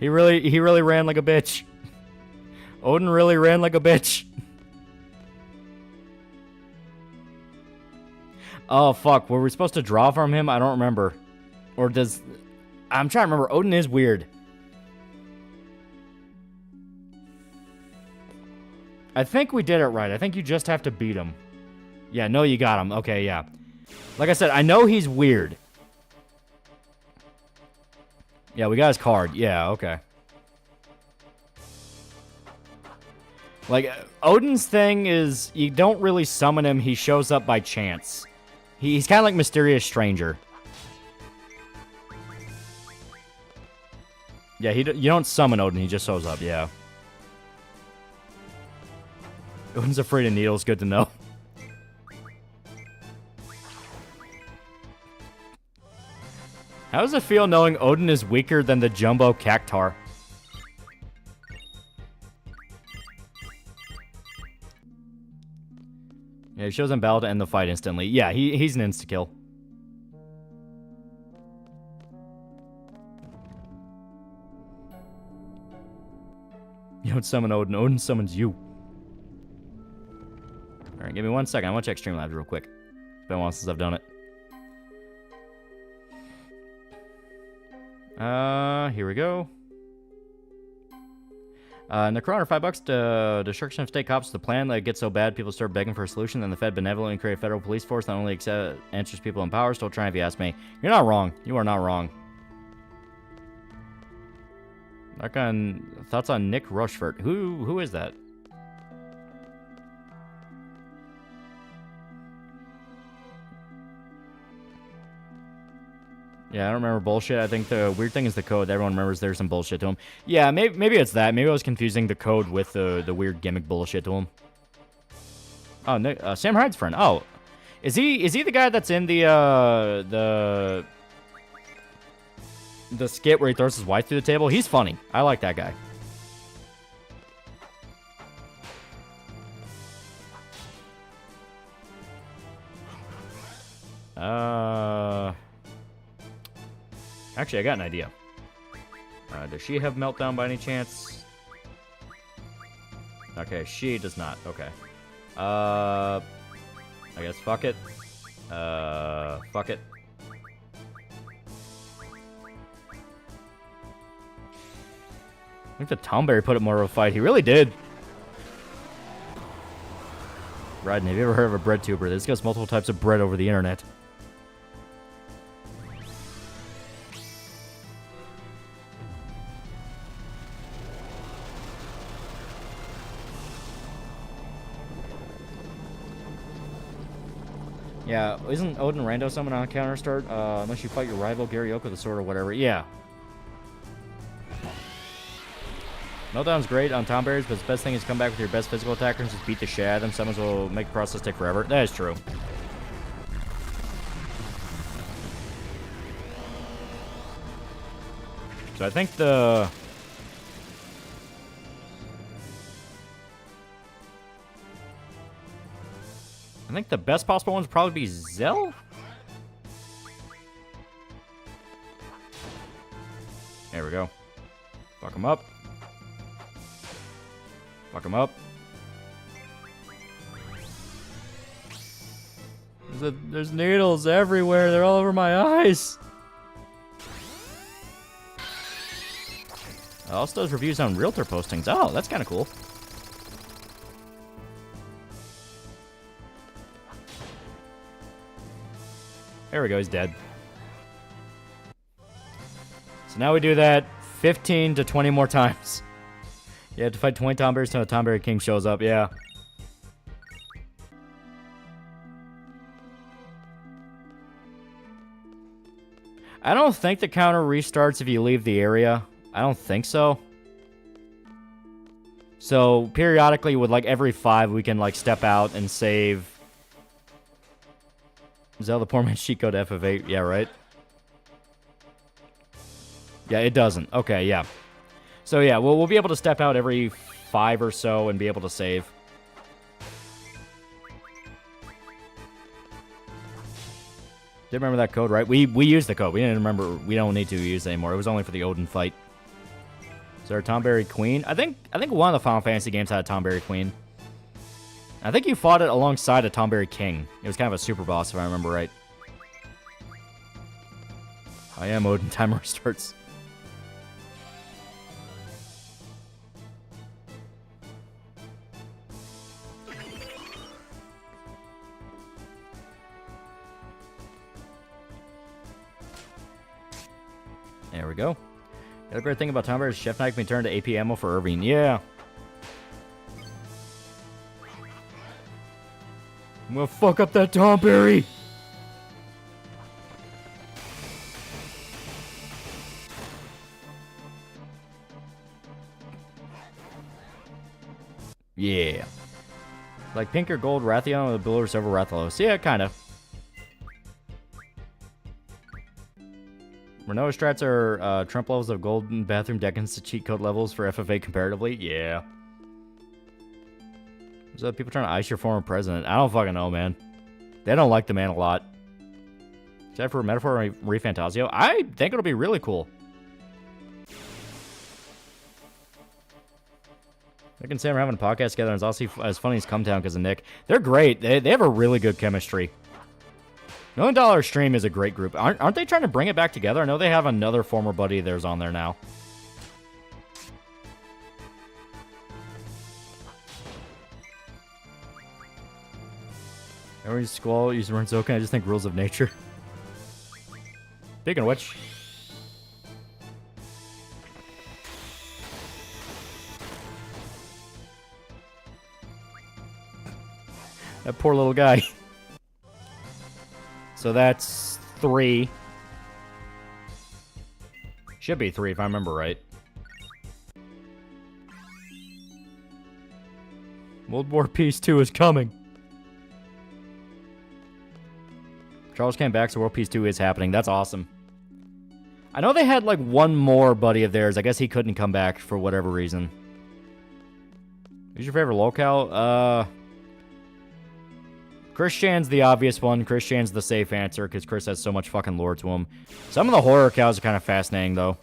He really ran like a bitch. Odin really ran like a bitch. Oh, fuck. Were we supposed to draw from him? I don't remember. Or does... I'm trying to remember. Odin is weird. I think we did it right. I think you just have to beat him. Yeah, no, you got him. Okay, yeah. Like I said, I know he's weird. Yeah, we got his card. Yeah, okay. Like, Odin's thing is, you don't really summon him. He shows up by chance. He's kind of like Mysterious Stranger. Yeah, you don't summon Odin. He just shows up, yeah. Odin's afraid of needles. Good to know. How does it feel knowing Odin is weaker than the Jumbo Cactar? Yeah, he shows him battle to end the fight instantly. Yeah, he's an insta-kill. You don't summon Odin. Odin summons you. Alright, give me 1 second. I want to check Streamlabs real quick. It's been a while since I've done it. Here we go. Necron, $5. Destruction of state cops. The plan that gets so bad, people start begging for a solution. Then the Fed benevolently create a federal police force that only answers people in power. Still trying, if you ask me. You're not wrong. You are not wrong. Thoughts on Nick Rushford. Who is that? Yeah, I don't remember bullshit. I think the weird thing is the code. Everyone remembers there's some bullshit to him. Yeah, maybe it's that. Maybe I was confusing the code with the weird gimmick bullshit to him. Oh, Nick, Sam Hyde's friend. Oh, is he the guy that's in the skit where he throws his wife through the table? He's funny. I like that guy. Actually, I got an idea. Does she have meltdown by any chance? Okay, she does not. Okay. I guess fuck it. Fuck it. I think the Tomberry put up more of a fight. He really did. Ryden, have you ever heard of a bread tuber? This goes multiple types of bread over the internet. Yeah, isn't Odin Rando summon on counter start? Unless you fight your rival Gary Oak with a sword or whatever. Yeah. Meltdown's great on Tomberries, but the best thing is come back with your best physical attacker and just beat the shit out of them. Summons will make the process take forever. That is true. So I think the best possible ones would probably be Zell? There we go. Fuck him up. Fuck him up. There's needles everywhere. They're all over my eyes. It also does reviews on realtor postings. Oh, that's kind of cool. There we go, he's dead. So now we do that 15 to 20 more times. You have to fight 20 Tomberries until the Tomberry King shows up, yeah. I don't think the counter restarts if you leave the area. I don't think so. So, periodically, with, like, every 5, we can, like, step out and save. Zelda poor man's cheat code FF8. Yeah, right? Yeah, it doesn't. Okay, yeah. So, yeah, we'll be able to step out every 5 or so and be able to save. Did remember that code, right? We used the code. We didn't remember. We don't need to use it anymore. It was only for the Odin fight. Is there a Tomberry Queen? I think one of the Final Fantasy games had a Tomberry Queen. I think you fought it alongside a Tomberry King. It was kind of a super boss, if I remember right. Oh yeah, Odin timer starts. There we go. The other great thing about Tomberry is Chef Knight can be turned to AP ammo for Irving. Yeah. I'm gonna fuck up that Tomberry. Yeah. Like pink or gold Rathion with a blue or silver Rathalos. Yeah, kinda. Renault strats are Trump levels of golden bathroom decans to cheat code levels for FFA comparatively. Yeah. So people trying to ice your former president. I don't fucking know, man. They don't like the man a lot. Is that for a metaphor or ReFantazio? I think it'll be really cool. Nick and Sam are having a podcast together, and it's also as funny as Come Town because of Nick. They're great. They have a really good chemistry. $1 Million Stream is a great group. Aren't they trying to bring it back together? I know they have another former buddy of theirs on there now. Every squall uses Renzoken. I just think rules of nature. Speaking of which. That poor little guy. So that's 3. Should be 3 if I remember right. World War Peace 2 is coming. Charles came back, so World Peace 2 is happening. That's awesome. I know they had like one more buddy of theirs. I guess he couldn't come back for whatever reason. Who's your favorite locale? Chris Chan's the obvious one. Chris Chan's the safe answer because Chris has so much fucking lore to him. Some of the horror cows are kind of fascinating, though.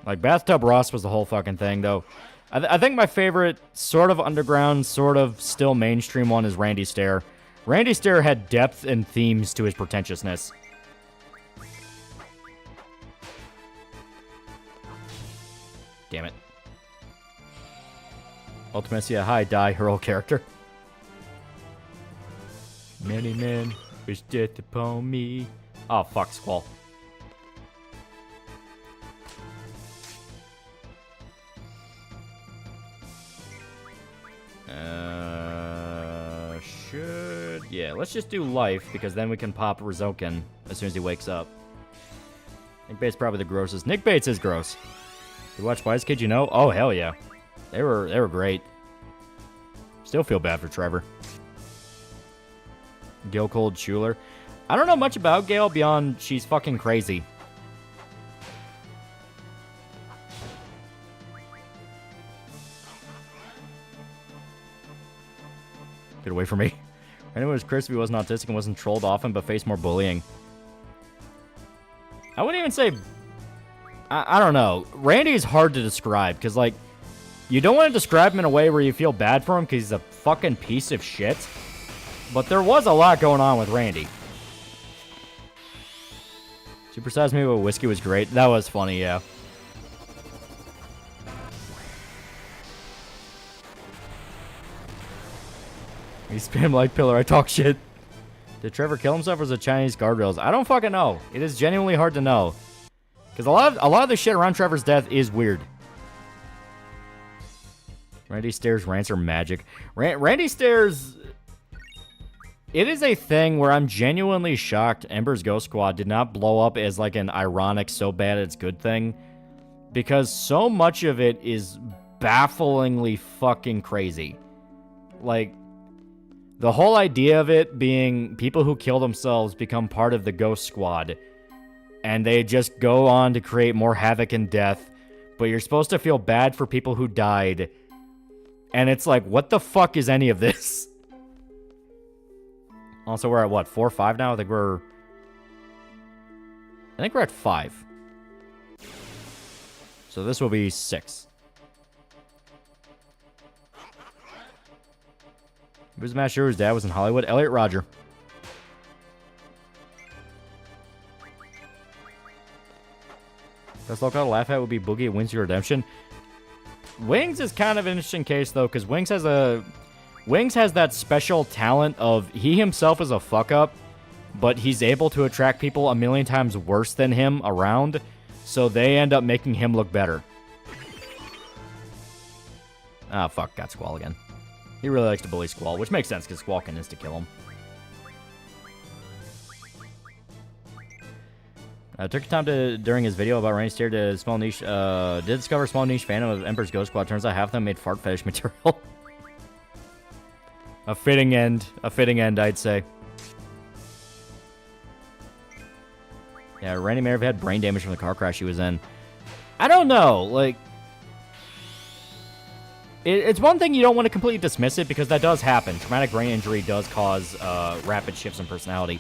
Like, Bathtub Ross was the whole fucking thing, though. I think my favorite sort of underground, sort of still mainstream one is Randy Stair. Randy Stair had depth and themes to his pretentiousness. Damn it. Ultimacia, hi, die, her old character. Many men wish death upon me. Oh, fuck, Squall. Yeah, let's just do life, because then we can pop Rizoken as soon as he wakes up. Nick Bates probably the grossest. Nick Bates is gross. You watch Wise Kid, you know? Oh, hell yeah. They were great. Still feel bad for Trevor. Gail Cold Schuler. I don't know much about Gail beyond she's fucking crazy. Get away from me. Anyway, it was Chris if he wasn't autistic and wasn't trolled often but faced more bullying. I wouldn't even say... I don't know. Randy is hard to describe because, like, you don't want to describe him in a way where you feel bad for him because he's a fucking piece of shit. But there was a lot going on with Randy. Supersize Me with Whiskey was great. That was funny, yeah. He spam like pillar. I talk shit. Did Trevor kill himself or was it Chinese guardrails? I don't fucking know. It is genuinely hard to know. Because a lot of the shit around Trevor's death is weird. Randy Stairs rants are magic. Randy Stairs... It is a thing where I'm genuinely shocked Ember's Ghost Squad did not blow up as like an ironic so bad it's good thing. Because so much of it is bafflingly fucking crazy. Like, the whole idea of it being people who kill themselves become part of the Ghost Squad. And they just go on to create more havoc and death. But you're supposed to feel bad for people who died. And it's like, what the fuck is any of this? Also, we're at what, 4 or 5 now? I think we're at 5. So this will be 6. Who's the master whose dad was in Hollywood? Elliot Rodger. Best lookout to laugh at would be Boogie at Wings of Redemption. Wings is kind of an interesting case, though, because Wings has that special talent of he himself is a fuck-up, but he's able to attract people a million times worse than him around, so they end up making him look better. Ah, fuck, got Squall again. He really likes to bully Squall, which makes sense, because Squall can insta-kill him. Took time to, during his video about Randy Stair, to small niche, did discover a small niche fandom of Ember's Ghost Squad. Turns out half of them made fart fetish material. A fitting end, I'd say. Yeah, Randy may have had brain damage from the car crash he was in. I don't know, like... It's one thing you don't want to completely dismiss it, because that does happen. Traumatic brain injury does cause rapid shifts in personality.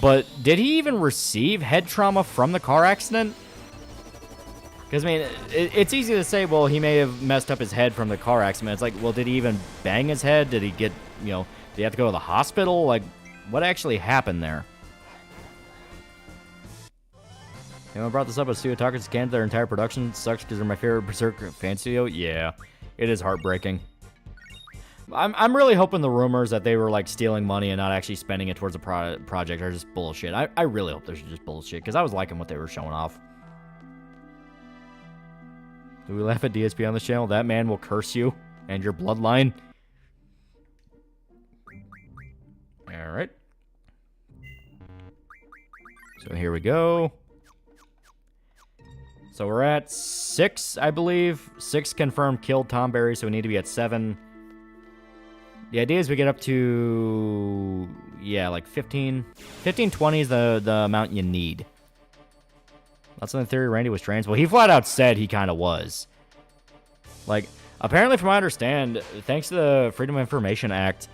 But did he even receive head trauma from the car accident? Because, I mean, it's easy to say, well, he may have messed up his head from the car accident. It's like, well, did he even bang his head? Did he get, did he have to go to the hospital? Like, what actually happened there? Anyone brought this up at Studio Talkers canned their entire production. Sucks because they're my favorite Berserk fan studio. Yeah, it is heartbreaking. I'm really hoping the rumors that they were, like, stealing money and not actually spending it towards a project are just bullshit. I really hope they're just bullshit, because I was liking what they were showing off. Do we laugh at DSP on this channel? That man will curse you and your bloodline. Alright. So here we go. So we're at 6, I believe. 6 confirmed killed Tom Berry, so we need to be at 7. The idea is we get up to, yeah, like 15. 15, 20 is the amount you need. That's in the theory Randy was trans. Well, he flat out said he kind of was. Like, apparently from what I understand, thanks to the Freedom of Information Act,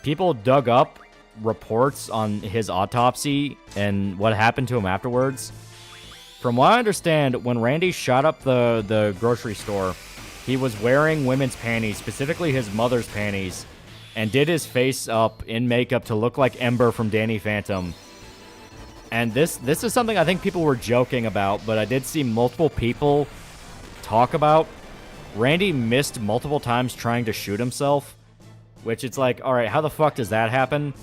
people dug up reports on his autopsy and what happened to him afterwards. From what I understand, when Randy shot up the grocery store, he was wearing women's panties, specifically his mother's panties, and did his face up in makeup to look like Ember from Danny Phantom. And this is something I think people were joking about, but I did see multiple people talk about. Randy missed multiple times trying to shoot himself, which it's like, all right, how the fuck does that happen?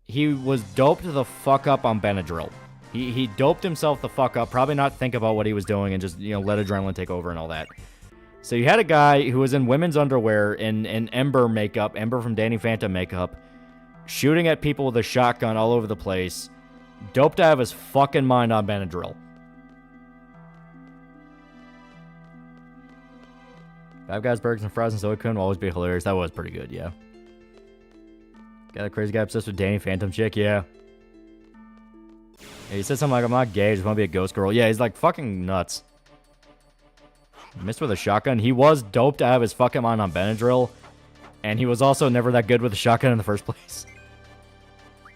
He was doped the fuck up on Benadryl. He doped himself the fuck up, probably not think about what he was doing and just, let adrenaline take over and all that. So you had a guy who was in women's underwear in Ember makeup, Ember from Danny Phantom makeup, shooting at people with a shotgun all over the place, doped out of his fucking mind on Benadryl. Five Guys, Burgers, and Fries and Soy Kun will always be hilarious. That was pretty good, yeah. Got a crazy guy obsessed with Danny Phantom chick, yeah. He said something like, I'm not gay, I just want to be a ghost girl. Yeah, he's like fucking nuts. Missed with a shotgun. He was doped out of his fucking mind on Benadryl, and he was also never that good with a shotgun in the first place.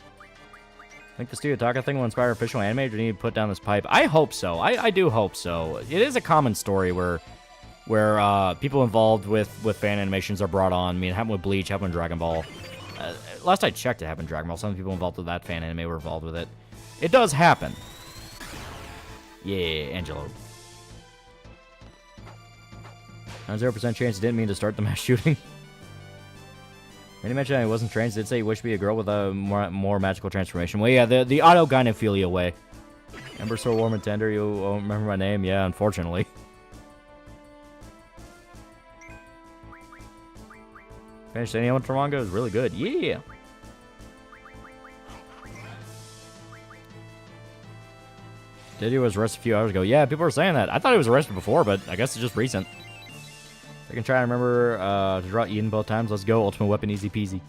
I think the Studio Taka thing will inspire official anime. Do we need to put down this pipe? I hope so. I do hope so. It is a common story where people involved with fan animations are brought on. I mean, it happened with Bleach, happened with Dragon Ball. Last I checked, it happened with Dragon Ball. Some people involved with that fan anime were involved with it. It does happen. Yeah, Angelo. 0% chance he didn't mean to start the mass shooting. When he mentioned he wasn't trans, he did say he wished to be a girl with a more magical transformation. Well, yeah, the autogynephilia way. Ember so warm and tender, you won't remember my name? Yeah, unfortunately. Finished any one manga is really good. Yeah. Diddy was arrested a few hours ago. Yeah, people were saying that. I thought he was arrested before, but I guess it's just recent. I can try and remember to draw Eden both times. Let's go. Ultimate weapon, easy peasy.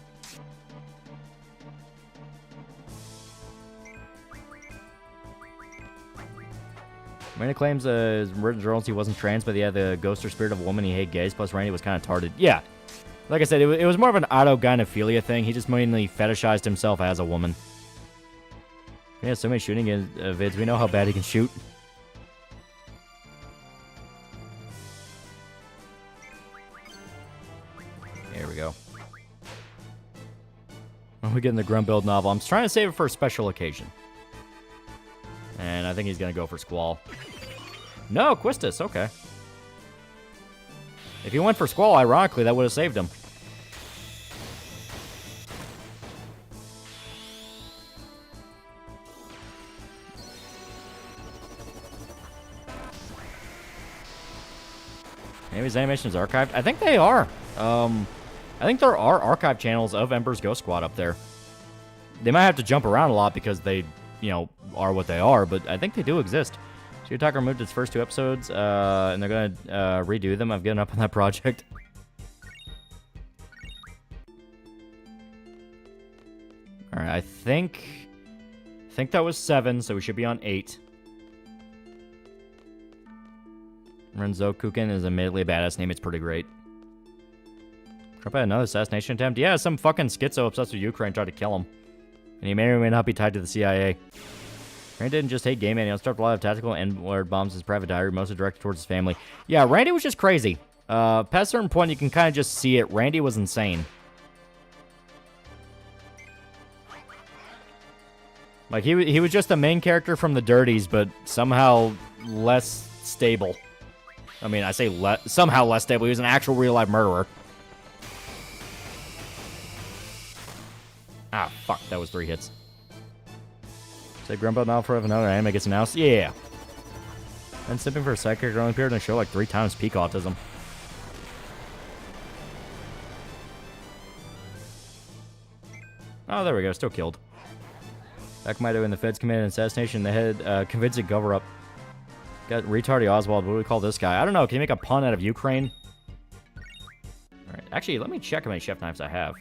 Randy claims his written journals he wasn't trans, but he had the ghost or spirit of a woman. He hated gays. Plus, Randy was kind of tarded. Yeah. Like I said, it was more of an autogynephilia thing. He just mainly fetishized himself as a woman. He has so many shooting vids. We know how bad he can shoot. There we go. When we get in the Grumbuild novel, I'm trying to save it for a special occasion. And I think he's going to go for Squall. No, Quistis. Okay. If he went for Squall, ironically, that would have saved him. Maybe his animation is archived. I think they are. I think there are archive channels of Ember's Ghost Squad up there. They might have to jump around a lot because they, you know, are what they are, but I think they do exist. Studio Talk removed its first 2 episodes, and they're going to redo them. I've given up on that project. All right, I think that was 7, so we should be on 8. Renzo Kukin is admittedly a badass name. It's pretty great. Trump had another assassination attempt. Yeah, some fucking schizo obsessed with Ukraine tried to kill him. And he may or may not be tied to the CIA. Randy didn't just hate gay men. He also dropped a lot of tactical N-word bombs in his private diary, mostly directed towards his family. Yeah, Randy was just crazy. Past a certain point, you can kind of just see it. Randy was insane. Like, he was just the main character from the Dirties, but somehow less stable. I mean, I say somehow less stable. He was an actual real-life murderer. Ah, fuck. That was 3 hits. Say Grumbo now for another anime gets announced? Yeah. And sipping for a side character only appeared in the show like 3 times. Peak autism. Oh, there we go. Still killed. Back might have been the feds committed an assassination. They had convincing cover-up. Got retarded Oswald. What do we call this guy? I don't know. Can you make a pun out of Ukraine? Alright. Actually, let me check how many chef knives I have.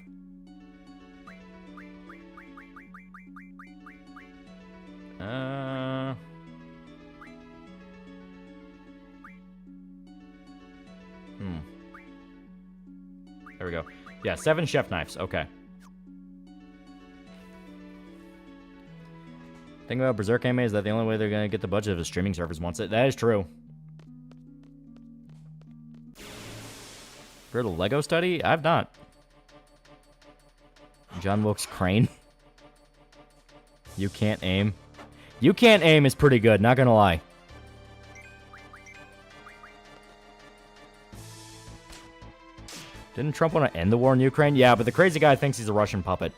There we go. Yeah, 7 chef knives. Okay. Thing about Berserk anime is that the only way they're gonna get the budget of a streaming service wants it. That is true. Heard of Lego study? I've not. John Wilkes Crane. You can't aim. You can't aim is pretty good, not gonna lie. Didn't Trump want to end the war in Ukraine? Yeah, but the crazy guy thinks he's a Russian puppet.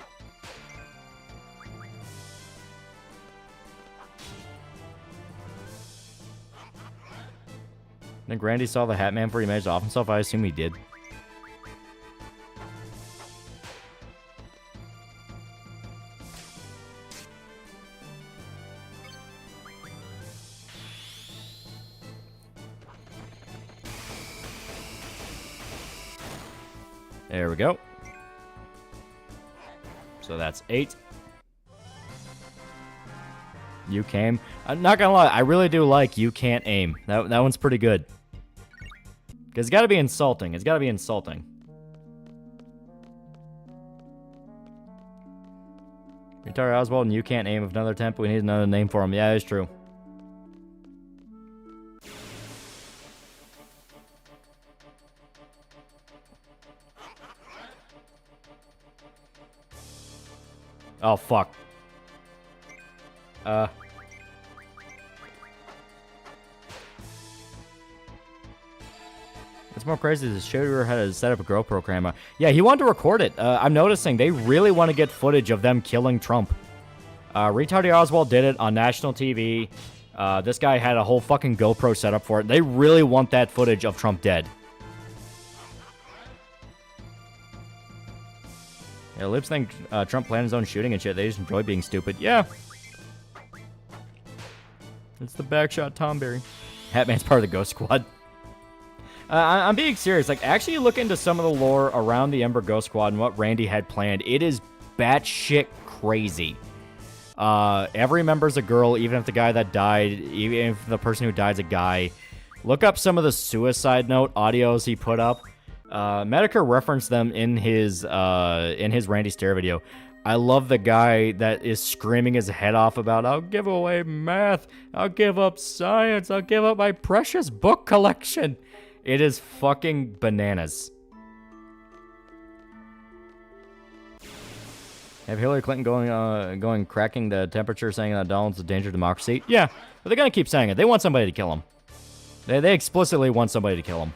I think Randy saw the Hat Man before he managed to off himself. I assume he did. There we go. So that's 8. You came. I'm not gonna lie, I really do like You Can't Aim. That one's pretty good. Because it's gotta be insulting. It's gotta be insulting. Retire Oswald and You Can't Aim with another attempt. We need another name for him. Yeah, it's true. Oh, fuck. It's more crazy. The shooter had to set up a GoPro camera. Yeah, he wanted to record it. I'm noticing they really want to get footage of them killing Trump. Retarded Oswald did it on national TV. This guy had a whole fucking GoPro set up for it. They really want that footage of Trump dead. Yeah, libs think Trump planned his own shooting and shit. They just enjoy being stupid. Yeah. It's the backshot Tomberry. Hatman's part of the Ghost Squad. I'm being serious. Like, actually look into some of the lore around the Ember Ghost Squad and what Randy had planned. It is batshit crazy. Every member's a girl, even if the guy that died, even if the person who died is a guy. Look up some of the suicide note audios he put up. Medicare referenced them in his Randy Stare video. I love the guy that is screaming his head off about, I'll give away math, I'll give up science, I'll give up my precious book collection. It is fucking bananas. Have Hillary Clinton going cracking the temperature, saying that Donald's a danger to democracy? Yeah, but they're gonna keep saying it. They want somebody to kill him. They explicitly want somebody to kill him.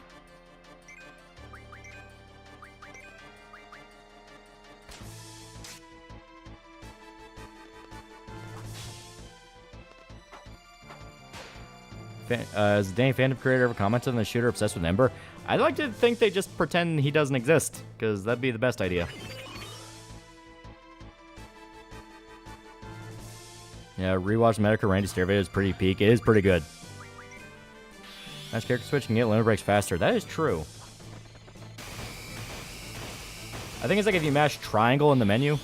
Has the Danny Fandom creator ever commented on the shooter obsessed with Ember? I'd like to think they just pretend he doesn't exist, because that'd be the best idea. Yeah, rewatch Medicare Randy Stare video is pretty peak. It is pretty good. Nice character switch can get limit breaks faster. That is true. I think it's like if you mash triangle in the menu. So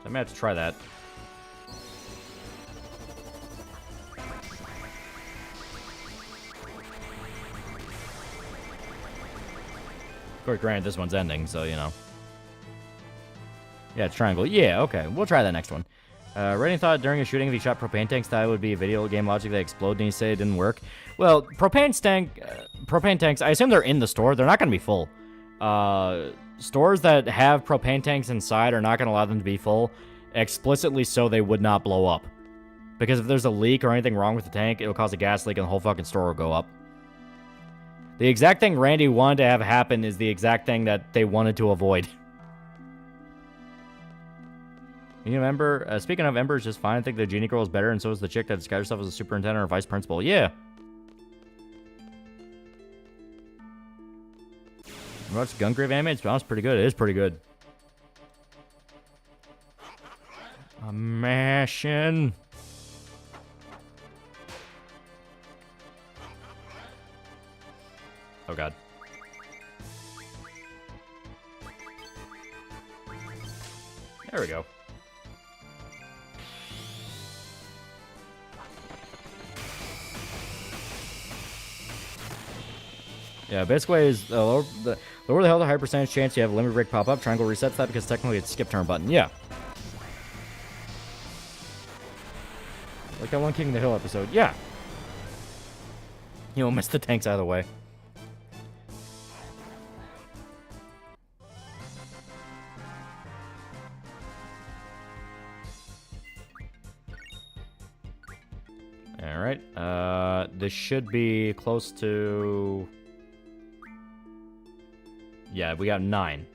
I may have to try that. Of course, granted, this one's ending, so, you know. Yeah, it's triangle. Yeah, okay. We'll try that next one. Redding thought during a shooting, if he shot propane tanks, that would be a video game logic that explode, and he said it didn't work. Well, propane tanks, I assume they're in the store. They're not going to be full. Stores that have propane tanks inside are not going to allow them to be full, explicitly so they would not blow up. Because if there's a leak or anything wrong with the tank, it'll cause a gas leak and the whole fucking store will go up. The exact thing Randy wanted to have happen is the exact thing that they wanted to avoid. You know, Ember, speaking of Ember, is just fine. I think the Genie Girl is better, and so is the chick that disguised herself as a superintendent or vice principal. Yeah. What's Gungrave anime? It's honest, pretty good. It is pretty good. I'm mashing. Oh, God. There we go. Yeah, best way is lower the hell the higher percentage chance you have a limit break pop up. Triangle resets that because technically it's skip turn button. Yeah. Like that one King of the Hill episode. Yeah. You won't miss the tanks out of the way. Alright. This should be close to... Yeah, we got 9.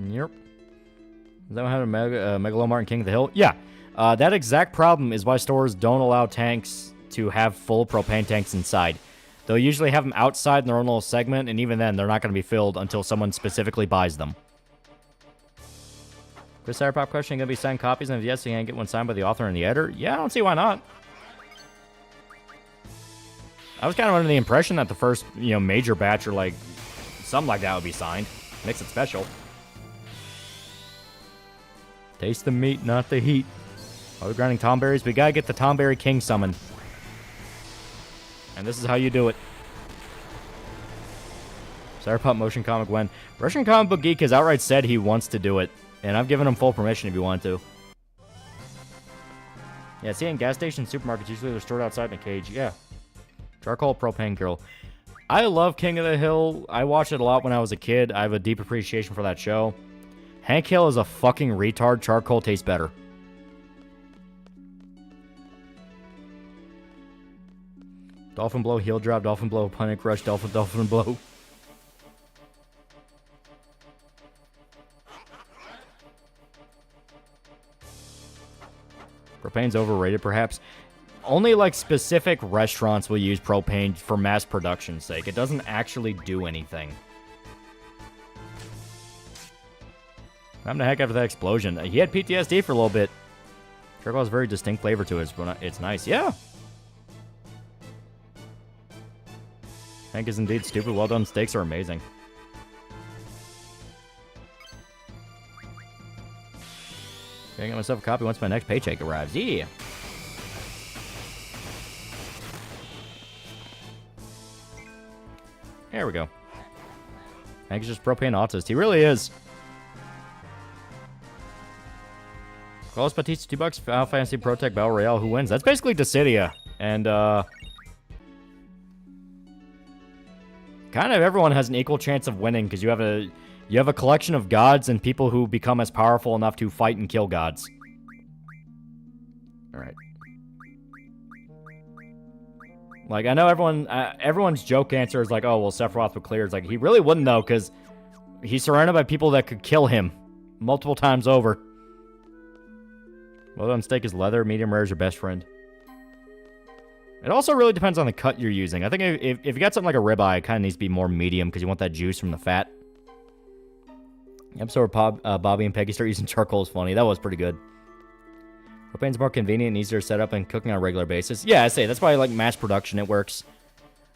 Yep. Is that what happened to Megalomart and King of the Hill? Yeah. That exact problem is why stores don't allow tanks to have full propane tanks inside. They'll usually have them outside in their own little segment, and even then, they're not going to be filled until someone specifically buys them. Chris Pop question, going to be signed copies? And if yes, you can get one signed by the author and the editor? Yeah, I don't see why not. I was kind of under the impression that the first, major batch or, something like that would be signed. Makes it special. Taste the meat, not the heat. Are we grinding Tomberries? We gotta get the Tomberry King summoned. And this is how you do it. Sour Pop Motion Comic when Russian Comic Book Geek has outright said he wants to do it. And I've given him full permission if you want to. Yeah, see, in gas stations, supermarkets, usually they're stored outside in a cage. Yeah. Charcoal Propane Girl. I love King of the Hill. I watched it a lot when I was a kid. I have a deep appreciation for that show. Hank Hill is a fucking retard. Charcoal tastes better. Dolphin Blow, Heel Drop, Dolphin Blow, Punic Rush, Dolphin Blow. Propane's overrated, perhaps. Only, like, specific restaurants will use propane for mass production's sake. It doesn't actually do anything. I'm the heck after that explosion. He had PTSD for a little bit. Charcoal has a very distinct flavor to it. It's nice. Yeah. Hank is indeed stupid. Well done steaks are amazing. Gonna get myself a copy once my next paycheck arrives. Yeah. There we go. Hank is just propane autist. He really is. Carlos Batista, $2. Final Fantasy Protect Battle Royale. Who wins? That's basically Dissidia. And, kind of everyone has an equal chance of winning because you have a collection of gods and people who become as powerful enough to fight and kill gods. All right. Like, I know everyone's joke answer is like, oh, well, Sephiroth would clear. It's like, he really wouldn't, though, because he's surrounded by people that could kill him multiple times over. Well done steak is leather. Medium rare is your best friend. It also really depends on the cut you're using. I think if you got something like a ribeye, it kind of needs to be more medium because you want that juice from the fat. The episode where Bobby and Peggy start using charcoal is funny. That was pretty good. Propane's more convenient and easier to set up and cooking on a regular basis. Yeah, I say that's why like mass production it works.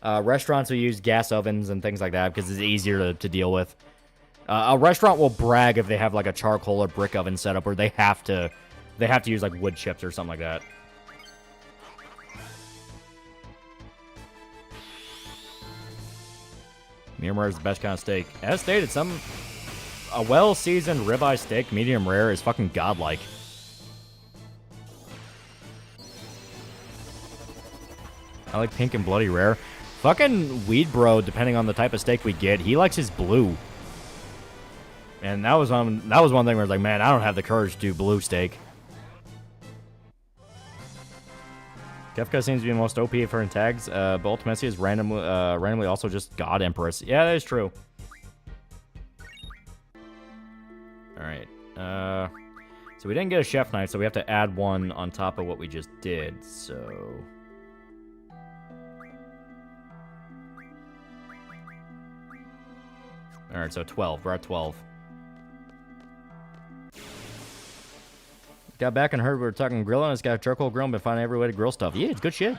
Restaurants will use gas ovens and things like that because it's easier to deal with. A restaurant will brag if they have like a charcoal or brick oven setup where they have to use like wood chips or something like that. Medium rare is the best kind of steak. As stated, a well-seasoned ribeye steak, medium rare, is fucking godlike. I like pink and bloody rare. Fucking Weed Bro, depending on the type of steak we get, he likes his blue. And that was one thing where I was like, man, I don't have the courage to do blue steak. Kefka seems to be the most OP for in tags, but Ultimate is randomly also just God Empress. Yeah, that is true. Alright. So we didn't get a chef knife, so we have to add one on top of what we just did, so... Alright, so 12. We're at 12. Got back and heard we were talking grilling. It's got a charcoal grill and been finding every way to grill stuff. Yeah, it's good shit.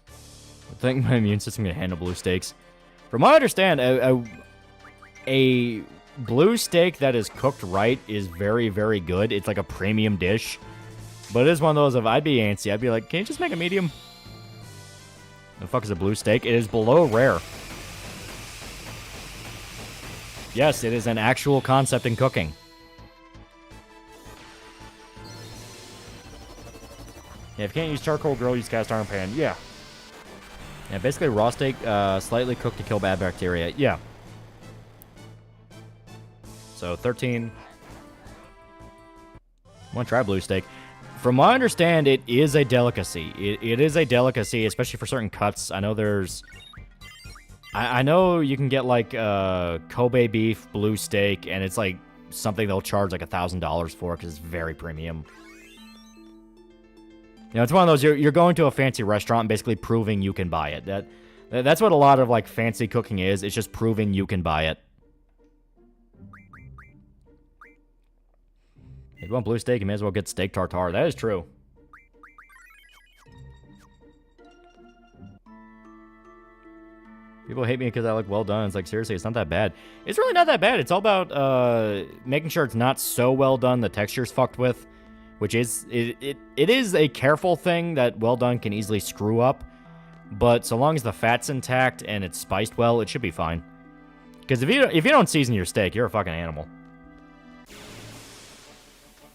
I think my immune system can handle blue steaks. From what I understand, a blue steak that is cooked right is very, very good. It's like a premium dish. But it is one of those, if I'd be antsy, I'd be like, can you just make a medium? The fuck is a blue steak? It is below rare. Yes, it is an actual concept in cooking. Yeah, if you can't use charcoal grill, use cast iron pan. Yeah. Yeah, basically raw steak, slightly cooked to kill bad bacteria. Yeah. So 13. I want to try blue steak. From what I understand, it is a delicacy. It is a delicacy, especially for certain cuts. I know there's... I know you can get like Kobe beef blue steak, and it's like something they'll charge like $1,000 for because it's very premium. You know, it's one of those, you're going to a fancy restaurant and basically proving you can buy it. That's what a lot of, like, fancy cooking is. It's just proving you can buy it. If you want blue steak, you may as well get steak tartare. That is true. People hate me because I look well done. It's like, seriously, it's not that bad. It's really not that bad. It's all about making sure it's not so well done the texture's fucked with. Which is, it is a careful thing that well done can easily screw up. But so long as the fat's intact and it's spiced well, it should be fine. Because if you don't season your steak, you're a fucking animal.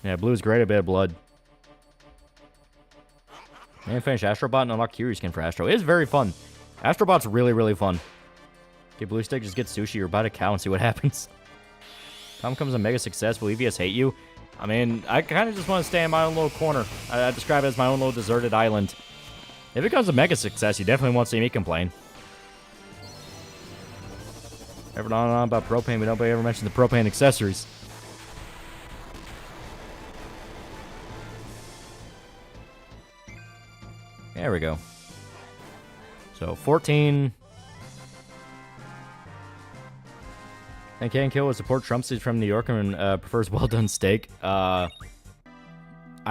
Yeah, blue's great, a bit of blood. And finish Astrobot and unlock Kiryu skin for Astro. It is very fun. Astrobot's really, really fun. Okay, blue steak, just get sushi or bite a cow and see what happens. Tom comes a mega success. Will EVS hate you? I mean, I kind of just want to stay in my own little corner. I describe it as my own little deserted island. If it becomes a mega success, you definitely won't see me complain. Ever on and on about propane, but nobody ever mentioned the propane accessories. There we go. So 14. And Can Kill would support Trump. He's from New York and prefers well-done steak. I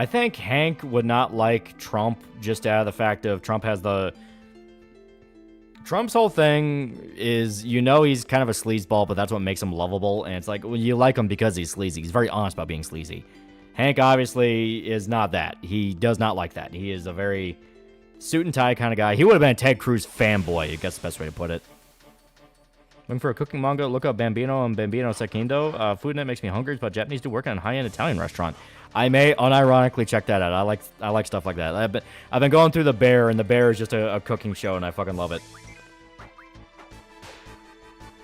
think Hank would not like Trump just out of the fact of Trump has the... Trump's whole thing is, you know, he's kind of a sleazeball, but that's what makes him lovable. And it's like, well, you like him because he's sleazy. He's very honest about being sleazy. Hank obviously is not that. He does not like that. He is a very suit and tie kind of guy. He would have been a Ted Cruz fanboy, I guess the best way to put it. Looking for a cooking manga? Look up Bambino and Bambino Sekindo. Foodnet makes me hungry. It's about Japanese dude working on a high-end Italian restaurant. I may unironically check that out. I like stuff like that. I've been going through The Bear, and The Bear is just a cooking show, and I fucking love it.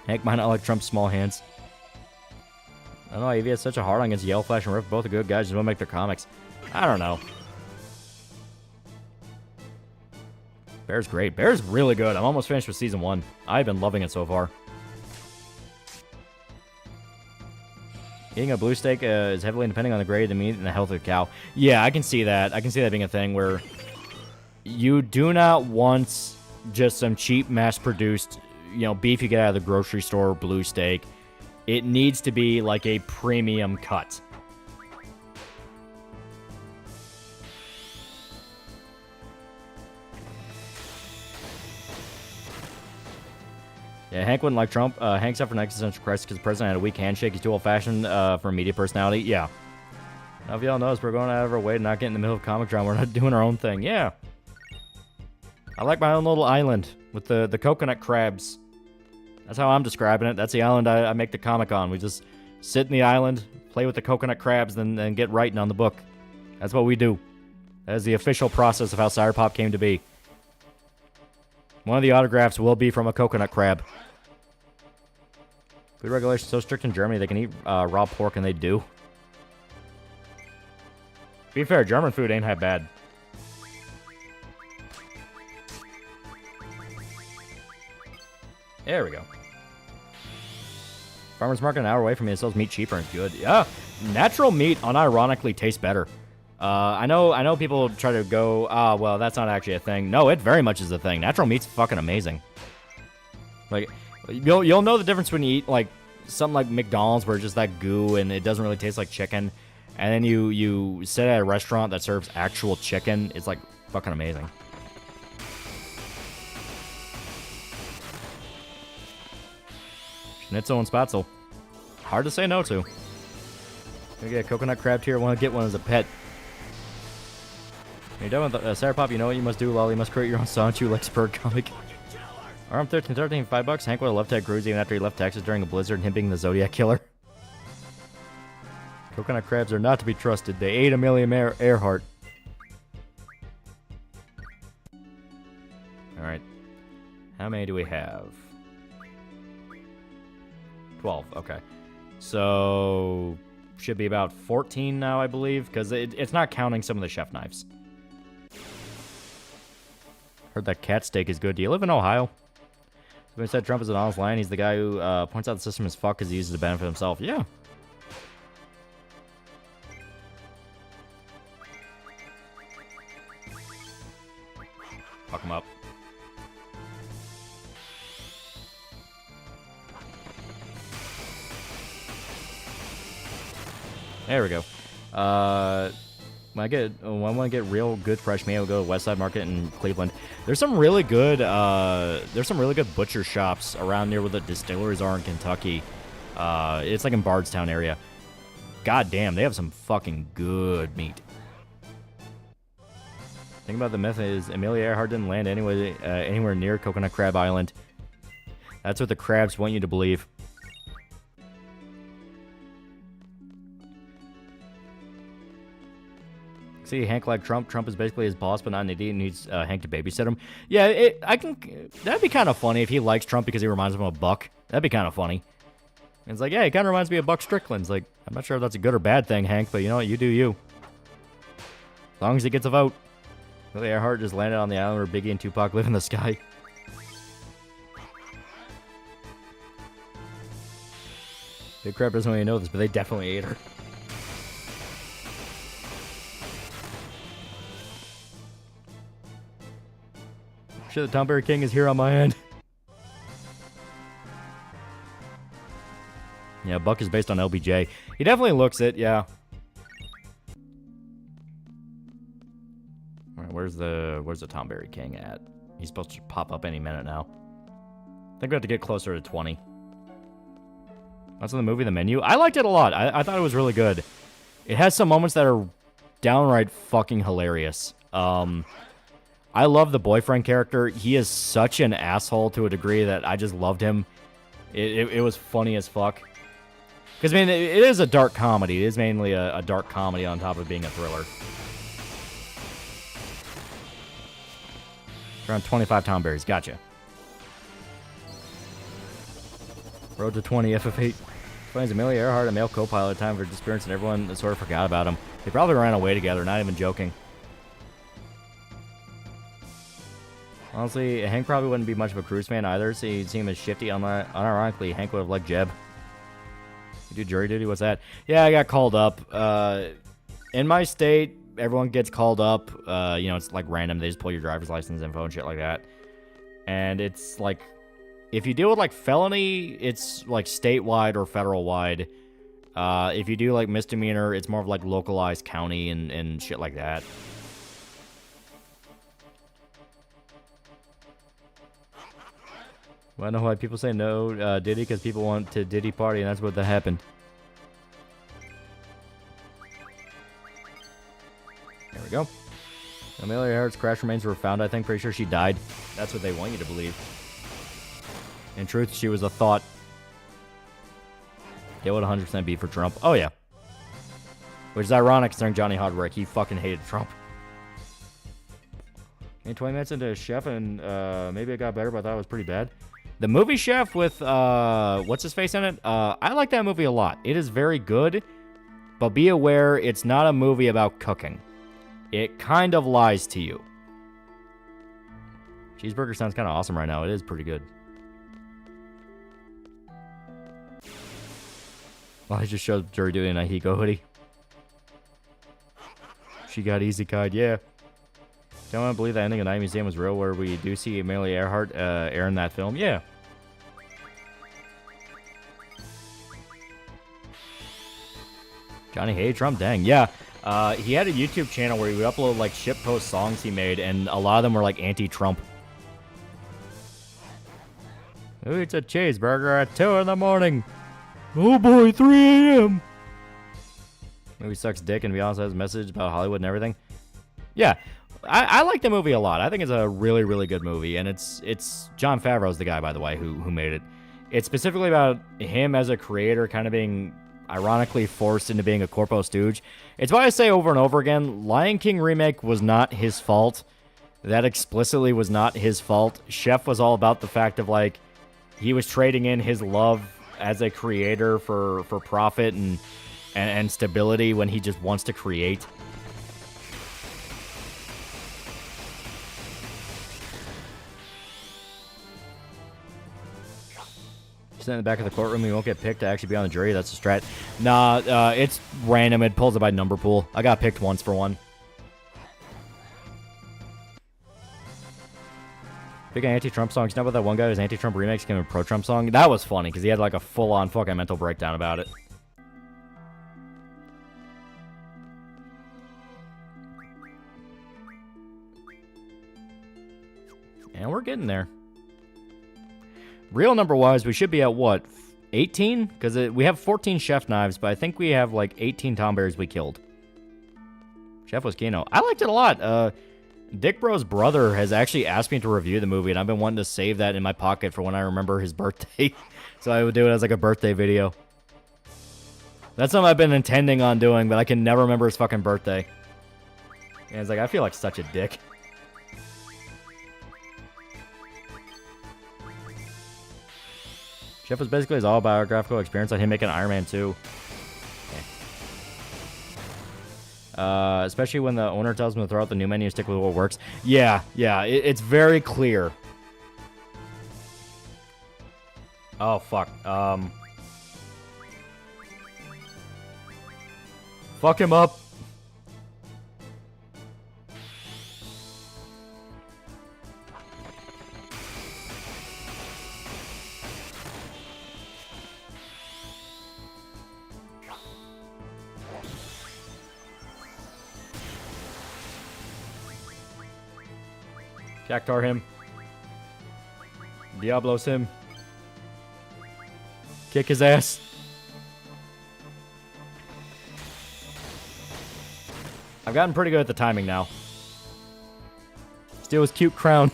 Hank might not like Trump's small hands. I don't know. He has such a hard on against Yellow Flash and Riff. Both are good guys. Just want to make their comics. I don't know. Bear's great. Bear's really good. I'm almost finished with season 1. I've been loving it so far. Eating a blue steak is heavily depending on the grade of the meat and the health of the cow. Yeah, I can see that. I can see that being a thing where you do not want just some cheap, mass-produced, beef you get out of the grocery store, blue steak. It needs to be like a premium cut. Yeah, Hank wouldn't like Trump. Hank's up for an existential crisis because the president had a weak handshake. He's too old-fashioned for a media personality. Yeah. Now, if y'all notice, we're going out of our way to not get in the middle of comic drama. We're not doing our own thing. Yeah. I like my own little island with the coconut crabs. That's how I'm describing it. That's the island I make the comic on. We just sit in the island, play with the coconut crabs, then get writing on the book. That's what we do. That is the official process of how Cyberpop came to be. One of the autographs will be from a coconut crab. Food regulations so strict in Germany they can eat raw pork, and they do. To be fair, German food ain't that bad. There we go. Farmer's market an hour away from me. It sells meat cheaper and good. Yeah, natural meat unironically tastes better. I know people try to go, well, that's not actually a thing. No, it very much is a thing. Natural meat's fucking amazing. Like, you'll know the difference when you eat, like, something like McDonald's where it's just that goo and it doesn't really taste like chicken. And then you sit at a restaurant that serves actual chicken. It's, like, fucking amazing. Schnitzel and Spatzel. Hard to say no to. Gonna get a coconut crab tier. Want to get one as a pet. When you're done with Cyberpop, you know what you must do, Lolly. You must create your own Sonichu Lexpert comic. Arm 13, $5. Hank would have left Ted Cruz even after he left Texas during a blizzard and him being the Zodiac Killer. Coconut crabs are not to be trusted. They ate Amelia Earhart. Alright. How many do we have? 12. Okay. So... should be about 14 now, I believe, because it's not counting some of the chef knives. Heard that cat steak is good. Do you live in Ohio? Somebody said Trump is an honest lion. He's the guy who points out the system is fucked because he uses it to benefit himself. Yeah. Fuck him up. There we go. When I want to get real good fresh meat, I'll go to Westside Market in Cleveland. There's some really good butcher shops around near where the distilleries are in Kentucky. It's like in Bardstown area. God damn, they have some fucking good meat. Think about the myth is Amelia Earhart didn't land anywhere near Coconut Crab Island. That's what the crabs want you to believe. See, Hank like Trump. Trump is basically his boss, but not an idiot, and needs Hank to babysit him. Yeah, that'd be kind of funny if he likes Trump because he reminds him of Buck. That'd be kind of funny. And it's like, yeah, he kind of reminds me of Buck Strickland. It's like, I'm not sure if that's a good or bad thing, Hank, but you know what? You do you. As long as he gets a vote. Really, Earhart just landed on the island where Biggie and Tupac live in the sky. Big Crab doesn't really know this, but they definitely ate her. Shit, the Tomberry King is here on my end. Yeah, Buck is based on LBJ. He definitely looks it, yeah. Alright, where's the Tomberry King at? He's supposed to pop up any minute now. I think we have to get closer to 20. That's in the movie, the menu. I liked it a lot. I thought it was really good. It has some moments that are downright fucking hilarious. I love the boyfriend character. He is such an asshole to a degree that I just loved him. It was funny as fuck. Because, I mean, it is a dark comedy. It is mainly a dark comedy on top of being a thriller. Around 25 Tomberries. Gotcha. Road to 20 FF8. Finds Amelia Earhart, a male co-pilot, at the time of her disappearance, and everyone sort of forgot about him. They probably ran away together, not even joking. Honestly, Hank probably wouldn't be much of a cruise fan either, so you'd see him as shifty. Unironically, Hank would have liked Jeb. You do jury duty? What's that? Yeah, I got called up. In my state, everyone gets called up. You know, it's like random. They just pull your driver's license info and shit like that. And it's like, if you deal with like felony, it's like statewide or federal-wide. If you do like misdemeanor, it's more of like localized county and shit like that. Well, I know why people say no Diddy, because people want to Diddy party, and that's what that happened. There we go. Amelia Earhart's crash remains were found, I think. Pretty sure she died. That's what they want you to believe. In truth, she was a thought. It would 100% be for Trump. Oh, yeah. Which is ironic considering Johnny Hardwick. He fucking hated Trump. And 20 minutes into Chef, and maybe it got better, but I thought it was pretty bad. The movie Chef with, what's his face in it? I like that movie a lot. It is very good, but be aware, it's not a movie about cooking. It kind of lies to you. Cheeseburger sounds kind of awesome right now. It is pretty good. Well, I just showed Jury Duty in a Hiko hoodie. She got easy kite, yeah. Don't want to believe that ending of Night Museum was real, where we do see Amelia Earhart air in that film. Yeah. Johnny hated Trump? Dang, yeah. He had a YouTube channel where he would upload like shitpost songs he made, and a lot of them were like anti-Trump. Who eats a cheeseburger at 2 in the morning? Oh boy, 3 a.m. Movie sucks dick, and to be honest, has a message about Hollywood and everything. Yeah. I like the movie a lot. I think it's a really, really good movie, and it's Jon Favreau's the guy, by the way, who made it. It's specifically about him as a creator kind of being ironically forced into being a corpo stooge. It's why I say over and over again, Lion King remake was not his fault. That explicitly was not his fault. Chef was all about the fact of, like, he was trading in his love as a creator for profit and stability when he just wants to create. Sit in the back of the courtroom, you won't get picked to actually be on the jury. That's a strat. Nah, it's random. It pulls it by number pool. I got picked once for one. Big anti-Trump songs. You know about that one guy whose anti-Trump remix became a pro-Trump song? That was funny because he had like a full-on fucking mental breakdown about it. And we're getting there. Real number-wise, we should be at, what, 18? Because we have 14 chef knives, but I think we have, like, 18 Tomberries we killed. Chef was Kino. I liked it a lot. Dick Bro's brother has actually asked me to review the movie, and I've been wanting to save that in my pocket for when I remember his birthday. So I would do it as, like, a birthday video. That's something I've been intending on doing, but I can never remember his fucking birthday. And it's like, I feel like such a dick. Chef was basically his autobiographical experience on him making Iron Man 2. Okay. Especially when the owner tells him to throw out the new menu and stick with what works. Yeah, it's very clear. Oh, fuck. Fuck him up. Cactar him. Diablos him. Kick his ass. I've gotten pretty good at the timing now. Steal his cute crown.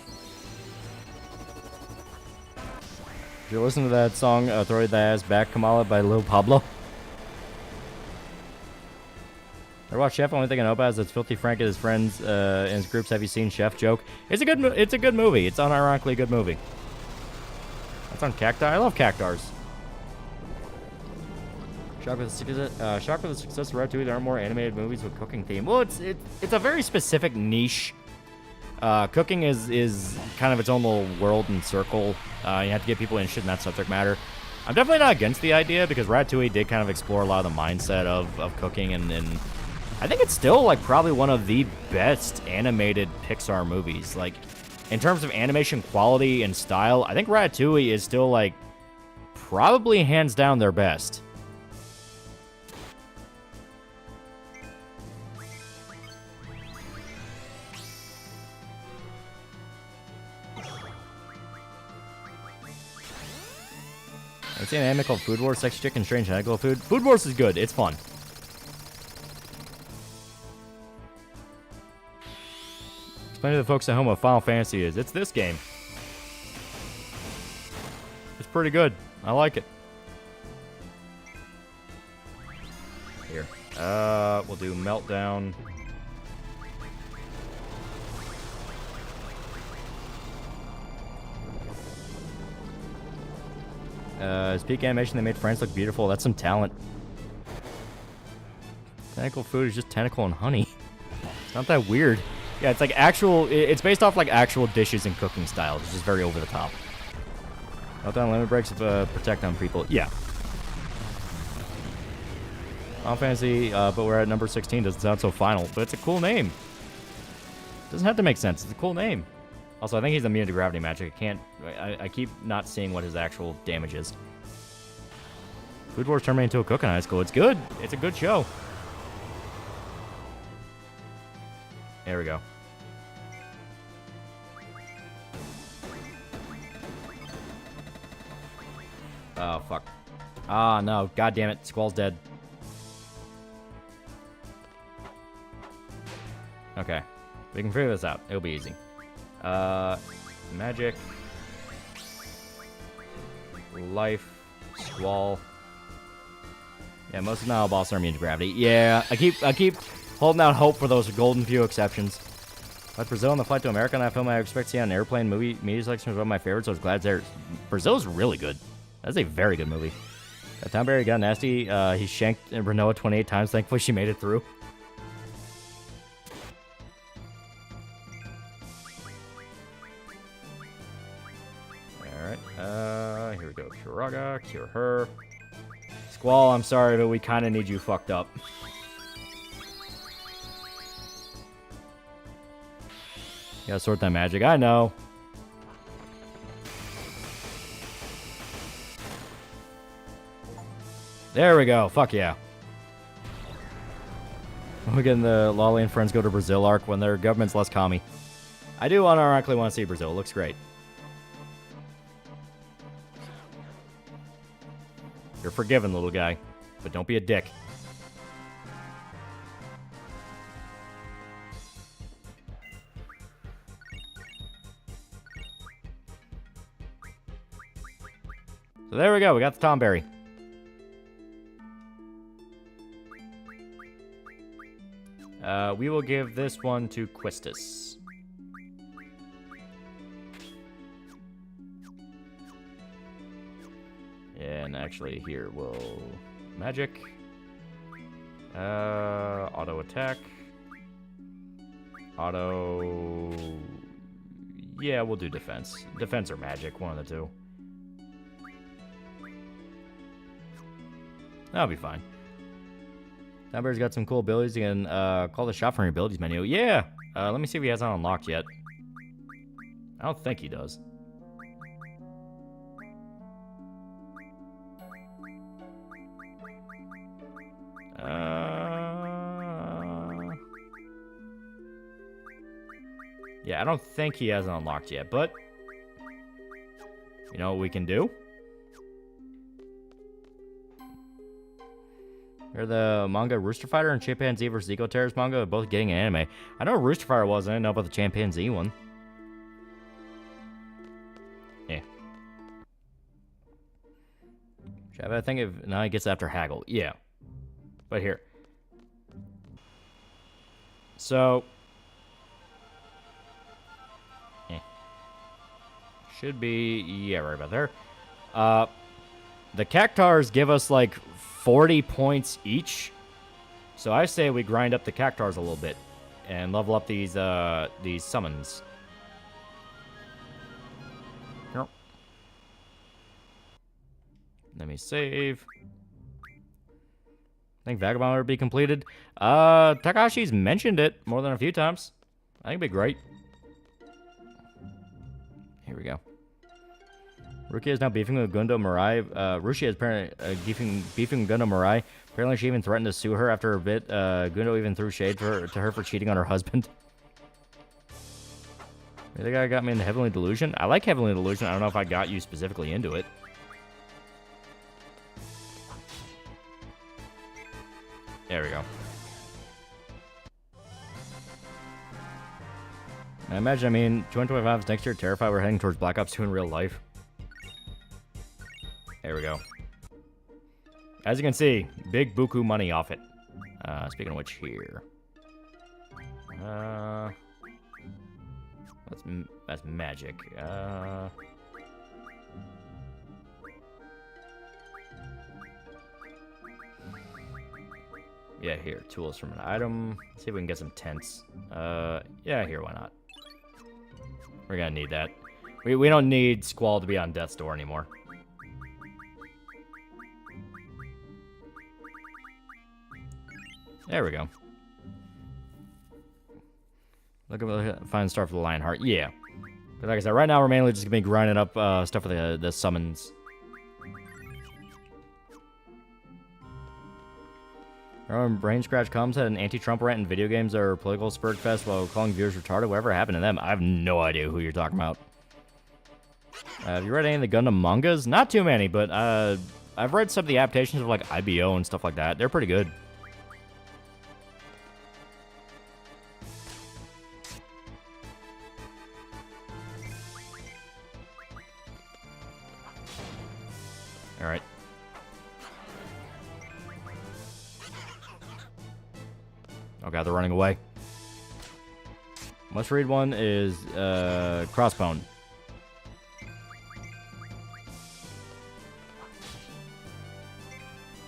Did you listen to that song, Throw That Ass Back, Kamala, by Lil Pablo? I watched Chef. Only thing I know about is it's Filthy Frank and his friends and his groups. Have you seen Chef? Joke. It's a good movie. It's unironically a good movie. That's on Cacti. I love Cactars. Shocked with the success of Ratatouille, there aren't more animated movies with cooking theme. Well, it's a very specific niche. Cooking is kind of its own little world and circle. You have to get people interested in that subject matter. I'm definitely not against the idea because Ratatouille did kind of explore a lot of the mindset of cooking, and I think it's still like probably one of the best animated Pixar movies. Like in terms of animation quality and style, I think Ratatouille is still like probably hands down their best. I've seen an anime called Food Wars, Sexy Chicken, Strange Tentacle Food. Food Wars is good. It's fun. Explain to the folks at home what Final Fantasy is. It's this game. It's pretty good. I like it. Here. We'll do Meltdown. His peak animation, they made France look beautiful. That's some talent. Tentacle food is just tentacle and honey. It's not that weird. Yeah, it's like actual... It's based off like actual dishes and cooking styles. It's just very over the top. Meltdown limit breaks protect on people. Yeah. Final Fantasy, but we're at number 16. Doesn't sound so final, but it's a cool name. Doesn't have to make sense. It's a cool name. Also, I think he's immune to gravity magic. I keep not seeing what his actual damage is. Food Wars turned me into a cook in high school. It's good. It's a good show. There we go. Oh, fuck. Ah, no. God damn it. Squall's dead. Okay. We can figure this out. It'll be easy. Magic. Life. Squall. Yeah, most of the Nile boss are immune to gravity. Yeah, I keep holding out hope for those golden few exceptions. Like Brazil on the flight to America, and that film I expect to see on an airplane. Media selection was one of my favorites, so I was glad it's there. Brazil's really good. That's a very good movie. Tom Barry got nasty. He shanked Renoa 28 times. Thankfully, she made it through. Alright, here we go. Kiraga, cure her. Squall, I'm sorry, but we kind of need you fucked up. Gotta sort that magic. I know. There we go. Fuck yeah. We're getting the Loli and friends go to Brazil arc when their government's less commie. I do unironically want to see Brazil. It looks great. You're forgiven, little guy. But don't be a dick. So there we go. We got the Tom Berry. We will give this one to Quistis. And actually, here we'll magic. Auto attack. Auto. Yeah, we'll do defense. Defense or magic, one of the two. That'll be fine. Number's got some cool abilities. You can call the shop from your abilities menu. Yeah! Let me see if he has it unlocked yet. I don't think he does. Yeah, I don't think he hasn't unlocked yet, but you know what we can do? They're the manga Rooster Fighter and Chimpanzee vs. Eco Terrorist manga are both getting an anime. I know Rooster Fighter was, I didn't know about the Chimpanzee one. Yeah. I think if now he gets after Haggle. Yeah. But here. So should be, yeah, right about there. The Cactars give us like 40 points each. So I say we grind up the Cactars a little bit and level up these summons. Yep. Let me save. I think Vagabond would be completed. Takashi's mentioned it more than a few times. I think it'd be great. Here we go. Rukia is now beefing with Gundo Mirai. Rukia is apparently beefing with Gundo Mirai. Apparently, she even threatened to sue her after a bit. Gundo even threw shade to her for cheating on her husband. The guy got me into Heavenly Delusion. I like Heavenly Delusion. I don't know if I got you specifically into it. There we go. I imagine, 225 is next year. Terrified we're heading towards Black Ops 2 in real life. There we go. As you can see, big buku money off it. Speaking of which, here. That's magic. Yeah, here. Tools from an item. Let's see if we can get some tents. Yeah, here, why not? We're gonna need that. We don't need Squall to be on death's door anymore. There we go. Look at find star for the Lionheart. Yeah. But like I said, right now we're mainly just gonna be grinding up stuff for the summons. Remember when Brain Scratch Comes had an anti-Trump rant in video games or political spurt fest while calling viewers retarded? Whatever happened to them? I have no idea who you're talking about. Have you read any of the Gundam mangas? Not too many, but I've read some of the adaptations of like IBO and stuff like that. They're pretty good. All right. Oh god, they're running away. Must read one is Crossbone.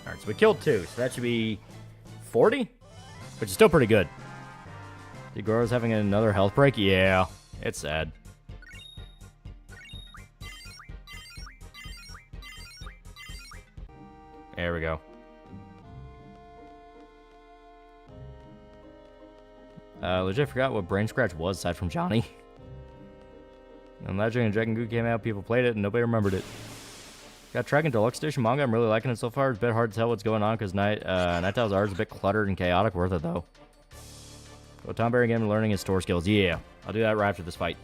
Alright, so we killed 2, so that should be 40? Which is still pretty good. Yagoro's having another health break? Yeah, it's sad. There we go. Legit forgot what Brain Scratch was aside from Johnny. When Legend and Dragon Goo came out, people played it and nobody remembered it. Got Dragon Deluxe Edition manga. I'm really liking it so far. It's a bit hard to tell what's going on because Nighttale's art is a bit cluttered and chaotic. Worth it though. Go Tom Berry again, learning his store skills. Yeah, I'll do that right after this fight.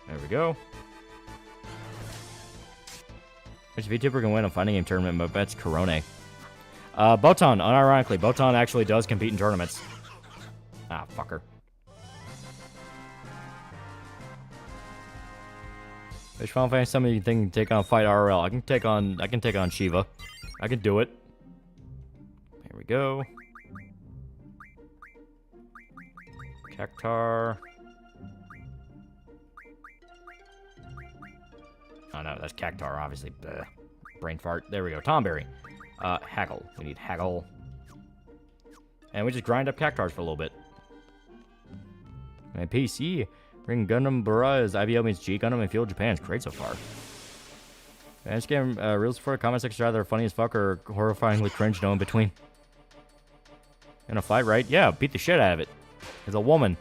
There we go. Which VTuber can win a fighting game tournament, but that's Corone. Botan, unironically, Botan actually does compete in tournaments. Ah, fucker. Which Final Fantasy somebody you think can take on Fight RL? I can take on Shiva. I can do it. Here we go. Cactar. Oh no, that's Cactar, obviously. Blech. Brain fart. There we go. Tomberry. Haggle. We need Haggle. And we just grind up Cactars for a little bit. And PC. Ring Gundam Bara is IBO means G Gundam and Fuel Japan. It's great so far. And this game, reels for comment section are either funny as fuck or horrifyingly cringe, no in between. In a fight, right? Yeah, beat the shit out of it. It's a woman.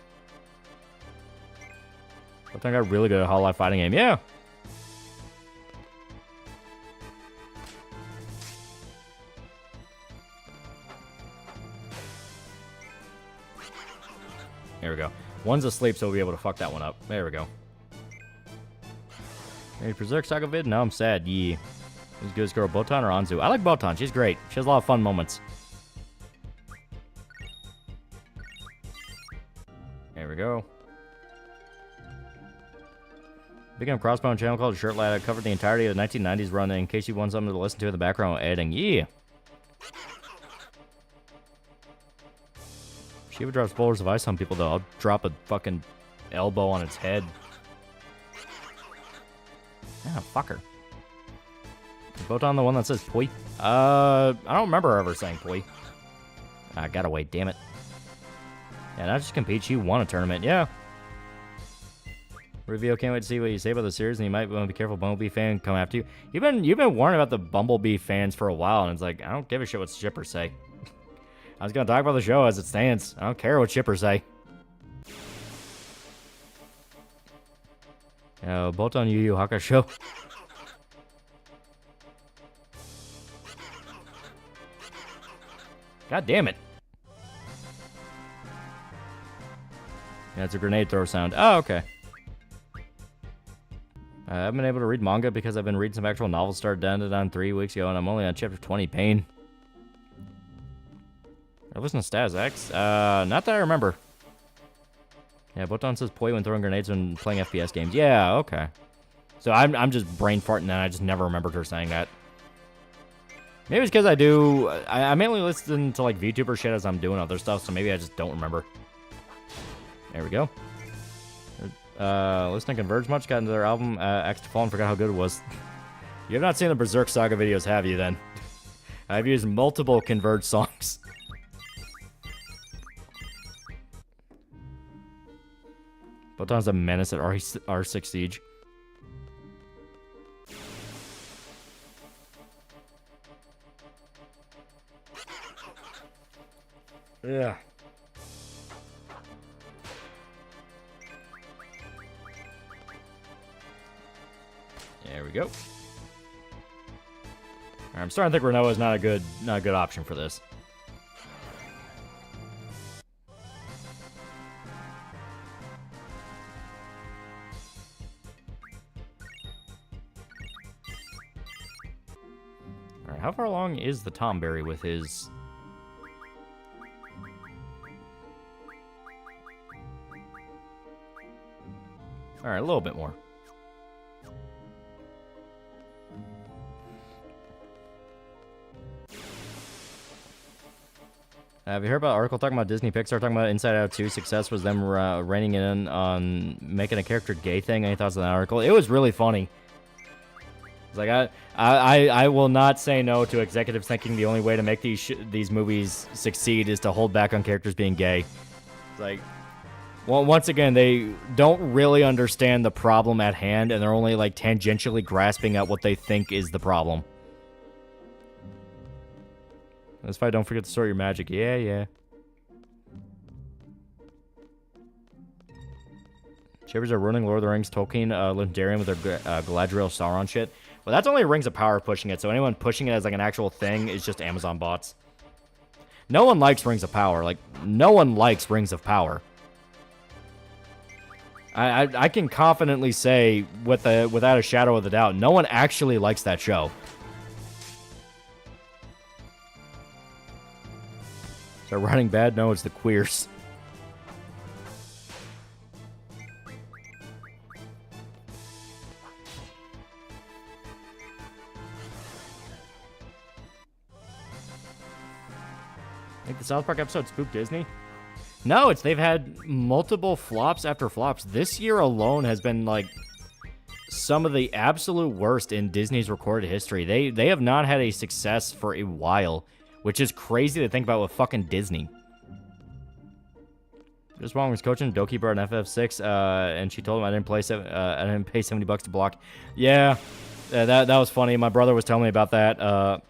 I think I got really good at Hollow Life fighting game. Yeah. One's asleep, so we'll be able to fuck that one up. There we go. Hey, Berserk Saga vid? Now I'm sad. Yeah. Who's good as girl, Botan or Anzu? I like Botan. She's great. She has a lot of fun moments. There we go. Big on Crossbound channel called Shirt Lad. I covered the entirety of the 1990s run in case you want something to listen to in the background while editing. Yeah. Shiva drops boulders of ice on people, though. I'll drop a fucking elbow on its head. Yeah, fucker. Is Botan the one that says poi? I don't remember ever saying poi. I gotta wait, damn it. Yeah, not just compete, she won a tournament, yeah. Review, can't wait to see what you say about the series, and you might want to be careful, Bumblebee fan come after you. You've been warning about the Bumblebee fans for a while, and it's like, I don't give a shit what shippers say. I was gonna talk about the show as it stands. I don't care what shippers say. Botan Yu Yu Hakusho. God damn it. Yeah, it's a grenade throw sound. Oh, okay. I haven't been able to read manga because I've been reading some actual novels started on 3 weeks ago, and I'm only on chapter 20, Pain. I listen to Stas X. Not that I remember. Yeah, Botan says poi when throwing grenades when playing FPS games. Yeah, okay. So I'm just brain farting and I just never remembered her saying that. Maybe it's because I mainly listen to like VTuber shit as I'm doing other stuff, so maybe I just don't remember. There we go. Listening to Converge much? Got into their album, X to Fall, and forgot how good it was. You have not seen the Berserk Saga videos, have you, then? I've used multiple Converge songs. Botan's a menace at R6 Siege. Yeah. There we go. I'm starting to think Renoa is not a good option for this. All right, how far along is the Tomberry with his? All right, a little bit more. Have you heard about an article talking about Disney Pixar talking about Inside Out 2 success was them reining in on making a character gay thing? Any thoughts on that article? It was really funny. It's like I will not say no to executives thinking the only way to make these movies succeed is to hold back on characters being gay. It's like, well, once again, they don't really understand the problem at hand, and they're only like tangentially grasping at what they think is the problem. That's why don't forget to store your magic. Yeah, yeah. Shippers are ruining Lord of the Rings, Tolkien, Legendarium with their Galadriel, Sauron shit. Well, that's only Rings of Power pushing it, so anyone pushing it as like an actual thing is just Amazon bots. No one likes Rings of Power. Like, no one likes Rings of Power. I can confidently say without a shadow of a doubt, no one actually likes that show. They're running bad? No, it's the queers. I think the South Park episode spooked Disney. No, they've had multiple flops after flops. This year alone has been like some of the absolute worst in Disney's recorded history. They have not had a success for a while, which is crazy to think about with fucking Disney. Just Wong was coaching Dokeeper on FF6, and she told him I didn't pay $70 to block. Yeah, that was funny. My brother was telling me about that.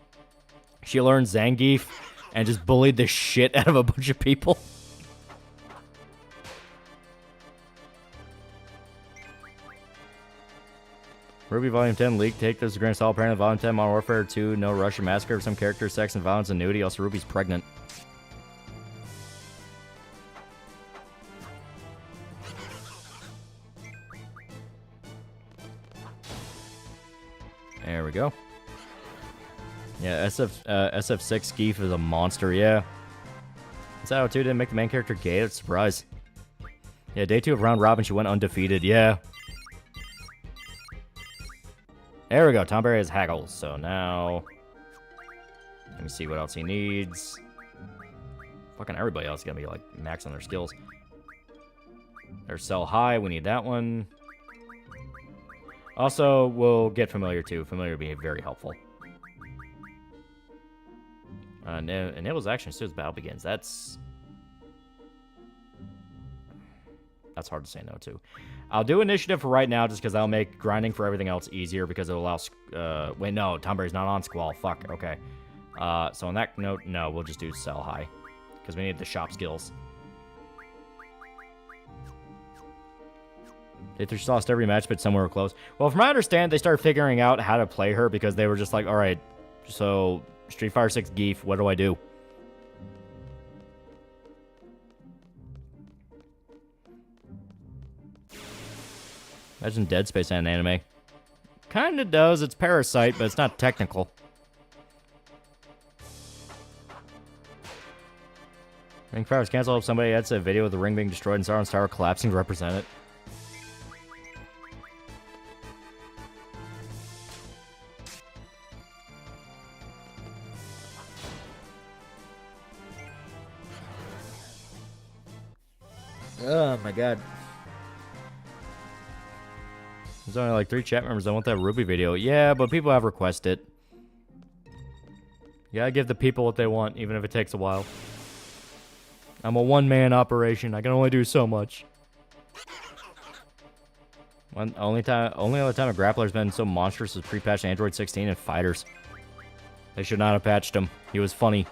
She learned Zangief and just bullied the shit out of a bunch of people. Ruby Volume 10 leak. Take this as a grand assault. Apparently, Volume 10 Modern Warfare 2, no Russian massacre of some characters, sex and violence and nudity. Also, Ruby's pregnant. There we go. Yeah, SF6 Geef is a monster, yeah. Sao 2 didn't make the main character gay, that's a surprise. Yeah, day 2 of round robin, she went undefeated, yeah. There we go, Tom Berry has haggles, so now... Let me see what else he needs. Fucking everybody else is gonna be, like, max on their skills. There's Sell High, we need that one. Also, we'll get Familiar, too. Familiar will be very helpful. Enables action as soon as battle begins. That's hard to say no to. I'll do initiative for right now just because that'll make grinding for everything else easier because it'll allow... wait, no. Tom Berry's not on Squall. Fuck, okay. So on that note, no, we'll just do Sell High. Because we need the shop skills. They just lost every match, but somewhere close. Well, from my understanding, they started figuring out how to play her because they were just like, alright, so Street Fighter 6 Geef, what do I do? Imagine Dead Space and anime. Kinda does, it's Parasite, but it's not technical. Ring Fire was canceled if somebody adds a video of the ring being destroyed and Sauron's tower collapsing to represent it. Oh my god. There's only like 3 chat members that want that Ruby video. Yeah, but people have requested it. You gotta give the people what they want, even if it takes a while. I'm a one-man operation. I can only do so much. Only other time a grappler's been so monstrous is pre-patched Android 16 and Fighters. They should not have patched him. He was funny.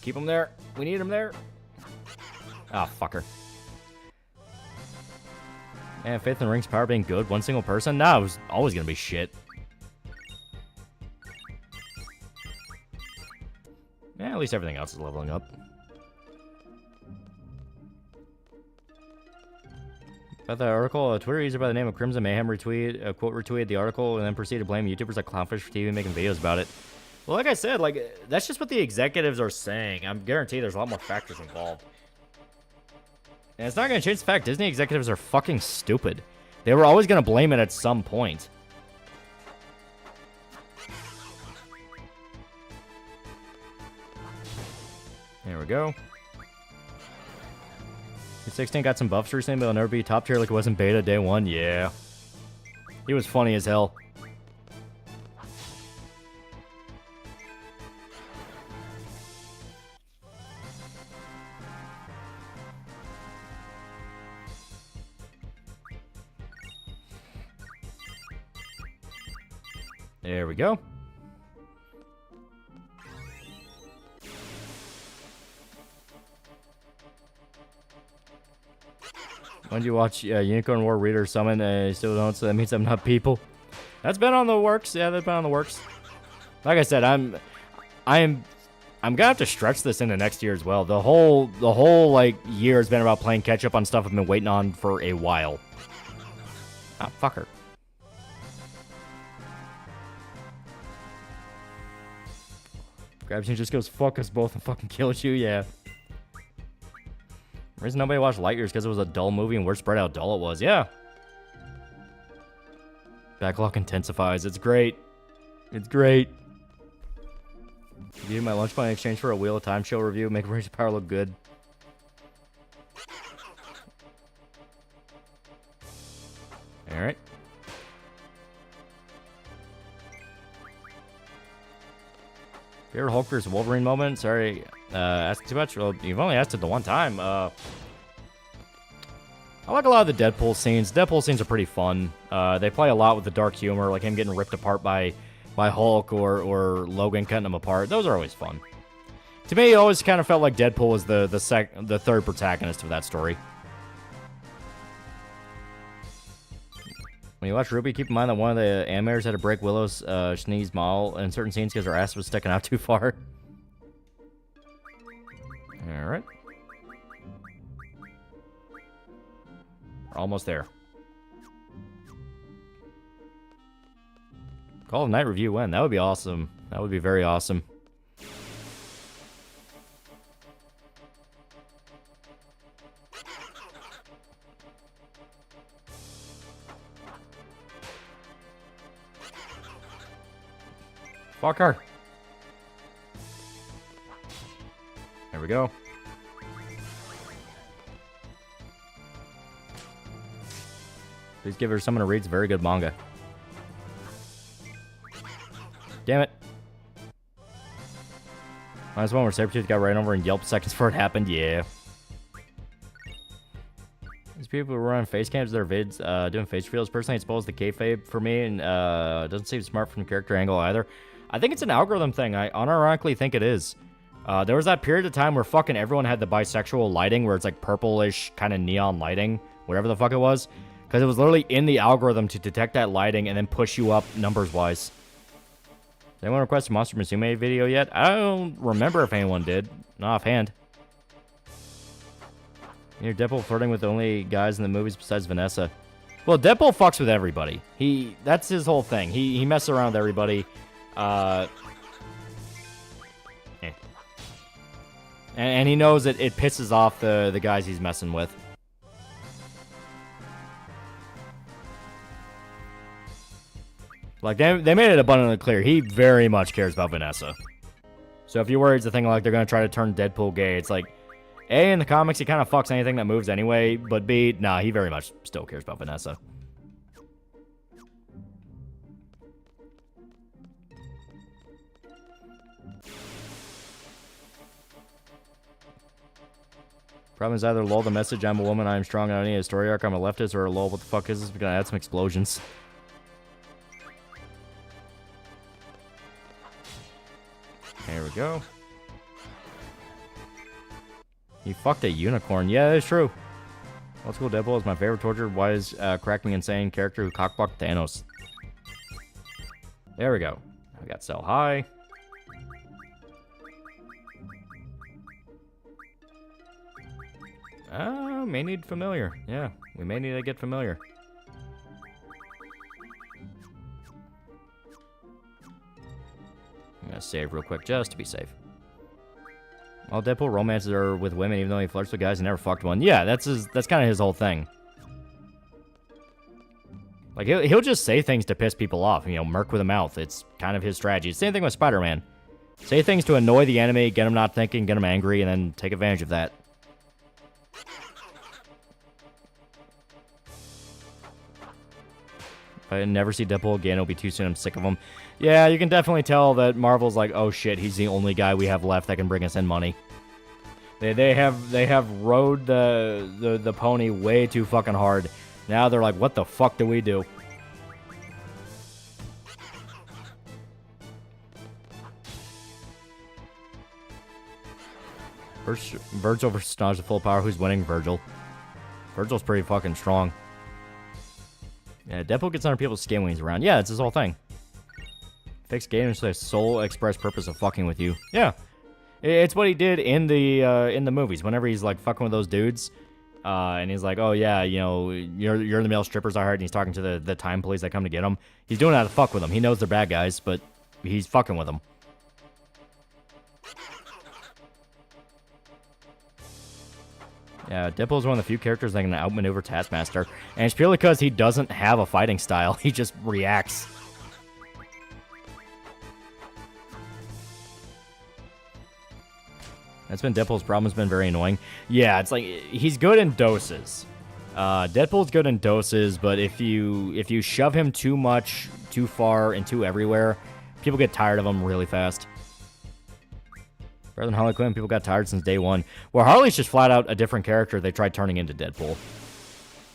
Keep him there. We need him there. Ah, fucker. Man, Faith in the Ring's power being good. One single person? Nah, it was always gonna be shit. Yeah, at least everything else is leveling up. About that article, a Twitter user by the name of Crimson Mayhem retweeted the article and then proceeded to blame YouTubers like Clownfish for TV making videos about it. Well, like I said, like, that's just what the executives are saying. I'm guaranteed there's a lot more factors involved. And it's not going to change the fact Disney executives are fucking stupid. They were always going to blame it at some point. There we go. 16 got some buffs recently, but he'll never be top tier like it was in beta day 1. Yeah. He was funny as hell. There we go. When did you watch Unicorn War Reader Summon? You still don't, so that means I'm not people. That's been on the works. Yeah, that's been on the works. Like I said, I'm gonna have to stretch this into next year as well. The whole like year has been about playing catch up on stuff I've been waiting on for a while. Ah, fucker. Grabs you and just goes, fuck us both and fucking kills you, yeah. The reason nobody watched Lightyear is because it was a dull movie and we're spread out how dull it was, yeah. Backlog intensifies, it's great. It's great. Give you my lunch money in exchange for a Wheel of Time show review, make Rage of Power look good. Alright. Favorite Hulk vs. Wolverine moment? Sorry, asking too much. Well, you've only asked it the one time. I like a lot of the Deadpool scenes. Deadpool scenes are pretty fun. They play a lot with the dark humor, like him getting ripped apart by Hulk or Logan cutting him apart. Those are always fun. To me, it always kind of felt like Deadpool was the third protagonist of that story. When you watch Ruby, keep in mind that one of the animators had to break Willow's sneeze model in certain scenes because her ass was sticking out too far. Alright. We're almost there. Call of Night review when? That would be awesome. That would be very awesome. Fuck her. There we go. Please give her someone to read. It's very good manga. Damn it. Minus one where Sabretooth got right over and yelped seconds before it happened. Yeah. These people who run on face cams their vids doing face reveals. Personally, I suppose the kayfabe for me and doesn't seem smart from the character angle either. I think it's an algorithm thing. I unironically think it is. There was that period of time where fucking everyone had the bisexual lighting where it's like purplish kind of neon lighting, whatever the fuck it was. Because it was literally in the algorithm to detect that lighting and then push you up numbers-wise. Did anyone request a Monster Musume video yet? I don't remember if anyone did. Not offhand. You're Deadpool flirting with the only guys in the movies besides Vanessa. Well, Deadpool fucks with everybody. That's his whole thing. He messes around with everybody. And he knows that it pisses off the guys he's messing with. Like, they made it abundantly clear. He very much cares about Vanessa. So if you're worried it's a thing like they're going to try to turn Deadpool gay, it's like, A, in the comics, he kind of fucks anything that moves anyway, but B, nah, he very much still cares about Vanessa. Problem is either lol the message, I'm a woman, I'm strong, I don't need a story arc, I'm a leftist, or lol, what the fuck is this? We're gonna add some explosions. There we go. He fucked a unicorn. Yeah, that's true. Old School Deadpool is my favorite tortured, wise, crack me insane character who cockblocked Thanos. There we go. We got Sell High. May need familiar. Yeah, we may need to get familiar. I'm gonna save real quick just to be safe. All Deadpool romances are with women, even though he flirts with guys and never fucked one. Yeah, that's kind of his whole thing. Like he'll just say things to piss people off. You know, murk with a mouth. It's kind of his strategy. Same thing with Spider-Man. Say things to annoy the enemy, get him not thinking, get him angry, and then take advantage of that. If I never see Deadpool again, it'll be too soon. I'm sick of him. Yeah, you can definitely tell that Marvel's like, oh shit, he's the only guy we have left that can bring us in money. They have rode the pony way too fucking hard. Now they're like, what the fuck do we do? Virgil versus Snodge at full power. Who's winning? Virgil. Virgil's pretty fucking strong. Yeah, Deadpool gets under people's skin when he's around. Yeah, it's his whole thing. Fixed gamers for the sole express purpose of fucking with you. Yeah. It's what he did in the movies. Whenever he's like fucking with those dudes, and he's like, "Oh yeah, you know, you're the male strippers I heard," and he's talking to the time police that come to get him. He's doing that to fuck with them. He knows they're bad guys, but he's fucking with them. Yeah, Deadpool's one of the few characters that can outmaneuver Taskmaster, and it's purely because he doesn't have a fighting style. He just reacts. That's been Deadpool's problem. Has been very annoying. Yeah, it's like he's good in doses. Deadpool's good in doses, but if you shove him too much, too far, and too everywhere, people get tired of him really fast. Rather than Harley Quinn, people got tired since day one. Well, Harley's just flat out a different character they tried turning into Deadpool.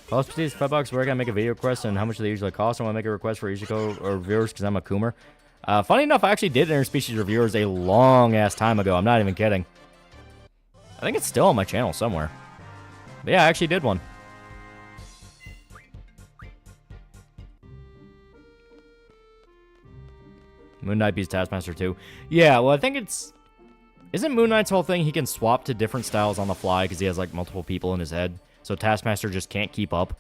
Plus, please, $5. Where can I make a video request and how much do they usually cost? I want to make a request for Ichiko or viewers because I'm a Coomer. Funny enough, I actually did interspecies reviewers a long ass time ago. I'm not even kidding. I think it's still on my channel somewhere. But yeah, I actually did one. Moon Knight beats Taskmaster 2. Yeah, well, I think it's Isn't Moon Knight's whole thing he can swap to different styles on the fly because he has, like, multiple people in his head? So Taskmaster just can't keep up.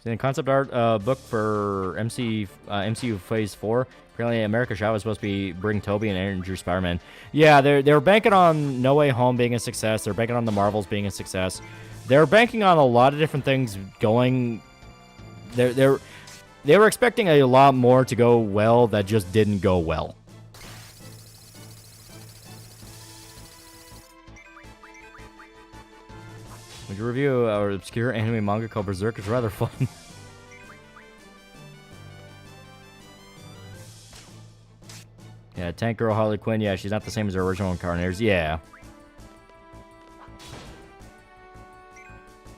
So in concept art book for MCU Phase 4, apparently America Chavez was supposed to bring Toby and Andrew Spider-Man. Yeah, they were banking on No Way Home being a success. They're banking on the Marvels being a success. They're banking on a lot of different things going. They were expecting a lot more to go well that just didn't go well. Would you review our obscure anime manga called Berserk? It's rather fun. Yeah, Tank Girl Harley Quinn. Yeah, she's not the same as her original incarnators. Yeah.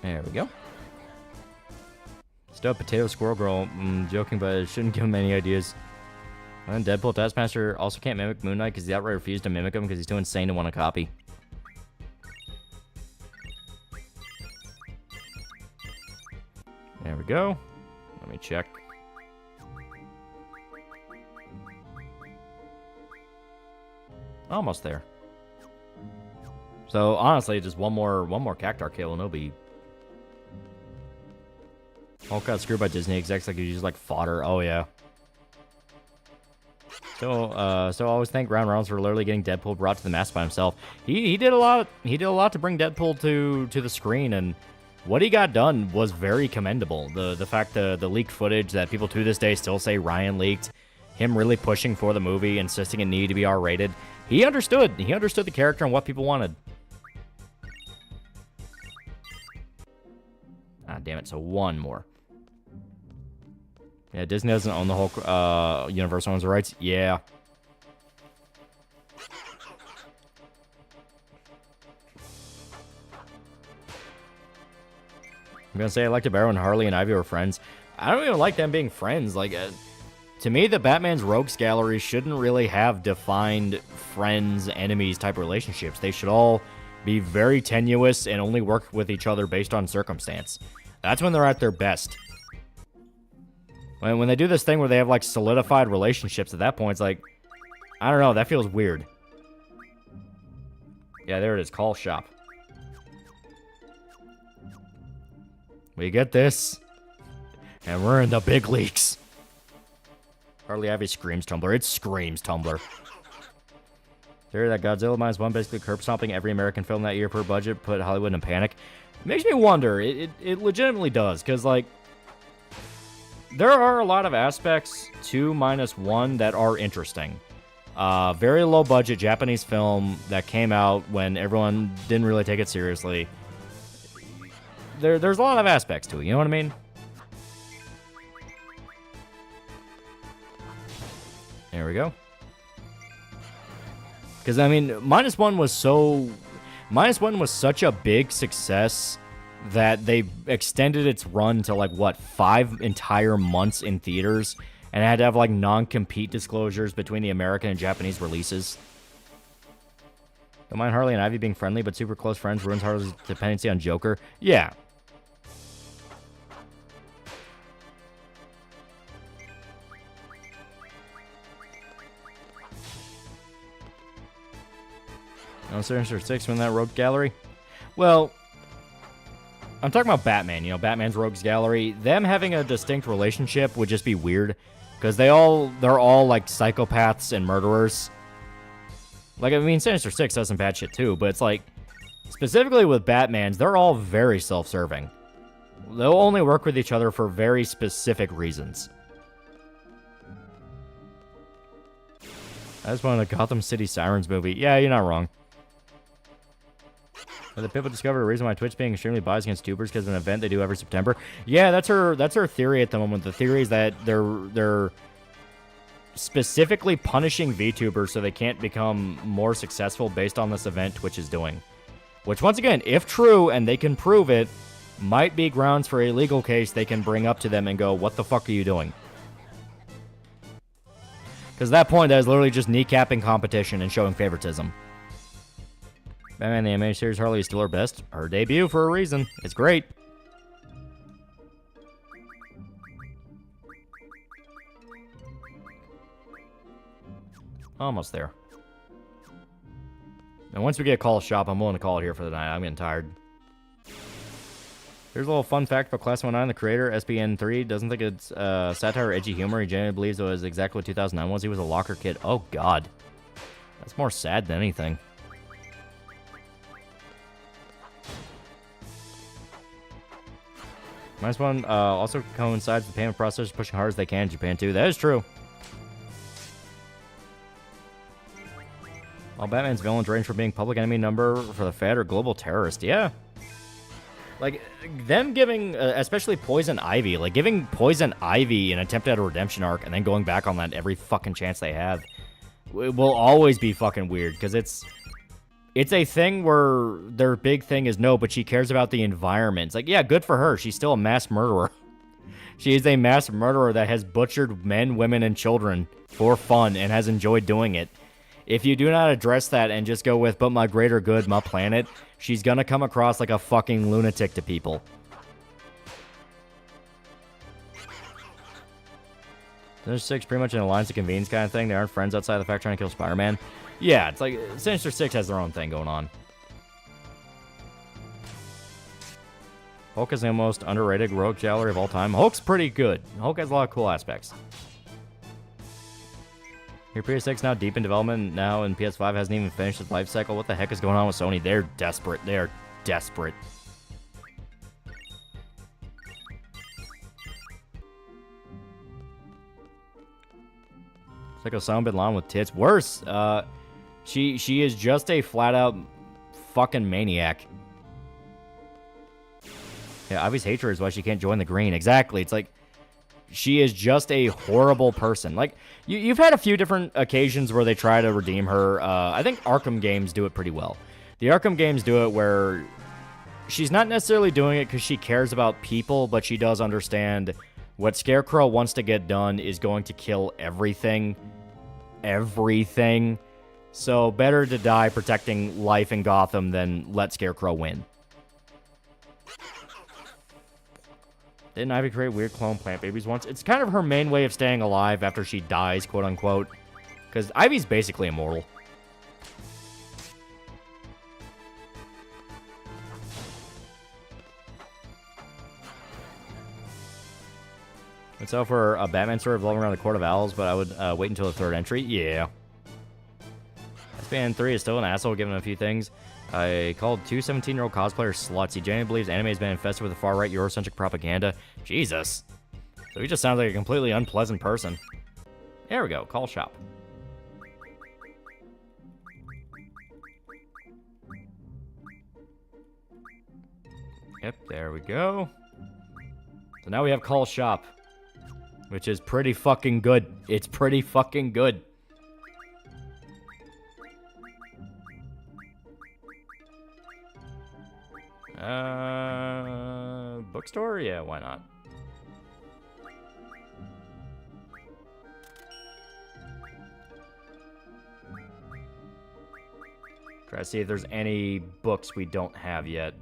There we go. Still Potato Squirrel Girl. Joking, but it shouldn't give him any ideas. And Deadpool Taskmaster also can't mimic Moon Knight because he outright refused to mimic him because he's too insane to want to copy. There we go. Let me check. Almost there. So honestly, just one more Cactar kill and it'll be. Hulk got screwed by Disney execs like he used like fodder. Oh yeah. So I always thank Ryan Reynolds for literally getting Deadpool brought to the mask by himself. He did a lot. He did a lot to bring Deadpool to the screen, and what he got done was very commendable. The fact the leaked footage that people to this day still say Ryan leaked, him really pushing for the movie, insisting it needed to be R-rated. He understood. He understood the character and what people wanted. Ah, damn it. So one more. Yeah, Disney doesn't own the whole Universal owns the rights. Yeah. I'm gonna say I liked it better when Harley and Ivy were friends. I don't even like them being friends. Like, to me, the Batman's Rogues Gallery shouldn't really have defined friends, enemies type relationships. They should all be very tenuous and only work with each other based on circumstance. That's when they're at their best. When they do this thing where they have, like, solidified relationships, at that point, it's like, I don't know, that feels weird. Yeah, there it is, call shop. We get this, and we're in the big leagues. Harley Ivy screams Tumblr. It screams Tumblr. Theory that Godzilla -1 basically curb stomping every American film that year per budget put Hollywood in a panic. It makes me wonder. It legitimately does, because, like, there are a lot of aspects to -1 that are interesting. Very low budget Japanese film that came out when everyone didn't really take it seriously. There's a lot of aspects to it, you know what I mean? There we go. Because, I mean, -1 was such a big success that they extended its run to, like, what, 5 entire months in theaters, and it had to have, like, non-compete disclosures between the American and Japanese releases. Don't mind Harley and Ivy being friendly, but super close friends ruins Harley's dependency on Joker. Yeah. No, Sinister Six win that Rogue Gallery? Well, I'm talking about Batman, you know, Batman's Rogues Gallery. Them having a distinct relationship would just be weird, because they're all, like, psychopaths and murderers. Like, I mean, Sinister Six does some bad shit, too, but it's like, specifically with Batman's, they're all very self-serving. They'll only work with each other for very specific reasons. I just wanted a Gotham City Sirens movie. Yeah, you're not wrong. The people discovered a reason why Twitch being extremely biased against tubers because of an event they do every September. Yeah, that's her theory at the moment. The theory is that they're specifically punishing VTubers so they can't become more successful based on this event Twitch is doing. Which, once again, if true and they can prove it, might be grounds for a legal case they can bring up to them and go, what the fuck are you doing? Because at that point, that is literally just kneecapping competition and showing favoritism. Batman the Animated Series Harley is still her best. Her debut for a reason. It's great. Almost there. And once we get a call shop, I'm willing to call it here for the night. I'm getting tired. Here's a little fun fact about Class 19. The creator, SBN3, doesn't think it's satire or edgy humor. He genuinely believes it was exactly what 2009 was. He was a locker kid. Oh, God. That's more sad than anything. Minus one also coincides with the payment process pushing hard as they can in Japan, too. That is true. All Batman's villains range from being public enemy number for the Fed or global terrorist. Yeah. Like, them giving, especially Poison Ivy, like, giving Poison Ivy an attempt at a redemption arc and then going back on that every fucking chance they have, it will always be fucking weird, because it's a thing where their big thing is no, but she cares about the environment. It's like, yeah, good for her. She's still a mass murderer. She is a mass murderer that has butchered men, women, and children for fun and has enjoyed doing it. If you do not address that and just go with, but my greater good, my planet, she's gonna come across like a fucking lunatic to people. Sinister Six pretty much an alliance of convenience kind of thing. They aren't friends outside of the fact trying to kill Spider-Man. Yeah, it's like Sinister Six has their own thing going on. Hulk is the most underrated rogue gallery of all time. Hulk's pretty good. Hulk has a lot of cool aspects. Your PS6 now deep in development now, and PS5 hasn't even finished its life cycle. What the heck is going on with Sony? They're desperate. They are desperate. It's like Osama bin Laden with tits. Worse. She is just a flat out fucking maniac. Yeah, Ivy's hatred is why she can't join the green. Exactly. It's like she is just a horrible person. Like, you've had a few different occasions where they try to redeem her. I think Arkham games do it pretty well. The Arkham games do it where she's not necessarily doing it because she cares about people, but she does understand what Scarecrow wants to get done is going to kill everything. Everything. So better to die protecting life in Gotham than let Scarecrow win. Didn't Ivy create weird clone plant babies once? It's kind of her main way of staying alive after she dies, quote unquote. Because Ivy's basically immortal. It's out for a Batman story revolving around the Court of Owls, but I would wait until the third entry. Yeah. SBN3 is still an asshole given a few things. I called two 17-year-old cosplayers sluts. He genuinely believes anime has been infested with the far-right Eurocentric propaganda. Jesus. So he just sounds like a completely unpleasant person. There we go. Call shop. Yep, there we go. So now we have call shop, which is pretty fucking good. It's pretty fucking good. Bookstore? Yeah, why not? Try to see if there's any books we don't have yet.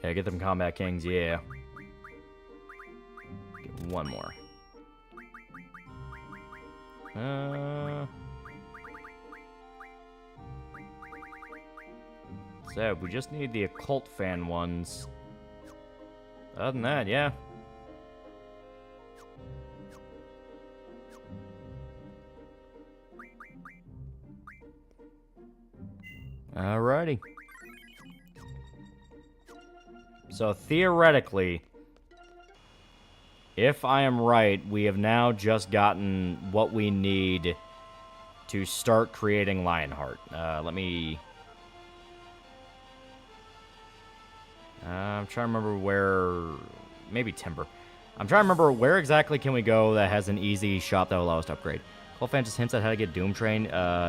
Yeah, get them Combat Kings, yeah. Get one more. So, we just need the occult fan ones. Other than that, yeah. Alrighty. So theoretically, if I am right, we have now just gotten what we need to start creating Lionheart. Let me... I'm trying to remember where... Maybe Timber. I'm trying to remember where exactly can we go that has an easy shop that will allow us to upgrade. Cold Fan just hints at how to get Doom Train.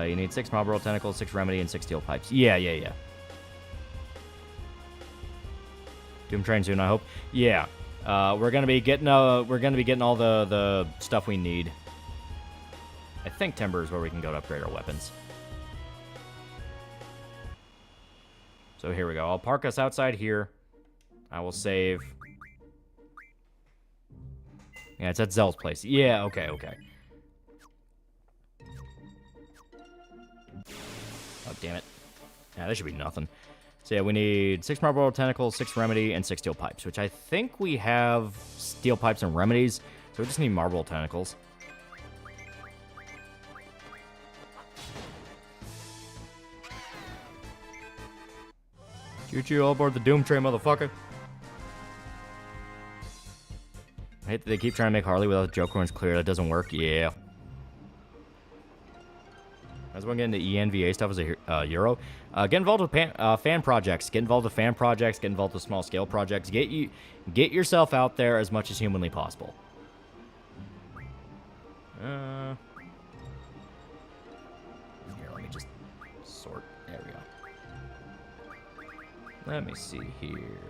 You need 6 Marlboro Tentacles, 6 Remedy, and 6 Steel Pipes. Yeah. Doom Train soon, I hope. Yeah, we're gonna be getting all the stuff we need. I think timber is where we can go to upgrade our weapons. So here we go. I'll park us outside here. I will save. Yeah, it's at Zell's place. Yeah, okay. Oh, damn it. Yeah, that should be nothing. So yeah, we need 6 marble tentacles, 6 remedy, and 6 steel pipes, which I think we have steel pipes and remedies, so we just need marble tentacles. Choo-choo, all aboard the Doom train, motherfucker. I hate that they keep trying to make Harley without the Joker when it's clear. That doesn't work. Yeah. I was going to get into ENVA stuff as a Euro. Get involved with fan projects. Get involved with fan projects. Get involved with small scale projects. Get yourself out there as much as humanly possible. Here, let me just sort. There we go. Let me see here.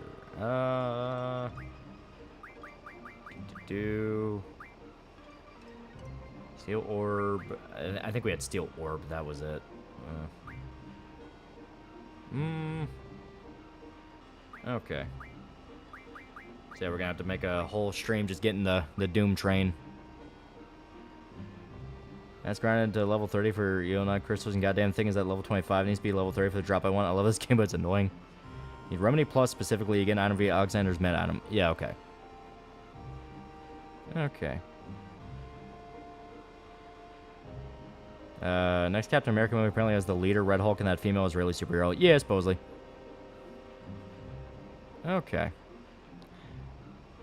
Steel orb. I think we had steel orb. That was it. Okay. So yeah, we're gonna have to make a whole stream just getting the Doom train. That's grinded to level 30 for Ionite crystals, and goddamn thing is that level 25 needs to be level 30 for the drop I want. I love this game, but it's annoying. Need Remedy Plus specifically. You get an item via Alexander's meta item. Yeah, okay. Okay. Next Captain America movie apparently has the leader, Red Hulk, and that female Israeli superhero. Yeah, supposedly. Okay.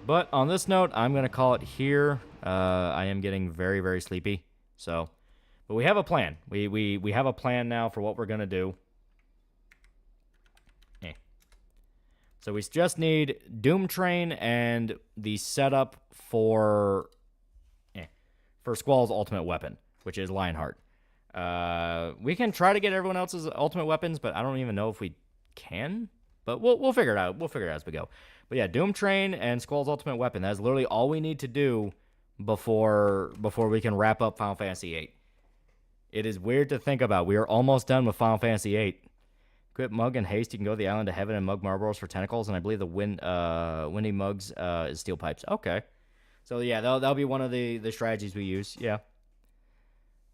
But on this note, I'm going to call it here. I am getting very, very sleepy. So, but we have a plan. We have a plan now for what we're going to do. So we just need Doom Train and the setup for Squall's ultimate weapon, which is Lionheart. We can try to get everyone else's ultimate weapons, but I don't even know if we can. But we'll figure it out. We'll figure it out as we go. But yeah, Doom Train and Squall's ultimate weapon. That's literally all we need to do before we can wrap up Final Fantasy VIII. It is weird to think about. We are almost done with Final Fantasy VIII. Equip Mug and Haste. You can go to the Island of Heaven and Mug Marlboros for tentacles, and I believe the Windy Mugs is steel pipes. Okay. So yeah, that'll be one of the strategies we use. Yeah.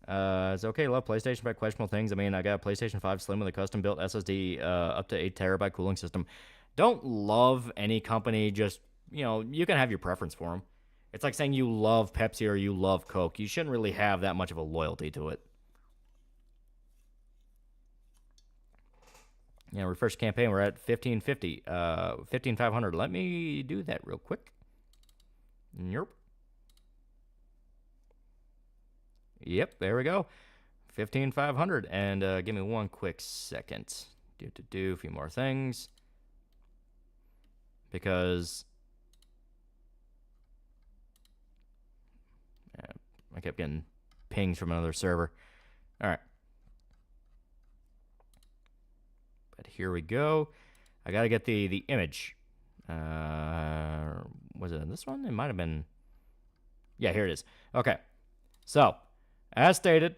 It's okay to love PlayStation by questionable things. I mean, I got a PlayStation 5 Slim with a custom-built SSD, up to 8 terabyte cooling system. Don't love any company. Just, you can have your preference for them. It's like saying you love Pepsi or you love Coke. You shouldn't really have that much of a loyalty to it. Yeah, refresh campaign. We're at 1550, 15,500. Let me do that real quick. Yep, there we go. 15,500. And give me one quick second. Do a few more things. Because I kept getting pings from another server. All right. But here we go. I got to get the image. Was it this one? It might have been. Yeah, here it is. Okay. So, as stated.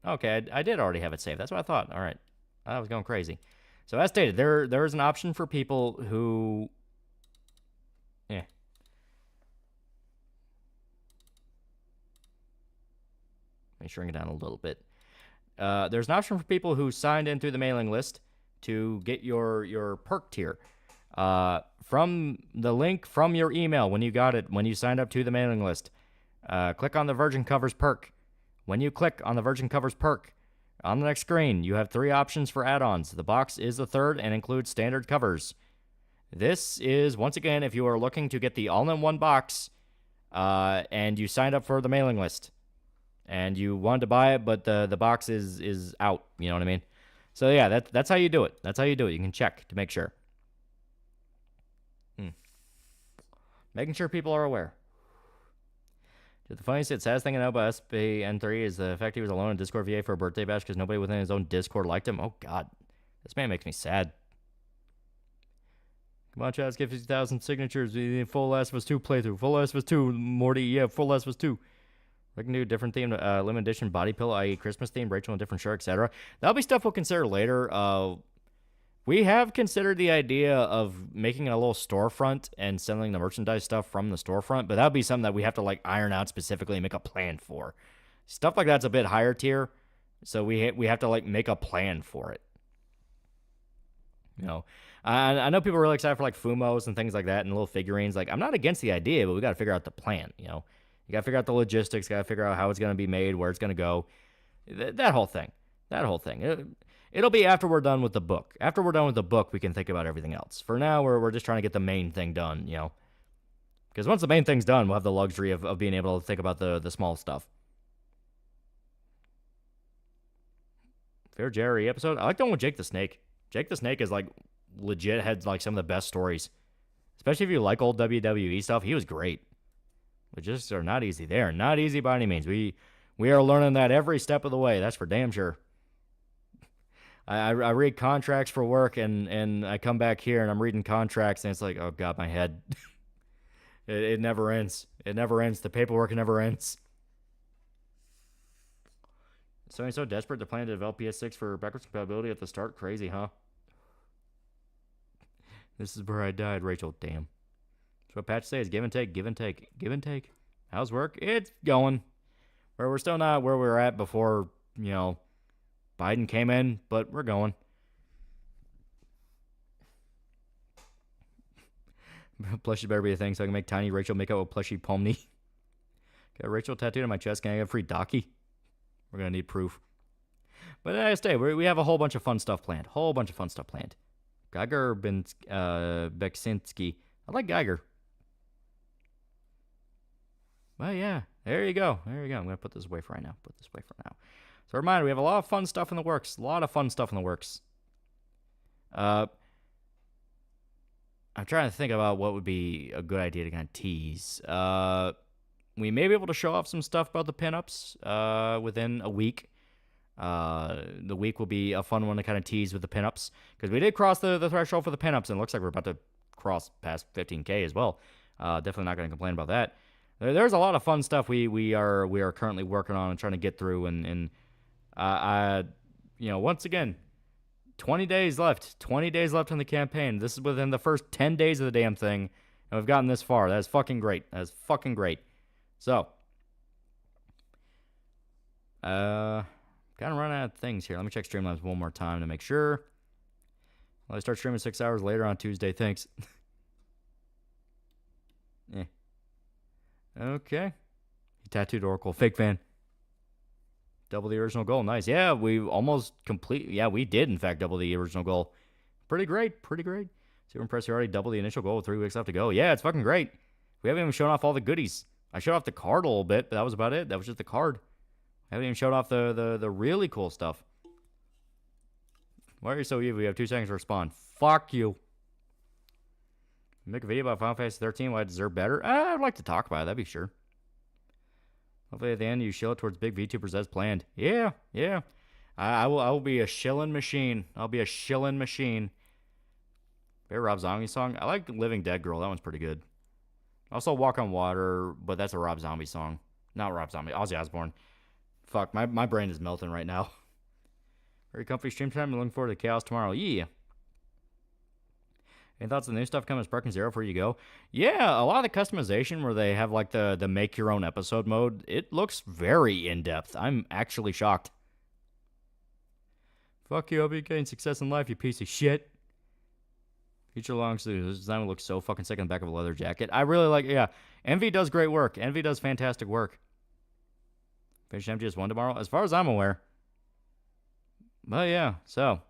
Okay, I did already have it saved. That's what I thought. All right. I was going crazy. So, as stated, there is an option for people who. Let me shrink it down a little bit. There's an option for people who signed in through the mailing list to get your perk tier. From the link from your email when you got it, when you signed up to the mailing list, click on the Virgin Covers perk. When you click on the Virgin Covers perk, on the next screen, you have 3 options for add-ons. The box is the third and includes standard covers. This is, once again, if you are looking to get the all-in-one box, and you signed up for the mailing list. And you wanted to buy it, but the box is out. You know what I mean? So yeah, that's how you do it. That's how you do it. You can check to make sure. Making sure people are aware. The funniest, saddest thing I know about SPN3 is the fact he was alone in Discord VA for a birthday bash because nobody within his own Discord liked him. Oh God, this man makes me sad. Come on, chat, let's get 50,000 signatures. Full Last of Us 2 playthrough. Full Last of Us 2, Morty. Yeah, Full Last of Us 2. We can do different themed limited edition body pillow, i.e. Christmas theme, Rachel in a different shirt, etc. That'll be stuff we'll consider later. We have considered the idea of making a little storefront and selling the merchandise stuff from the storefront, but that'll be something that we have to like iron out specifically and make a plan for. Stuff like that's a bit higher tier, so we have to like make a plan for it. You know, I know people are really excited for like Fumos and things like that and little figurines. Like, I'm not against the idea, but we got to figure out the plan. You know, you got to figure out the logistics, got to figure out how it's going to be made, where it's going to go, that whole thing. It'll be after we're done with the book. After we're done with the book, we can think about everything else. For now, we're just trying to get the main thing done, you know. Because once the main thing's done, we'll have the luxury of being able to think about the small stuff. Fair Jerry episode. I like the one with Jake the Snake. Jake the Snake is like legit had like some of the best stories. Especially if you like old WWE stuff. He was great. Logistics are not easy. They are not easy by any means. We are learning that every step of the way. That's for damn sure. I read contracts for work, and I come back here, and I'm reading contracts, and it's like, oh, God, my head. It never ends. It never ends. The paperwork never ends. Sony's so desperate, they're planning to develop PS6 for backwards compatibility at the start. Crazy, huh? This is where I died, Rachel. Damn. So what Patch says, give and take, give and take, give and take. How's work? It's going. We're still not where we were at before, you know, Biden came in, but we're going. Plushie better be a thing so I can make tiny Rachel make out with plushie Pomni. Got Rachel tattooed on my chest. Can I get a free Docky? We're going to need proof. But I stay. We have a whole bunch of fun stuff planned. Geiger Beksinski. I like Geiger. Well, yeah. There you go. I'm going to put this away for right now. So, reminder, we have a lot of fun stuff in the works. I'm trying to think about what would be a good idea to kind of tease. We may be able to show off some stuff about the pinups within a week. The week will be a fun one to kind of tease with the pinups. Because we did cross the threshold for the pinups, and it looks like we're about to cross past 15K as well. Definitely not going to complain about that. There's a lot of fun stuff we are currently working on and trying to get through, and once again, 20 days left. 20 days left in the campaign. This is within the first 10 days of the damn thing, and we've gotten this far. That's fucking great. So, kind of running out of things here. Let me check Streamlabs one more time to make sure. Well, I start streaming 6 hours later on Tuesday. Thanks. Yeah. Okay. He tattooed Oracle. Fake fan. Double the original goal. Nice. Yeah, we almost complete. Yeah, we did, in fact, double the original goal. Pretty great. Super impressed. You already doubled the initial goal with 3 weeks left to go. Yeah, it's fucking great. We haven't even shown off all the goodies. I showed off the card a little bit, but that was about it. That was just the card. I haven't even showed off the really cool stuff. Why are you so evil? You have 2 seconds to respond. Fuck you. Make a video about Final Fantasy 13. Why I deserve better? I'd like to talk about it. That'd be sure. Hopefully at the end you shill it towards big VTubers as planned. Yeah. I will be a shilling machine. Favorite Rob Zombie song? I like Living Dead Girl. That one's pretty good. Also Walk on Water, but that's a Rob Zombie song. Not Rob Zombie. Ozzy Osbourne. Fuck, my brain is melting right now. Very comfy stream time. I'm looking forward to Chaos tomorrow. Yeah. Any thoughts on the new stuff coming to Sparking Zero before you go? Yeah, a lot of the customization where they have like the make your own episode mode, it looks very in-depth. I'm actually shocked. Fuck you, I'll be getting success in life, you piece of shit. Future long sleeves. This design will look so fucking sick on the back of a leather jacket. I really like, yeah. Envy does great work. Envy does fantastic work. Finish MGS1 tomorrow, as far as I'm aware. But yeah, so.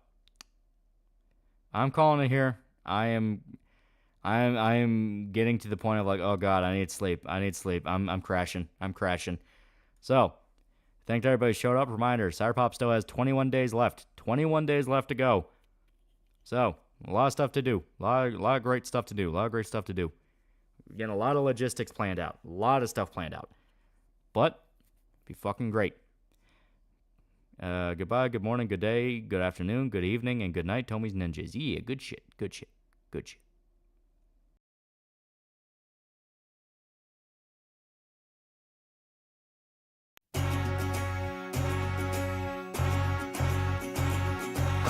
I'm calling it here. I am getting to the point of like, oh God, I need sleep. I'm crashing. So, thanks to everybody who showed up. Reminder, Cyberpop still has 21 days left. 21 days left to go. So, a lot of stuff to do. A lot of great stuff to do. Again, a lot of logistics planned out. A lot of stuff planned out. But, be fucking great. Goodbye, good morning, good day, good afternoon, good evening, and good night, Tommy's Ninjas. Yeah, good shit.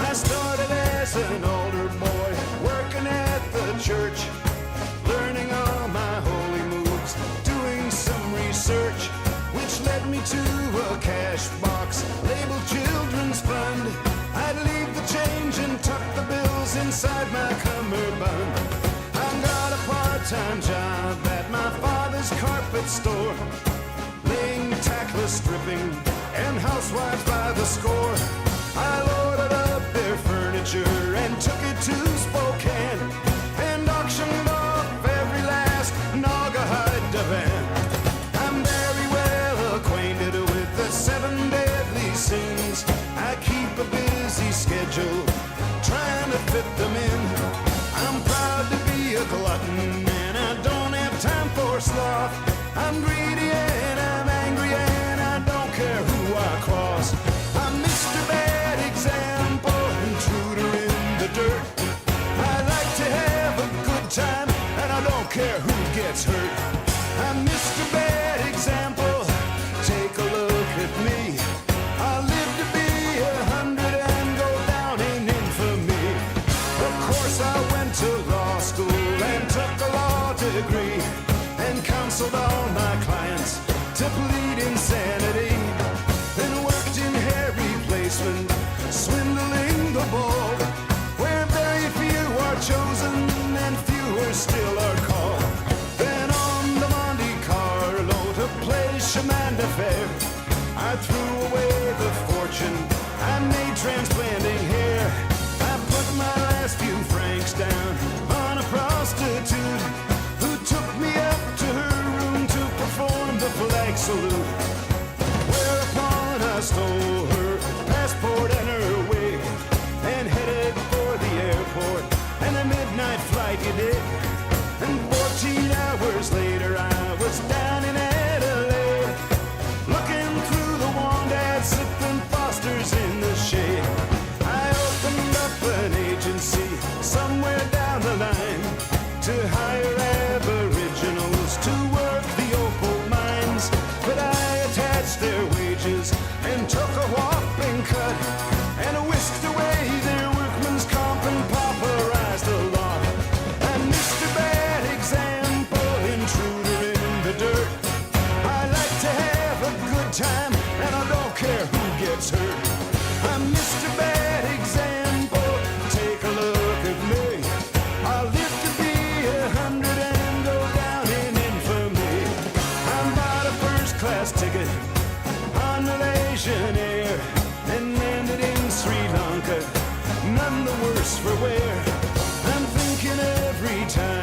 I started as an older boy, working at the church, learning all my holy moves, doing some research, which led me to a cash box labeled Children's Fund. I'd leave the change and tuck the bills inside my cummerbund. I got a part-time job at my father's carpet store, laying tackless stripping and housewives by the score. I loaded up their furniture and took it to Spokane and auctioned off every last Naugahyde divan. I'm very well acquainted with the 7 deadly sins. I keep a busy schedule trying to fit them in. I'm proud to be a glutton and I don't have time for sloth. I'm greedy and I'm angry and I don't care who I cross. I'm Mr. Bad Example, intruder in the dirt. I like to have a good time and I don't care who gets hurt. I'm Mr. Bad Example, take a look at me. I live to be 100 and go down in infamy. Of course I went to law school and took a law degree and counseled all my clients to plead insanity. Then worked in hair replacement, swindling the bold, where very few are chosen and fewer still are called. Then on the Monte Carlo to play chemin de fer, I threw away the fortune I made transplanting hair. I put my last few francs down on a prostitute who took me up to her room to perform the flag salute. Whereupon I stole her passport and her wig and headed for the airport and a midnight flight you dig. And 14 hours later I was down in Adelaide, looking through the Wandad, sipping Foster's in the shade. I opened up an agency somewhere down the line to hire aboriginals to work the opal mines, but I attached their wages and took a whopping cut and whisked away their workman's comp and pauperized the lot. And Mr. Bad Example, intruder in the dirt. I like to have a good time and I don't care who gets hurt. I'm Mr. Bad Example, take a look at me. I live to be 100 and go down in infamy. I bought a first-class ticket on Malaysian Air and landed in Sri Lanka, none the worse for wear. I'm thinking every time